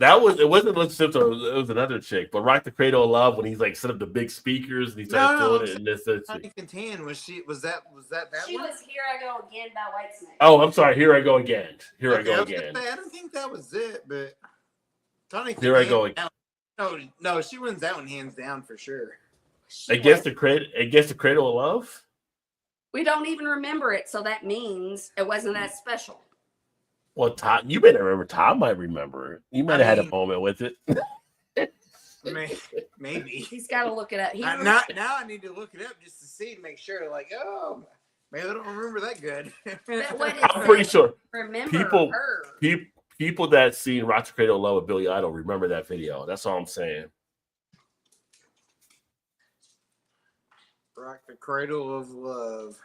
It wasn't Liz Simpson, it was another chick. But Rock the Cradle of Love, when he's like set up the big speakers and he started doing it, and this. Tawny Katan, was that She one? was Here I Go Again by Whitesnake. Oh, I'm sorry. Here I go again. Here I go again. I don't think that was it, but Tawny Katan. Here I go again. No, she wins that one hands down for sure. Against the Cradle of Love. We don't even remember it, so that means it wasn't that special. Well, Todd, you better remember. Todd might remember it. You might have had a moment with it. Maybe he's got to look it up. Now I need to look it up just to see, make sure. Like, oh, maybe I don't remember that good. I'm pretty sure. Remember people that seen Rock the Cradle of Love with Billy Idol remember that video. That's all I'm saying. Rock the Cradle of Love.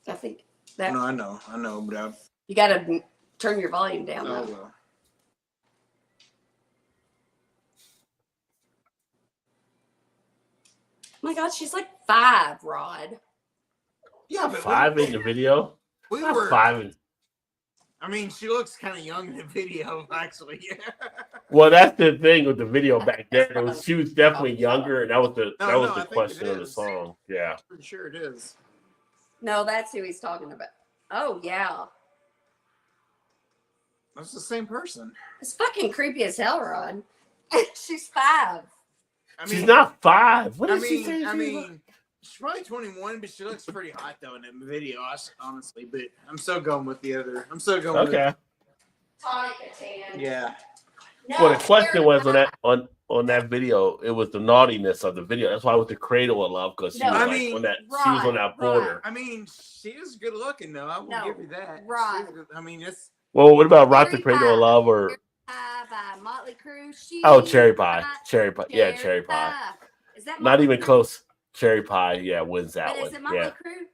I think that. No, I know, but you got to turn your volume down. Oh, though. well. Oh my God, she's like 5, Rod. Yeah, but 5 in the video. We were 5. I mean, she looks kind of young in the video, actually. Well, that's the thing with the video back then. She was definitely younger, and that was the question of the song. Yeah, pretty sure it is. No, that's who he's talking about. Oh yeah, that's the same person. It's fucking creepy as hell, Rod. She's 5. She's not 5. What is she saying? I mean, she's probably 21, but she looks pretty hot though in that video, honestly. But I'm still going with the other. I'm still going. Okay. Tawny Katan. Yeah. No, well, the question was on that video, it was the naughtiness of the video. That's why with the Cradle of Love, because she was on that border. I mean, she is good looking though. I will give you that. Right. I mean, it's. Well, what about Rock the Cradle of Love or? By Motley Crue. Cherry Pie. Cherry Pie. Yeah, Cherry Pie. Is that not even close? Cherry Pie. Yeah, wins that one. Is it Motley Crue?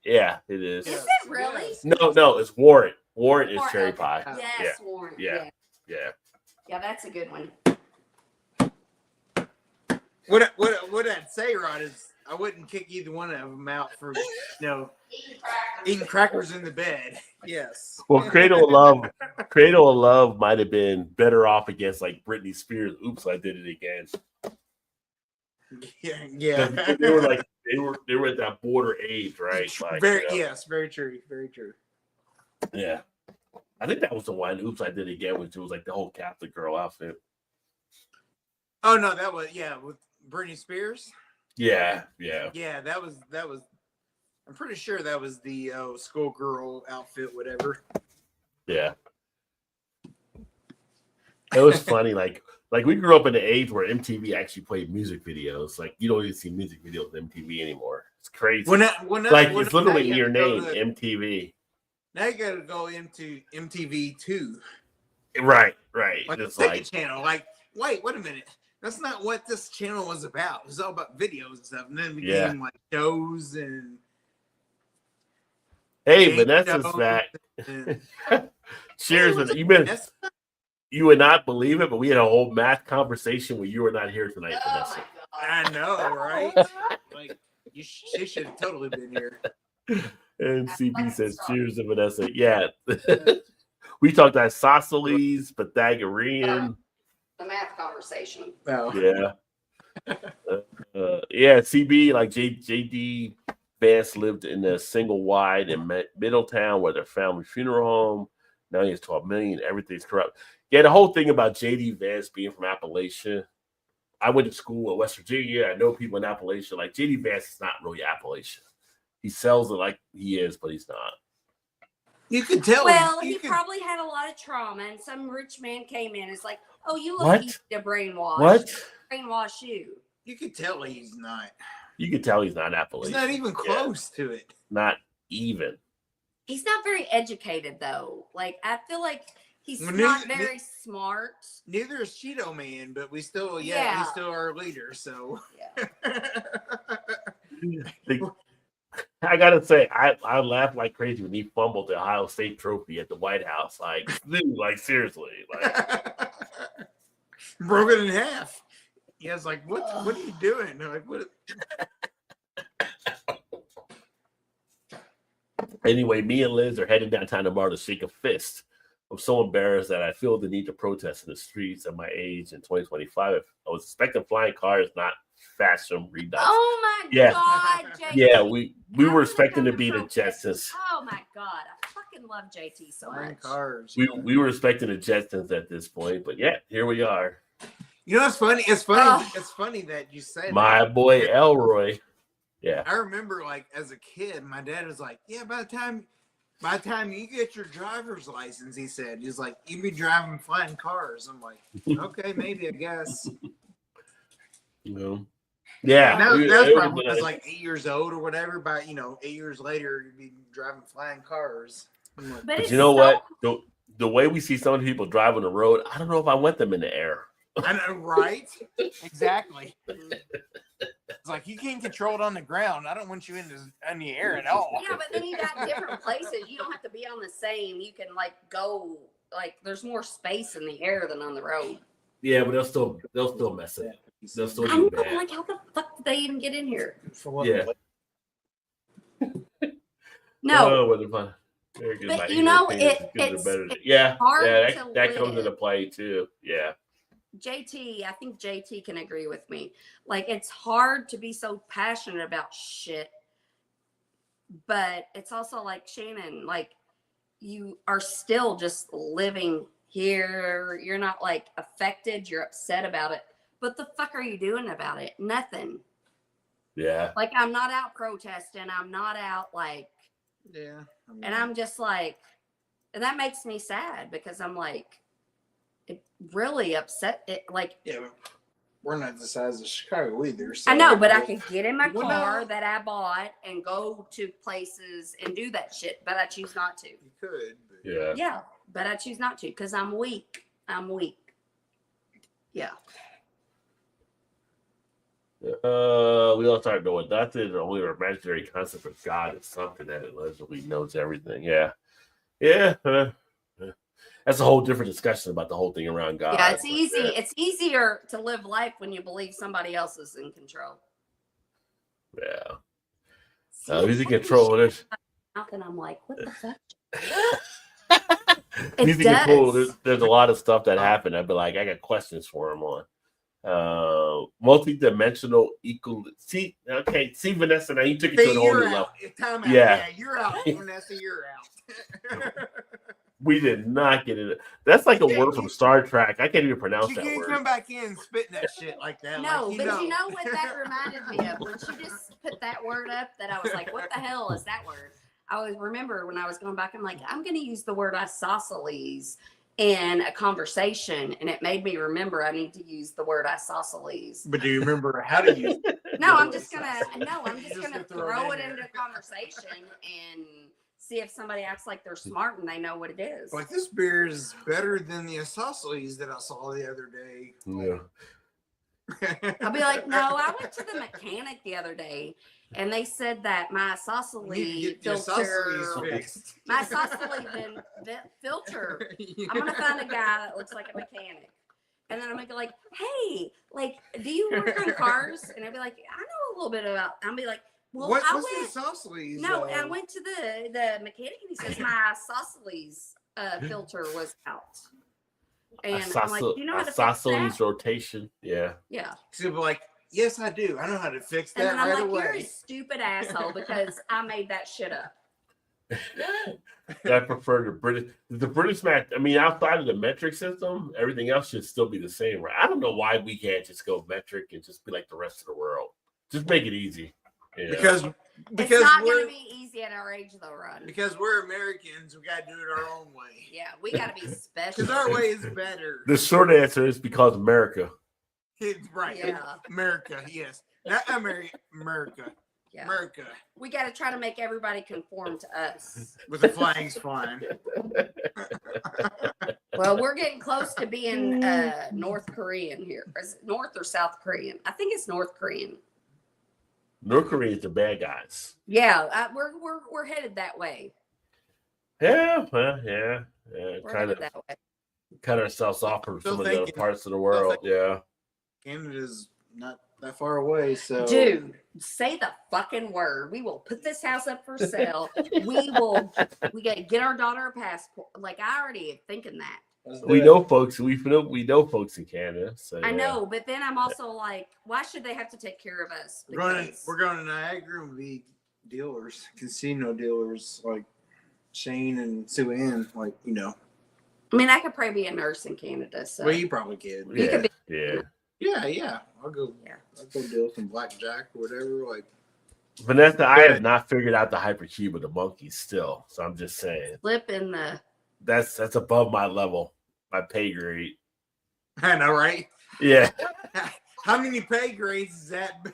Yeah, it is. Is it really? No, it's Warrant. Warrant is Cherry Pie. Yes, Warrant. Yeah. Yeah, that's a good one. What I'd say, Rod, is I wouldn't kick either one of them out for eating crackers in the bed. Yes. Well, Cradle of Love might have been better off against like Britney Spears. Oops, I did it again. Yeah. They were at that border age, right? Like, yes, very true, very true. Yeah, I think that was the one. Oops, I did it again, which was like the whole Catholic girl outfit. Oh no, that was with Britney Spears. Yeah. That was. I'm pretty sure that was the schoolgirl outfit, whatever. Yeah, it was funny. Like we grew up in the age where MTV actually played music videos. Like you don't even see music videos on MTV anymore. It's crazy. It's literally in your name, MTV. Now you got to go into MTV2. Right. Like the It's second like, channel. Like, wait a minute. That's not what this channel was about. It was all about videos and stuff. And then it became like shows and hey, game Vanessa's shows back. and Cheers. You would not believe it, but we had a whole math conversation where you were not here tonight, Vanessa. I know, right? Like, she should have totally been here. And CB says, cheers to Vanessa. Yeah. We talked isosceles, Pythagorean. The math conversation. Oh. Yeah. Yeah, CB, like JD Vance lived in a single wide in Middletown where their family funeral home. Now he has 12 million. Everything's corrupt. Yeah, the whole thing about JD Vance being from Appalachia. I went to school in West Virginia. I know people in Appalachia. Like, JD Vance is not really Appalachia. He sells it like he is, but he's not. You could tell. Well, he probably had a lot of trauma, and some rich man came in. It's like, oh, you look easy to brainwash. What? Brainwash you. You could tell he's not. You could tell he's not Appalachia. He's not even close to it. Not even. He's not very educated, though. Like, I feel like he's not very smart. Neither is Cheeto Man, but we still, he's still our leader. So, I gotta say, I laughed like crazy when he fumbled the Ohio State trophy at the White House. Like, dude, like seriously, like broke it in half. Yeah, it's like, what are you doing? They're like, what? Anyway, me and Liz are heading downtown tomorrow to shake a fist. I'm so embarrassed that I feel the need to protest in the streets at my age in 2025. I was expecting flying cars, not fashion redux. Oh my God, JT. Yeah, we were expecting to be the Jetsons. Oh my God, I fucking love JT so much. Cars. We were expecting the Jetsons at this point, but yeah, here we are. You know what's funny? It's funny. It's funny that you say my boy Elroy. Yeah. I remember, like, as a kid, my dad was like, yeah, by the time you get your driver's license, he said, he's like, you be driving flying cars. I'm like, okay, maybe, I guess. No. Yeah. That's probably when I was like 8 years old or whatever. But 8 years later, you'd be driving flying cars. Like, but you know what? The way we see some of the people drive on the road, I don't know if I want them in the air. I know, right? Exactly. It's like, you can't control it on the ground. I don't want you in the air at all. Yeah, but then you got different places. You don't have to be on the same. You can go there's more space in the air than on the road. Yeah, but they'll still mess it up. They'll still do bad. Like, how the fuck did they even get in here? Yeah. No. But it's hard that comes into play too. Yeah. JT, I think JT can agree with me. Like, it's hard to be so passionate about shit, but it's also like, Shannon, like, you are still just living here. You're not like affected. You're upset about it. But the fuck are you doing about it? Nothing. Yeah. Like, I'm not out protesting. I'm not out like, yeah. And I'm just like, and that makes me sad because I'm like, it really upset it. Like, yeah, we're not the size of Chicago either. So I know, but I could get in my car that I bought and go to places and do that shit, but I choose not to. You could. But... Yeah. Yeah, but I choose not to because I'm weak. Yeah. We all start knowing nothing. The only imaginary concept of God is something that allegedly knows everything. Yeah. Yeah. That's a whole different discussion about the whole thing around God. Yeah, it's easy. Yeah. It's easier to live life when you believe somebody else is in control. Yeah. Who's in control of this? And I'm like, what the fuck? He's in control. There's a lot of stuff that happened. I'd be like, I got questions for him on. Multi-dimensional equal. See, Vanessa, now you took it to a whole new level. Yeah, you're out, Vanessa. You're out. We did not get it. That's like a word from Star Trek. I can't even pronounce that word. You can't come back in spitting that shit like that. No, like, you know what that reminded me of? When she just put that word up, that I was like, what the hell is that word? I always remember when I was going back, I'm like, I'm going to use the word isosceles in a conversation, and it made me remember I need to use the word isosceles. But do you remember how to use it? I'm just gonna throw it into a conversation and see if somebody acts like they're smart and they know what it is. Like, this beer is better than the isosceles that I saw the other day. Yeah. I'll be like, no, I went to the mechanic the other day and they said that my isosceles filter, my isosceles filter, I'm going to find a guy that looks like a mechanic. And then I'm going to be like, hey, like, do you work on cars? And I'd be like, I know a little bit about, I'll be like, well, what's the isosceles? No, I went to the mechanic and he says my isosceles filter was out. And I'm like, you know how to fix that? Rotation. Yeah. Yeah. So be like, yes, I do. I know how to fix that and then I'm right like, away. you're a stupid asshole because I made that shit up. I prefer the British match. I mean, outside of the metric system, everything else should still be the same, right? I don't know why we can't just go metric and just be like the rest of the world. Just make it easy. Yeah. Because it's not going to be easy at our age, though, Rod. Because we're Americans, we got to do it our own way. Yeah, we got to be special. Because our way is better. The short answer is because America. It's right. Yeah. America, yes. Not America. Yeah. America. We got to try to make everybody conform to us. With the flags flying. Well, we're getting close to being North Korean here. Is it North or South Korean? I think it's North Korean. North Korea is the bad guys. Yeah, we're headed that way. Yeah, well, yeah. We're Kind headed of that way. cut ourselves off from Still some of the other thinking. parts of the world. Yeah. Canada's not that far away, so. Dude, say the fucking word. We will put this house up for sale. we gotta get our daughter a passport. Like, I already am thinking that. We know folks. We know folks in Canada. So I know, but then I'm also like, why should they have to take care of us? We're going to Niagara and be dealers, casino dealers, like Shane and Sue Ann, like, you know. I mean, I could probably be a nurse in Canada. So. Well, you probably could. Yeah. I'll go deal some blackjack or whatever. Like, Vanessa, I have not figured out the hypercube of the monkeys still. So I'm just saying. Flip in the. That's above my level, my pay grade. I know, right? Yeah. How many pay grades is that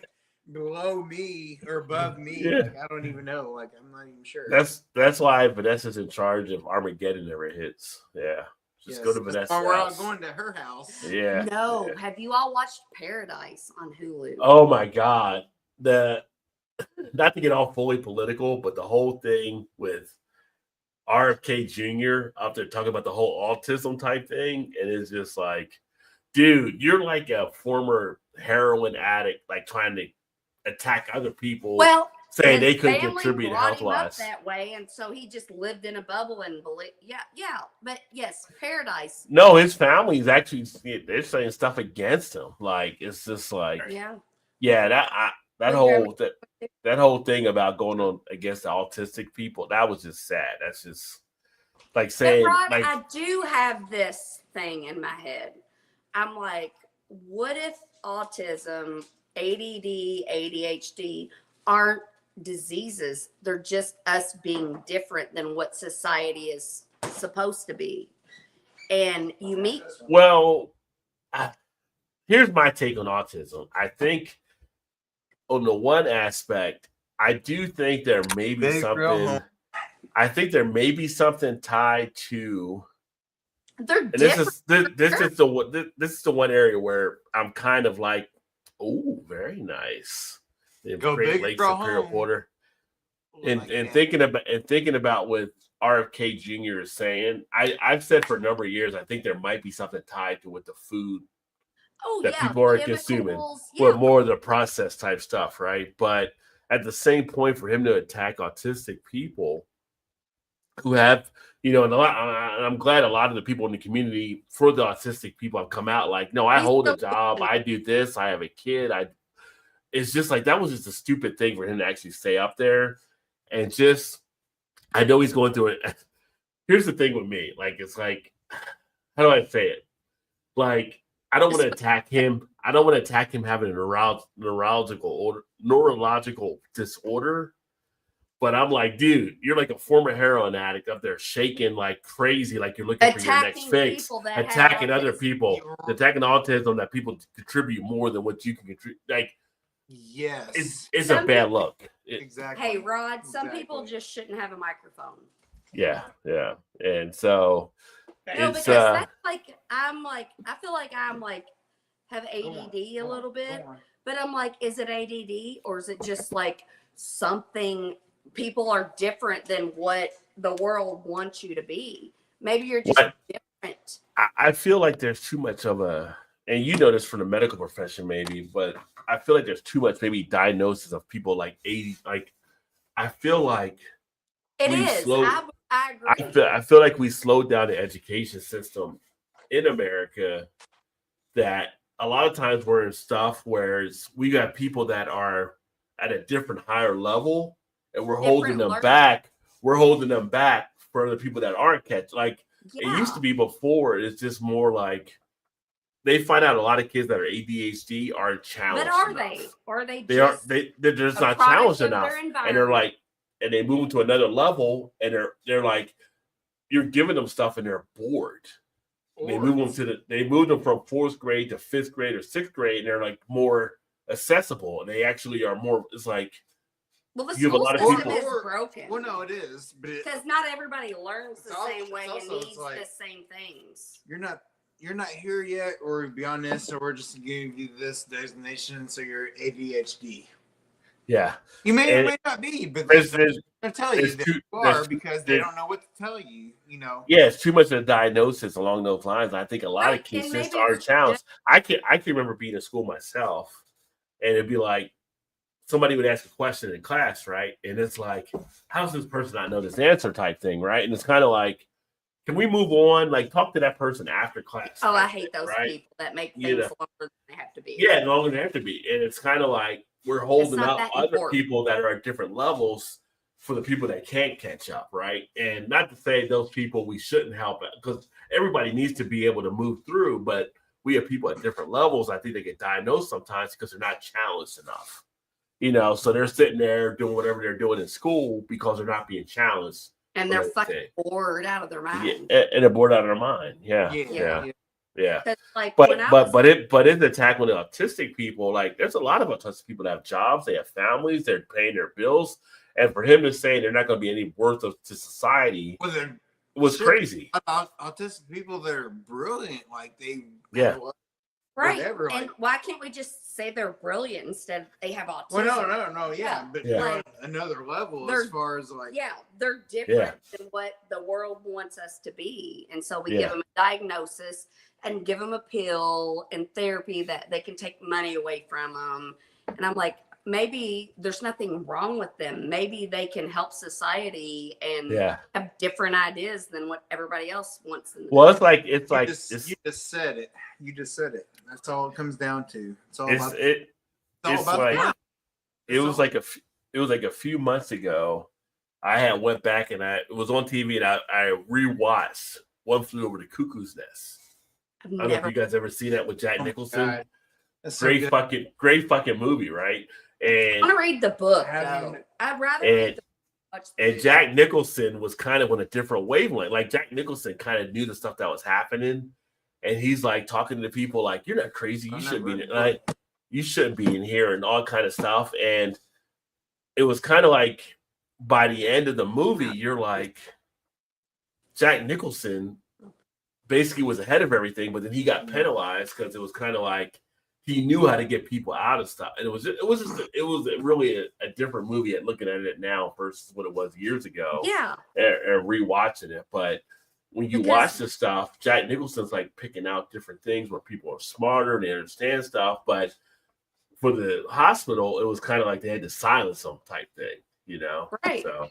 below me or above me? Yeah. Like, I don't even know. Like, I'm not even sure. That's why Vanessa's in charge of Armageddon never hits. Yeah. Just go to Vanessa's house. We're all going to her house. Yeah. No. Yeah. Have you all watched Paradise on Hulu? Oh my God. Not to get all fully political, but the whole thing with RFK Jr. out there talking about the whole autism type thing, and it's just like, dude, you're like a former heroin addict, like trying to attack other people. Well, saying they couldn't contribute health-wise. That way, and so he just lived in a bubble and believe. Yeah. But yes, Paradise. No, his family's actually they're saying stuff against him. Like, it's just like, that whole thing about going on against the autistic people, that was just sad. That's just like saying, Rod, like, I do have this thing in my head. I'm like, what if autism, ADD, ADHD aren't diseases? They're just us being different than what society is supposed to be. And you meet. Well, here's my take on autism. I think on the one aspect, I do think there may be something. I think there may be something tied to. They're different. This is the one area where I'm kind of like, oh, very nice. Go big, Lake grow Superior home. Porter. And thinking about what RFK Jr. is saying, I've said for a number of years, I think there might be something tied to with the food that people are consuming, with more of the processed type stuff, right? But at the same point, for him to attack autistic people who have, and I'm glad a lot of the people in the community for the autistic people have come out like, no, I hold a job, I do this, I have a kid, it's just like, that was just a stupid thing for him to actually stay up there. And just, I know he's going through it. Here's the thing with me. Like, it's like, how do I say it? Like, I don't want to attack him. I don't want to attack him having a neurological disorder. But I'm like, dude, you're like a former heroin addict up there shaking like crazy, like you're looking for your next fix. Attacking other people. Attacking autism that people contribute more than what you can contribute. Like, Yes. It's a bad look. Exactly. Hey, Rod, some people just shouldn't have a microphone. Yeah. And so no, it's because that's like I feel like I'm like have ADD a little bit, but I'm like, is it ADD or is it just like something? People are different than what the world wants you to be. Maybe you're just different. I feel like there's too much of a, and you know this from the medical profession maybe, but I feel like there's too much maybe diagnosis of people like 80. Like I feel like it is. I agree. I feel like we slowed down the education system in America. That a lot of times we're in stuff where we got people that are at a different higher level, and we're holding them back. We're holding them back for the people that aren't Like it used to be before. It's just more like they find out a lot of kids that are ADHD aren't challenged. But are they? Or they're just not challenged enough, and they're like, and they move to another level, and they're like, you're giving them stuff, and they're bored. They move them from 4th grade to 5th grade or 6th grade, and they're like more accessible, and they actually are more. It's like, well, the school system is broken. Well, no, it is, because not everybody learns the same way and needs the same things. You're not here yet, or beyond this, so we're just giving you this designation, so you're ADHD. Yeah, you may or may not be, but they're going to tell you that you are because they don't know what to tell you. You know. Yeah, it's too much of a diagnosis along those lines. I think a lot of kids just aren't challenged. I can remember being in school myself, and it'd be like somebody would ask a question in class, right? And it's like, how does this person not know this answer type thing, right? And it's kind of like, can we move on? Like, talk to that person after class. Oh, I hate those people that make things longer than they have to be. Yeah, longer than they have to be. And it's kind of like we're holding up other people that are at different levels for the people that can't catch up, right? And not to say those people we shouldn't help, because everybody needs to be able to move through, but we have people at different levels. I think they get diagnosed sometimes because they're not challenged enough. So they're sitting there doing whatever they're doing in school because they're not being challenged. And they're fucking bored out of their mind. Yeah, and they're bored out of their mind. Yeah. Like, but in the tackling the autistic people, like there's a lot of autistic people that have jobs, they have families, they're paying their bills, and for him to say they're not going to be any worth to society was crazy. Autistic people that are brilliant, like they right. Whatever, and why can't we just say they're brilliant instead they have autism? Well, no, but like, another level as far as like they're different than what the world wants us to be, and so we give them a diagnosis and give them a pill and therapy that they can take money away from them. And I'm like, maybe there's nothing wrong with them. Maybe they can help society and have different ideas than what everybody else wants. Well, it's like you just said it. You just said it. That's all it comes down to. It's all about it was like a few months ago. I had went back and it was on TV and I rewatched One Flew Over the Cuckoo's Nest. I don't know if you guys ever seen that with Jack Nicholson. Great fucking movie, right? And I want to read the book. I'd rather read the book. And Jack Nicholson was kind of on a different wavelength. Like Jack Nicholson kind of knew the stuff that was happening, and he's like talking to people like, "You're not crazy. You shouldn't be like, you shouldn't be in here," and all kind of stuff. And it was kind of like by the end of the movie, you're like, Jack Nicholson basically was ahead of everything, but then he got penalized because it was kind of like he knew how to get people out of stuff, and it was really a different movie at looking at it now versus what it was years ago. Yeah, and rewatching it. But when you watch the stuff, Jack Nicholson's like picking out different things where people are smarter and they understand stuff. But for the hospital, it was kind of like they had to silence them type thing, Right. So,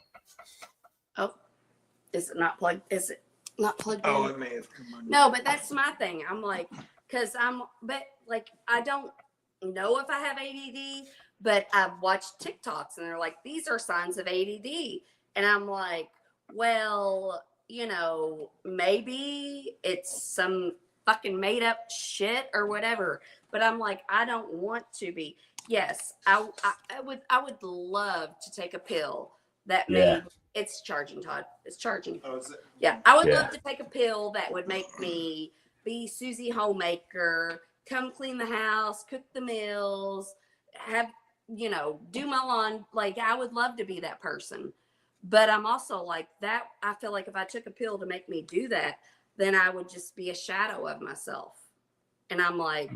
is it not plugged? Is it not plugged in? Oh, it may have come on. No, but that's my thing. I'm like, I don't know if I have ADD, but I've watched TikToks and they're like, these are signs of ADD. And I'm like, well, maybe it's some fucking made up shit or whatever. But I'm like, I don't want to be. Yes, I would love to take a pill that made it's charging, Todd. It's charging. Oh, is it? Yeah, I would love to take a pill that would make me be Susie Homemaker, come clean the house, cook the meals, have do my lawn. Like, I would love to be that person. But I'm also like that. I feel like if I took a pill to make me do that, then I would just be a shadow of myself. And I'm like,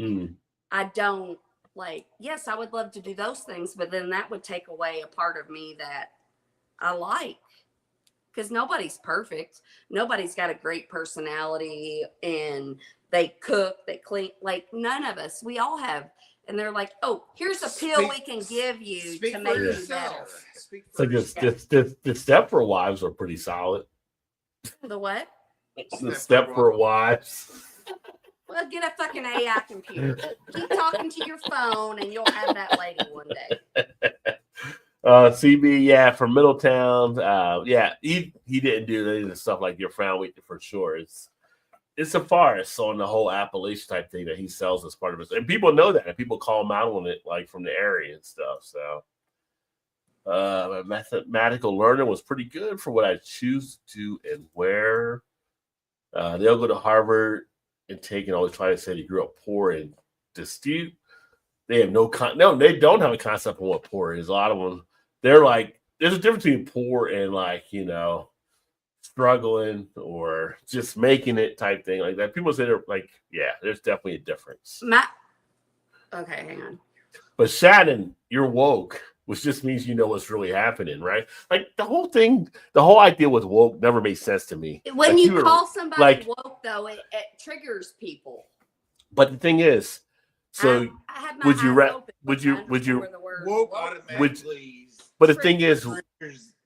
I don't like, yes, I would love to do those things, but then that would take away a part of me that I like. Because nobody's perfect. Nobody's got a great personality and they cook, they clean. Like, none of us. We all have. And they're like, oh, here's a pill we can give you to make you better. It's like the Stepford wives are pretty solid. The what? The Stepford wives. Well, get a fucking AI computer. Keep talking to your phone and you'll have that lady one day. CB, yeah, from Middletown. Yeah, he didn't do any of the stuff like your Frown Week for sure. It's a farce on the whole Appalachian type thing that he sells as part of it. And people know that, and people call him out on it, like from the area and stuff. So mathematical learning was pretty good for what I choose to and where. They'll go to Harvard and take and always try to say he grew up poor and dispute. They have they don't have a concept of what poor is. A lot of them, they're like, there's a difference between poor and like, struggling or just making it type thing like that. People say they're like, yeah, there's definitely a difference. Okay, hang on. But Shannon, you're woke, which just means you know what's really happening, right? Like the whole idea with woke never made sense to me. When like, you call somebody woke, though, it triggers people. But the thing is, so I have my would you woke automatically? But the thing is,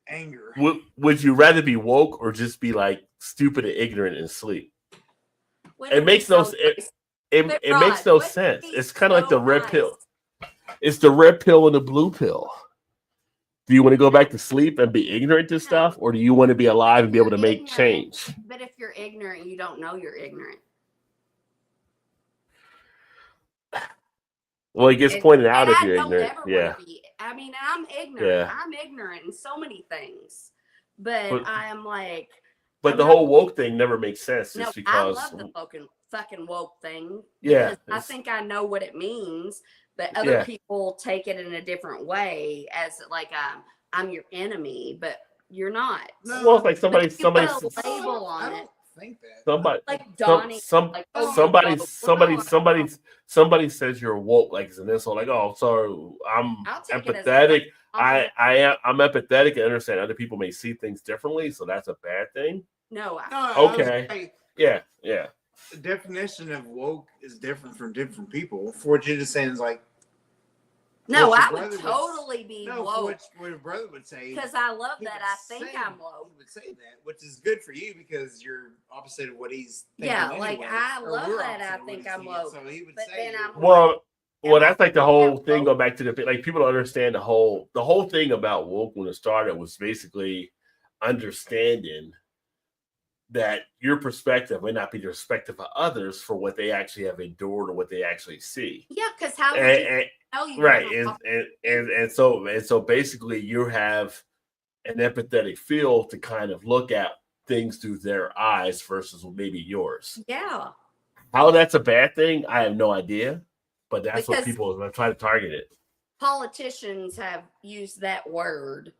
anger. Would you rather be woke or just be like stupid and ignorant and sleep? It makes no sense. It's kind of like the red pill. It's the red pill and the blue pill. Do you want to go back to sleep and be ignorant to stuff, or do you want to be alive and be able to make change? But if you're ignorant, you don't know you're ignorant. Well, it gets pointed out if you're ignorant. Yeah. I mean, I'm ignorant. Yeah. I'm ignorant in so many things, but I am like. But the whole woke thing never makes sense. No, because I love the fucking woke thing. Yeah. I think I know what it means, but other people take it in a different way as like I'm your enemy, but you're not. No. Well, it's like somebody label on it. Think that somebody says you're woke, like it's an insult, like, oh, sorry, I'm empathetic. I'm empathetic and understand other people may see things differently, so that's a bad thing. No. Okay. Yeah. The definition of woke is different from different people. For you to say is like, no, I would totally be woke. What your brother would say. Because I love that. I think I'm woke. He would say that, which is good for you because you're opposite of what he's thinking. Yeah, like I love that. I think I'm woke. So he would but say, then I'm well, that's like the whole thing. Go back to like people don't understand the whole thing about woke when it started was basically understanding that your perspective may not be the perspective of others for what they actually have endured or what they actually see. Yeah, because how would you know you right, and so basically you have an empathetic feel to kind of look at things through their eyes versus maybe yours. Yeah. How that's a bad thing, I have no idea, but that's what people are trying to target it. Politicians have used that word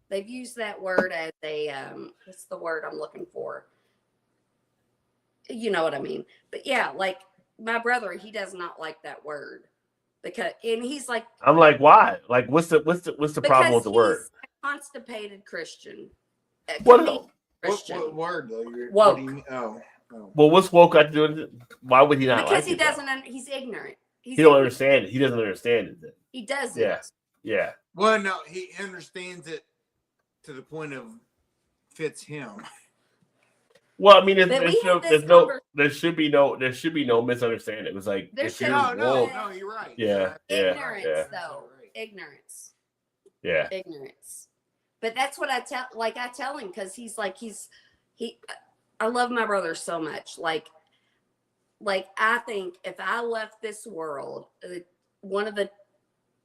they've used that word as a what's the word I'm looking for? You know what I mean? But yeah, like my brother, he does not like that word and he's like, I'm like, why? Like, what's the problem with the word? He's a constipated Christian. What word though? Woke. Well, what's woke got to do with it? Why would he not? Because he doesn't. He's ignorant. He don't understand it. He doesn't understand it. Then. He doesn't. Yeah. Well, no, he understands it to the point of fits him. Well, I mean, there should be no misunderstanding. It was like no, you're right. Yeah, ignorance though. Ignorance. Yeah, ignorance. But that's what I tell him because he's like I love my brother so much. Like I think if I left this world, one of the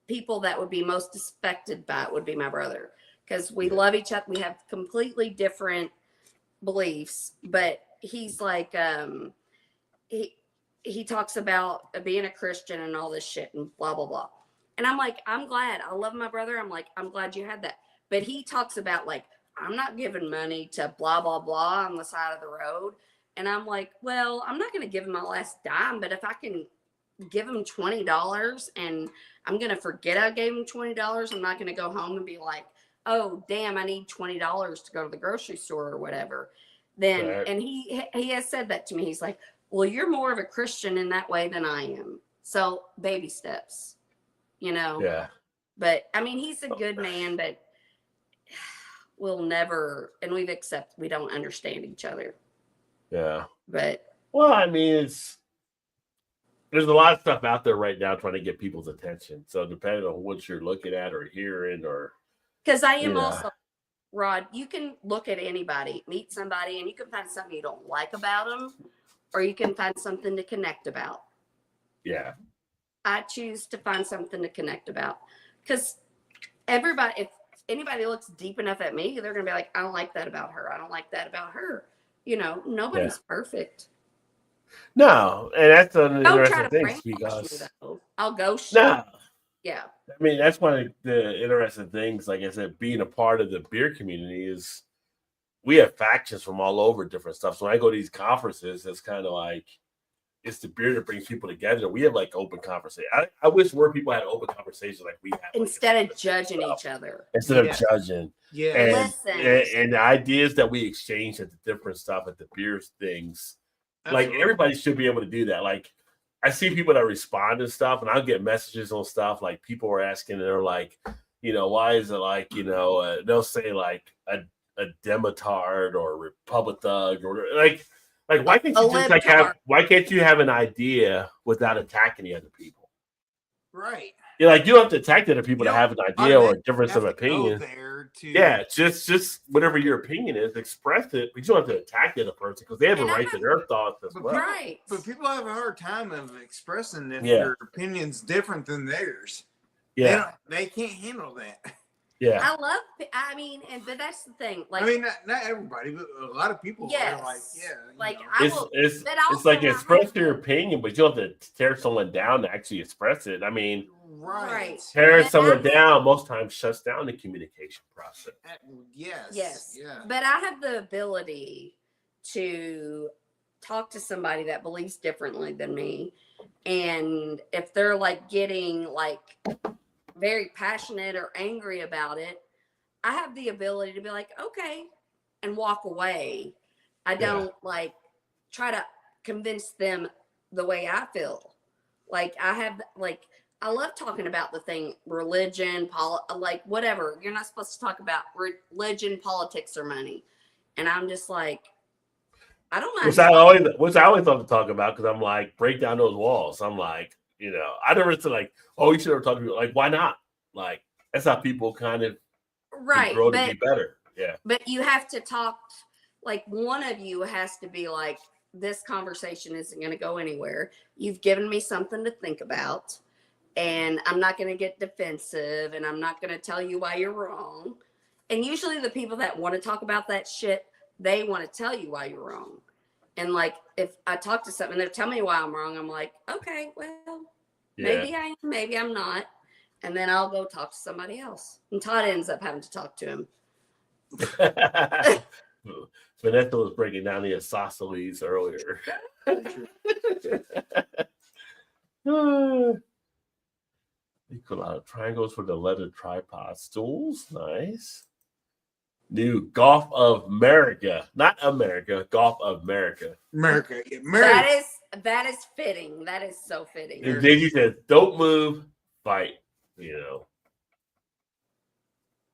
people that would be most affected by it would be my brother because we love each other. We have completely different beliefs, but he's like he talks about being a Christian and all this shit and blah, blah, blah. And I'm like, I'm glad. I love my brother. I'm like, I'm glad you had that. But he talks about like, I'm not giving money to blah, blah, blah on the side of the road. And I'm like, well, I'm not going to give him my last dime, but if I can give him $20 and I'm going to forget I gave him $20, I'm not going to go home and be like, oh, damn, I need $20 to go to the grocery store or whatever. Then, Right. and he has said that to me. He's like, well, you're more of a Christian in that way than I am. So baby steps, you know? Yeah. But I mean, he's a good man, but we'll never, and we don't understand each other. Yeah. But well, I mean, there's a lot of stuff out there right now trying to get people's attention. So depending on what you're looking at or hearing, or because I am also, Rod, you can look at anybody, meet somebody, and you can find something you don't like about them, or you can find something to connect about. Yeah. I choose to find something to connect about because if anybody looks deep enough at me, they're going to be like, I don't like that about her. I don't like that about her. You know, nobody's perfect. No, and that's an interesting thing because I'll go. No. Yeah. I mean, that's one of the interesting things. Like I said, being a part of the beer community is we have factions from all over different stuff. So when I go to these conferences, it's kind of like it's the beer that brings people together. We have like open conversation. I wish more people had open conversations like we have. Instead of judging each other. Instead of judging. Yeah. And the ideas that we exchange at the different stuff at the beer things. Absolutely. Like everybody should be able to do that. Like I see people that respond to stuff and I'll get messages on stuff. Like people are asking and they're like, you know, why is it like, you know, they'll say like a Demetard or Republic Thug or like why can't you just like why can't you have an idea without attacking the other people? Right. Yeah, like you don't have to attack the other people to have an idea or a difference of opinion. Yeah, just whatever your opinion is, express it. But you don't have to attack the other person because they have a right to their thoughts as well. Right. But people have a hard time of expressing if their opinion's different than theirs. Yeah. They can't handle that. Yeah. But that's the thing. Like, I mean, not everybody, but a lot of people are like, it's like express your opinion, but you don't have to tear someone down to actually express it. I mean, right. Tearing someone down most times shuts down the communication process. Yes. Yeah. But I have the ability to talk to somebody that believes differently than me. And if they're like getting like very passionate or angry about it, I have the ability to be like, okay, and walk away. I don't like try to convince them the way I feel. Like I love talking about the thing, religion, like whatever. You're not supposed to talk about religion, politics, or money. And I'm just like, I don't mind. Which I always love to talk about because I'm like, break down those walls. I'm like, you know, I never said like, oh, you should ever talk to people. Like, why not? Like, that's how people kind of grow to be better. Yeah. But you have to talk, like one of you has to be like, this conversation isn't going to go anywhere. You've given me something to think about. And I'm not going to get defensive and I'm not going to tell you why you're wrong. And usually the people that want to talk about that shit, they want to tell you why you're wrong. And like, if I talk to someone, they'll tell me why I'm wrong. I'm like, okay, well, maybe I am, maybe I'm not. And then I'll go talk to somebody else. And Todd ends up having to talk to him. Vanessa was breaking down the isosceles earlier. Equal out of triangles for the leather tripod stools. Nice. New Golf of America. Not America, Golf of America. America. That is fitting. That is so fitting. And Daisy says, don't move, fight. You know.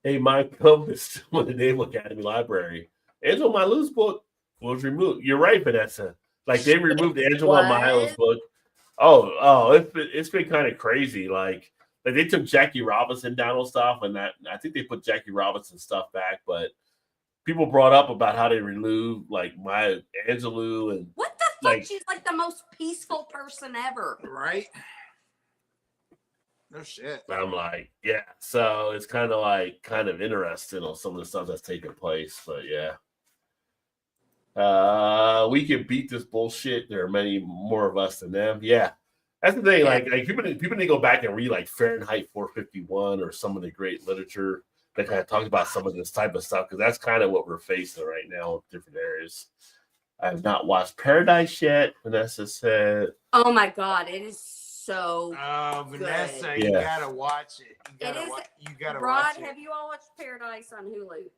Hey, my compass with the Naval Academy Library. Angela Milo's book was removed. You're right, Vanessa. Like they removed Angela Milo's book. It's been kind of crazy. Like they took Jackie Robinson down on stuff, and that I think they put Jackie Robinson stuff back, but people brought up about how they removed like Maya Angelou and what the fuck? Like, she's like the most peaceful person ever. Right? No shit. I'm like, yeah. So it's kind of like interesting on some of the stuff that's taking place, but yeah. We can beat this bullshit. There are many more of us than them. Yeah. That's the thing. Yeah. Like people need to go back and read like Fahrenheit 451 or some of the great literature that kind of talks about some of this type of stuff, because that's kind of what we're facing right now in different areas. I have not watched Paradise yet. Vanessa said, "Oh my god, it is so." Vanessa, good. you gotta watch it. You gotta Rod, watch it. have you all watched Paradise on Hulu?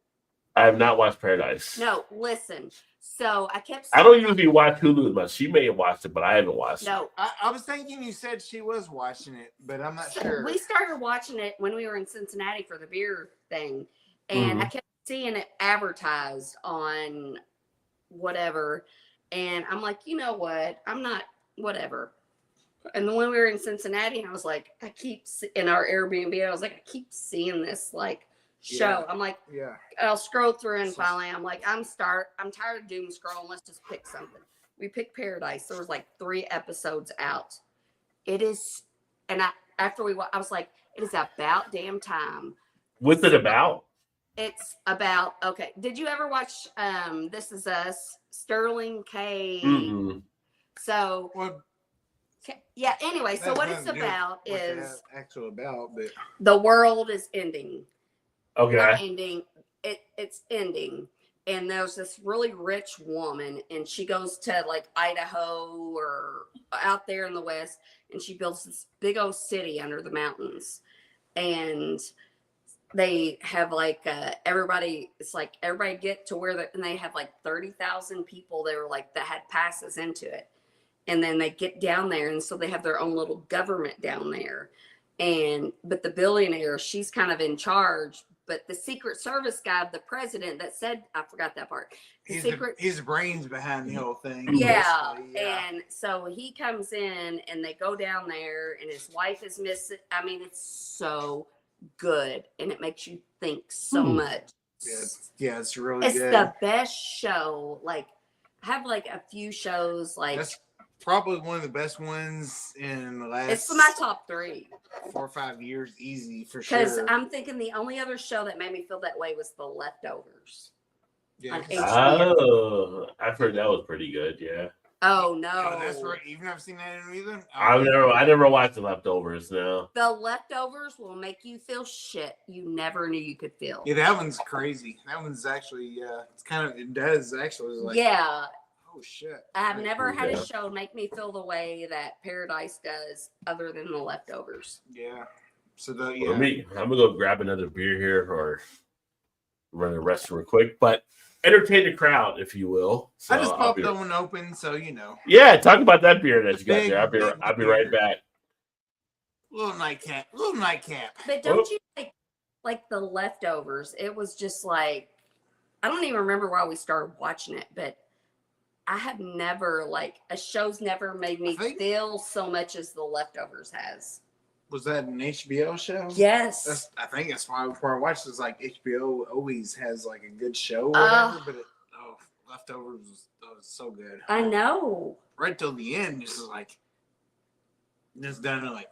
I have not watched Paradise. No, listen. So I kept. I don't usually watch Hulu as much. She may have watched it, but I haven't watched it. No, I was thinking you said she was watching it, but I'm not sure. We started watching it when we were in Cincinnati for the beer thing, and I kept seeing it advertised on whatever, and I'm like, you know what? I'm not whatever. And then when we were in Cincinnati, I was like, in our Airbnb, I was like, I keep seeing this like show. Yeah. I'm like, Yeah. I'll scroll through, and finally I'm like, I'm tired of doom scrolling. Let's just pick something. We picked Paradise. There was like 3 episodes out. It is, and I was like, it is about damn time. What's it about? It's about, okay. Did you ever watch This Is Us? Sterling K. Mm-mm. So Well, yeah. Anyway, so what it's about is but the world is ending. Okay. Not ending. It's ending. And there's this really rich woman, and she goes to like Idaho or out there in the West, and she builds this big old city under the mountains. And they have like everybody get to where and they have like 30,000 people that were like that had passes into it. And then they get down there, and so they have their own little government down there. But the billionaire, she's kind of in charge. But the Secret Service guy, the president that said, I forgot that part. He's the brains behind the whole thing. Yeah. And so he comes in, and they go down there, and his wife is missing. I mean, it's so good, and it makes you think so much. Yeah, it's really good. It's the best show. Like, I have like a few shows like. That's probably one of the best ones in the last. It's my top 3. 4 or 5 years, easy for sure. Because I'm thinking the only other show that made me feel that way was The Leftovers. Yeah. On HBO. Oh, I've heard that was pretty good. Yeah. Oh no, Oh, that's right. You've never seen that either. I never watched The Leftovers. No. The Leftovers will make you feel shit you never knew you could feel. Yeah, that one's crazy. That one's actually, it does actually. Like, yeah. Oh shit. I've never had a show make me feel the way that Paradise does, other than The Leftovers. Yeah. So I'm gonna go grab another beer here or run a restroom real quick, but entertain the crowd, if you will. So I just popped that one open, so you know. Yeah, talk about that beer that you got there. I'll be right back. Little nightcap. But don't you like The Leftovers? It was just like, I don't even remember why we started watching it, but I have never, like, a show's never made me feel so much as The Leftovers has. Was that an HBO show? Yes. I think that's why before I watched this, like, HBO always has, like, a good show or whatever, but Leftovers was so good. I know. Right till the end, just like, just done like,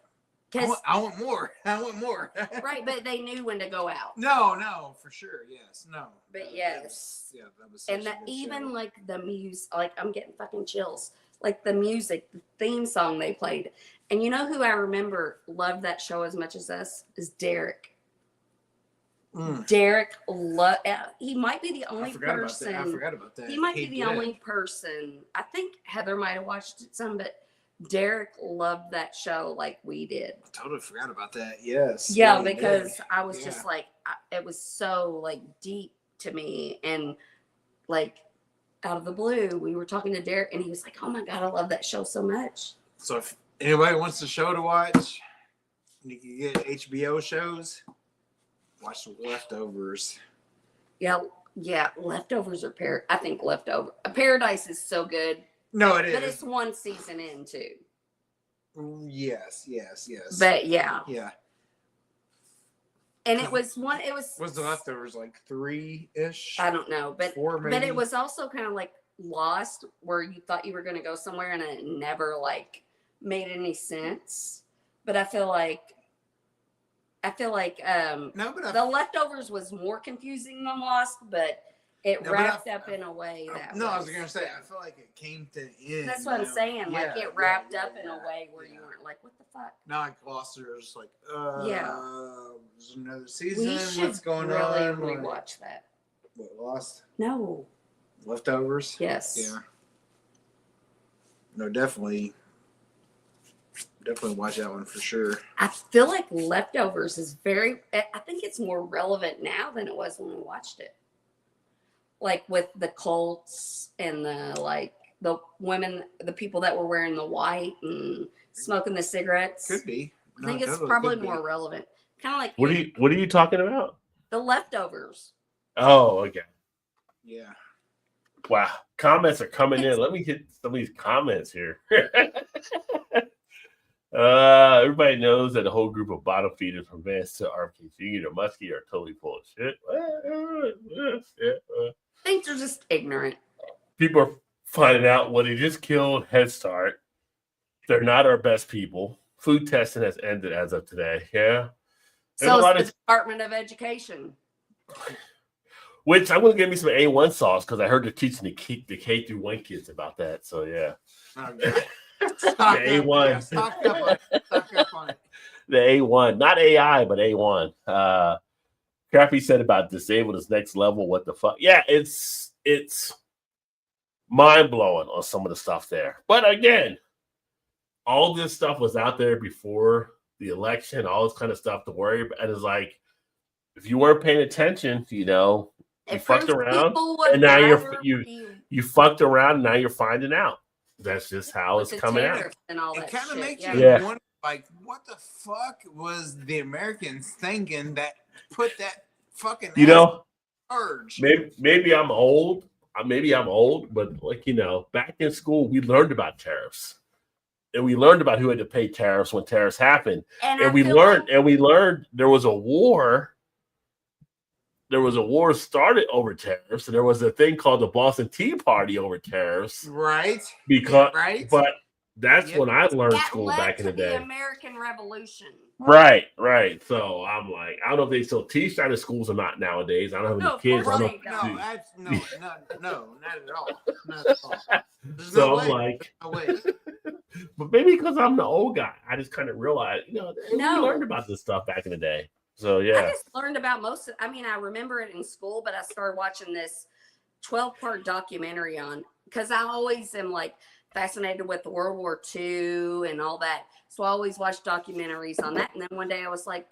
I want more. I want more. Right, but they knew when to go out. No, for sure. Yes, no. But yes. That was and even show. Like the music, like I'm getting fucking chills. Like the music, the theme song they played. And you know who I remember loved that show as much as us? Is Derek. Derek, he might be the only person. I forgot about that. He might be the only person. I think Heather might have watched it some, but Derek loved that show like we did. I totally forgot about that. Yes. Yeah, because I was just like, it was so like deep to me. And like out of the blue, we were talking to Derek, and he was like, oh my God, I love that show so much. So if anybody wants a show to watch, you can get HBO shows. Watch The Leftovers. Yeah, Leftovers are I think Paradise is so good. No, it is. But it's one season in too. Yes. But yeah. Yeah. And was The Leftovers like 3-ish? I don't know, but 4 maybe? But it was also kind of like Lost, where you thought you were going to go somewhere and it never like made any sense. But I feel like The Leftovers was more confusing than Lost, but It wrapped up in a way I was gonna say, I feel like it came to an end. That's what I'm saying. Like it wrapped up in a way where you weren't like, what the fuck? Not like Gloucester's like, there's another We season. should What's going really on? rewatch that. What, Lost? No. Leftovers? Yes. Yeah. No, definitely watch that one for sure. I feel like Leftovers is I think it's more relevant now than it was when we watched it. Like with the cults and the women, the people that were wearing the white and smoking the cigarettes. Could be. I think it's probably more relevant. Kind of like What are you talking about? The Leftovers. Oh, okay. Yeah. Wow. Comments are coming in. Let me hit some of these comments here. Everybody knows that the whole group of bottom feeders from Vance to RKC to Muskie are totally full of shit. I think they're just ignorant. People are finding out what he just killed Head Start. They're not our best people. Food testing has ended as of today. Yeah. So it's the Department of Education. Which I'm going to give me some A1 sauce because I heard they're teaching the K through 1 kids about that. So, yeah. Okay. A1. Stock up on it. The A1. Not AI, but A1. Crappy said about disabled is next level. What the fuck? Yeah, it's mind-blowing on some of the stuff there. But again, all this stuff was out there before the election, all this kind of stuff to worry about. And it's like, if you weren't paying attention, you fucked around, and now you fucked around, and now you're finding out. That's just how it's coming out. And all that. It kind of makes you wonder, like, what the fuck was the Americans thinking that put that fucking charge? Maybe I'm old. But like back in school, we learned about tariffs, and we learned about who had to pay tariffs when tariffs happened, and we learned there was a war. There was a war started over tariffs, and there was a thing called the Boston Tea Party over tariffs. Right. But that's when I learned school back in the day. The American Revolution. Right. So I'm like, I don't know if they still teach that in schools or not nowadays. I don't have any kids. No, not at all. Not at all. So I'm like, but maybe because I'm the old guy, I just kind of realized, we learned about this stuff back in the day. So yeah, I just learned about I remember it in school, but I started watching this 12-part documentary because I always am like fascinated with the World War II and all that. So I always watch documentaries on that. And then one day I was like,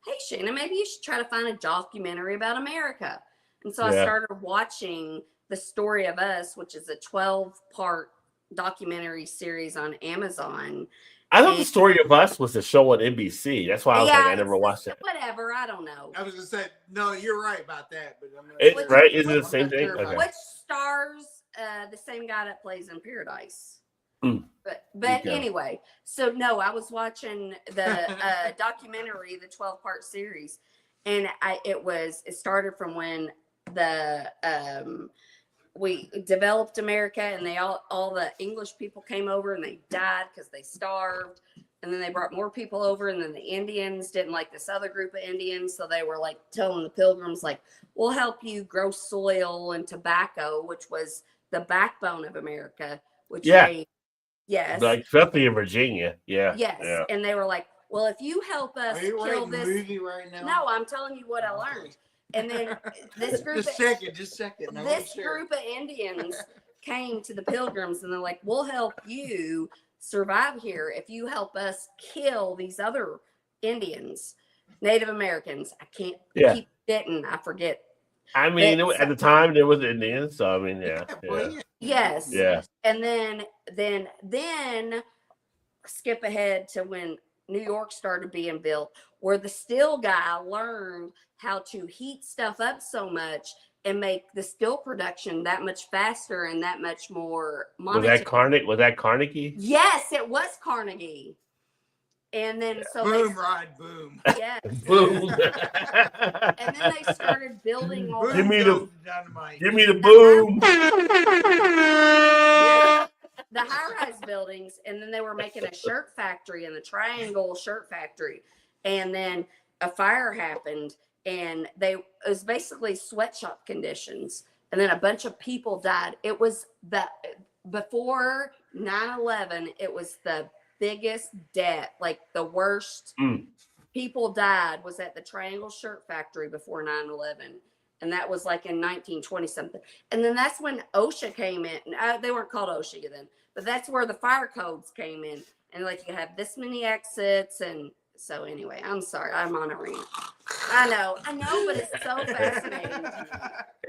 hey, Shana, maybe you should try to find a documentary about America. And so I started watching The Story of Us, which is a 12-part documentary series on Amazon. I thought The Story of Us was a show on NBC. That's why I was like, I never watched it. Whatever, I don't know. I was gonna say, no, you're right about that, but right? Is it the same thing? Okay. Which stars the same guy that plays in Paradise? But anyway, so no, I was watching the documentary, the 12-part series, and it started from when we developed America, and all the English people came over and they died because they starved. And then they brought more people over, and then the Indians didn't like this other group of Indians. So they were like telling the Pilgrims, like, we'll help you grow soil and tobacco, which was the backbone of America, which like especially in Virginia. Yeah. Yes. Yeah. And they were like, well, if you help us kill this movie right now? No, I'm telling you what I learned. And then this group just second. No, this group of Indians came to the Pilgrims, and they're like, we'll help you survive here if you help us kill these other Indians, Native Americans. I can't keep forgetting. I forget. I mean, at the time there was Indians, so I mean, Yes. Yeah. And then skip ahead to when New York started being built, where the steel guy learned how to heat stuff up so much and make the steel production that much faster and that much more monetary. Was that Carnegie? Yes, it was Carnegie. And then boom, Rod, boom. Yes. Boom. And then they started building all Give me the boom. The high-rise buildings, and then they were making a shirt factory in the Triangle Shirt Factory. And then a fire happened, and it was basically sweatshop conditions. and then a bunch of people died. It was before 9/11, it was the biggest debt, like the worst people died was at the Triangle Shirt Factory before 9/11. And that was like in 1920 something. And then that's when OSHA came in. They weren't called OSHA then, but that's where the fire codes came in. And like you have this many exits. And so anyway, I'm sorry, I'm on a rant. I know, but it's so fascinating.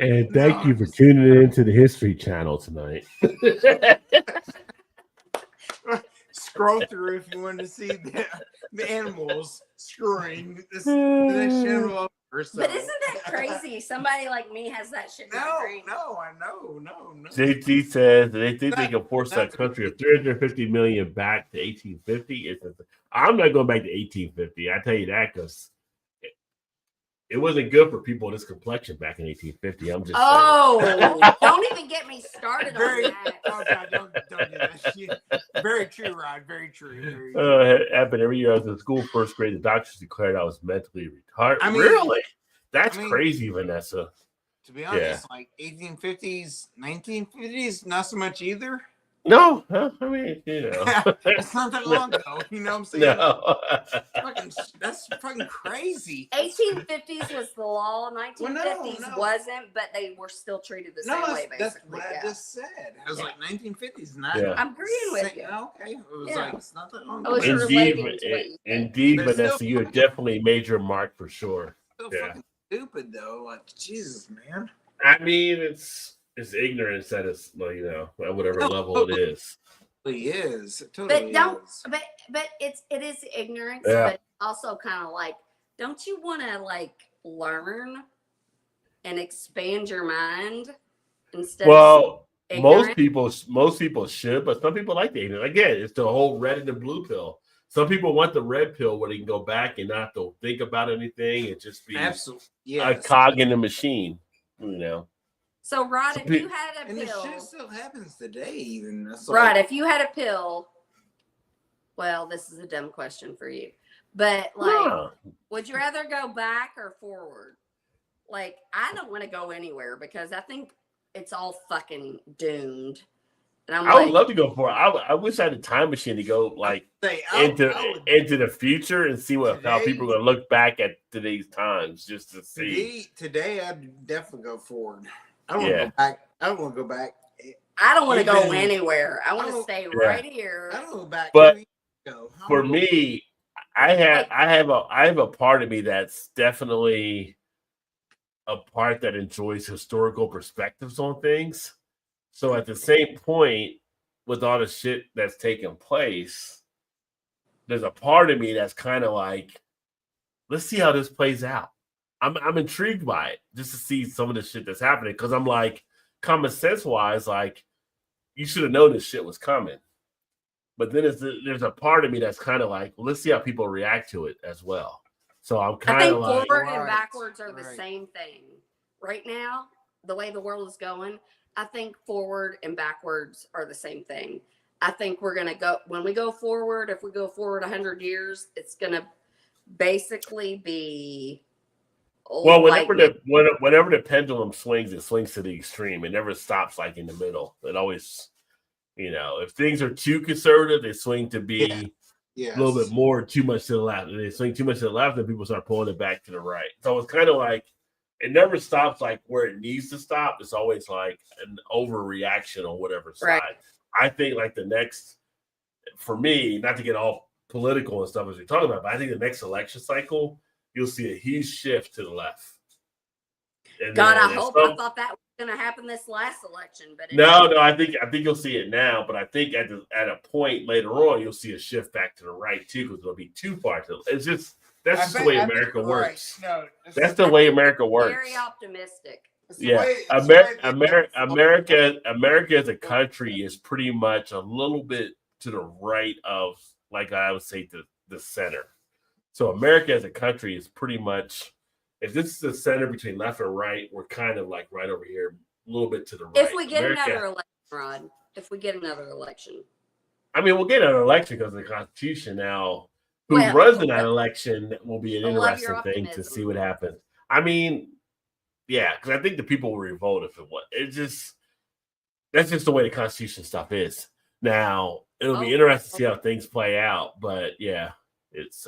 And thank you for tuning into the History Channel tonight. Scroll through if you want to see the animals screwing this channel up. So. But isn't that crazy? Somebody like me has that shit. No, I know. JT says they think they can force that country of 350 million back to 1850. I'm not going back to 1850. I tell you that because it wasn't good for people with this complexion back in 1850. I'm just saying. Don't even get me started on that. Oh God, don't do that shit. Very true, Rod. Very true. Happened every year I was in school, first grade. The doctors declared I was mentally retarded. Really? That's crazy, Vanessa. To be honest, like 1850s, 1950s, not so much either. No, I mean, it's not that long ago. You know what I'm saying? No. That's fucking crazy. 1850s was the law. 1950s wasn't, but they were still treated the same way. Basically, that's what I just said. I was like 1950s, not. I'm agreeing with you. Okay, it was like it's not that long ago. Indeed, Vanessa, you have definitely made your mark for sure. Still fucking stupid though. Like Jesus, man. I mean, it's ignorance that is, at whatever level it is. It is. It totally is. But it is ignorance, but also kind of like, don't you want to like learn and expand your mind instead of ignorance? most people should, but some people like the ignorance. Again, it's the whole red and the blue pill. Some people want the red pill where they can go back and not have to think about anything and just be a cog in the machine, So, Rod, if you had a pill, and the shit still happens today, even. Rod, if you had a pill, well, this is a dumb question for you, but would you rather go back or forward? Like, I don't want to go anywhere because I think it's all fucking doomed. And I would love to go forward. I wish I had a time machine to go into the future and see how people are going to look back at today's times just to see. Today, I'd definitely go forward. I don't want to go back. I don't want to go back. I don't want to go anywhere. I want to stay right here. I don't go back. But for me, I have a part of me that's definitely a part that enjoys historical perspectives on things. So at the same point, with all the shit that's taking place, there's a part of me that's kind of like, let's see how this plays out. I'm intrigued by it just to see some of the shit that's happening because I'm like, common sense wise, like you should have known this shit was coming. But then there's a part of me that's kind of like, well, let's see how people react to it as well. So I'm kind of like, forward and backwards are the same thing right now. The way the world is going, I think forward and backwards are the same thing. I think we're gonna go when we go forward. If we go forward 100 years, it's gonna basically be. Well, whenever the pendulum swings, it swings to the extreme. It never stops like in the middle. It always, if things are too conservative, they swing to be a little bit more too much to the left. And they swing too much to the left, and people start pulling it back to the right. So it's kind of like it never stops like where it needs to stop. It's always like an overreaction on whatever side. Right. I think like the next, for me, not to get all political and stuff as you're talking about, but I think the next election cycle, you'll see a huge shift to the left. And God, I hope. I thought that was going to happen this last election, but no. I think you'll see it now, but I think at a point later on, you'll see a shift back to the right too, because it'll be too far to. It's just that's the way America works. No, that's the way America works. Very optimistic. America as a country is pretty much a little bit to the right of, like I would say, the center. So America as a country is pretty much, if this is the center between left and right, we're kind of like right over here, a little bit to the right. If we get another election, Rod, I mean, we'll get an election because of the Constitution. Now, who runs in that election will be an interesting thing to see what happens. I mean, Yeah, because I think the people will revolt if it was. That's just the way the Constitution stuff is. Now it'll be interesting to see how things play out, but yeah, it's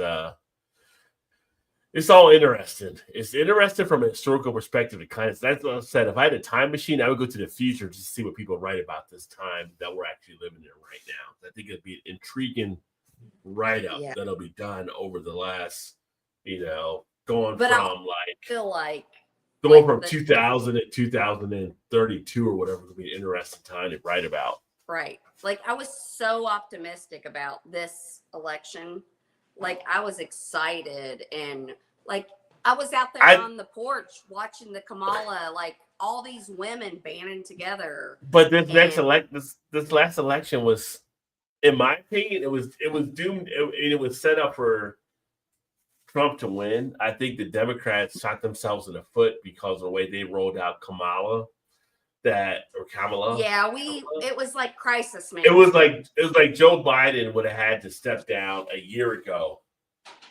all interesting. It's interesting from a historical perspective. That's what I said. If I had a time machine, I would go to the future just to see what people write about this time that we're actually living in right now. I think it'd be an intriguing write-up that'll be done over the last, going from 2000 to 2032 or whatever would be an interesting time to write about. Right. Like, I was so optimistic about this election. Like, I was excited, and like I was out there on the porch watching the Kamala, like all these women banding together. But this last election was, in my opinion, it was doomed. It was set up for Trump to win. I think the Democrats shot themselves in the foot because of the way they rolled out Kamala. Yeah, it was like crisis man. It was like Joe Biden would have had to step down a year ago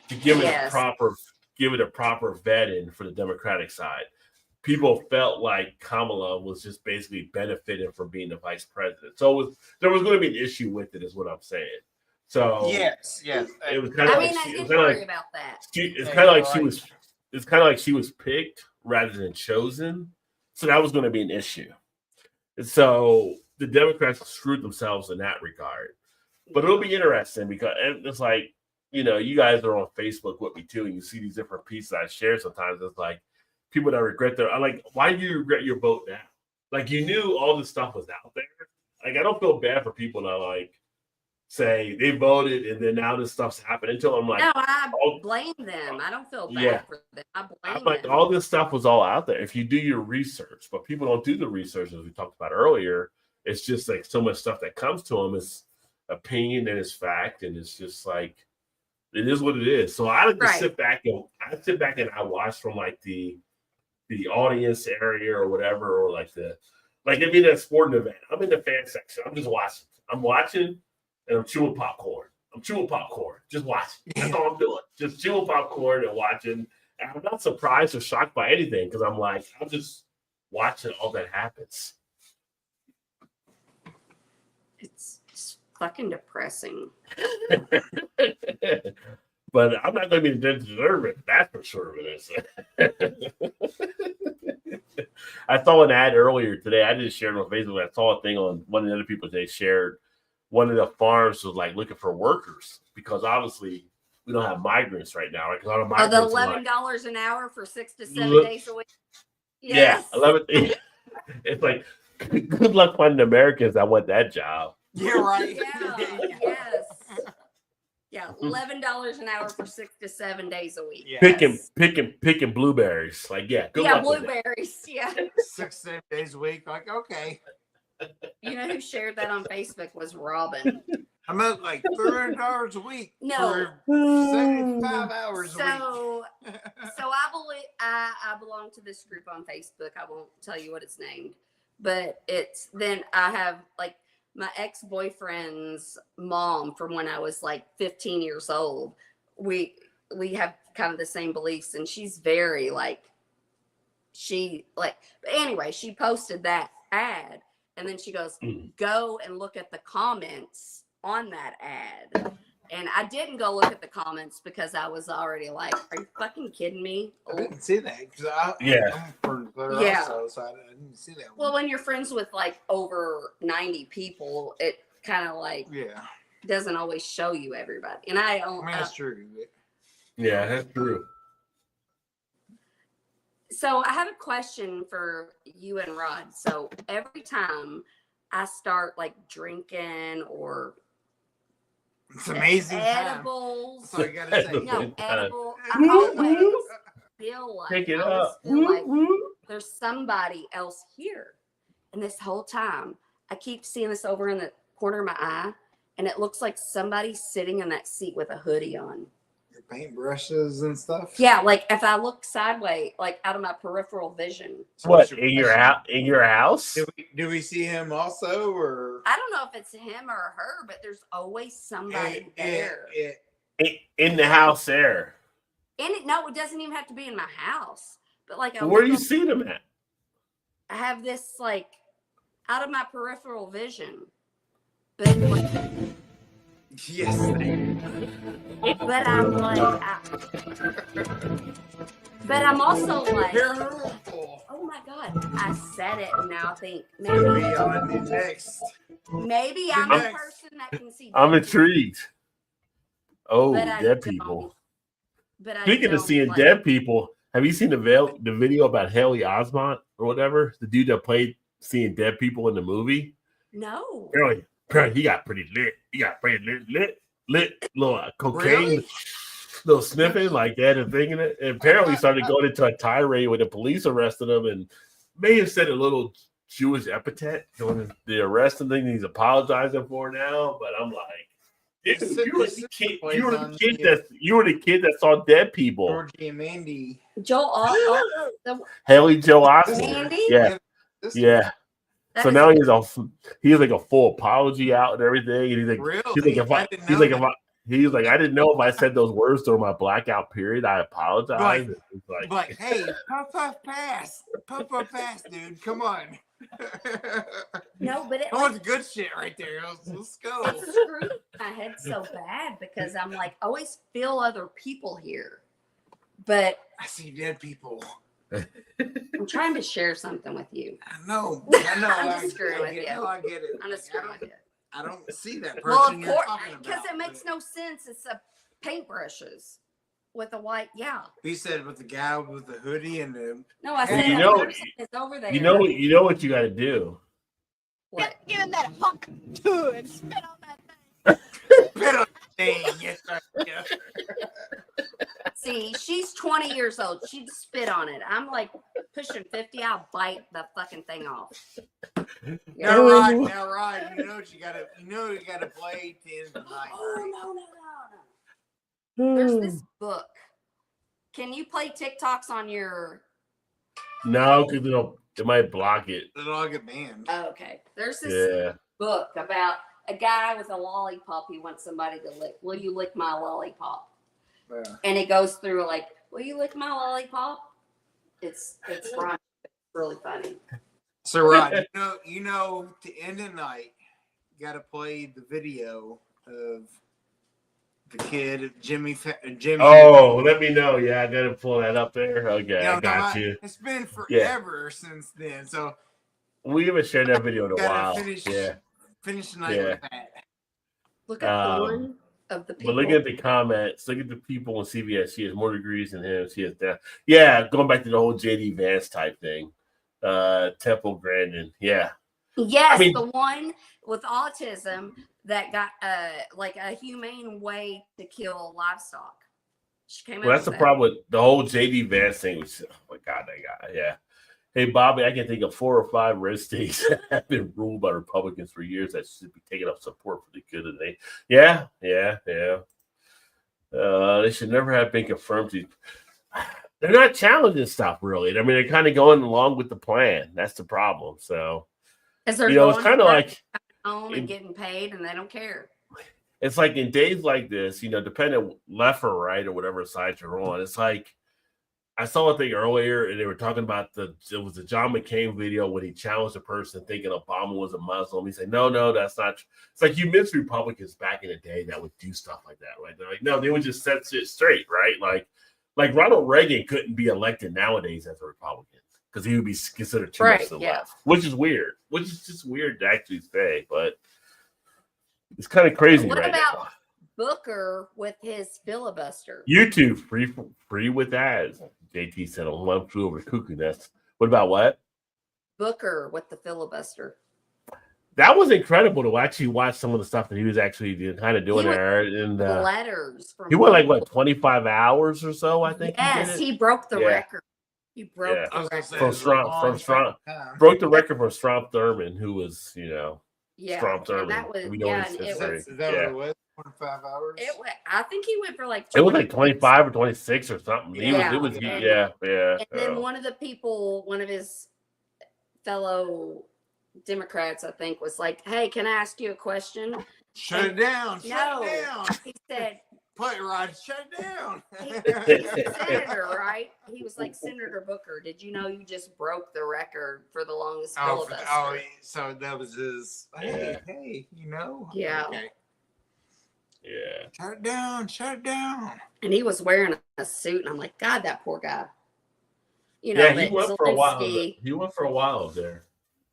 to give it a proper vetting for the Democratic side. People felt like Kamala was just basically benefiting from being the vice president. So there was going to be an issue with it, is what I'm saying. So yes, it was kind of I didn't worry about that. It's kind of like she was picked rather than chosen. So that was going to be an issue. So the Democrats screwed themselves in that regard. But it'll be interesting because it's like, you guys are on Facebook with me too, and you see these different pieces I share sometimes. It's like people that regret I'm like, why do you regret your vote now? Like, you knew all this stuff was out there. Like, I don't feel bad for people that like say they voted and then now this stuff's happening to them. I'm like, no, I blame them. I don't feel bad for them. I blame them. All this stuff was all out there if you do your research, but people don't do the research, as we talked about earlier. It's just like so much stuff that comes to them is opinion and it's fact, and it's just like it is what it is. So I like to sit back and I watch from like the audience area or whatever, or like if you're at a sporting event, I'm in the fan section. I'm just watching. I'm watching. And I'm chewing popcorn. Just watching. That's all I'm doing. Just chewing popcorn and watching. And I'm not surprised or shocked by anything because I'm just watching all that happens. It's fucking depressing. But I'm not going to be the deserve it. That's for sure. I saw an ad earlier today. I didn't share it on Facebook. I saw a thing on one of the other people they shared. One of the farms was like looking for workers because obviously we don't have migrants right now. Right? The $11 an hour for 6 to 7 days a week. Yes. Yeah, 11. It's like good luck finding Americans that want that job. Yeah, right. Yes. Yeah, $11 an hour for 6 to 7 days a week. Yes. Picking blueberries. Like, good luck blueberries. Yeah. 6 to 7 days a week. Like, okay. You know who shared that on Facebook was Robin. I'm at like $300 a week. No, for 75 hours a week. So I belong to this group on Facebook. I won't tell you what it's named, but then I have like my ex-boyfriend's mom from when I was like 15 years old. We have kind of the same beliefs, and she's very like but anyway, she posted that ad. And then she goes, go and look at the comments on that ad. And I didn't go look at the comments because I was already like, are you fucking kidding me? I didn't see that. I'm from also, so I didn't see that one. Well, when you're friends with like over 90 people, it kind of like doesn't always show you everybody. And that's true. Yeah, that's true. So I have a question for you and Rod. So every time I start like drinking or it's amazing edibles, so you gotta say edible, I always feel like there's somebody else here. And this whole time I keep seeing this over in the corner of my eye, and it looks like somebody's sitting in that seat with a hoodie on. Paintbrushes and stuff. Yeah, like if I look sideways, like out of my peripheral vision. What in your house? Do we see him also, or I don't know if it's him or her, but there's always somebody there in the house there. No, it doesn't even have to be in my house. but like Where you seen him at? I have this like out of my peripheral vision, but like, Yes. but I'm like, but I'm also like, oh my God, I said it, and now I think maybe I'm the person that can see. I'm intrigued. Oh, dead people. But speaking of seeing dead people, have you seen the video about Haley Osment or whatever? The dude that played seeing dead people in the movie? No. Apparently he got pretty lit. He got pretty lit, little cocaine, Really? little sniffing like that and thinking it. And apparently started going into a tirade when the police arrested him and may have said a little Jewish epithet during the arrest and thing he's apologizing for now. But I'm like, dude, you were the kid that saw dead people. Georgie and Mandy. Haley Joel Osment. Mandy? Yeah. So now he's like a full apology out and everything. And he's like, really? He's like, I didn't know if I said those words during my blackout period. I apologize. Like, hey, puff pass, dude. Come on. No, but that's good shit right there. Let's go. It screwed my head so bad because I'm like, I always feel other people here, but I see dead people. I'm trying to share something with you. I know. I'm just screwing with you. I get it. I'm just screwing with you. I don't see that person. Well, of course, because it makes no sense. It's a paintbrushes with a white. Yeah. He said with the guy with the hoodie and the. No, I said it's over there. You know what you got to do. What? Give him that hunk too and spit on that thing. Spit on that thing. Yes, yeah. See, she's 20 years old. She'd spit on it. I'm like pushing 50. I'll bite the fucking thing off. Now, Rod, you know you gotta play 10 tonight. Oh, no. There's this book. Can you play TikToks on your? No, because it might block it. It'll all get banned. Oh, okay. There's this book about a guy with a lollipop he wants somebody to lick. Will you lick my lollipop? Yeah. And it goes through like, will you lick my lollipop? It's really funny. So Rod, you know, to end the night, you got to play the video of the kid, Jimmy. Oh, let me know. Yeah, I got to pull that up there. Okay, I got you. It's been forever since then. So we haven't shared that video in a while. Finish the night with that. Look at the one. Of the people. But look at the comments. Look at the people on CBS. She has more degrees than him. She has that. Yeah, going back to the whole JD Vance type thing. Temple Grandin. Yeah. Yes, the one with autism that got like a humane way to kill livestock. She came out. Well, that's the problem with the whole JD Vance thing. Was, oh my God, that guy. Yeah. Hey, Bobby, I can think of 4 or 5 red states that have been ruled by Republicans for years that should be taking up support for the good of the nation. Yeah. They should never have been confirmed. They're not challenging stuff, really. I mean, they're kind of going along with the plan. That's the problem. So, it's kind of like home and getting paid, and they don't care. It's like in days like this, depending left or right or whatever side you're on, it's like, I saw a thing earlier, and they were talking about it was the John McCain video when he challenged a person thinking Obama was a Muslim. He said, no, that's not true. It's like you miss Republicans back in the day that would do stuff like that, right? They're like, no, they would just set shit straight, right? Like Ronald Reagan couldn't be elected nowadays as a Republican because he would be considered too much to the left, which is weird, which is just weird to actually say, but it's kind of crazy what right about now. Booker with his filibuster? YouTube free with ads. JT said on one flew over the cuckoo nest. What about what? Booker with the filibuster. That was incredible to actually watch some of the stuff that he was actually kind of doing there. And letters from he went like 25 hours or so, I think. Yes, he broke the record. He broke the record from Strom. Broke the record from Strom Thurmond, who was, Strom Thurmond. That was, is that what it was? 25 hours? I think he went for like 20. It was like 25 or 26 or something. Yeah. It was. And then one of his fellow Democrats, I think, was like, "Hey, can I ask you a question?" Shut it down. No, he said, Play it, Rod. Shut it down. He's a senator, right? He was like Senator Booker. Did you know you just broke the record for the longest filibuster? So that was his. Hey, you know. Yeah. Okay. Yeah. Shut it down. Shut it down. And he was wearing a suit, and I'm like, God, that poor guy. You know, Yeah, he went for a while. He went for a while there.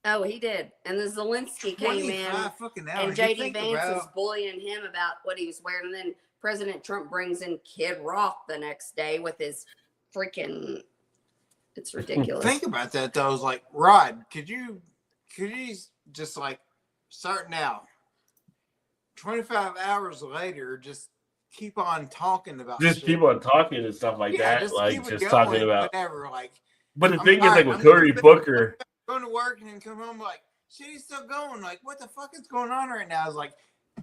Oh, he did. And the Zelensky came in, and JD Vance was bullying him about what he was wearing. And then President Trump brings in Kid Rock the next day with his freaking. It's ridiculous. Think about that though. I was like, Rod, could you just like start now? 25 hours later, just keep on talking about. Just keep on talking and stuff like that. Just like just going, talking about whatever. Like, but the thing is, like with Cory Booker. Going to work and then come home like, shit, he's still going. Like, what the fuck is going on right now? I was like,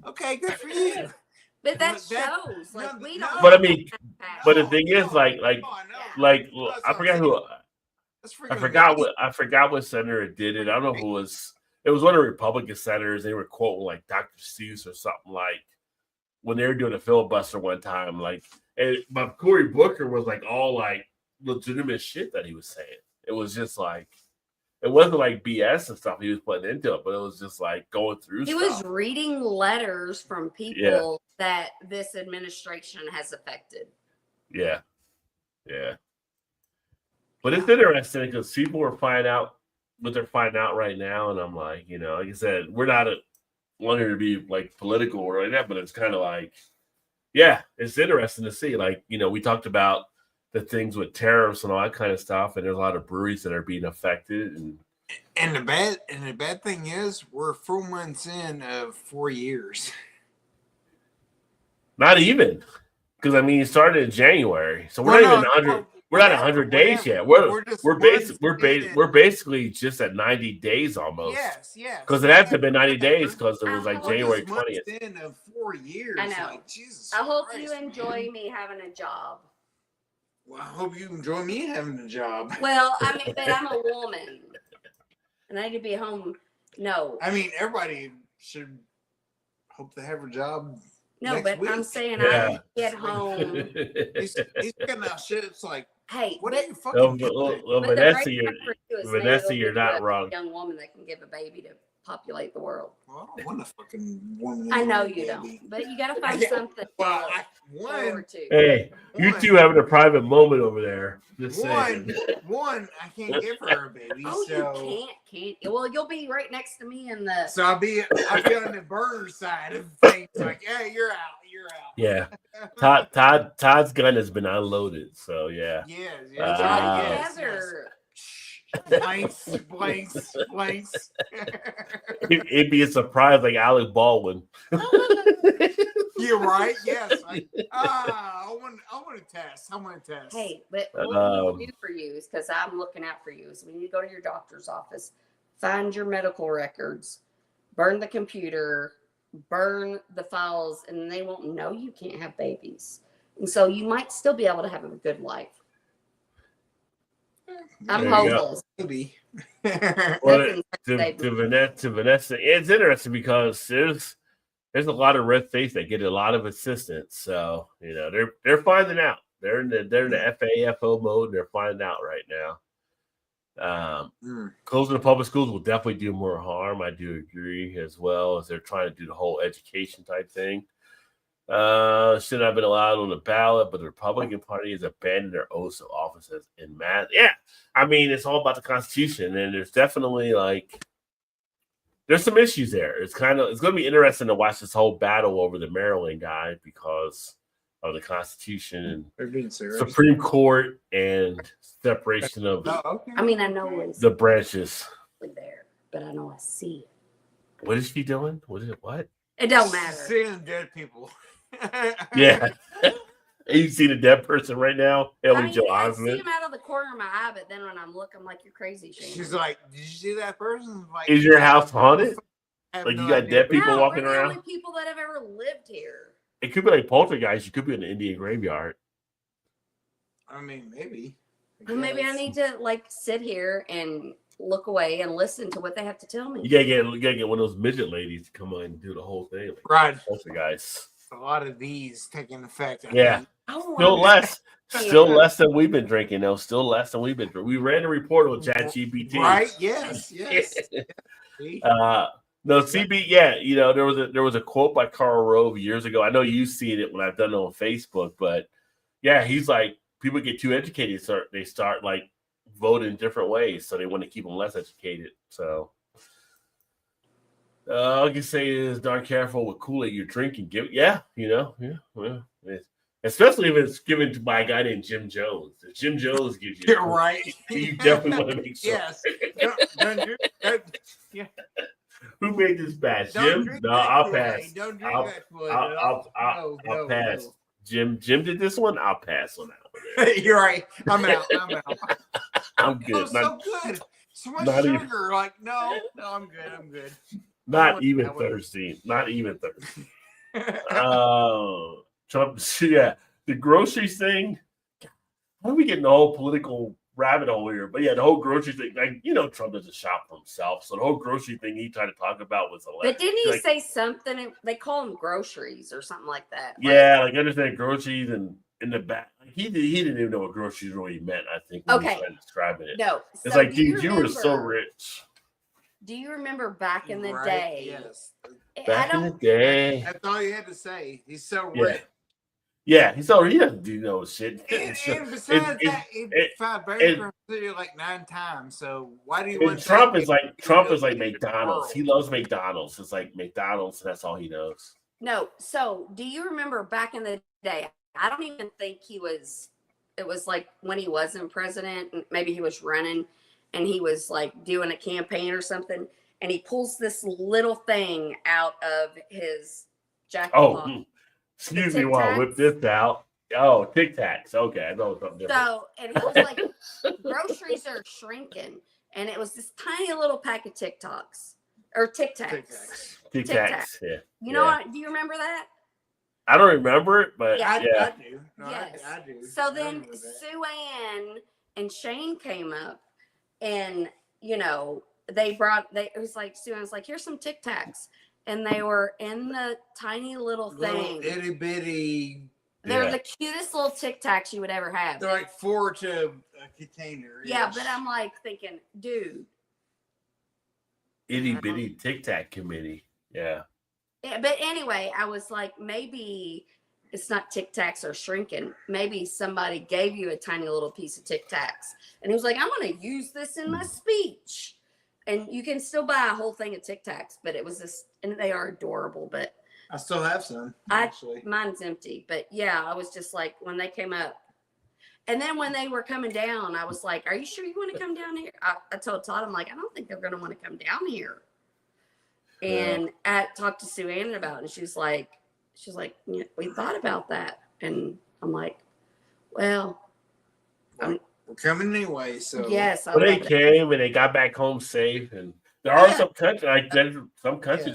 okay, good for you. But that shows, like, we don't. But I mean, but the thing is, like, I forgot who. I forgot what senator did it. I don't know who was. It was one of the Republican senators. They were quoting like Dr. Seuss or something like when they were doing a filibuster one time. Like, but Cory Booker was like all like legitimate shit that he was saying. It was just like. It wasn't like BS and stuff he was putting into it, but it was just like going through He stuff. was reading letters from people that this administration has affected. Yeah. Yeah. But it's interesting because people are finding out what they're finding out right now. And I'm like, you know, like I said, we're not wanting to be like political or like that, but it's kind of like, yeah, it's interesting to see. Like, you know, we talked about the things with tariffs and all that kind of stuff, and there's a lot of breweries that are being affected. And the bad thing is, we're 4 months in of 4 years. Not even, because I mean, it started in January, so we're not even 100. We're not 100 days yet. We're basically just at 90 days almost. Yes. Because it had to be 90 days because it was like January 20th. In of 4 years. I know. Like, Jesus I hope Christ, you enjoy me having a job. Well, I hope you enjoy me having a job. Well, I mean, but I'm a woman, and I could be home. No. I mean, everybody should hope they have a job. No, but week. I'm saying I get home. He's getting out shit. It's like, hey, what are you fucking doing? Vanessa, you're not wrong. Young woman that can give a baby to populate the world. Well, I don't want a fucking woman. I know you don't, but you got to find something. Well, hey, you two having a private moment over there. Just saying. One, I can't give her a baby. Oh, so. You can't. Well, you'll be right next to me in the. So I'll be on the burner side of things. Like, hey, you're out. Yeah, Todd's gun has been unloaded. So yeah. Yes. Blanks. It'd be a surprise like Alec Baldwin. You're right. Yes. I want to test. Hey, but what we need to do for you is, because I'm looking out for you, is we need to go to your doctor's office, find your medical records, burn the computer, burn the files, and they won't know you can't have babies. And so you might still be able to have a good life. I'm hopeless. Maybe. Well, to Vanessa, it's interesting because there's a lot of red states that get a lot of assistance. So you know they're finding out. They're in the FAFO mode. And they're finding out right now. Closing the public schools will definitely do more harm. I do agree, as well as they're trying to do the whole education type thing. Should not have been allowed on the ballot, but the Republican Party has abandoned their oaths of offices in mass. Yeah, I mean, it's all about the Constitution, and there's definitely there's some issues there. It's going to be interesting to watch this whole battle over the Maryland guy because of the Constitution and Supreme Court and separation of. I mean, I know the branches there, but I know I see it. What is she doing? What? It don't matter. Seeing dead people. Yeah. You see the dead person right now? I see him out of the corner of my eye, but then when I'm looking, I'm like, you're crazy, Shane. She's like, did you see that person? Like, is your house haunted? Like you got dead people walking around? We're the only people that have ever lived here. It could be like poltergeist. You could be in an Indian graveyard. I mean, maybe. Well, maybe I need to sit here and look away and listen to what they have to tell me. You gotta get one of those midget ladies to come on and do the whole thing. Right. Poltergeist. a lot of these taking effect. I Yeah. think. Still less than we've been drinking, though. Still less than we've been drinking. We ran a report on ChatGPT. Right? Yes. No, CB, yeah, there was a quote by Carl Rove years ago. I know you've seen it when I've done it on Facebook, but yeah, he's like, people get too educated, so they start like voting different ways, so they want to keep them less educated. So all I can say is darn careful with Kool-Aid you're drinking. Especially if it's given by a guy named Jim Jones. If Jim Jones gives you, You're right. You definitely want to make sure. Yes. Yeah. Who made this batch? Jim? No, I'll pass. Don't drink that Kool-Aid. I'll pass. Jim did this one. I'll pass on that one. You're right. I'm out. I'm good. Oh, so good. So much sugar. Like, no, I'm good. Not even thirsty. Trump, yeah. The groceries thing. How are we getting the whole political rabbit hole here? But yeah, the whole grocery thing, like, Trump doesn't shop for himself. So the whole grocery thing he tried to talk about was hilarious. But didn't he say something? They call them groceries or something like that. Yeah, like I understand groceries and in the back. He didn't even know what groceries really meant, I think, when he started describing it. No. It's like, dude, you were so rich. Do you remember back in the day? Yes. Back in the day. That's all you had to say. He's so rich. Yeah, he doesn't do no shit. And besides that, he filed bankruptcy like 9 times. So why do you want Trump is like McDonald's. He loves McDonald's. It's like McDonald's, and that's all he knows. No. So do you remember back in the day? I don't even think it was like when he wasn't president, maybe he was running and he was like doing a campaign or something. And he pulls this little thing out of his jacket. Excuse me while I whip this out. Oh, Tic Tacs. Okay, I know something different. So, and he was like, groceries are shrinking. And it was this tiny little pack of Tic Tacs. Or Tic Tacs. Tic Tacs, yeah. You know what? Do you remember that? I don't remember it, but I do. No, yes. I do. So then Sue Ann and Shane came up and, it was like, Sue Ann's like, here's some Tic Tacs. And they were in the tiny little thing. Itty bitty. They're the cutest little Tic Tacs you would ever have. They're like 4 to a container. Yeah, but I'm like thinking, dude. Itty bitty Tic Tac committee. Yeah. But anyway, I was like, maybe it's not Tic Tacs are shrinking. Maybe somebody gave you a tiny little piece of Tic Tacs. And he was like, I'm going to use this in my speech. And you can still buy a whole thing of Tic Tacs, but it was this, and they are adorable, but I still have some, actually. Mine's empty, but yeah, I was just like, when they came up, and then when they were coming down, I was like, are you sure you want to come down here? I told Todd, I'm like, I don't think they're going to want to come down here. And I talked to Sue Ann about it, and she's like, yeah, we thought about that. And I'm like, well, we're coming anyway, so yes. But they came and they got back home safe, and there are some countries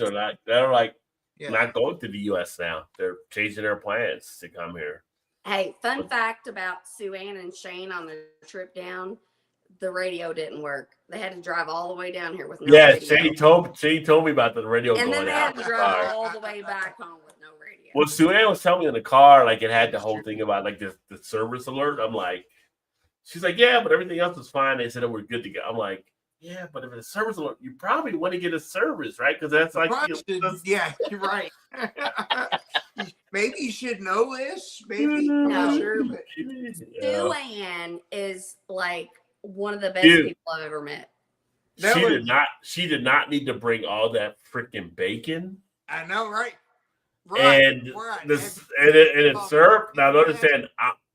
are not going to the U.S. now. They're changing their plans to come here. Hey, fun fact about Sue Ann and Shane on their trip down: the radio didn't work. They had to drive all the way down here with no radio. Shane told me about the radio and going out. then they had to drive all the way back home with no radio. Well, Sue Ann was telling me in the car, like, it had the whole thing about like the service alert. I'm like, she's like, yeah, but everything else was fine. They said we're good to go. I'm like, yeah, but if it's a service alert, you probably want to get a service, right? Because that's like, yeah, you're right. Maybe you should know this. Maybe I'm not sure, but Sue Ann is like one of the best people I've ever met. She did not need to bring all that freaking bacon. I know, right? And it's syrup. Now, understand,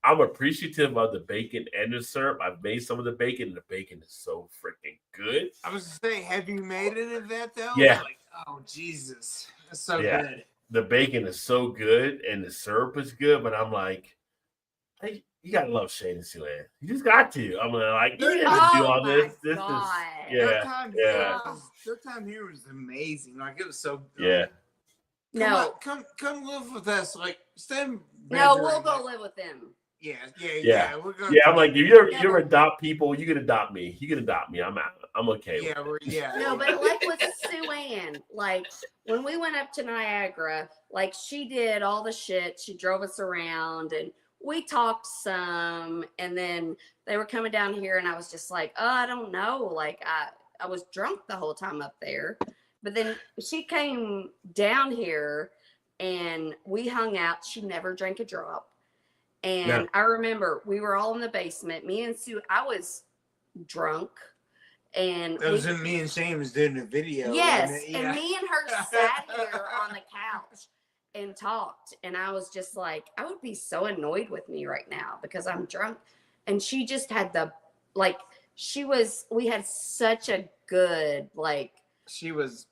I'm appreciative of the bacon and the syrup. I've made some of the bacon, and the bacon is so freaking good. I was going to say, have you made any of that, though? Yeah. Like, oh, Jesus. That's so good. The bacon is so good, and the syrup is good, but I'm like, hey, you got to love Shane and Sue Ann. You just got to. I'm like, you have to do all this. This God. is, Their time here was amazing. Like, it was so good. Yeah. Come live with us. Like, No, we'll go live with them. Yeah. We're gonna, yeah. I'm like, if you ever adopt people, you can adopt me. You can adopt me. I'm okay. No, but like with Sue Ann, like when we went up to Niagara, like she did all the shit. She drove us around and we talked some, and then they were coming down here, and I was just like, oh, I don't know. Like I was drunk the whole time up there, but then she came down here and we hung out. She never drank a drop. And I remember we were all in the basement. Me and Sue, I was drunk. And that was me and Shane was doing a video. Yes, and me and her sat here on the couch and talked. And I was just like, I would be so annoyed with me right now because I'm drunk. And she just had we had such a good, she was,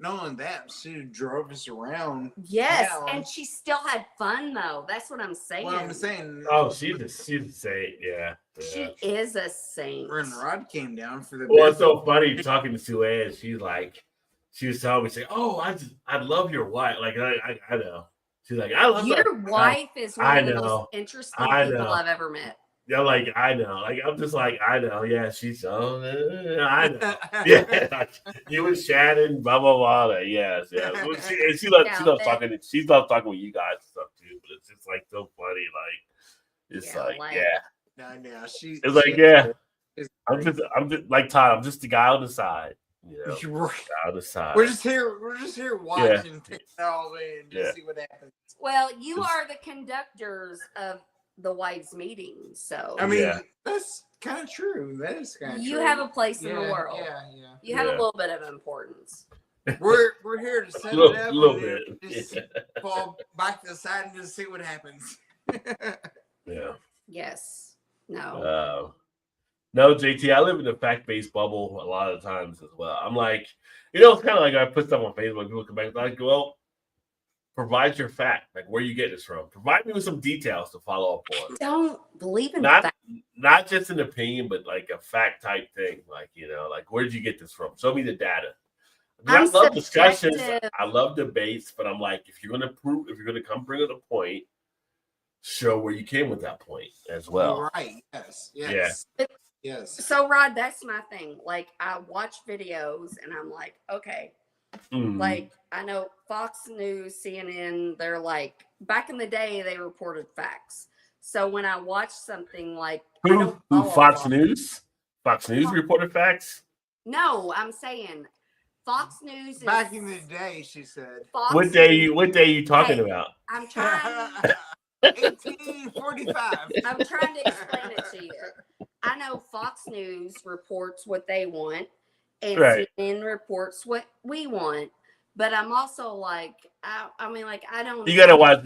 not only that, she drove us around. Yes, and she still had fun though. That's what I'm saying. What I'm saying. Oh, she's a saint. Yeah. She is a saint. When Rod came down for the. Well, it's so funny talking to Sue Ann. She was telling me, say, "Oh, I love your wife." Like I know. She's like, "I love your wife." Is one of the most interesting people I've ever met. Yeah, like I know, like I'm just like I know, yeah. She's so I know, yeah. Like, you and Shannon, blah blah blah. Like, yes, yeah. She loves talking. She loves talking with you guys and stuff too. But it's just like so funny, No, it's like yeah. I'm just like Todd. I'm just the guy on the side. You know, on the side. We're just here watching technology and just see what happens. Well, you are the conductors of the wives' meetings, so I mean that's kind of true. That is kind of true. You have a place in the world. Yeah. You have a little bit of importance. We're here to set it up a little bit. Just fall back to the side and just see what happens. Yeah. Yes. No. No, JT, I live in a fact-based bubble a lot of times as well. I'm like, it's kind of like I put stuff on Facebook, people come back, like, well, provide your fact. Like, where you get this from? Provide me with some details to follow up on. Don't believe in not just an opinion, but like a fact type thing. Like, like where did you get this from? Show me the data. I love discussions. I love debates, but I'm like, if you're gonna come bring up a point, show where you came with that point as well. Right. Yes. Yeah. Yes. So, Rod, that's my thing. Like, I watch videos and I'm like, okay. Like, I know Fox News, CNN, they're like, back in the day, they reported facts. So when I watch something like Fox News? Fox News reported facts? No, I'm saying Fox News is, back in the day, she said. What day you talking about? I'm trying 1845. I'm trying to explain it to you. I know Fox News reports what they want and CNN reports what we want. But I'm also like, I mean, like, I don't. You gotta watch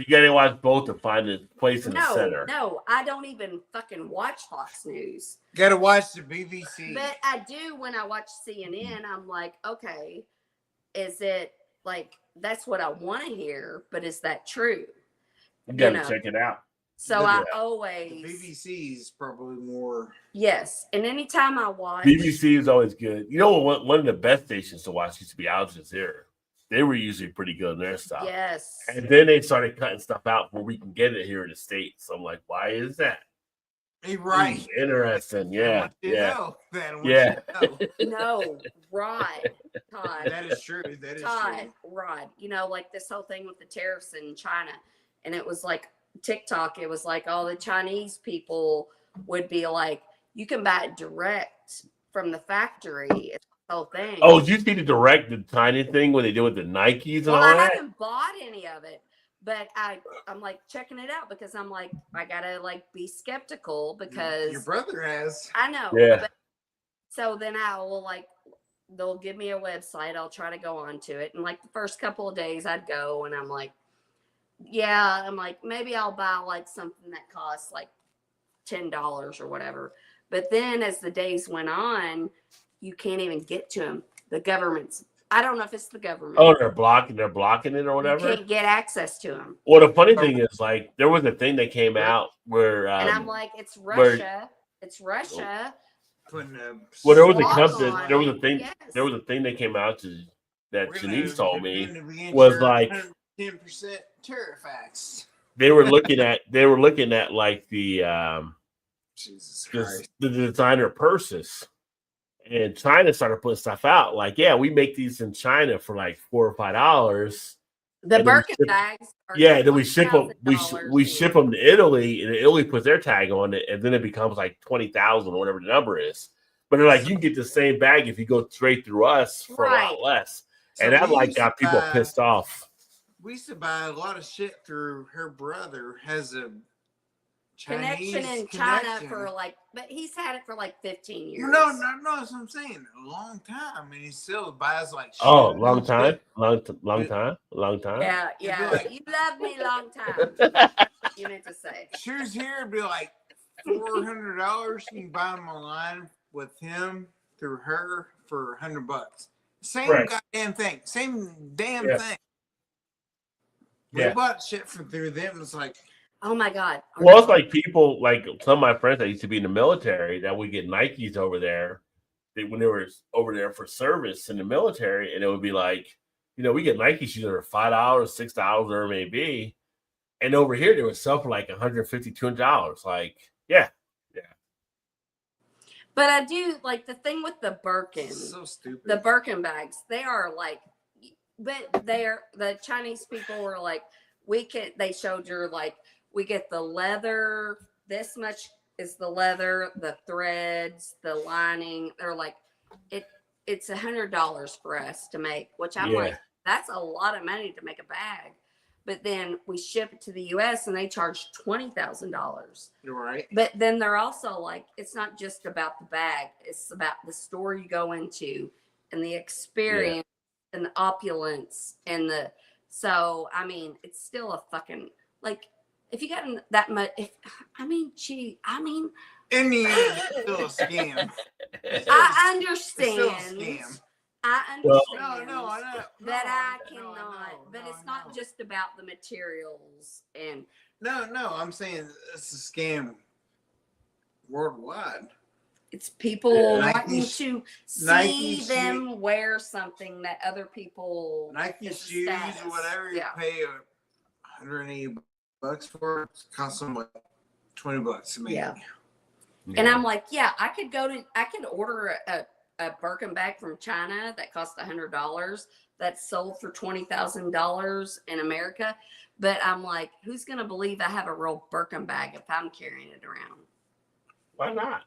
both to find the place in the center. No, I don't even fucking watch Fox News. Gotta watch the BBC. But I do when I watch CNN. I'm like, okay, is it like that's what I want to hear? But is that true? You gotta check it out. So I always the BBC is probably more. Yes, and anytime I watch BBC is always good. You know what? One of the best stations to watch used to be Al Jazeera. They were usually pretty good in their stuff. Yes. And then they started cutting stuff out where we can get it here in the States. So I'm like, why is that? Right. Interesting. Yeah. No, Rod, Todd. That is true. That is Todd, true. Rod. Like this whole thing with the tariffs in China. And it was like TikTok. It was like all the Chinese people would be like, you can buy it direct from the factory. It's the whole thing. Oh, did you see the tiny thing what they did with the Nikes and all that? I haven't bought any of it. But I'm like checking it out because I'm like, I gotta like be skeptical because your brother has. I know. Yeah. But, so then I will they'll give me a website. I'll try to go onto it. And like the first couple of days I'd go and I'm like, maybe I'll buy like something that costs like $10 or whatever. But then as the days went on, you can't even get to them. The government's, I don't know if it's the government. Oh, they're blocking it or whatever. You can't get access to them. Well, the funny thing is, like, there was a thing that came out where, and I'm like, it's Russia. It's Russia. Well, there was a company. There was a thing. Yes. There was a thing that came out that Shanice told me was like 10% tariff tax. they were looking at like Jesus Christ. the designer purses. And China started putting stuff out. Like, yeah, we make these in China for like $4 or $5. The Birkin bags. Then we ship them. We ship them to Italy, and Italy puts their tag on it, and then it becomes like 20,000 or whatever the number is. But they're like, you can get the same bag if you go straight through us for a lot less, and that like got people pissed off. We used to buy a lot of shit through her brother has a connection in China for like, but he's had it for like 15 years. No, that's what I'm saying. A long time, and he still buys like shit. Oh, long time. Yeah. Like, you love me long time. You meant to say. Shoes here would be like $400. You can buy them online with him through her for $100. Same goddamn thing. Same damn thing. We bought shit from through them. It's like, oh my God. Well, it's like people, like some of my friends that used to be in the military, that would get Nikes over there when they were over there for service in the military, and it would be like, we get Nike shoes that are $5, $6, whatever it may be, and over here they would sell for like $150, $200. Like, yeah. But I do like the thing with the Birkin. So stupid. The Birkin bags, they are like, but the Chinese people were like, they showed you like, we get the leather, this much is the leather, the threads, the lining. They're like, it's $100 for us to make, which I'm like, that's a lot of money to make a bag. But then we ship it to the US and they charge $20,000. You're right. But then they're also like, it's not just about the bag. It's about the store you go into and the experience and the opulence and so, I mean, it's still a fucking, like, if you got that much, it's still a scam. I understand. It's still a scam. I understand that I cannot, but it's not just about the materials and. No, I'm saying it's a scam worldwide. It's people wanting to see them wear something that other people. Nike shoes or whatever you pay $180 for, it costs them like $20 maybe. Yeah. And I'm like, I could order a Birkin bag from China that cost $100 that's sold for $20,000 in America. But I'm like, who's going to believe I have a real Birkin bag if I'm carrying it around? Why not?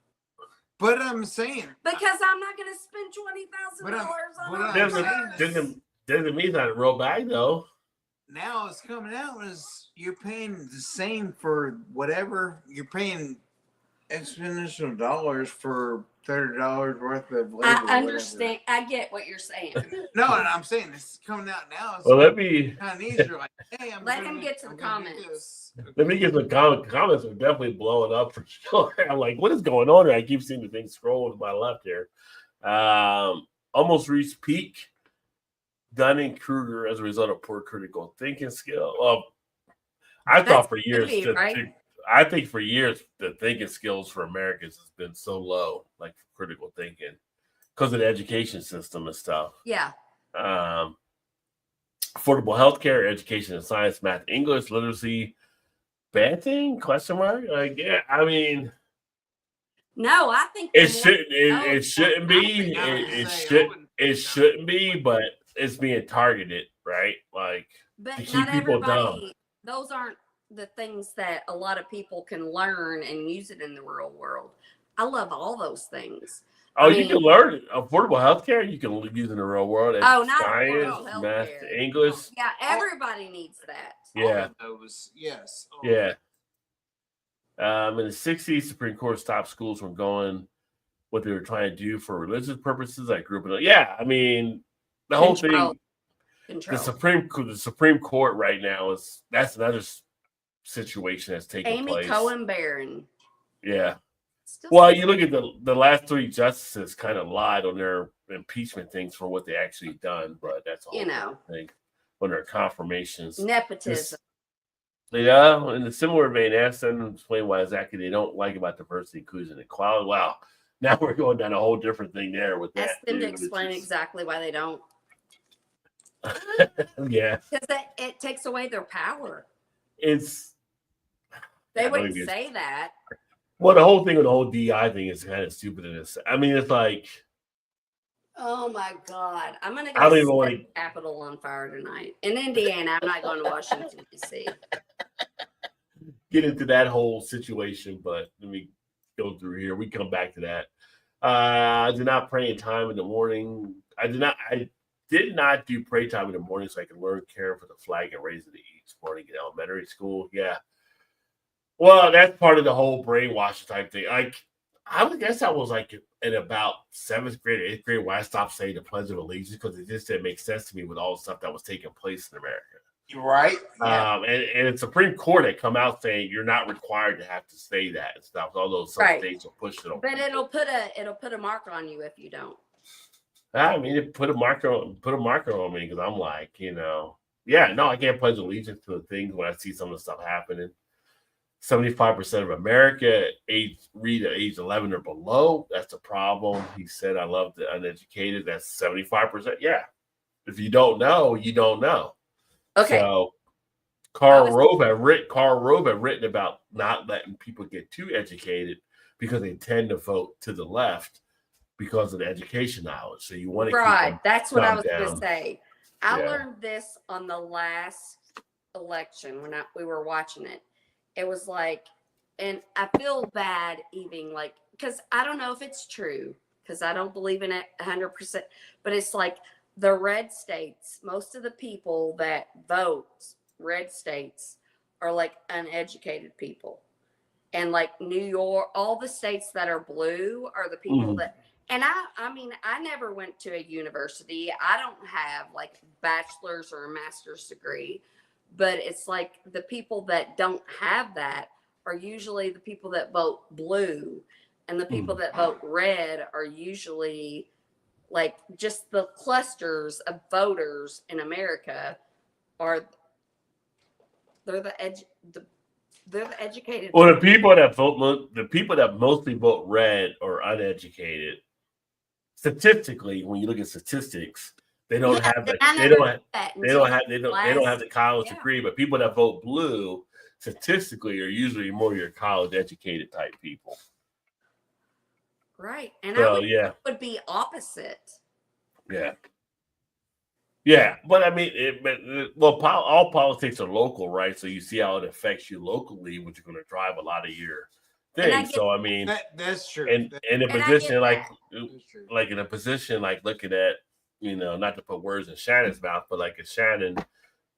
But I'm saying, because I'm not going to spend $20,000 on it. Doesn't mean it's not a real bag though. Now it's coming out as you're paying the same for whatever you're paying exponential dollars for $30 worth of labor. I understand. I get what you're saying. No, and I'm saying it's coming out now. Well, let me. Chinese are like, hey, let him get to the comments. Let me get to the comments. Are definitely blowing up for sure. I'm like, what is going on here? I keep seeing the thing scroll to my left here. Almost reached peak Dunning-Kruger as a result of poor critical thinking skill. I thought for years I think for years the thinking skills for Americans has been so low, like critical thinking, because of the education system and stuff. Yeah. Affordable healthcare, education and science, math, English, literacy, bad thing? Question mark? Like, yeah, I mean, no, I think it shouldn't. It shouldn't be. It shouldn't be, but it's being targeted, right? Like, but to keep people dumb. Those aren't the things that a lot of people can learn and use it in the real world. I love all those things. Oh, you can learn affordable healthcare. You can use in the real world. Not science, math, English. Yeah, everybody needs that. Yeah. Those, yes. Yeah. In the 60s, Supreme Court stopped schools from going what they were trying to do for religious purposes. I grew up in. Yeah, I mean, the whole thing. The Supreme Court right now that's another situation that's taking place. Amy Cohen Barron. Yeah. Well, you look at the last three justices kind of lied on their impeachment things for what they actually done, but that's all thing on their confirmations. Nepotism. Yeah, in a similar vein, ask them to explain why exactly they don't like about diversity, inclusion, and equality. Wow, now we're going down a whole different thing there with that. Ask them to explain exactly why they don't. Yeah, because it takes away their power. It's They wouldn't say that. Well, the whole thing with the whole DI thing is kind of stupid in this. I mean, it's like, oh my God, I'm gonna I don't go even set want the Capitol on fire tonight in Indiana. I'm not going to Washington D.C. get into that whole situation, but let me go through here. We come back to that. I did not pray in time in the morning. I did not do pray time in the morning so I could learn caring for the flag and raising the each morning in elementary school. Yeah. Well, that's part of the whole brainwashing type thing. Like, I would guess I was like in about 7th grade, 8th grade when I stopped saying the Pledge of Allegiance because it just didn't make sense to me with all the stuff that was taking place in America. You're right. Yeah. And the Supreme Court had come out saying you're not required to have to say that and stuff. Although some states will push it on. But it'll put a mark on you if you don't. I mean, it put a marker on me because I'm like, yeah, no, I can't pledge allegiance to the things when I see some of the stuff happening. 75% of America read at age 11 or below. That's a problem. He said, I love the uneducated. That's 75%. Yeah. If you don't know, you don't know. Okay. So Karl Rove had written about not letting people get too educated because they tend to vote to the left because of the education knowledge. So you want to keep them That's what I was going down. to say. I learned this on the last election when we were watching it. It was like, and I feel bad even like, because I don't know if it's true, because I don't believe in it 100%, but it's like the red states, most of the people that vote red states are like uneducated people. And like New York, all the states that are blue are the people that, and I mean, I never went to a university. I don't have like bachelor's or a master's degree. But it's like the people that don't have that are usually the people that vote blue, and the people that vote red are usually like just the clusters of voters in America they're the educated. Well, the people that mostly vote red or uneducated, statistically, when you look at statistics, they don't have the college degree, but people that vote blue statistically are usually more your college educated type people. Right. And so, it would be opposite. Yeah. Yeah. But I mean, all politics are local, right? So you see how it affects you locally, which is going to drive a lot of your things. So, I mean, that's true. And in a position in a position like looking at, not to put words in Shannon's mouth, but like a Shannon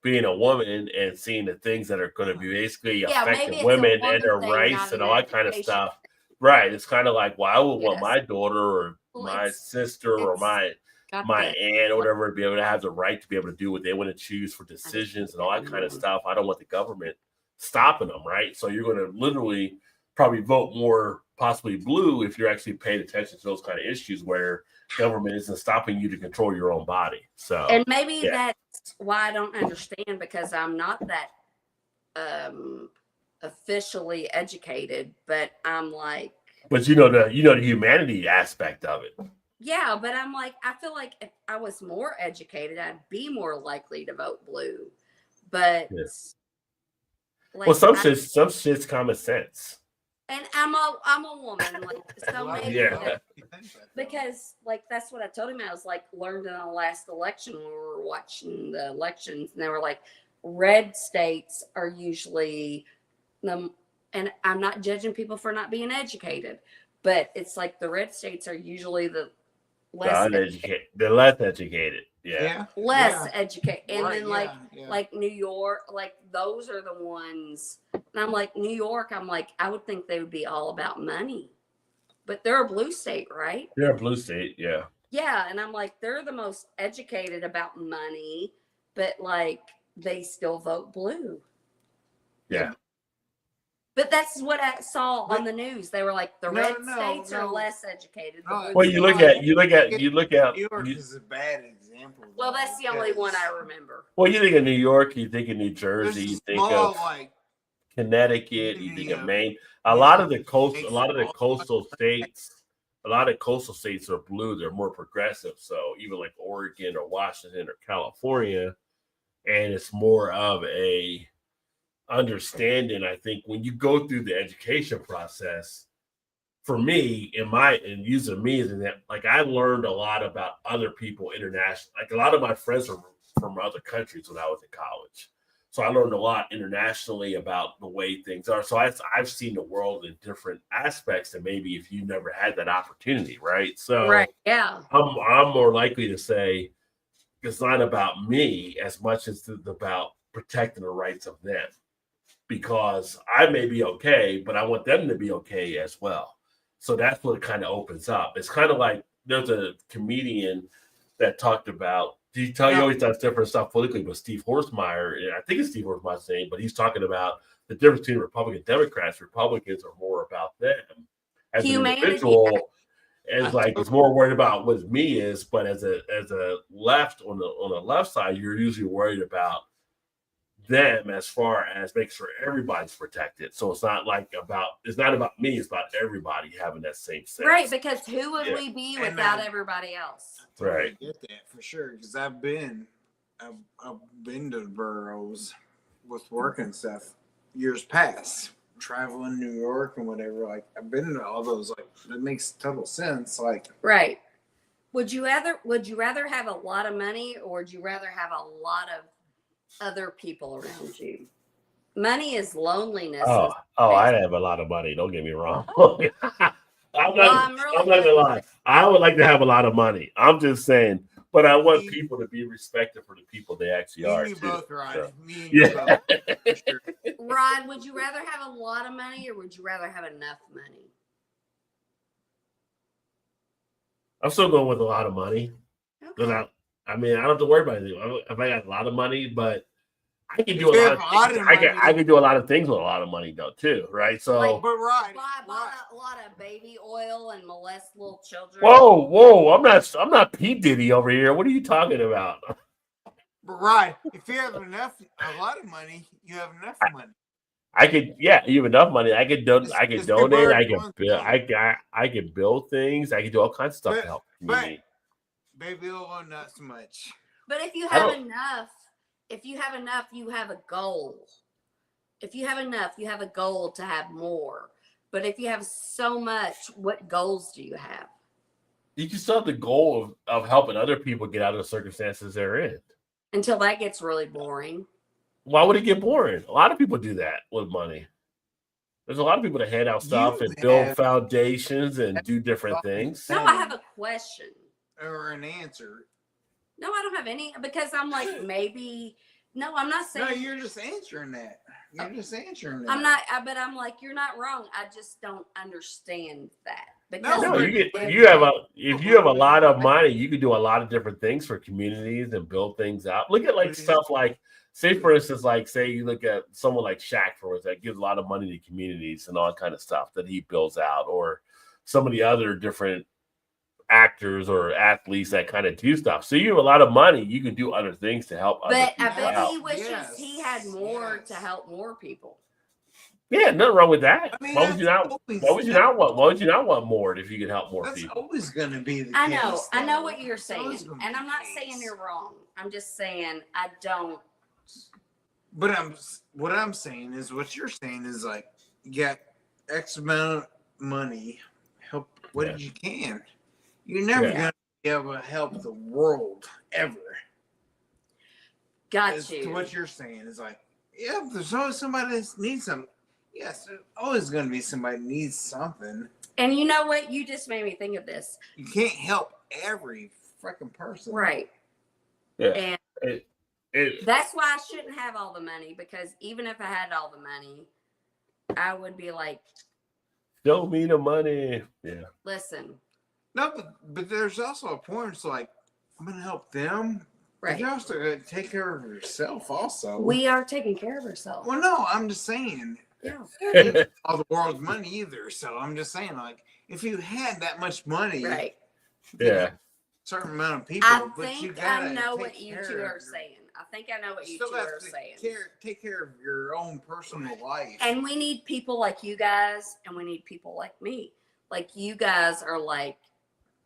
being a woman and seeing the things that are going to be basically affecting women and their rights and all that kind of stuff. Right. It's kind of like, well, I would want my daughter or my sister or my aunt or whatever to be able to have the right to be able to do what they want to choose for decisions and all that kind of stuff. I don't want the government stopping them. Right. So you're going to literally probably vote more possibly blue if you're actually paying attention to those kind of issues where government isn't stopping you to control your own body. So, and maybe that's why I don't understand, because I'm not that officially educated, but I'm like, but the humanity aspect of it. Yeah, but I'm like, I feel like if I was more educated, I'd be more likely to vote blue. But like, some shit's common sense. And I'm a woman, like, so maybe because like that's what I told him. I was like, learned in the last election when we were watching the elections, and they were like, red states are usually and I'm not judging people for not being educated, but it's like the red states are usually the less educated. They're less educated. Yeah. Less educated. And then like New York, like those are the ones. And I'm like, New York, I'm like, I would think they would be all about money. But they're a blue state, right? They're a blue state, yeah. Yeah. And I'm like, they're the most educated about money, but like they still vote blue. Yeah. But that's what I saw on the news. They were like, the red states are less educated. Well, you look at New York is a bad example. Well, that's the only one I remember. Well, you think of New York, you think of New Jersey, you think of Connecticut, you think of Maine. A lot of the coastal states are blue. They're more progressive. So even like Oregon or Washington or California, and it's more of a understanding. I think when you go through the education process, for me, and using me as an like, I learned a lot about other people internationally. Like, a lot of my friends are from other countries when I was in college. So I learned a lot internationally about the way things are. So I've seen the world in different aspects, and maybe if you never had that opportunity, right? So Right. Yeah. I'm more likely to say it's not about me as much as it's about protecting the rights of them, because I may be okay, but I want them to be okay as well. So that's what it kind of opens up. It's kind of like there's a comedian that talked about, he always does different stuff politically, but Steve Horsemeyer, I think it's Steve Horsemeyer's name, but he's talking about the difference between Republican and Democrats. Republicans are more about them as Humanity. an individual, as like it's more worried about what me is, but as a left on the left side, you're usually worried about them as far as making sure everybody's protected. So it's not about me, it's about everybody having that same sense. Right, because who would we be without everybody else? Right. I get that for sure, because I've been to boroughs with work and stuff years past, traveling New York and whatever. Like, I've been to all those. Like, it makes total sense. Like, right. Would you rather have a lot of money, or would you rather have a lot of other people around you? Money is loneliness. I'd have a lot of money. Don't get me wrong. I'm not gonna lie. I would like to have a lot of money. I'm just saying, but I want people to be respected for the people they actually are. Me and you both, Rod. So, Me and you both. For sure. Rod, would you rather have a lot of money, or would you rather have enough money? I'm still going with a lot of money. Okay. I don't have to worry about it. If I got a lot of money, but I can do a lot of things. I can do a lot of things with a lot of money though too, right? So, Like, but Rod, buy a lot of baby oil and molest little children. whoa! I'm not P Diddy over here. What are you talking about? But Rod, if you have a lot of money, you have enough money. You have enough money. I can donate. I can build things. I can do all kinds of stuff to help the community. Baby oil, not so much. But if you have enough, you have a goal. If you have enough, you have a goal to have more. But if you have so much, what goals do you have? You can still have the goal of helping other people get out of the circumstances they're in. Until that gets really boring. Why would it get boring? A lot of people do that with money. There's a lot of people that hand out stuff and build foundations and do different things. No, I have a question. Or an answer. No, I don't have any, because I'm like, maybe. No, I'm not saying. No, you're just answering that. You're just answering that. I'm not, but I'm like, you're not wrong. I just don't understand that. Because if you have a lot of money, you can do a lot of different things for communities and build things out. Look at like stuff like, say for instance, like say you look at someone like Shaq, for instance, that gives a lot of money to communities and all kind of stuff that he builds out, or some of the other different actors or athletes that kind of do stuff. So you have a lot of money, you can do other things to help other people. But I bet he wishes he had more to help more people. Yeah, nothing wrong with that. I mean, why would you not want more if you could help more people? That's always going to be the case. I know what you're saying, and I'm not saying you're wrong. I'm just saying I don't. But what I'm saying is what you're saying is like, you got X amount of money, help what you can. You're never going to be able to help the world ever. Got you. To what you're saying is like, yeah, there's always somebody that needs something. Yes, there's always going to be somebody that needs something. And you know what? You just made me think of this. You can't help every freaking person. Right. Yeah. And that's why I shouldn't have all the money, because even if I had all the money, I would be like, show me the money. Yeah. Listen. No, but there's also a point. It's like, I'm going to help them. Right. But you also got to take care of yourself also. We are taking care of ourselves. Well, no, I'm just saying. Yeah. All the world's money either. So I'm just saying, like, if you had that much money. Right. Yeah. Certain amount of people. I know what you two are saying. I think I know what you two are saying. Take care of your own personal life. And we need people like you guys, and we need people like me. Like, you guys are like,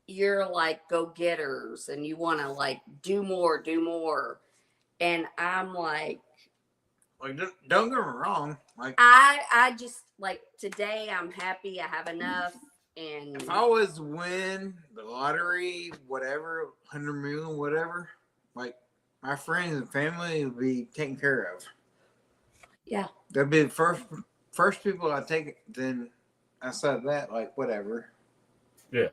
you're like go-getters, and you want to like do more. And I'm like, Like, don't get me wrong. Like, I just like today. I'm happy. I have enough. And if I was to win the lottery, whatever, 100 million, whatever, like my friends and family would be taken care of. Yeah, They'd be the first people I take. Then outside of that, like whatever. Yeah.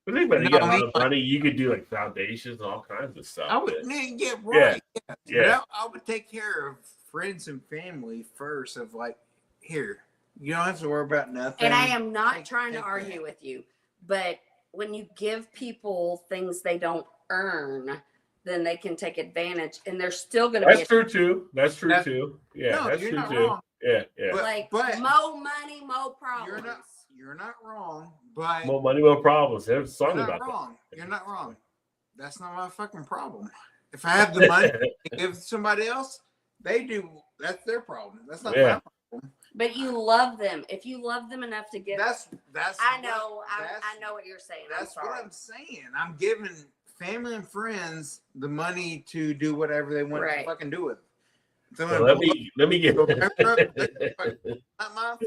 But think about it, you No, got a I lot mean, of money. You could do like foundations and all kinds of stuff. I would, man. yeah, right. Yeah. Yeah. But I would take care of friends and family first. Of like, here, you don't have to worry about nothing. and I am not trying to take argue that. with you, but when you give people things they don't earn, then they can take advantage, and they're still going to be That's true too. That's true too. Yeah, No, that's you're true not too. wrong. Yeah, yeah. like but more money, more problems. You're not wrong. But More money, more problems. There's a song you're about not that. wrong. You're not wrong. That's not my fucking problem. If I have the money to give to somebody else, they do. That's their problem. That's not Yeah. my problem. But you love them. If you love them enough to give, That's. I know. I know what you're saying. That's I'm what sorry. I'm saying. I'm giving family and friends the money to do whatever they want to fucking do with it. So Well, let me get not my fault.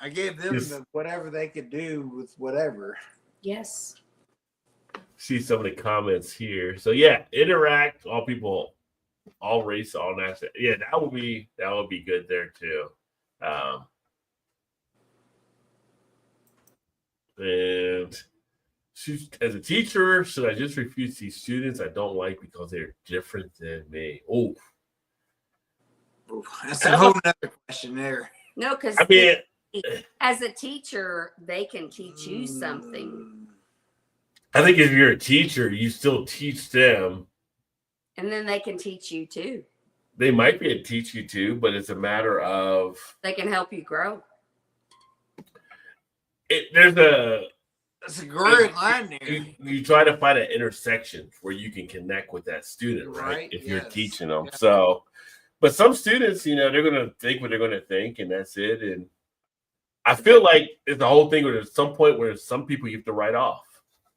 I gave them the whatever they could do with whatever. Yes. See some of the comments here. So yeah, interact, all people, all race, all national. Yeah, that would be good there too. And as a teacher, should I just refuse these students I don't like because they're different than me? Oh, that's a whole nother question there. No, because I mean, as a teacher, they can teach you something. I think if you're a teacher, you still teach them. And then they can teach you too. They might be able to teach you too, but it's a matter of they can help you grow. That's a great line there. You try to find an intersection where you can connect with that student, right? If you're teaching them. Yeah. So, but some students, they're going to think what they're going to think, and that's it. And I feel like it's the whole thing where there's some point where some people you have to write off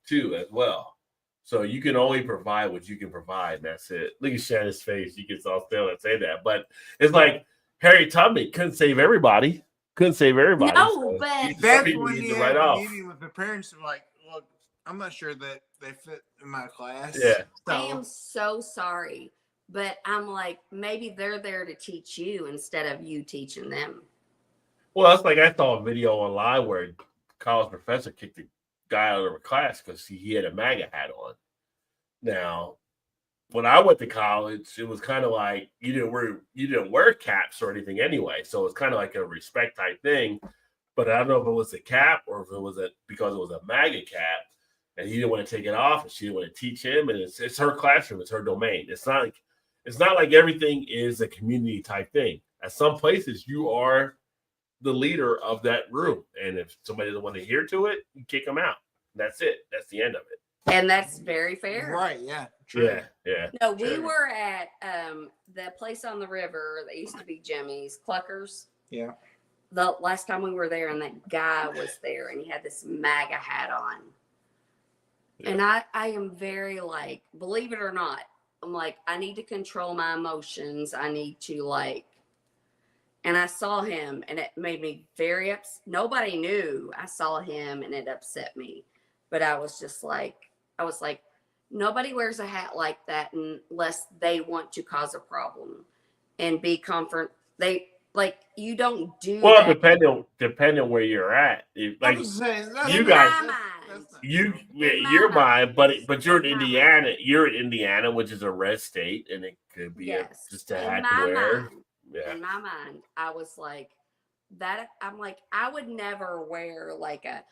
too as well. So you can only provide what you can provide, and that's it. Look at Shannon's face. You can all still and say that. But it's like Harriet Tubman couldn't save everybody. No, so but that's when you have a meeting with the parents and like, look, I'm not sure that they fit in my class. Yeah. So. I am so sorry. But I'm like, maybe they're there to teach you instead of you teaching them. Well, it's like I saw a video online where a college professor kicked a guy out of a class because he had a MAGA hat on. Now, when I went to college, it was kind of like you didn't wear caps or anything anyway, so it's kind of like a respect type thing. But I don't know if it was a cap or if it was because it was a MAGA cap, and he didn't want to take it off, and she didn't want to teach him. And it's her classroom, it's her domain. It's not like everything is a community type thing. At some places, you are the leader of that room, and if somebody doesn't want to hear to it, you kick them out. That's it. That's the end of it. And that's very fair. Right, yeah. True. Yeah. No, we were at the place on the river that used to be Jimmy's, Cluckers. Yeah. The last time we were there, and that guy was there, and he had this MAGA hat on. Yeah. And I am very like, believe it or not, I'm like, I need to control my emotions. I need to and I saw him, and it made me very upset. Nobody knew I saw him, and it upset me. But I was just like, nobody wears a hat like that unless they want to cause a problem and be you don't do well, that. depending where you're at. You guys, you're mine, but you're in Indiana. Mind. You're in Indiana, which is a red state, and it could be just a hat to wear. In my mind, I was like that. I'm like, I would never wear like a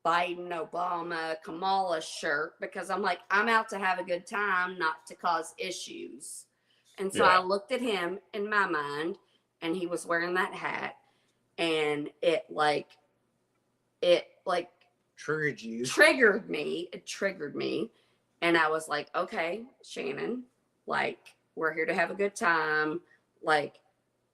Biden, Obama, Kamala shirt because I'm like, I'm out to have a good time, not to cause issues. And so I looked at him in my mind, and he was wearing that hat, and it triggered me. It triggered me. And I was like, okay, Shannon, we're here to have a good time.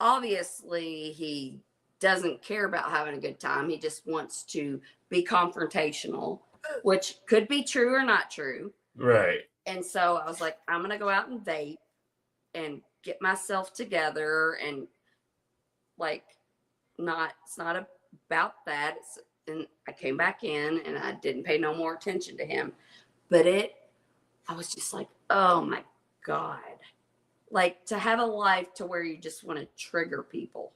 Obviously he doesn't care about having a good time. He just wants to be confrontational, which could be true or not true. Right. And so I was like, I'm going to go out and vape and get myself together and like it's not about that. And I came back in and I didn't pay no more attention to him. But I was just like, oh my God. Like to have a life to where you just want to trigger people.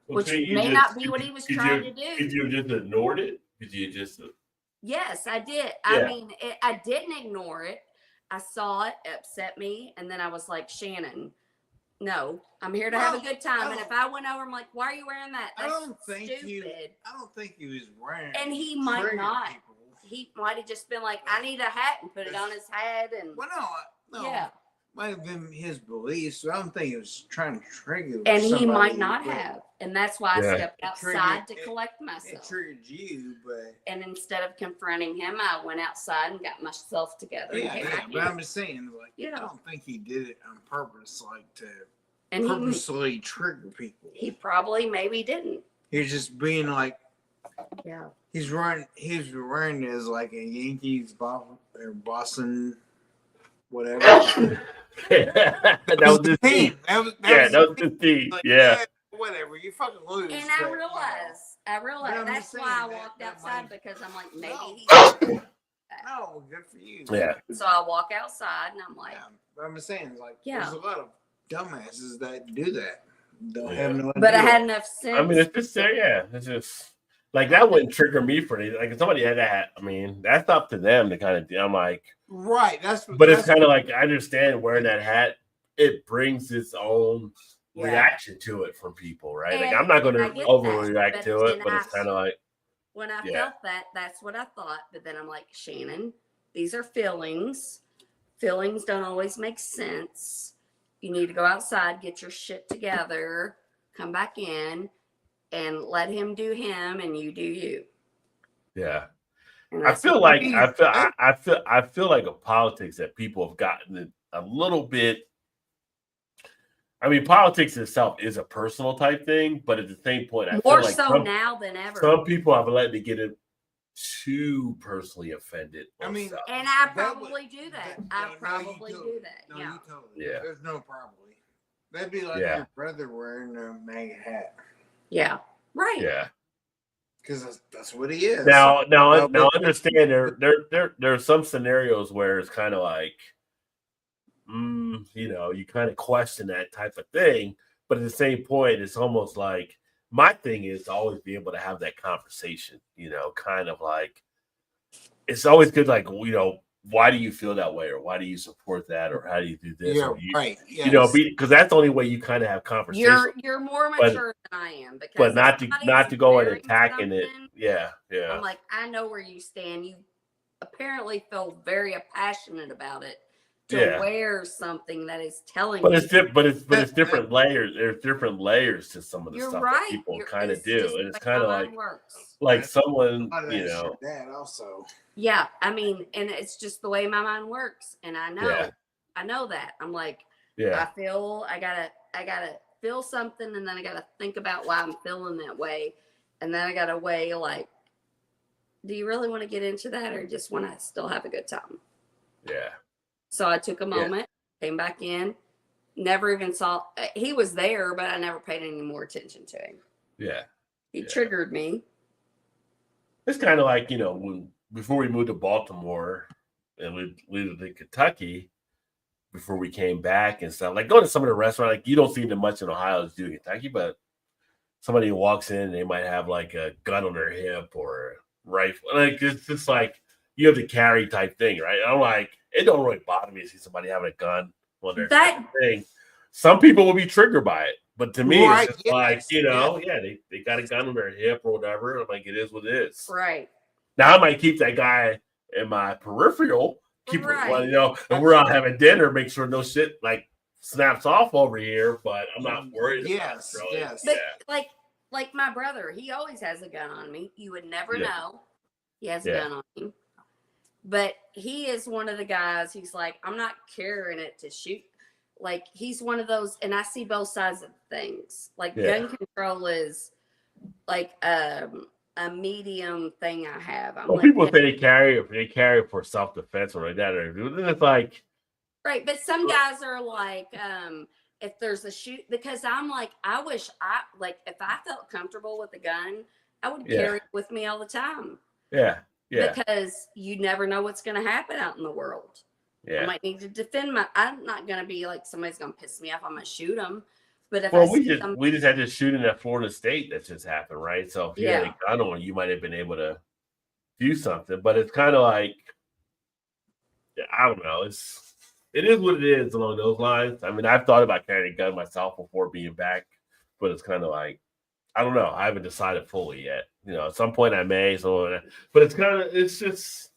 Well, Which may not be what he was trying to do. Did you just ignored it? Did you just? Yes, I did. Yeah. I mean, I didn't ignore it. I saw it upset me, and then I was like, Shannon, no, I'm here to have a good time. And if I went over, I'm like, why are you wearing that? That's stupid. I don't think he was wearing. And he might not. People. He might have just been like, I need a hat and put it on his head. And well, no, yeah. Might have been his beliefs. So I don't think he was trying to trigger. And he might not have. And that's why I stepped outside to collect myself. It triggered you, but. And instead of confronting him, I went outside and got myself together. But I'm just saying, like, I don't think he did it on purpose, like to purposely trigger people. He probably maybe didn't. He's just being like, yeah. He's wearing as like a Yankees or Boston, whatever. That was the team. That was the team. Like, yeah. Whatever, you fucking lose. And I realized that's why I walked outside because I'm like, maybe he. No, good for you. Yeah. So I walk outside and I'm like, I'm just saying, like, there's a lot of dumbasses that do that. Don't have no idea. But I had enough sense. I mean, it's just it's just like that wouldn't trigger me for anything. Like if somebody had that, I mean, that's up to them to kind of do. I'm like, right. But it's kind of like I understand wearing that hat. It brings its own reaction to it from people, right? And like I'm not going to overreact to it, but it's kind of like when I felt that, that's what I thought. But then I'm like, Shannon, these are feelings. Feelings don't always make sense. You need to go outside, get your shit together, come back in, and let him do him, and you do you. Yeah, I feel like a politics that people have gotten a little bit. I mean, politics itself is a personal type thing, but at the same point, I more feel like so now than ever. Some people have let me get too personally offended. I mean, and I probably do that. I probably do that. No, yeah. you totally. Yeah. There's no probably. That'd be like your brother wearing a MAGA hat. Yeah. Right. Yeah. Because that's what he is. Now, understand there are some scenarios where it's kind of like, you kind of question that type of thing, but at the same point, it's almost like my thing is to always be able to have that conversation. Kind of like it's always good. Like, why do you feel that way, or why do you support that, or how do you do this? Yeah, right. Yes. Because that's the only way you kind of have conversation. You're more mature than I am, because but not to go and attacking it. Yeah. I'm like, I know where you stand. You apparently feel very passionate about it. To wear something that is telling but it's different layers. There's different layers to some of the stuff that people kind of do, and it's kind of like someone that also. Yeah, I mean, and it's just the way my mind works, and I know that. I'm like, I gotta feel something, and then I gotta think about why I'm feeling that way, and then I gotta weigh like, do you really want to get into that, or just want to still have a good time? Yeah. So I took a moment, came back in, never even saw, he was there, but I never paid any more attention to him. Yeah. He triggered me. It's kind of like, before we moved to Baltimore and we lived in Kentucky, before we came back and stuff, like going to some of the restaurants, like you don't see them much in Ohio as you do in Kentucky, but somebody walks in and they might have like a gun on their hip or a rifle. Like it's just like, you have to carry type thing, right? I'm like, it don't really bother me to see somebody having a gun on their thing. Some people will be triggered by it, but to me, it's just like, they got a gun on their hip or whatever. I'm like, it is what it is. Right. Now I might keep that guy in my peripheral, and we're out having dinner, make sure no shit like snaps off over here, but I'm not worried about it. Really. Yes. But like my brother, he always has a gun on me. You would never know. He has a gun on him. But he is one of the guys who's like, I'm not carrying it to shoot. Like, he's one of those, and I see both sides of things. Like, gun control is like a medium thing I have. People say they carry it for self-defense or like that. Or it's like, right. But some guys are like, if there's a shoot, because I'm like, I wish if I felt comfortable with a gun, I would carry it with me all the time. Yeah. Yeah. Because you never know what's going to happen out in the world. Yeah. I might need to defend I'm not going to be like, somebody's going to piss me off. I'm going to shoot them. But if we just had this shooting at Florida State that just happened, right? So if you had a gun on, you might have been able to do something. But it's kind of like, I don't know. It is what it is along those lines. I mean, I've thought about carrying a gun myself before being back, but it's kind of like, I don't know. I haven't decided fully yet. You know, at some point I may. So, but it's just,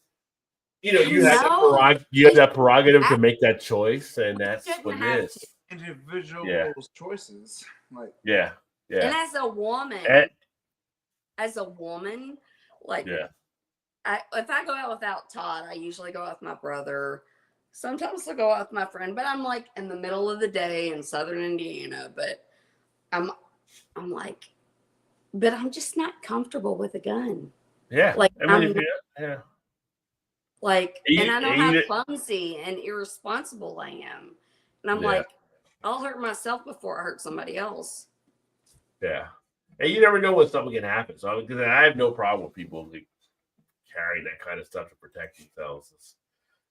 you know, you have that prerogative to make that choice, and that's what it is. Individual choices, like yeah. And as a woman, like, if I go out without Todd, I usually go out with my brother. Sometimes I'll go out with my friend, but I'm like in the middle of the day in Southern Indiana. But I'm like, but I'm just not comfortable with a gun. Yeah, like I mean, like, and I know how clumsy and irresponsible I am, and I'm like, I'll hurt myself before I hurt somebody else. Yeah, and you never know when something can happen. So, because I have no problem with people like carrying that kind of stuff to protect themselves.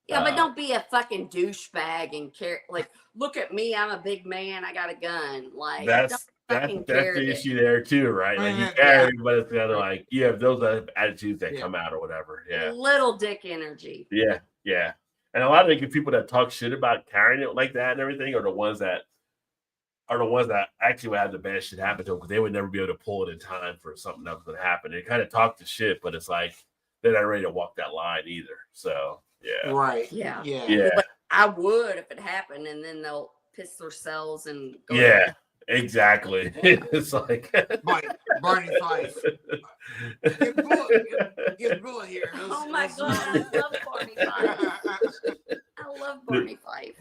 Yeah, but don't be a fucking douchebag and carry, like, look at me, I'm a big man, I got a gun. Like, that's the issue there too, right? Like you carry, but it's kind of like you have those attitudes that come out or whatever. Yeah, little dick energy. Yeah, and a lot of the people that talk shit about carrying it like that and everything are the ones that actually have the bad shit happen to them, because they would never be able to pull it in time for something that was going to happen. They kind of talk the shit, but it's like they're not ready to walk that line either. So right, yeah. But I would if it happened, and then they'll piss themselves and go. Yeah, exactly. It's like Barney Fife. Get bullet here. Oh my god, I love Barney Fife. I love Barney Fife.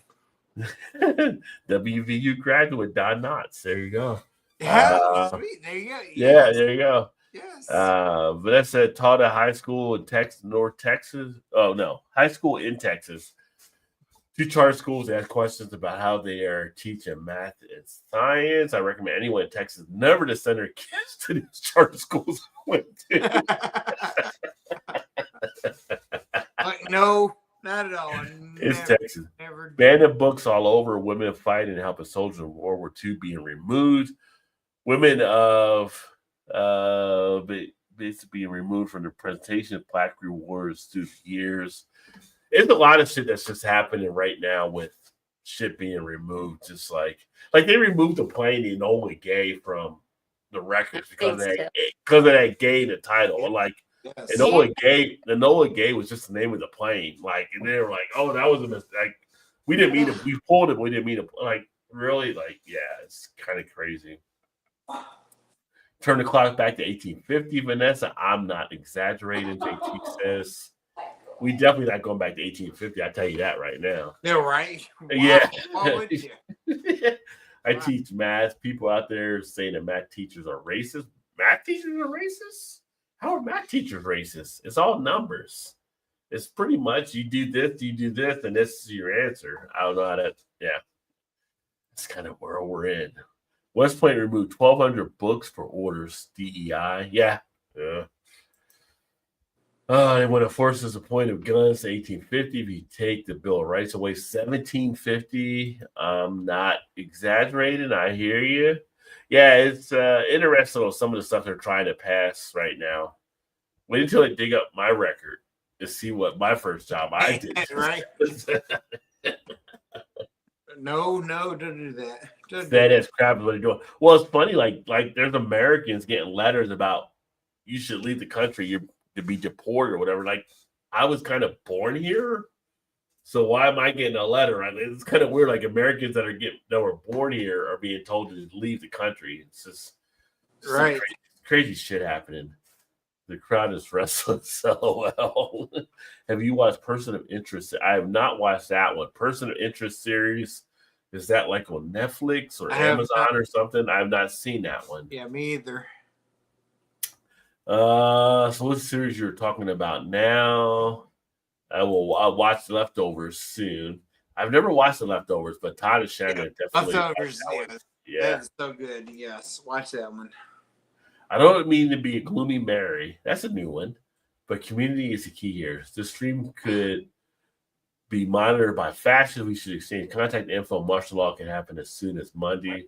WVU graduate Don Knotts. There you go. Sweet. There you go. Yeah, there you go. Yes. Vanessa taught at high school in North Texas. Oh no, high school in Texas. 2 charter schools ask questions about how they are teaching math and science. I recommend anyone in Texas never to send their kids to these charter schools I went to. No, not at all. It's Texas. Banned books all over women fighting and helping soldiers in World War II being removed. Women of basically being removed from the presentation of plaque rewards through the years. There's a lot of shit that's just happening right now with shit being removed. Just like they removed the plane Enola Gay from the records because of that gay in the title. And like Enola Gay was just the name of the plane. Like, and they were like, oh, that was a mistake. We didn't mean to. We pulled it. But we didn't mean to. Like, really? Like, yeah, it's kind of crazy. Turn the clock back to 1850, Vanessa. I'm not exaggerating. JT says. We definitely not going back to 1850. I tell you that right now. Yeah, right. Wow. Yeah. Why would you? I teach math. People out there saying that math teachers are racist. Math teachers are racist? How are math teachers racist? It's all numbers. It's pretty much you do this, and this is your answer. I don't know how that. Yeah, it's kind of where we're in. West Point removed 1,200 books for orders. DEI. Yeah. They want to force us a point of guns to 1850. If you take the Bill of Rights away, 1750. I'm not exaggerating. I hear you. Yeah, it's interesting on some of the stuff they're trying to pass right now. Wait until I dig up my record to see what my first job I did. Right. No, don't do that. That is crap is what they're doing. Well, it's funny, like there's Americans getting letters about you should leave the country. You're to be deported or whatever. Like, I was kind of born here, so why am I getting a letter? It's kind of weird. Like, Americans that were born here are being told to leave the country. It's just right. Crazy shit happening. The crowd is wrestling so well. Have you watched Person of Interest? I have not watched that one. Person of Interest series. Is that like on Netflix or Amazon or something? I have not seen that one. Yeah, me either. So what series you're talking about now? I'll watch Leftovers soon. I've never watched The Leftovers, but Todd and Shannon definitely. Leftovers, yeah, that is so good. Yes, watch that one. I don't mean to be a gloomy Mary. That's a new one, but community is the key here. The stream could be monitored by fashion. We should exchange contact info. Martial law can happen as soon as Monday.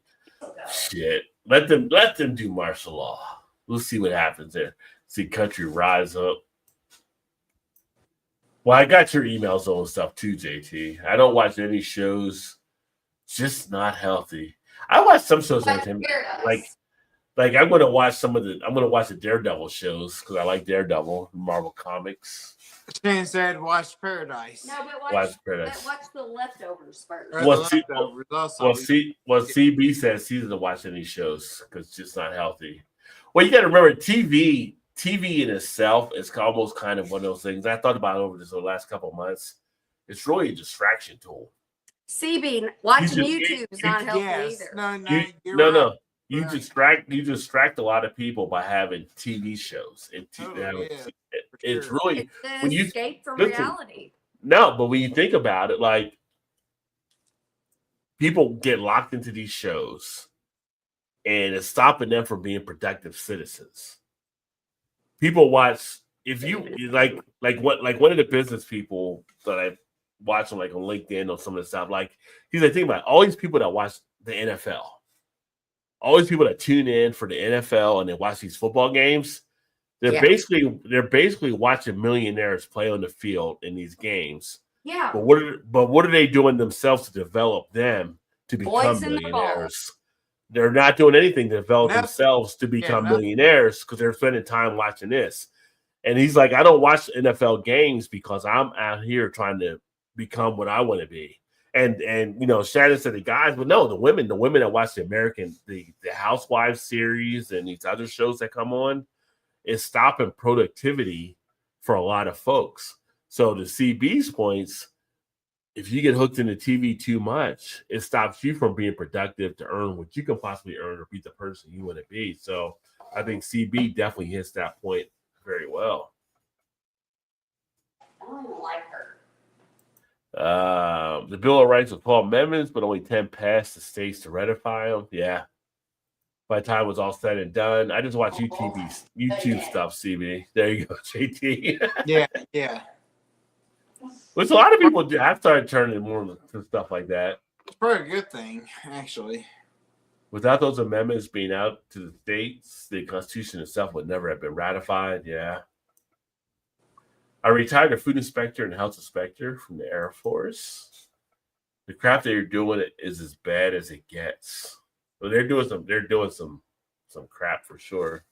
Shit, let them do martial law. We'll see what happens there. See country rise up. Well, I got your emails on stuff too, JT. I don't watch any shows. Just not healthy. I watch some shows like I'm gonna watch the Daredevil shows because I like Daredevil, Marvel Comics. Shane said, "Watch Paradise." No, but Watch Paradise. Watch The Leftovers first. CB says he doesn't watch any shows because it's just not healthy. Well, you got to remember TV in itself is almost kind of one of those things. I thought about it over the last couple of months. It's really a distraction tool. CB, watching YouTube is not healthy either. No. You distract a lot of people by having TV shows. It's really when you escape from reality. No, but when you think about it, like people get locked into these shows, and it's stopping them from being productive citizens. People watch if you like one of the business people that I watch on LinkedIn or some of the stuff. Like he's like, think about it, all these people that watch the NFL. All these people that tune in for the NFL and they watch these football games, they're basically watching millionaires play on the field in these games. Yeah. But what are they doing themselves to develop them to become millionaires? They're not doing anything to develop themselves to become millionaires because they're spending time watching this. And he's like, I don't watch NFL games because I'm out here trying to become what I want to be. And Shannon said the guys, but no, the women that watch the Housewives series and these other shows that come on is stopping productivity for a lot of folks. So to CB's points, if you get hooked into TV too much, it stops you from being productive to earn what you can possibly earn or be the person you want to be. So I think CB definitely hits that point very well. I don't even like her. The Bill of Rights with Paul amendments, but only 10 passed the states to ratify them. Yeah. By the time it was all said and done, I just watch YouTube stuff, CB. There you go, JT. Yeah. Which a lot of people do. I've started turning more to stuff like that. It's probably a good thing, actually. Without those amendments being out to the states, the Constitution itself would never have been ratified. Yeah. I retired a food inspector and health inspector from the Air Force. The crap that you're doing is as bad as it gets. Well, they're doing some crap for sure.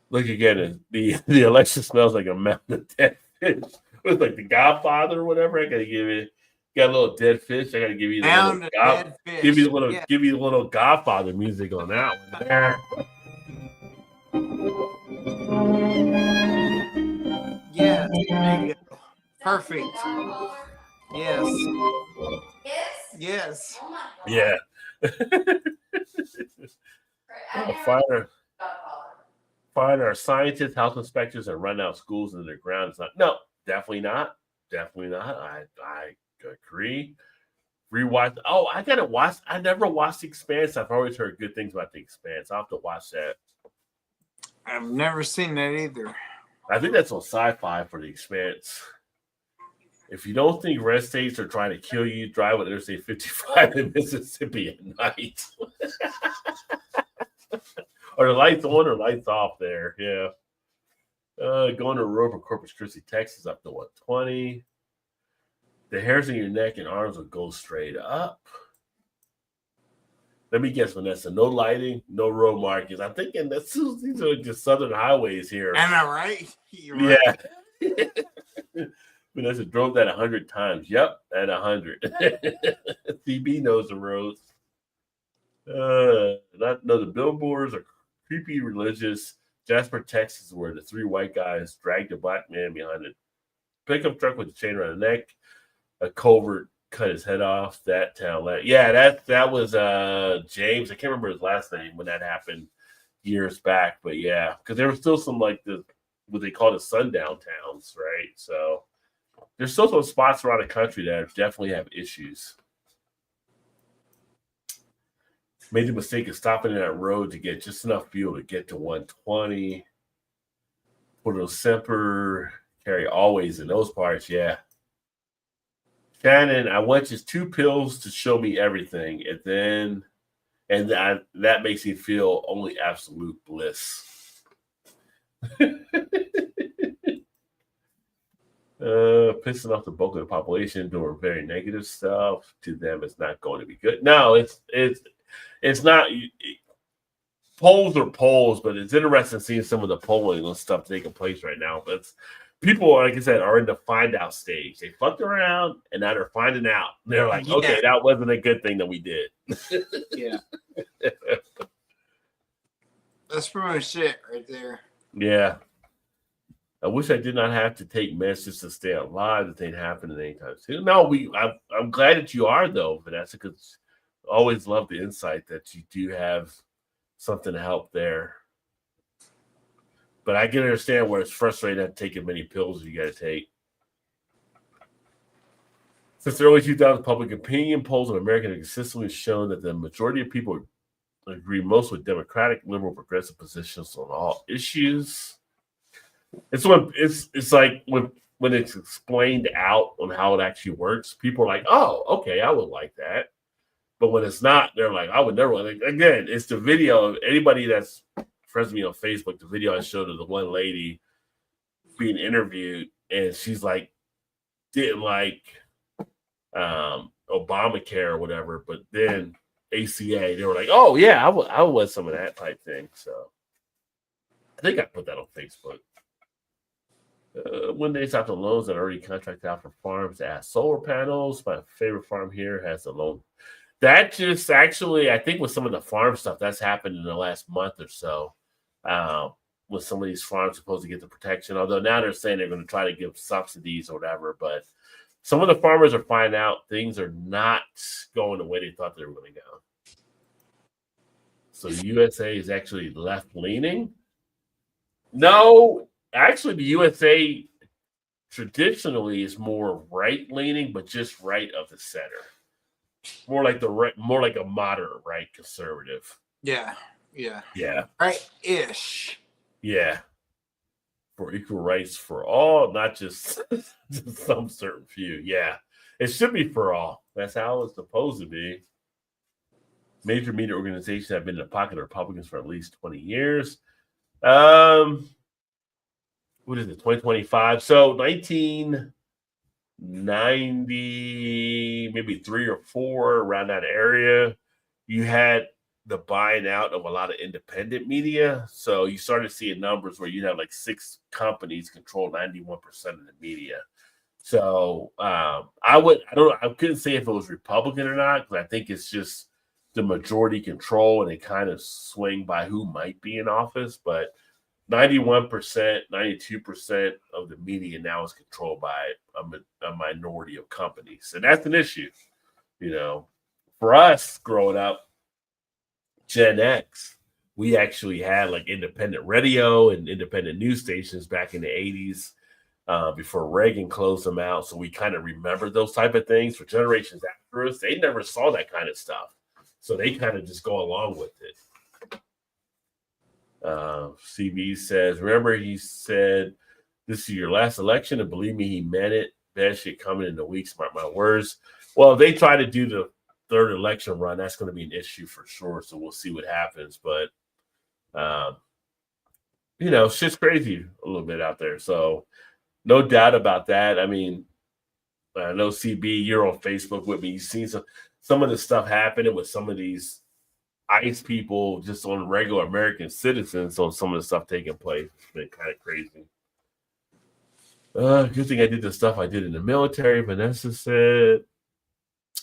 Look again, the election smells like a mountain of dead fish. It's like The Godfather or whatever. I gotta give it. Got a little dead fish. I gotta give you give you a little Godfather music on that one there. Yeah, there you go. Perfect. Yes. Yeah. Find our scientists, health inspectors, and run out schools into the ground. It's like, no, definitely not. I agree. Rewatch. Oh, I gotta watch. I never watched The Expanse. I've always heard good things about The Expanse. I'll have to watch that. I've never seen that either. I think that's on Sci-Fi for The Expanse. If you don't think red states are trying to kill you, drive on Interstate 55 in Mississippi at night. Or the lights on or lights off there. Yeah. Going to the road from Corpus Christi, Texas up to 120. The hairs in your neck and arms will go straight up. Let me guess, Vanessa. No lighting, no road markings. I'm thinking these are just southern highways here. Am I right? You're right. Yeah. Vanessa drove that 100 times. Yep, at 100. CB knows the roads. The billboards are creepy religious. Jasper, Texas, where the three white guys dragged a black man behind a pickup truck with a chain around the neck. A culvert cut his head off. That town. Yeah, that was James. I can't remember his last name when that happened years back. But yeah, because there was still some what they call the sundown towns, right? So there's still some spots around the country that definitely have issues. Made the mistake of stopping in that road to get just enough fuel to get to 120. Porto Semper, carry always in those parts, yeah. Shannon, I want just 2 pills to show me everything, and that makes me feel only absolute bliss. Pissing off the bulk of the population doing very negative stuff to them is not going to be good. No, it's not. Polls are polls, but it's interesting seeing some of the polling and stuff taking place right now. But people, like I said, are in the find out stage. They fucked around and now they're finding out. They're like, okay, that wasn't a good thing that we did. Yeah. That's pretty much it right there. Yeah. I wish I did not have to take meds just to stay alive. That ain't happening anytime soon. No, I'm glad that you are, though, Vanessa, because I always love the insight that you do have something to help there. But I can understand where it's frustrating not taking many pills you got to take. Since the early 2000s, public opinion polls in America have consistently shown that the majority of people agree most with Democratic, liberal, progressive positions on all issues. It's like when it's explained out on how it actually works, people are like, oh, okay, I would like that. But when it's not, they're like, I would never. Like, again, it's the video of anybody that's friends with me on Facebook. The video I showed of the one lady being interviewed, and she's like, didn't like Obamacare or whatever, but then ACA, they were like, oh yeah, I would want some of that type thing. So I think I put that on Facebook. When they stop the loans that are already contracted out for farms to add solar panels. My favorite farm here has a loan. That just actually, I think with some of the farm stuff, that's happened in the last month or so. With some of these farms supposed to get the protection, although now they're saying they're going to try to give subsidies or whatever. But some of the farmers are finding out things are not going the way they thought they were going to go. So the USA is actually left leaning. No, actually, the USA traditionally is more right leaning, but just right of the center. More like a moderate right conservative. Yeah. Right-ish. Yeah. For equal rights for all, not just some certain few. Yeah. It should be for all. That's how it's supposed to be. Major media organizations have been in the pocket of Republicans for at least 20 years. What is it, 2025? So 1990, maybe 3 or 4, around that area, you had the buying out of a lot of independent media. So you started seeing numbers where you'd have like 6 companies control 91% of the media. So I couldn't say if it was Republican or not, because I think it's just the majority control and they kind of swing by who might be in office. But 91%, 92% of the media now is controlled by a minority of companies. And that's an issue. You know, for us growing up, Gen X, we actually had like independent radio and independent news stations back in the 80s before Reagan closed them out. So we kind of remember those type of things. For generations after us, they never saw that kind of stuff. So they kind of just go along with it. CB says, remember he said, this is your last election, and believe me, he meant it. Bad shit coming in the week, mark my words. Well, if they try to do the third election run, that's going to be an issue for sure. So we'll see what happens. But, shit's crazy a little bit out there. So no doubt about that. I mean, I know CB, you're on Facebook with me. You've seen some of the stuff happening with some of these ICE people just on regular American citizens on some of the stuff taking place. It's been kind of crazy. Good thing I did the stuff I did in the military. Vanessa said,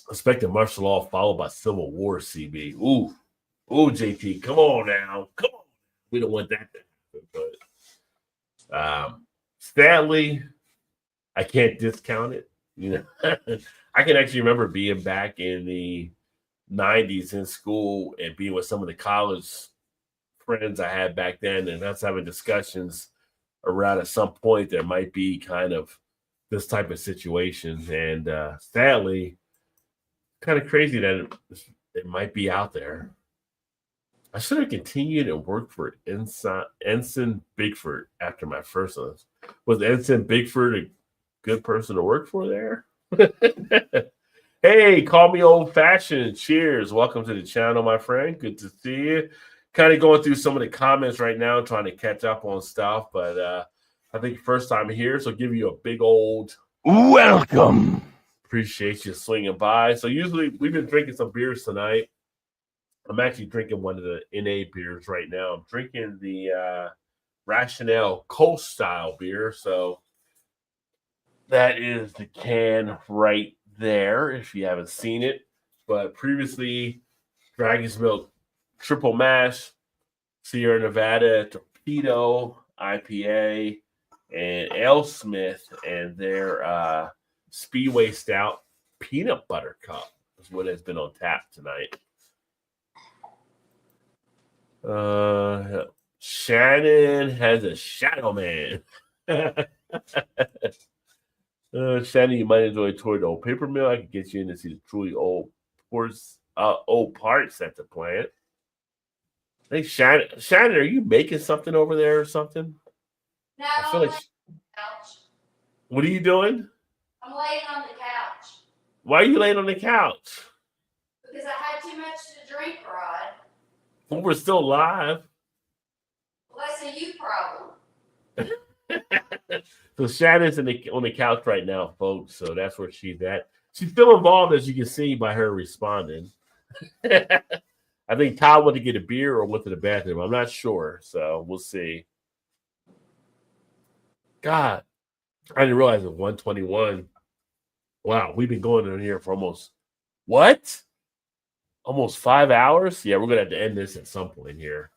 expected martial law followed by civil war, CB. Ooh, JT, come on now. Come on. We don't want that to happen. But sadly, I can't discount it. I can actually remember being back in the 90s in school and being with some of the college friends I had back then, and us having discussions around at some point there might be kind of this type of situation. And sadly, kind of crazy that it might be out there. I should have continued and worked for Ensign Bigford after my first one. Was Ensign Bigford a good person to work for there? Hey, call me old fashioned. Cheers. Welcome to the channel, my friend. Good to see you. Kind of going through some of the comments right now, trying to catch up on stuff. But I think first time here, so give you a big old welcome. Appreciate you swinging by. So usually we've been drinking some beers tonight. I'm actually drinking one of the NA beers right now. I'm drinking the Rationale Coast style beer. So that is the can right there if you haven't seen it. But previously, Dragon's Milk Triple Mash, Sierra Nevada Torpedo IPA, and AleSmith and their Speedway Stout Peanut Butter Cup is what has been on tap tonight. Shannon has a shadow man. Shannon, you might enjoy a tour of the old paper mill. I could get you in to see the truly old parts at the plant. Hey, Shannon, are you making something over there or something? No, I feel like couch. What are you doing? I'm laying on the couch. Why are you laying on the couch? Because I had too much to drink, Rod. Well, we're still live. Well, that's a you problem. So Shannon's on the couch right now, folks. So that's where she's at. She's still involved, as you can see by her responding. I think Todd went to get a beer or went to the bathroom. I'm not sure. So we'll see. God, I didn't realize it was 121. Wow, we've been going in here for almost 5 hours? Yeah, we're going to have to end this at some point here.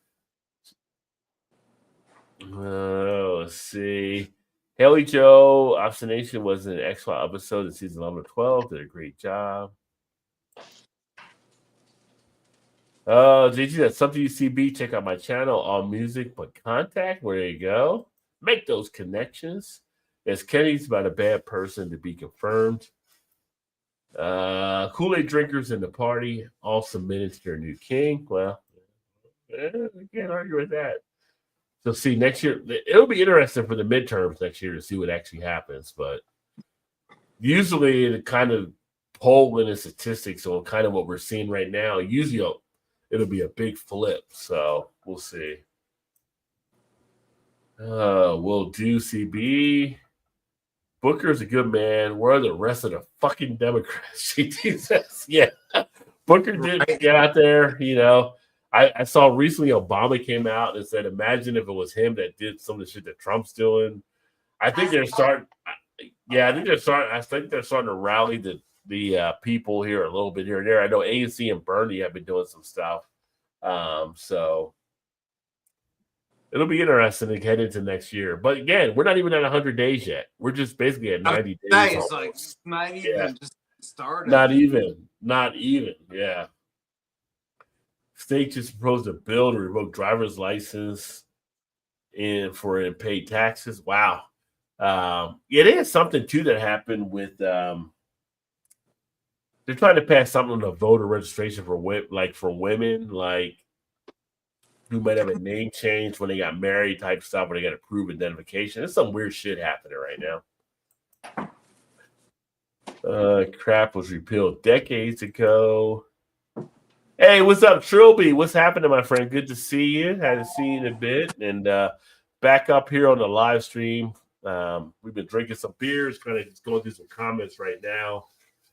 Let's see. Haley Joe, Obstination was an X-File episode in season 11 or 12. Did a great job. JG, that's something you see. B. Check out my channel, All Music But Contact. Where you go. Make those connections. As Kenny's about a bad person to be confirmed. Kool-Aid drinkers in the party all submitted to their new king. Well, we can't argue with that. So see, next year, it'll be interesting for the midterms next year to see what actually happens. But usually the kind of polling and statistics on kind of what we're seeing right now, usually it'll be a big flip. So we'll see. We'll do CB. Booker's a good man. Where are the rest of the fucking Democrats? Yeah. Booker did get out there, you know. I saw recently Obama came out and said, imagine if it was him that did some of the shit that Trump's doing. I think they're starting. Yeah, I think they're starting to rally the people here a little bit here and there. I know ANC and Bernie have been doing some stuff. So it'll be interesting to head into next year. But again, we're not even at 100 days yet. We're just basically at 90 days. It's like not even just started. Not even. Yeah. State just proposed a bill to revoke driver's license and paid taxes. Wow. It is something too that happened with they're trying to pass something on the voter registration for women, like who might have a name change when they got married type stuff, where they got to prove identification. There's some weird shit happening right now. Crap was repealed decades ago. Hey, what's up, Trilby? What's happening, my friend? Good to see you. Hadn't seen you in a bit. And back up here on the live stream. We've been drinking some beers, kind of just going through some comments right now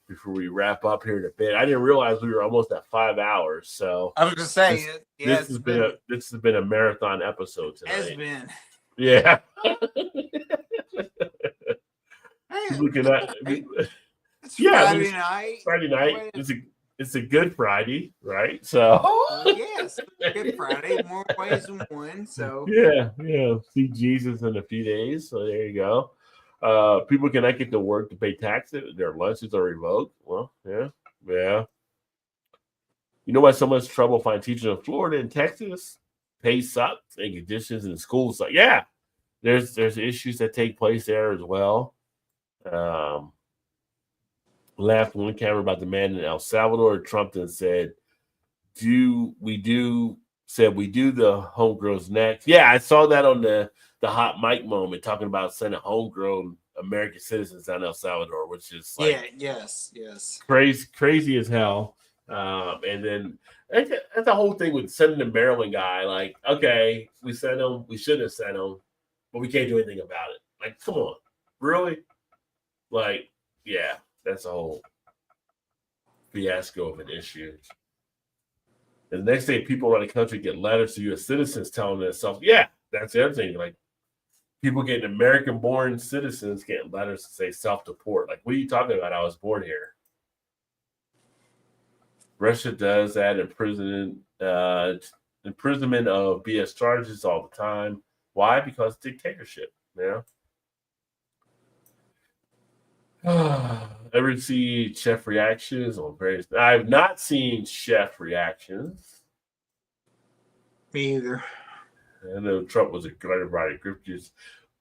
before we wrap up here in a bit. I didn't realize we were almost at 5 hours. So I was just saying, this has been a marathon episode tonight. Has been. Yeah. Hey, Looking at it's Friday night. Friday night. It's a good Friday, right? So yes, Good Friday, more ways than one. So yeah. See Jesus in a few days. So there you go. People cannot get to work to pay taxes. Their lunches are revoked. Well, yeah. You know why so much trouble finding teachers in Florida and Texas? Pay sucks and conditions in the schools. Like, yeah, there's issues that take place there as well. Laughed on camera about the man in El Salvador. Trump then said, we do the homegrowns next. Yeah, I saw that on the hot mic moment talking about sending homegrown American citizens down El Salvador, which is like yes, crazy as hell. And then that's the whole thing with sending the Maryland guy. Like, okay, we sent him, we shouldn't have sent him, but we can't do anything about it. Like, come on, really? Like, yeah, that's a whole fiasco of an issue. And the next day, people around the country get letters to U.S. citizens telling themselves, yeah, that's the other thing. Like, people getting American-born citizens getting letters to say self-deport. Like, what are you talking about? I was born here. Russia does that imprisonment of BS charges all the time. Why? Because dictatorship, you know? Ever see chef reactions on various? I've not seen chef reactions. Me either. I know Trump was a great writer.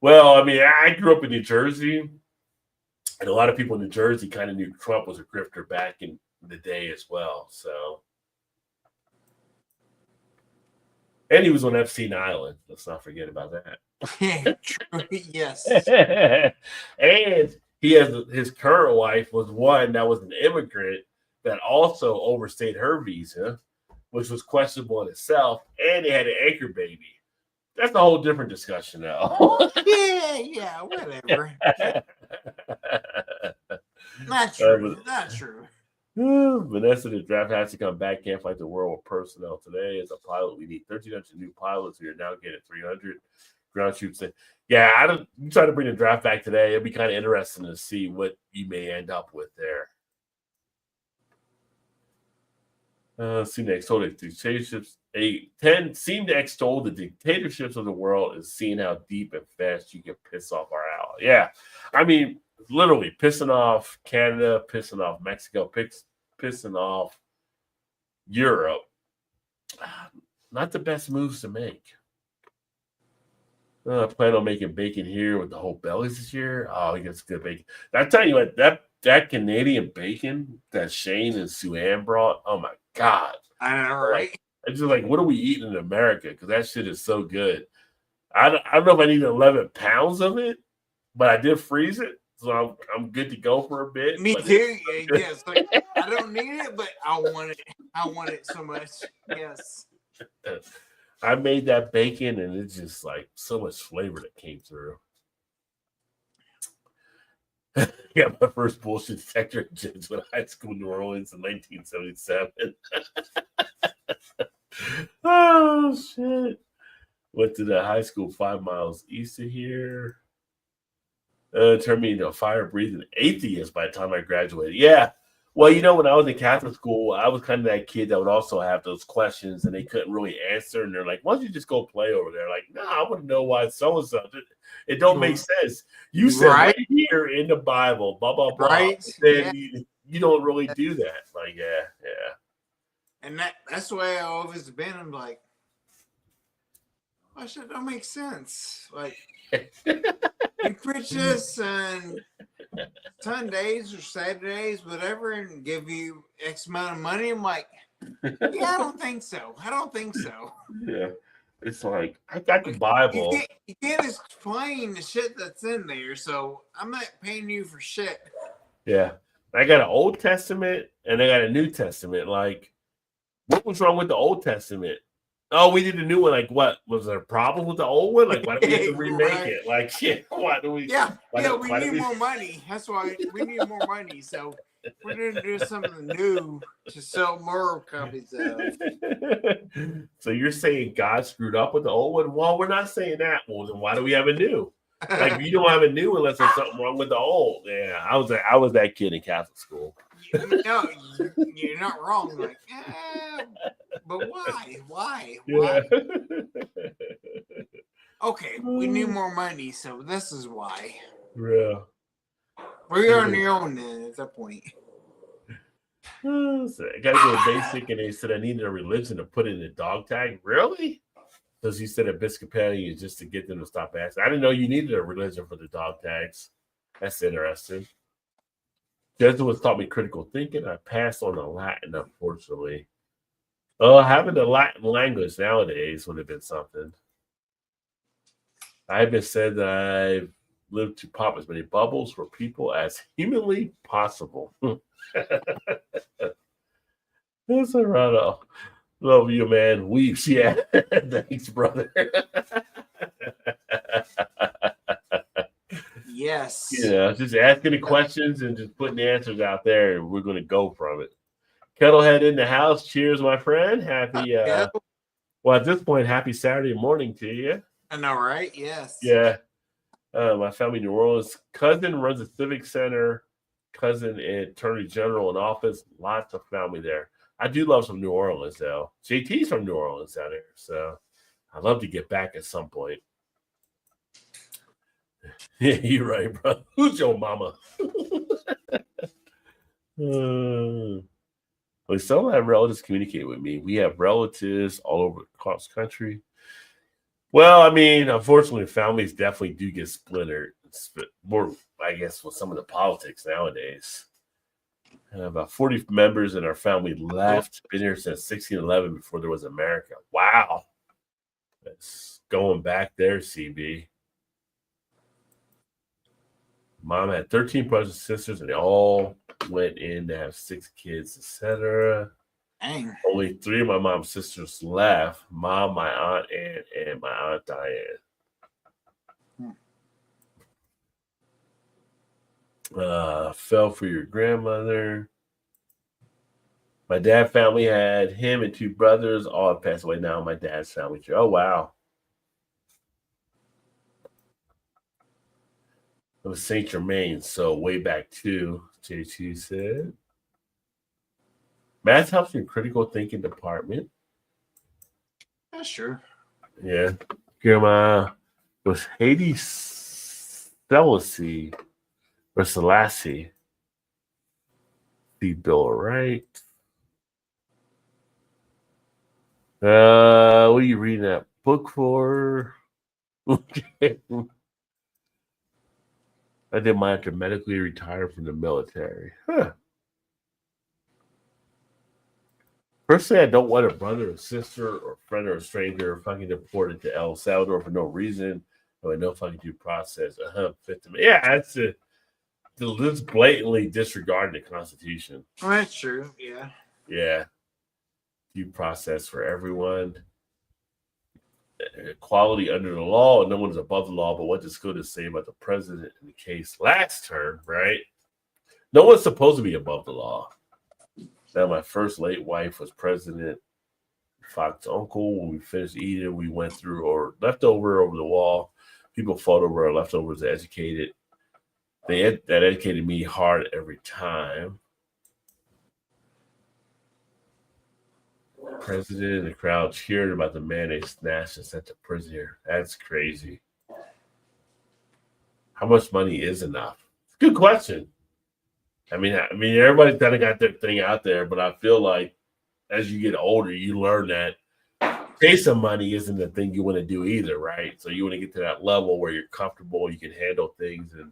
Well, I mean, I grew up in New Jersey, and a lot of people in New Jersey kind of knew Trump was a grifter back in the day as well. So, and he was on Epstein Island. Let's not forget about that. Yes. And he has his current wife was one that was an immigrant that also overstayed her visa, which was questionable in itself, and they had an anchor baby. That's a whole different discussion now. yeah, whatever. Not true. Not true. Vanessa, the draft has to come back. Can't fight the world with personnel today. As a pilot, we need 1,300 new pilots. We are now getting 300 ground troops. Yeah, you try to bring the draft back today. It'd be kind of interesting to see what you may end up with there. Seem to extol the dictatorships. 10 seem to extol the dictatorships of the world and seeing how deep and fast you can piss off our ally. Yeah, I mean, literally pissing off Canada, pissing off Mexico, pissing off Europe. Not the best moves to make. I plan on making bacon here with the whole bellies this year. Oh, he gets good bacon. I tell you what, that Canadian bacon that Shane and Sue-Ann brought, oh my God. I know, right? It's just like, what are we eating in America? Because that shit is so good. I don't know if I need 11 pounds of it, but I did freeze it. So I'm good to go for a bit. Me too. Yes. Like, I don't need it, but I want it. I want it so much. Yes. I made that bacon, and it's just like so much flavor that came through. Got my first bullshit detector in Jesuit High School in New Orleans in 1977. Oh, shit. Went to the high school 5 miles east of here. Turned me into a fire-breathing atheist by the time I graduated. Yeah. Well, you know, when I was in Catholic school, I was kind of that kid that would also have those questions and they couldn't really answer. And they're like, why don't you just go play over there? Like, no, I want to know why so-and-so. It don't make sense. You said right here in the Bible, blah, blah, blah. Right. Then you don't really do that. Like, yeah. And that's the way I always been. I'm like, that shit don't make sense. Like, you preach this on Sundays or Saturdays, whatever, and give you X amount of money. I'm like, yeah, I don't think so. Yeah. It's like, I got the Bible. You can't explain the shit that's in there, so I'm not paying you for shit. Yeah. I got an Old Testament and I got a New Testament. Like, what was wrong with the Old Testament? Oh, we did a new one. Like, what? Was there a problem with the old one? Like, why do we have to remake it? Like, shit, why do we? Yeah, we need more money. That's why we need more money. So we're going to do something new to sell more copies of. So you're saying God screwed up with the old one? Well, we're not saying that. Well, then why do we have a new? Like, you don't have a new unless there's something wrong with the old. Yeah, I was that kid in Catholic school. No, you're not wrong. Like, but why? Yeah. Okay, we need more money, so this is why. Yeah. We're on your own then at that point. So I gotta go basic, and they said I needed a religion to put in the dog tag. Really? Because you said Episcopalian just to get them to stop asking. I didn't know you needed a religion for the dog tags. That's interesting. Jesuits taught me critical thinking. I passed on the Latin, unfortunately. Oh, having the Latin language nowadays would have been something. I've been said that I've lived to pop as many bubbles for people as humanly possible. That's a right. Love you, man. Weeps, yeah. Thanks, brother. Yes. Yeah, just asking the questions and just putting the answers out there, and we're going to go from it. Kettlehead in the house. Cheers, my friend. Happy, well, at this point, happy Saturday morning to you. I know, right? Yes. Yeah. My family, New Orleans. Cousin runs a civic center. Cousin and attorney general in office. Lots of family there. I do love some New Orleans, though. JT's from New Orleans down there, so I'd love to get back at some point. Yeah, you're right, bro. Who's your mama? Well, some of my relatives communicate with me. We have relatives all over across the country. Well, I mean, unfortunately, families definitely do get splintered. It's more, I guess, with some of the politics nowadays. About 40 members in our family left. Been here since 1611 before there was America. Wow. That's going back there, CB. Mom had 13 brothers and sisters, and they all went in to have 6 kids, etc. Dang. Only 3 of my mom's sisters left. Mom, my aunt Ann, and my aunt Diane. Fell for your grandmother. My dad's family had him and 2 brothers. All have passed away now. My dad's family tree. Oh, wow. It was Saint Germain, so way back too, JT said. Math helps in critical thinking department. Yeah, sure. Yeah. Grandma was Haiti Selassie or Selassie. The Bill, right? What are you reading that book for? I did mine to medically retire from the military. Huh. Personally, I don't want a brother or sister or friend or a stranger fucking deported to El Salvador for no reason or with no fucking due process. Yeah, that's blatantly disregarding the Constitution. Well, that's true. Yeah. Yeah. Due process for everyone. Equality under the law. No one is above the law, but what does SCOTUS say about the president in the case last term, right? No one's supposed to be above the law. Now, my first late wife was President Fox's uncle. When we finished eating, we went through or leftover over the wall. People fought over our leftovers, educated. That educated me hard every time. President and the crowd cheered about the man they snatched and sent to prison here. That's crazy. How much money is enough? Good question. I mean, everybody's kind of got their thing out there, but I feel like as you get older, you learn that chasing money isn't the thing you want to do either, right? So you want to get to that level where you're comfortable, you can handle things and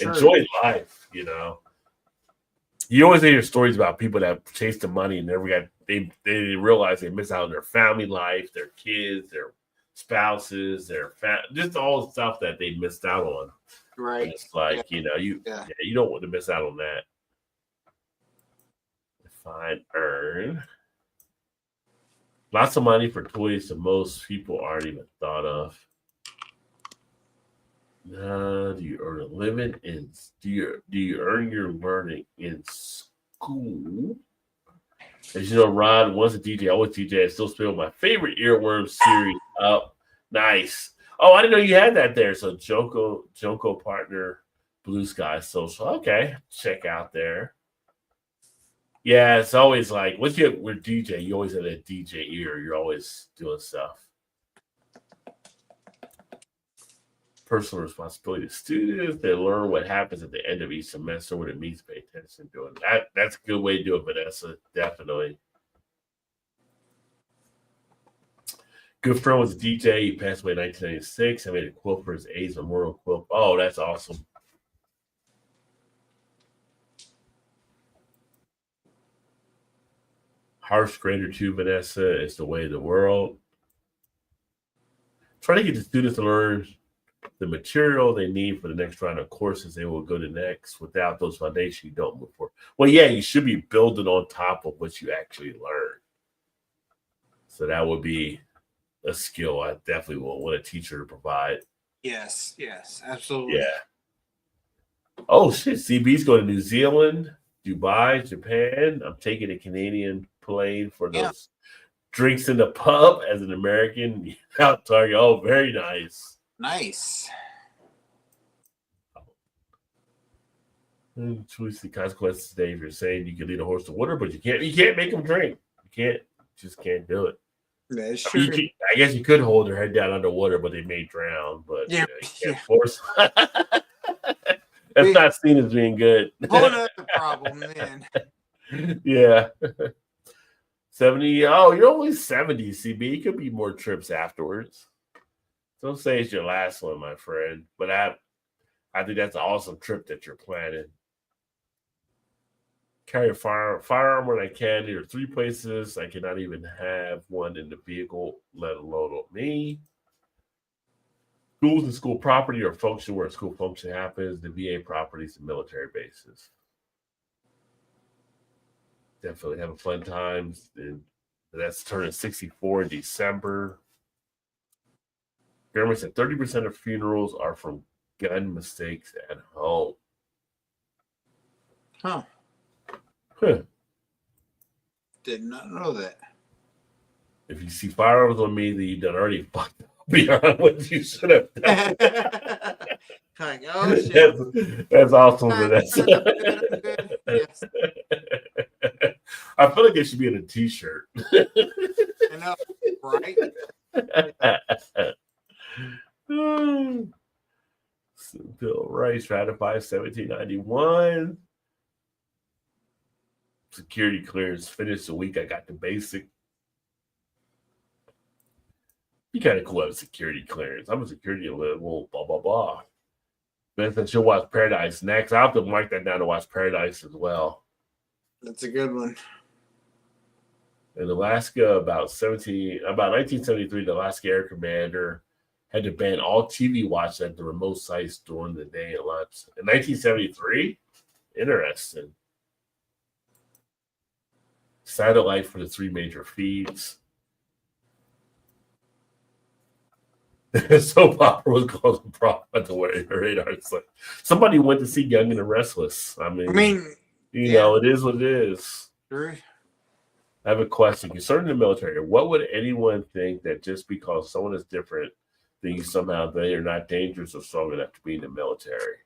enjoy life, you know. You always hear stories about people that chase the money and they realize they miss out on their family life, their kids, their spouses, just all the stuff that they missed out on. Right. And it's like, you know, you don't want to miss out on that. Define earn. Lots of money for toys that most people aren't even thought of. Do you earn a living do you earn your learning in school? As you know, Rod was a DJ. I was DJ. I still spill my favorite earworm series up. Nice. Oh, I didn't know you had that there. So Jonko partner, Blue Sky Social. Okay, check out there. Yeah, it's always like once you're DJ, you always have that DJ ear. You're always doing stuff. Personal responsibility to students. They learn what happens at the end of each semester, what it means to pay attention to it. That's a good way to do it, Vanessa. Definitely. Good friend was a DJ. He passed away in 1996. I made a quilt for his AIDS memorial quilt. Oh, that's awesome. Harsh grader 2, Vanessa, is the way of the world. Try to get the students to learn the material they need for the next round of courses they will go to next. Without those foundations, you don't move forward. Well, yeah, you should be building on top of what you actually learn. So that would be a skill I definitely will want a teacher to provide. Yes, absolutely. Yeah. Oh, shit. CB's going to New Zealand, Dubai, Japan. I'm taking a Canadian plane for those drinks in the pub as an American out target. Oh, very nice. Nice. Choose the consequences today. If you're saying you can lead a horse to water, but you can't make them drink. You just can't do it. That's true. I guess you could hold their head down underwater, but they may drown. But you can't force. That's not seen as being good. Whole other problem, man. Yeah. 70. Oh, you're only 70, CB. It could be more trips afterwards. Don't say it's your last one, my friend. But I think that's an awesome trip that you're planning. Carry a firearm when I can. There are 3 places I cannot even have one in the vehicle, let alone on me. Schools and school property or function where a school function happens, the VA properties and military bases. Definitely having fun times. And that's turning 64 in December. Government said 30% of funerals are from gun mistakes at home. Huh. Did not know that. If you see firearms on me, then you done already fucked up beyond what you should have done. Like, oh shit. That's awesome. Yes. I feel like it should be in a t-shirt. I know, right? Bill of Rights ratified 1791. Security clearance finished the week. I got the basic. You kind of cool have a security clearance. I'm a security level, blah, blah, blah. But since you'll watch Paradise next, I'll have to mark that down to watch Paradise as well. That's a good one. In Alaska, about 1973, the Alaska Air Commander had to ban all TV watch at the remote sites during the day and lunch. In 1973? Interesting. Satellite for the 3 major feeds. Soap opera was causing problems at the radar. It's like somebody went to see Young and the Restless. I mean, you know, it is what it is. Sure. I have a question concerning the military. What would anyone think that just because someone is different, then you somehow they are not dangerous or strong enough to be in the military?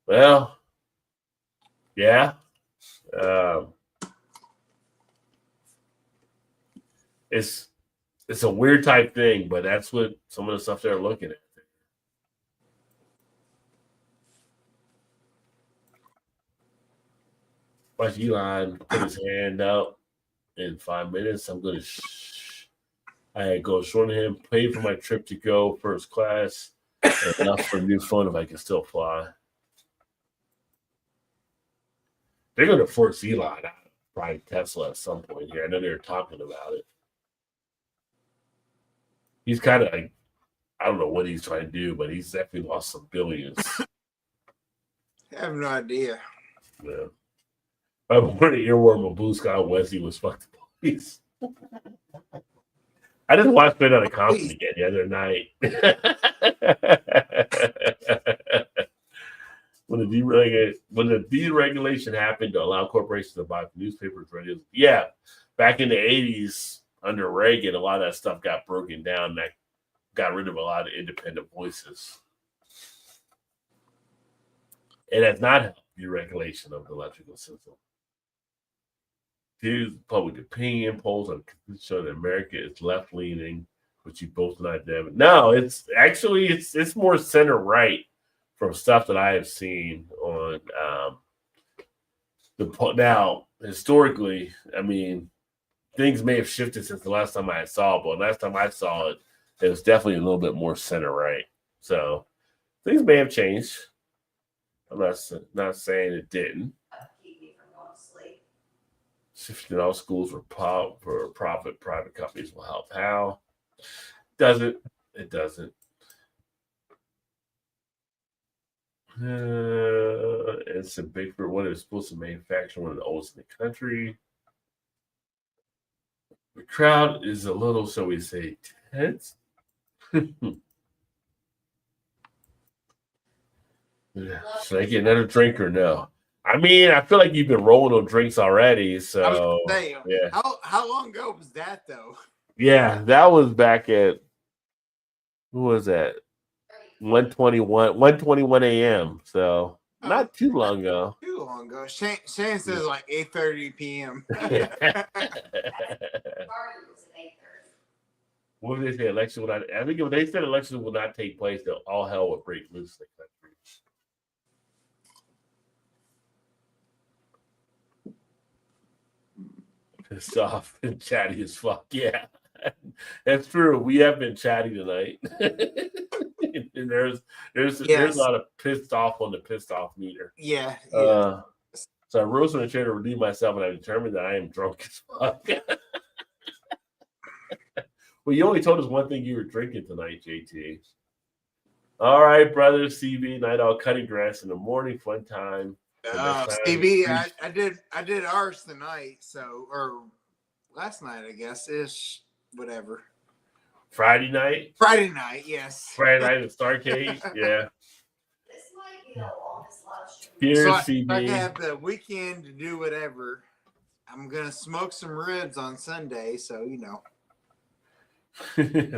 Well, yeah. It's a weird type thing, but that's what some of the stuff they're looking at. Watch Elon put his hand out in 5 minutes. I'm going to I go short of him, pay for my trip to go first class, and enough for a new phone if I can still fly. They're going to force Elon out, probably Tesla at some point here. I know they're talking about it. He's kind of like, I don't know what he's trying to do, but he's definitely lost some billions. I have no idea. Yeah. I wanted to earworm of Blue Sky Wesley was fuck the police. I just watched it on a concert again the other night. When the deregulation happened to allow corporations to buy newspapers, radios, back in the 80s under Reagan, a lot of that stuff got broken down. That got rid of a lot of independent voices. It has not helped deregulation of the electrical system. Here's public opinion polls show that America is left leaning, which you both not damn. No, it's actually it's more center right from stuff that I have seen on now historically. I mean, things may have shifted since the last time I saw it, but last time I saw it, it was definitely a little bit more center right. So things may have changed. I'm not saying it didn't. $15 schools for profit. Private companies will help. How? Doesn't. It doesn't. It's a big for what is supposed to manufacture, one of the oldest in the country. The crowd is a little, so we say, tense. Should I get another drink or no? I mean, I feel like you've been rolling on drinks already. So I was gonna say, yeah. How long ago was that though? Yeah, that was back at, who was that? 1:21 a.m. So not too long ago. Too long ago. Shane says like 8:30 p.m. What did they say? Election will not. I think if they said elections will not take place, then all hell would break loose in the country. Pissed off and chatty as fuck. Yeah, that's true. We have been chatty tonight, and there's a lot of pissed off on the pissed off meter. Yeah. So I rose from the chair to redeem myself, and I determined that I am drunk as fuck. Well, you only told us one thing you were drinking tonight, JT. All right, brother. CB, night out cutting grass in the morning, fun time. CB, I did ours tonight, or last night, I guess ish, whatever. Friday night, yes. Friday night at Starcade, yeah. This might be the longest live stream. Here's So CB. I have the weekend to do whatever. I'm gonna smoke some ribs on Sunday, so you know.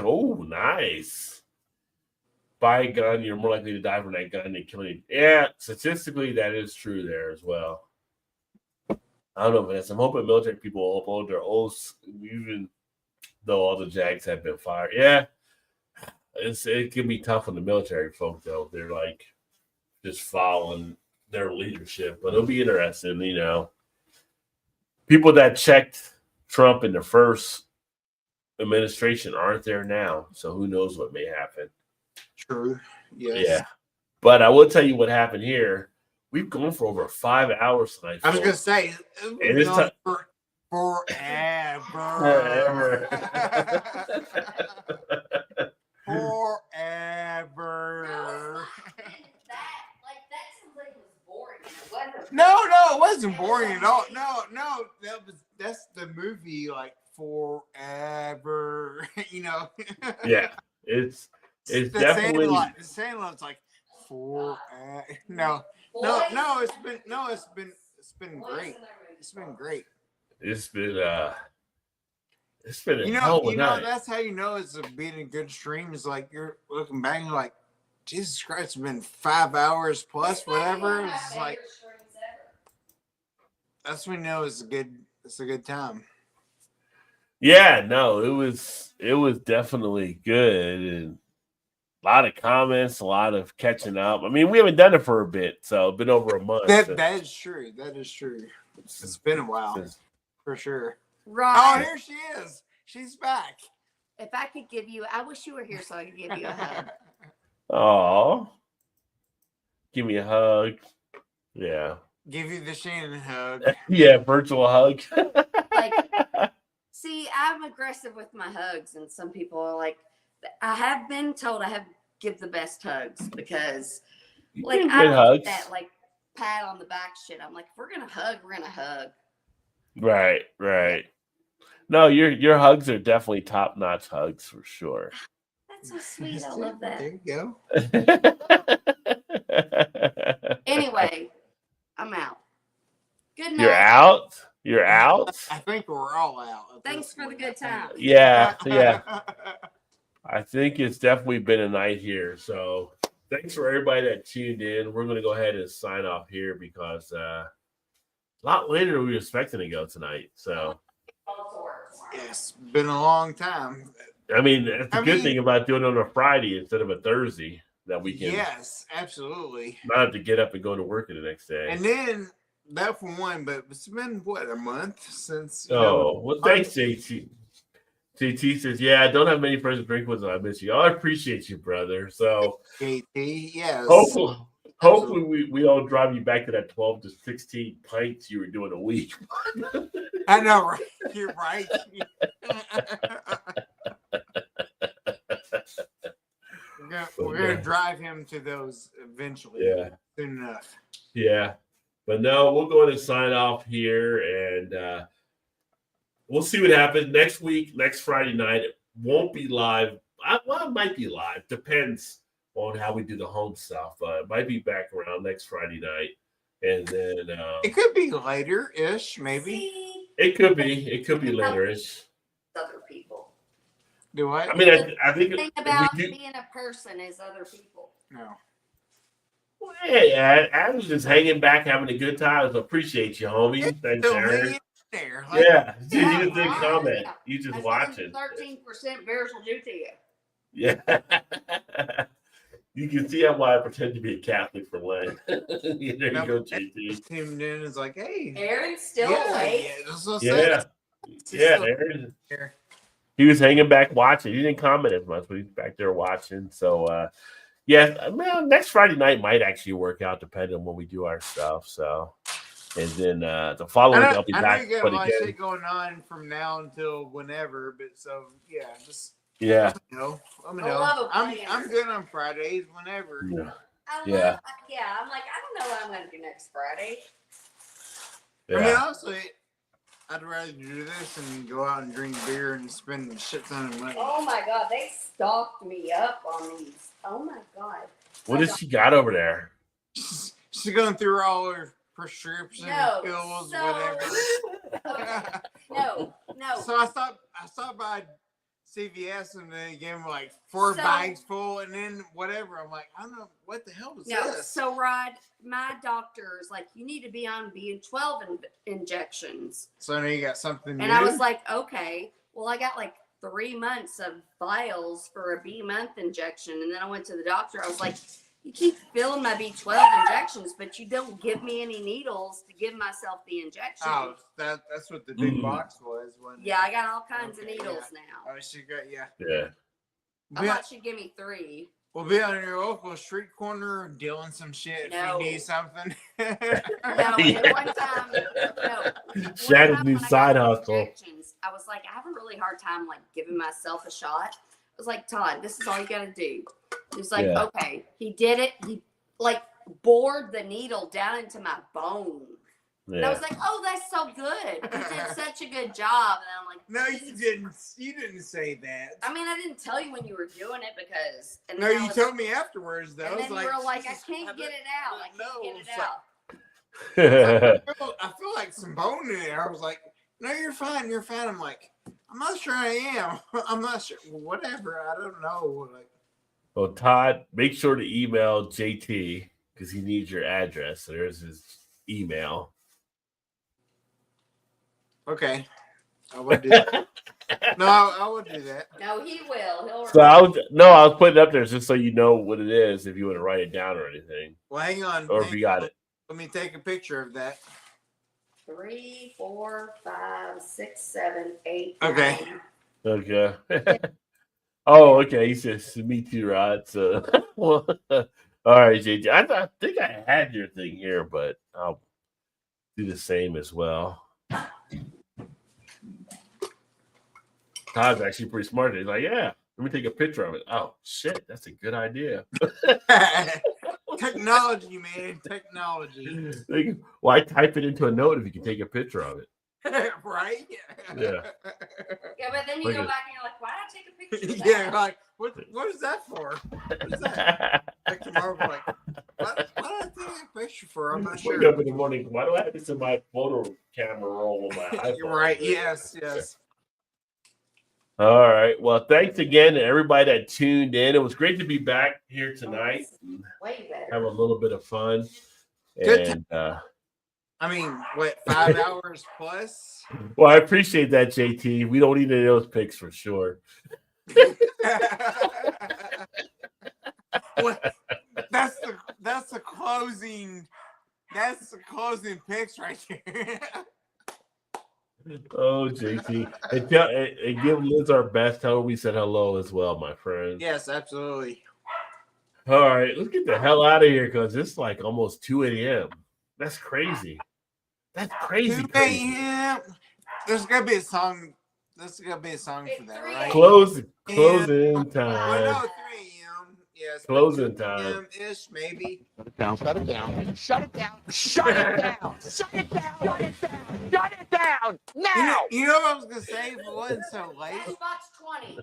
Oh, nice. Buy a gun, you're more likely to die from that gun than killing it. Yeah, statistically, that is true there as well. I don't know, Vanessa. I'm hoping military people will uphold their oaths, even though all the Jags have been fired. Yeah, it can be tough on the military folk, though. They're like just following their leadership, but it'll be interesting, you know. People that checked Trump in the first administration aren't there now, so who knows what may happen. True. Yes. Yeah. But I will tell you what happened here. We've gone for over 5 hours tonight. I was gonna say it's forever. Forever. Forever. That sounds like it was boring. It wasn't. No, it wasn't boring at all. No, that's the movie, like Forever. You know. Yeah, it's definitely the Sandlot's like forever. No, it's been great. It's been great. It's been a hell of a night. That's how you know it's being a good stream. Is like you're looking back and you're like, Jesus Christ, it's been 5 hours plus whatever. It's like that's when you know it's a good time. Yeah, no, it was definitely good, and a lot of comments, a lot of catching up. I mean, we haven't done it for a bit, so it's been over a month. That is true. It's been a while, for sure. Rod. Oh, here she is. She's back. If I could give you, I wish you were here so I could give you a hug. Oh, give me a hug. Yeah. Give you the Shannon hug. Yeah, virtual hug. See, I'm aggressive with my hugs, and some people are like, I have been told I have to give the best hugs because, I don't get that pat on the back shit. I'm like, if we're gonna hug, we're gonna hug. Right. No, your hugs are definitely top notch hugs for sure. That's so sweet. I love that. There you go. Anyway, I'm out. Good night. You're out? I think we're all out. Thanks for the good time. Yeah. I think it's definitely been a night here. So thanks for everybody that tuned in. We're going to go ahead and sign off here because a lot later than we were expecting to go tonight. So it's been a long time. I mean, that's the good thing about doing it on a Friday instead of a Thursday that weekend. Yes, absolutely. Not have to get up and go to work the next day. And then that for one, but it's been a month since. Well, thanks, JT. JT says, "Yeah, I don't have many friends to drink with, and I miss you." I appreciate you, brother. So, JT, yes. Hopefully we don't drive you back to that 12 to 16 pints you were doing a week. I know, right? You're right. We're gonna drive him to those eventually. Yeah. Soon enough. Yeah. But no, we'll go ahead and sign off here, and we'll see what happens next week. Next Friday night, it won't be live. Well, it might be live. Depends on how we do the home stuff. It might be back around next Friday night, and then it could be later-ish, maybe. It could be. It could be later-ish. Other people. Do what? I mean, I think the thing about being a person is other people. No. Well, hey, Adam's just hanging back, having a good time. So appreciate you, homie. Thanks, Aaron. There. Like, yeah, you didn't comment. Yeah. You just watching. 13% bears will do to you. Yeah. You can see why I pretend to be a Catholic for Lent. There you go, JT. Tuned in is like, hey, Aaron's still awake. Yeah, Aaron. He was hanging back watching. He didn't comment as much, but he's back there watching. So, yeah, man, next Friday night might actually work out depending on when we do our stuff. So, and then the following week I'll be back. I know you got a lot of shit going on from now until whenever, but so yeah, just let me know. Let me know. I'm good on Fridays whenever. Yeah. I'm like, I don't know what I'm gonna do next Friday. Yeah. I mean, honestly, I'd rather do this and go out and drink beer and spend a shit ton of money. Oh my god, they stocked me up on these. Oh my god. What has she got over there? She's going through all her prescription pills, whatever. No. So I stopped by CVS and they gave me like 4 bags full and then whatever. I'm like, I don't know what the hell is this. So Rod, my doctor's like, you need to be on B12 injections. So now you got something and new? I was like, okay. Well, I got like 3 months of vials for a B-month injection. And then I went to the doctor. I was like, you keep filling my B12 injections, but you don't give me any needles to give myself the injection. Oh, that's what the big box was. Yeah, I got all kinds of needles now. Oh, she got, yeah. I thought she'd give me 3. We'll be on your local street corner dealing some shit if we need something. One time, Shannon's new side hustle. I was like, I have a really hard time like giving myself a shot. I was like, Todd, this is all you got to do. He was like, okay. He did it. He like bored the needle down into my bone. Yeah. And I was like, oh, that's so good. You did such a good job. And I'm like, no, you didn't. You didn't say that. I mean, I didn't tell you when you were doing it because. And no, you told me afterwards, though. And then like, you were like, I can't get it out. I can't get it out. I feel like some bone in there. I was like, no, you're fine. You're fine. I'm like, I'm not sure I am. I'm not sure. Whatever. I don't know. Like, well, Todd, make sure to email JT because he needs your address. So there's his email. Okay. I would do that. No, I would do that. No, he will. So I was putting it up there just so you know what it is if you want to write it down or anything. Well, hang on. Or if you got it. Let me take a picture of that. 3, 4, 5, 6, 7, 8. Okay. 9. Okay. Oh, okay. He says, me too, Rod. So, all right, JJ. I think I had your thing here, but I'll do the same as well. Todd's actually pretty smart. He's like, yeah, let me take a picture of it. Oh, shit. That's a good idea. Technology, man. Technology. Like, why type it into a note if you can take a picture of it? Right? Yeah. Yeah, but then you go back and you're like, why did I take a picture of that? Yeah, like, what is that for? What is that? Like tomorrow, like, what did I take a picture for? I'm not sure. Wake up in the morning. Why do I have this in my photo camera roll on my iPhone? You're right. Yes. All right. Well, thanks again to everybody that tuned in. It was great to be back here tonight. Way better. Have a little bit of fun. Good. And I mean, what, 5 hours plus? Well, I appreciate that, JT. We don't need any of those picks for sure. That's the closing. That's the closing picks right there. Oh, JT. And give Liz our best. Tell her we said hello as well, my friend. Yes, absolutely. All right, let's get the hell out of here because it's like almost 2 a.m. That's crazy. That's crazy. 2 a.m. There's gotta be a song. There's gotta be a song for that, right? Closing Well, time. no, 3 a.m. Yes. Closing time. Ish, maybe. Shut it down. Shut it down. Shut it down. Shut it down. Shut it down. Shut it down. Now. You know what I was gonna say? If it wasn't so late. Xbox 20, 3 a.m.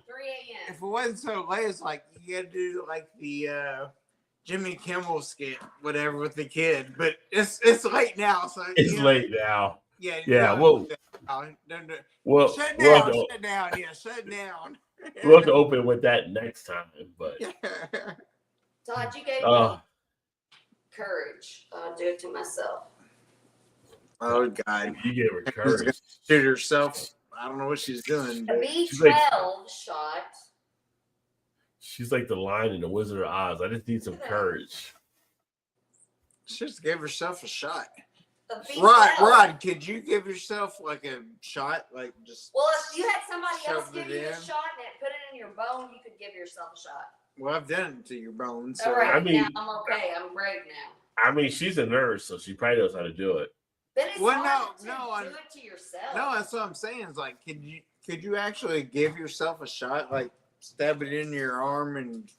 If it wasn't so late, it's like you gotta do like the Jimmy Kimmel skit, whatever, with the kid. But it's late now, so It's late now. Yeah. Yeah. Well, shut down. Yeah, shut down. We'll have to open with that next time. But Todd, you gave me courage. I'll do it to myself. Oh God! You gave her courage. Shoot herself. I don't know what she's doing. The B12 shot. She's like the Lion in the Wizard of Oz. I just need some courage. She just gave herself a shot. The Rod, could you give yourself like a shot? Like just. Well, if you had somebody else shove give it you a in. shot and it put it in your bone, you could give yourself a shot. Well, I've done it to your bones. So. All right, I mean- now I'm okay. I'm brave now. I mean, she's a nurse, so she probably knows how to do it. But it's Well, hard to no, do it to yourself. No, that's what I'm saying. Is like, could you actually give yourself a shot? Like, stab it in your arm and.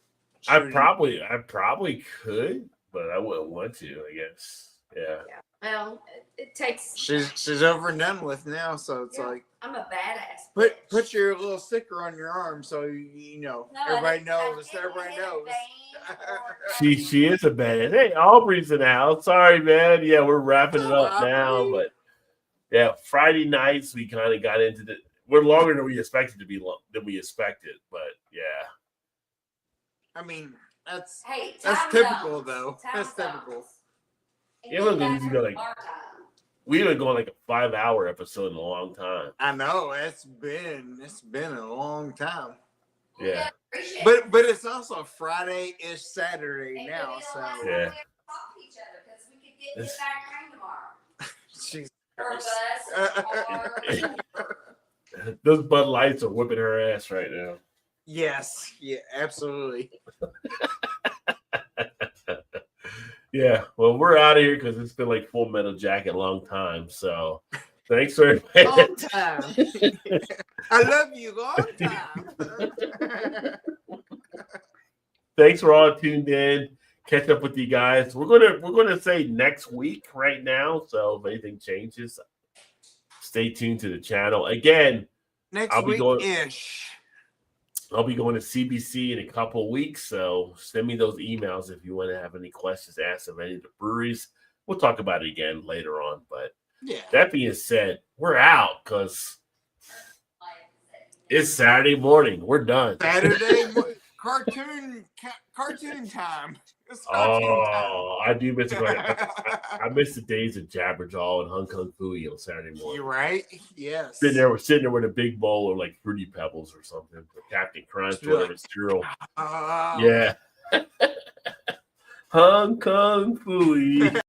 I shoot it? probably could, but I wouldn't want to. I guess. Yeah. Well, it takes. She's over and done with now, so it's like. I'm a badass. Put bitch. your little sticker on your arm so you know No, everybody I knows. didn't Everybody hit a knows. vein or- She is a bad. Hey, Aubrey's in the house. Sorry, man. Yeah, we're wrapping it up now, but yeah, Friday nights we kind of got into the. We're longer than we expected to be but yeah. I mean, that's Hey, That's time typical, zones. though. Time That's typical. zones. And Yeah, then look, back you go to like- our time. We haven't gone like a 5-hour episode in a long time. I know it's been a long time. Yeah. Appreciate But it's also Friday-ish Saturday it. now, And so we don't Yeah. have to talk to each other because we could get It's- back home tomorrow. she's Or bus or Those Bud Lights are whipping her ass right now. yes, yeah, absolutely. Yeah. Well, we're out of here because it's been like Full Metal Jacket long time. So thanks for Long time. I love you, long time. thanks for all tuned in. Catch up with you guys. We're gonna say next week right now. So if anything changes, stay tuned to the channel. Again, Next I'll be week going- ish. I'll be going to CBC in a couple of weeks. So send me those emails if you want to have any questions asked of any of the breweries. We'll talk about it again later on. But Yeah. that being said, we're out because it's Saturday morning. We're done. Saturday cartoon time. It's cartoon Oh, I do miss it. time. I miss the days of Jabberjaw and Hong Kong Fooey on Saturday You morning. right? Yes. Sitting there with a big bowl of like Fruity Pebbles or something, or Captain Crunch, Just be like, whatever cereal. Uh, Yeah. Hong Kong Fooey.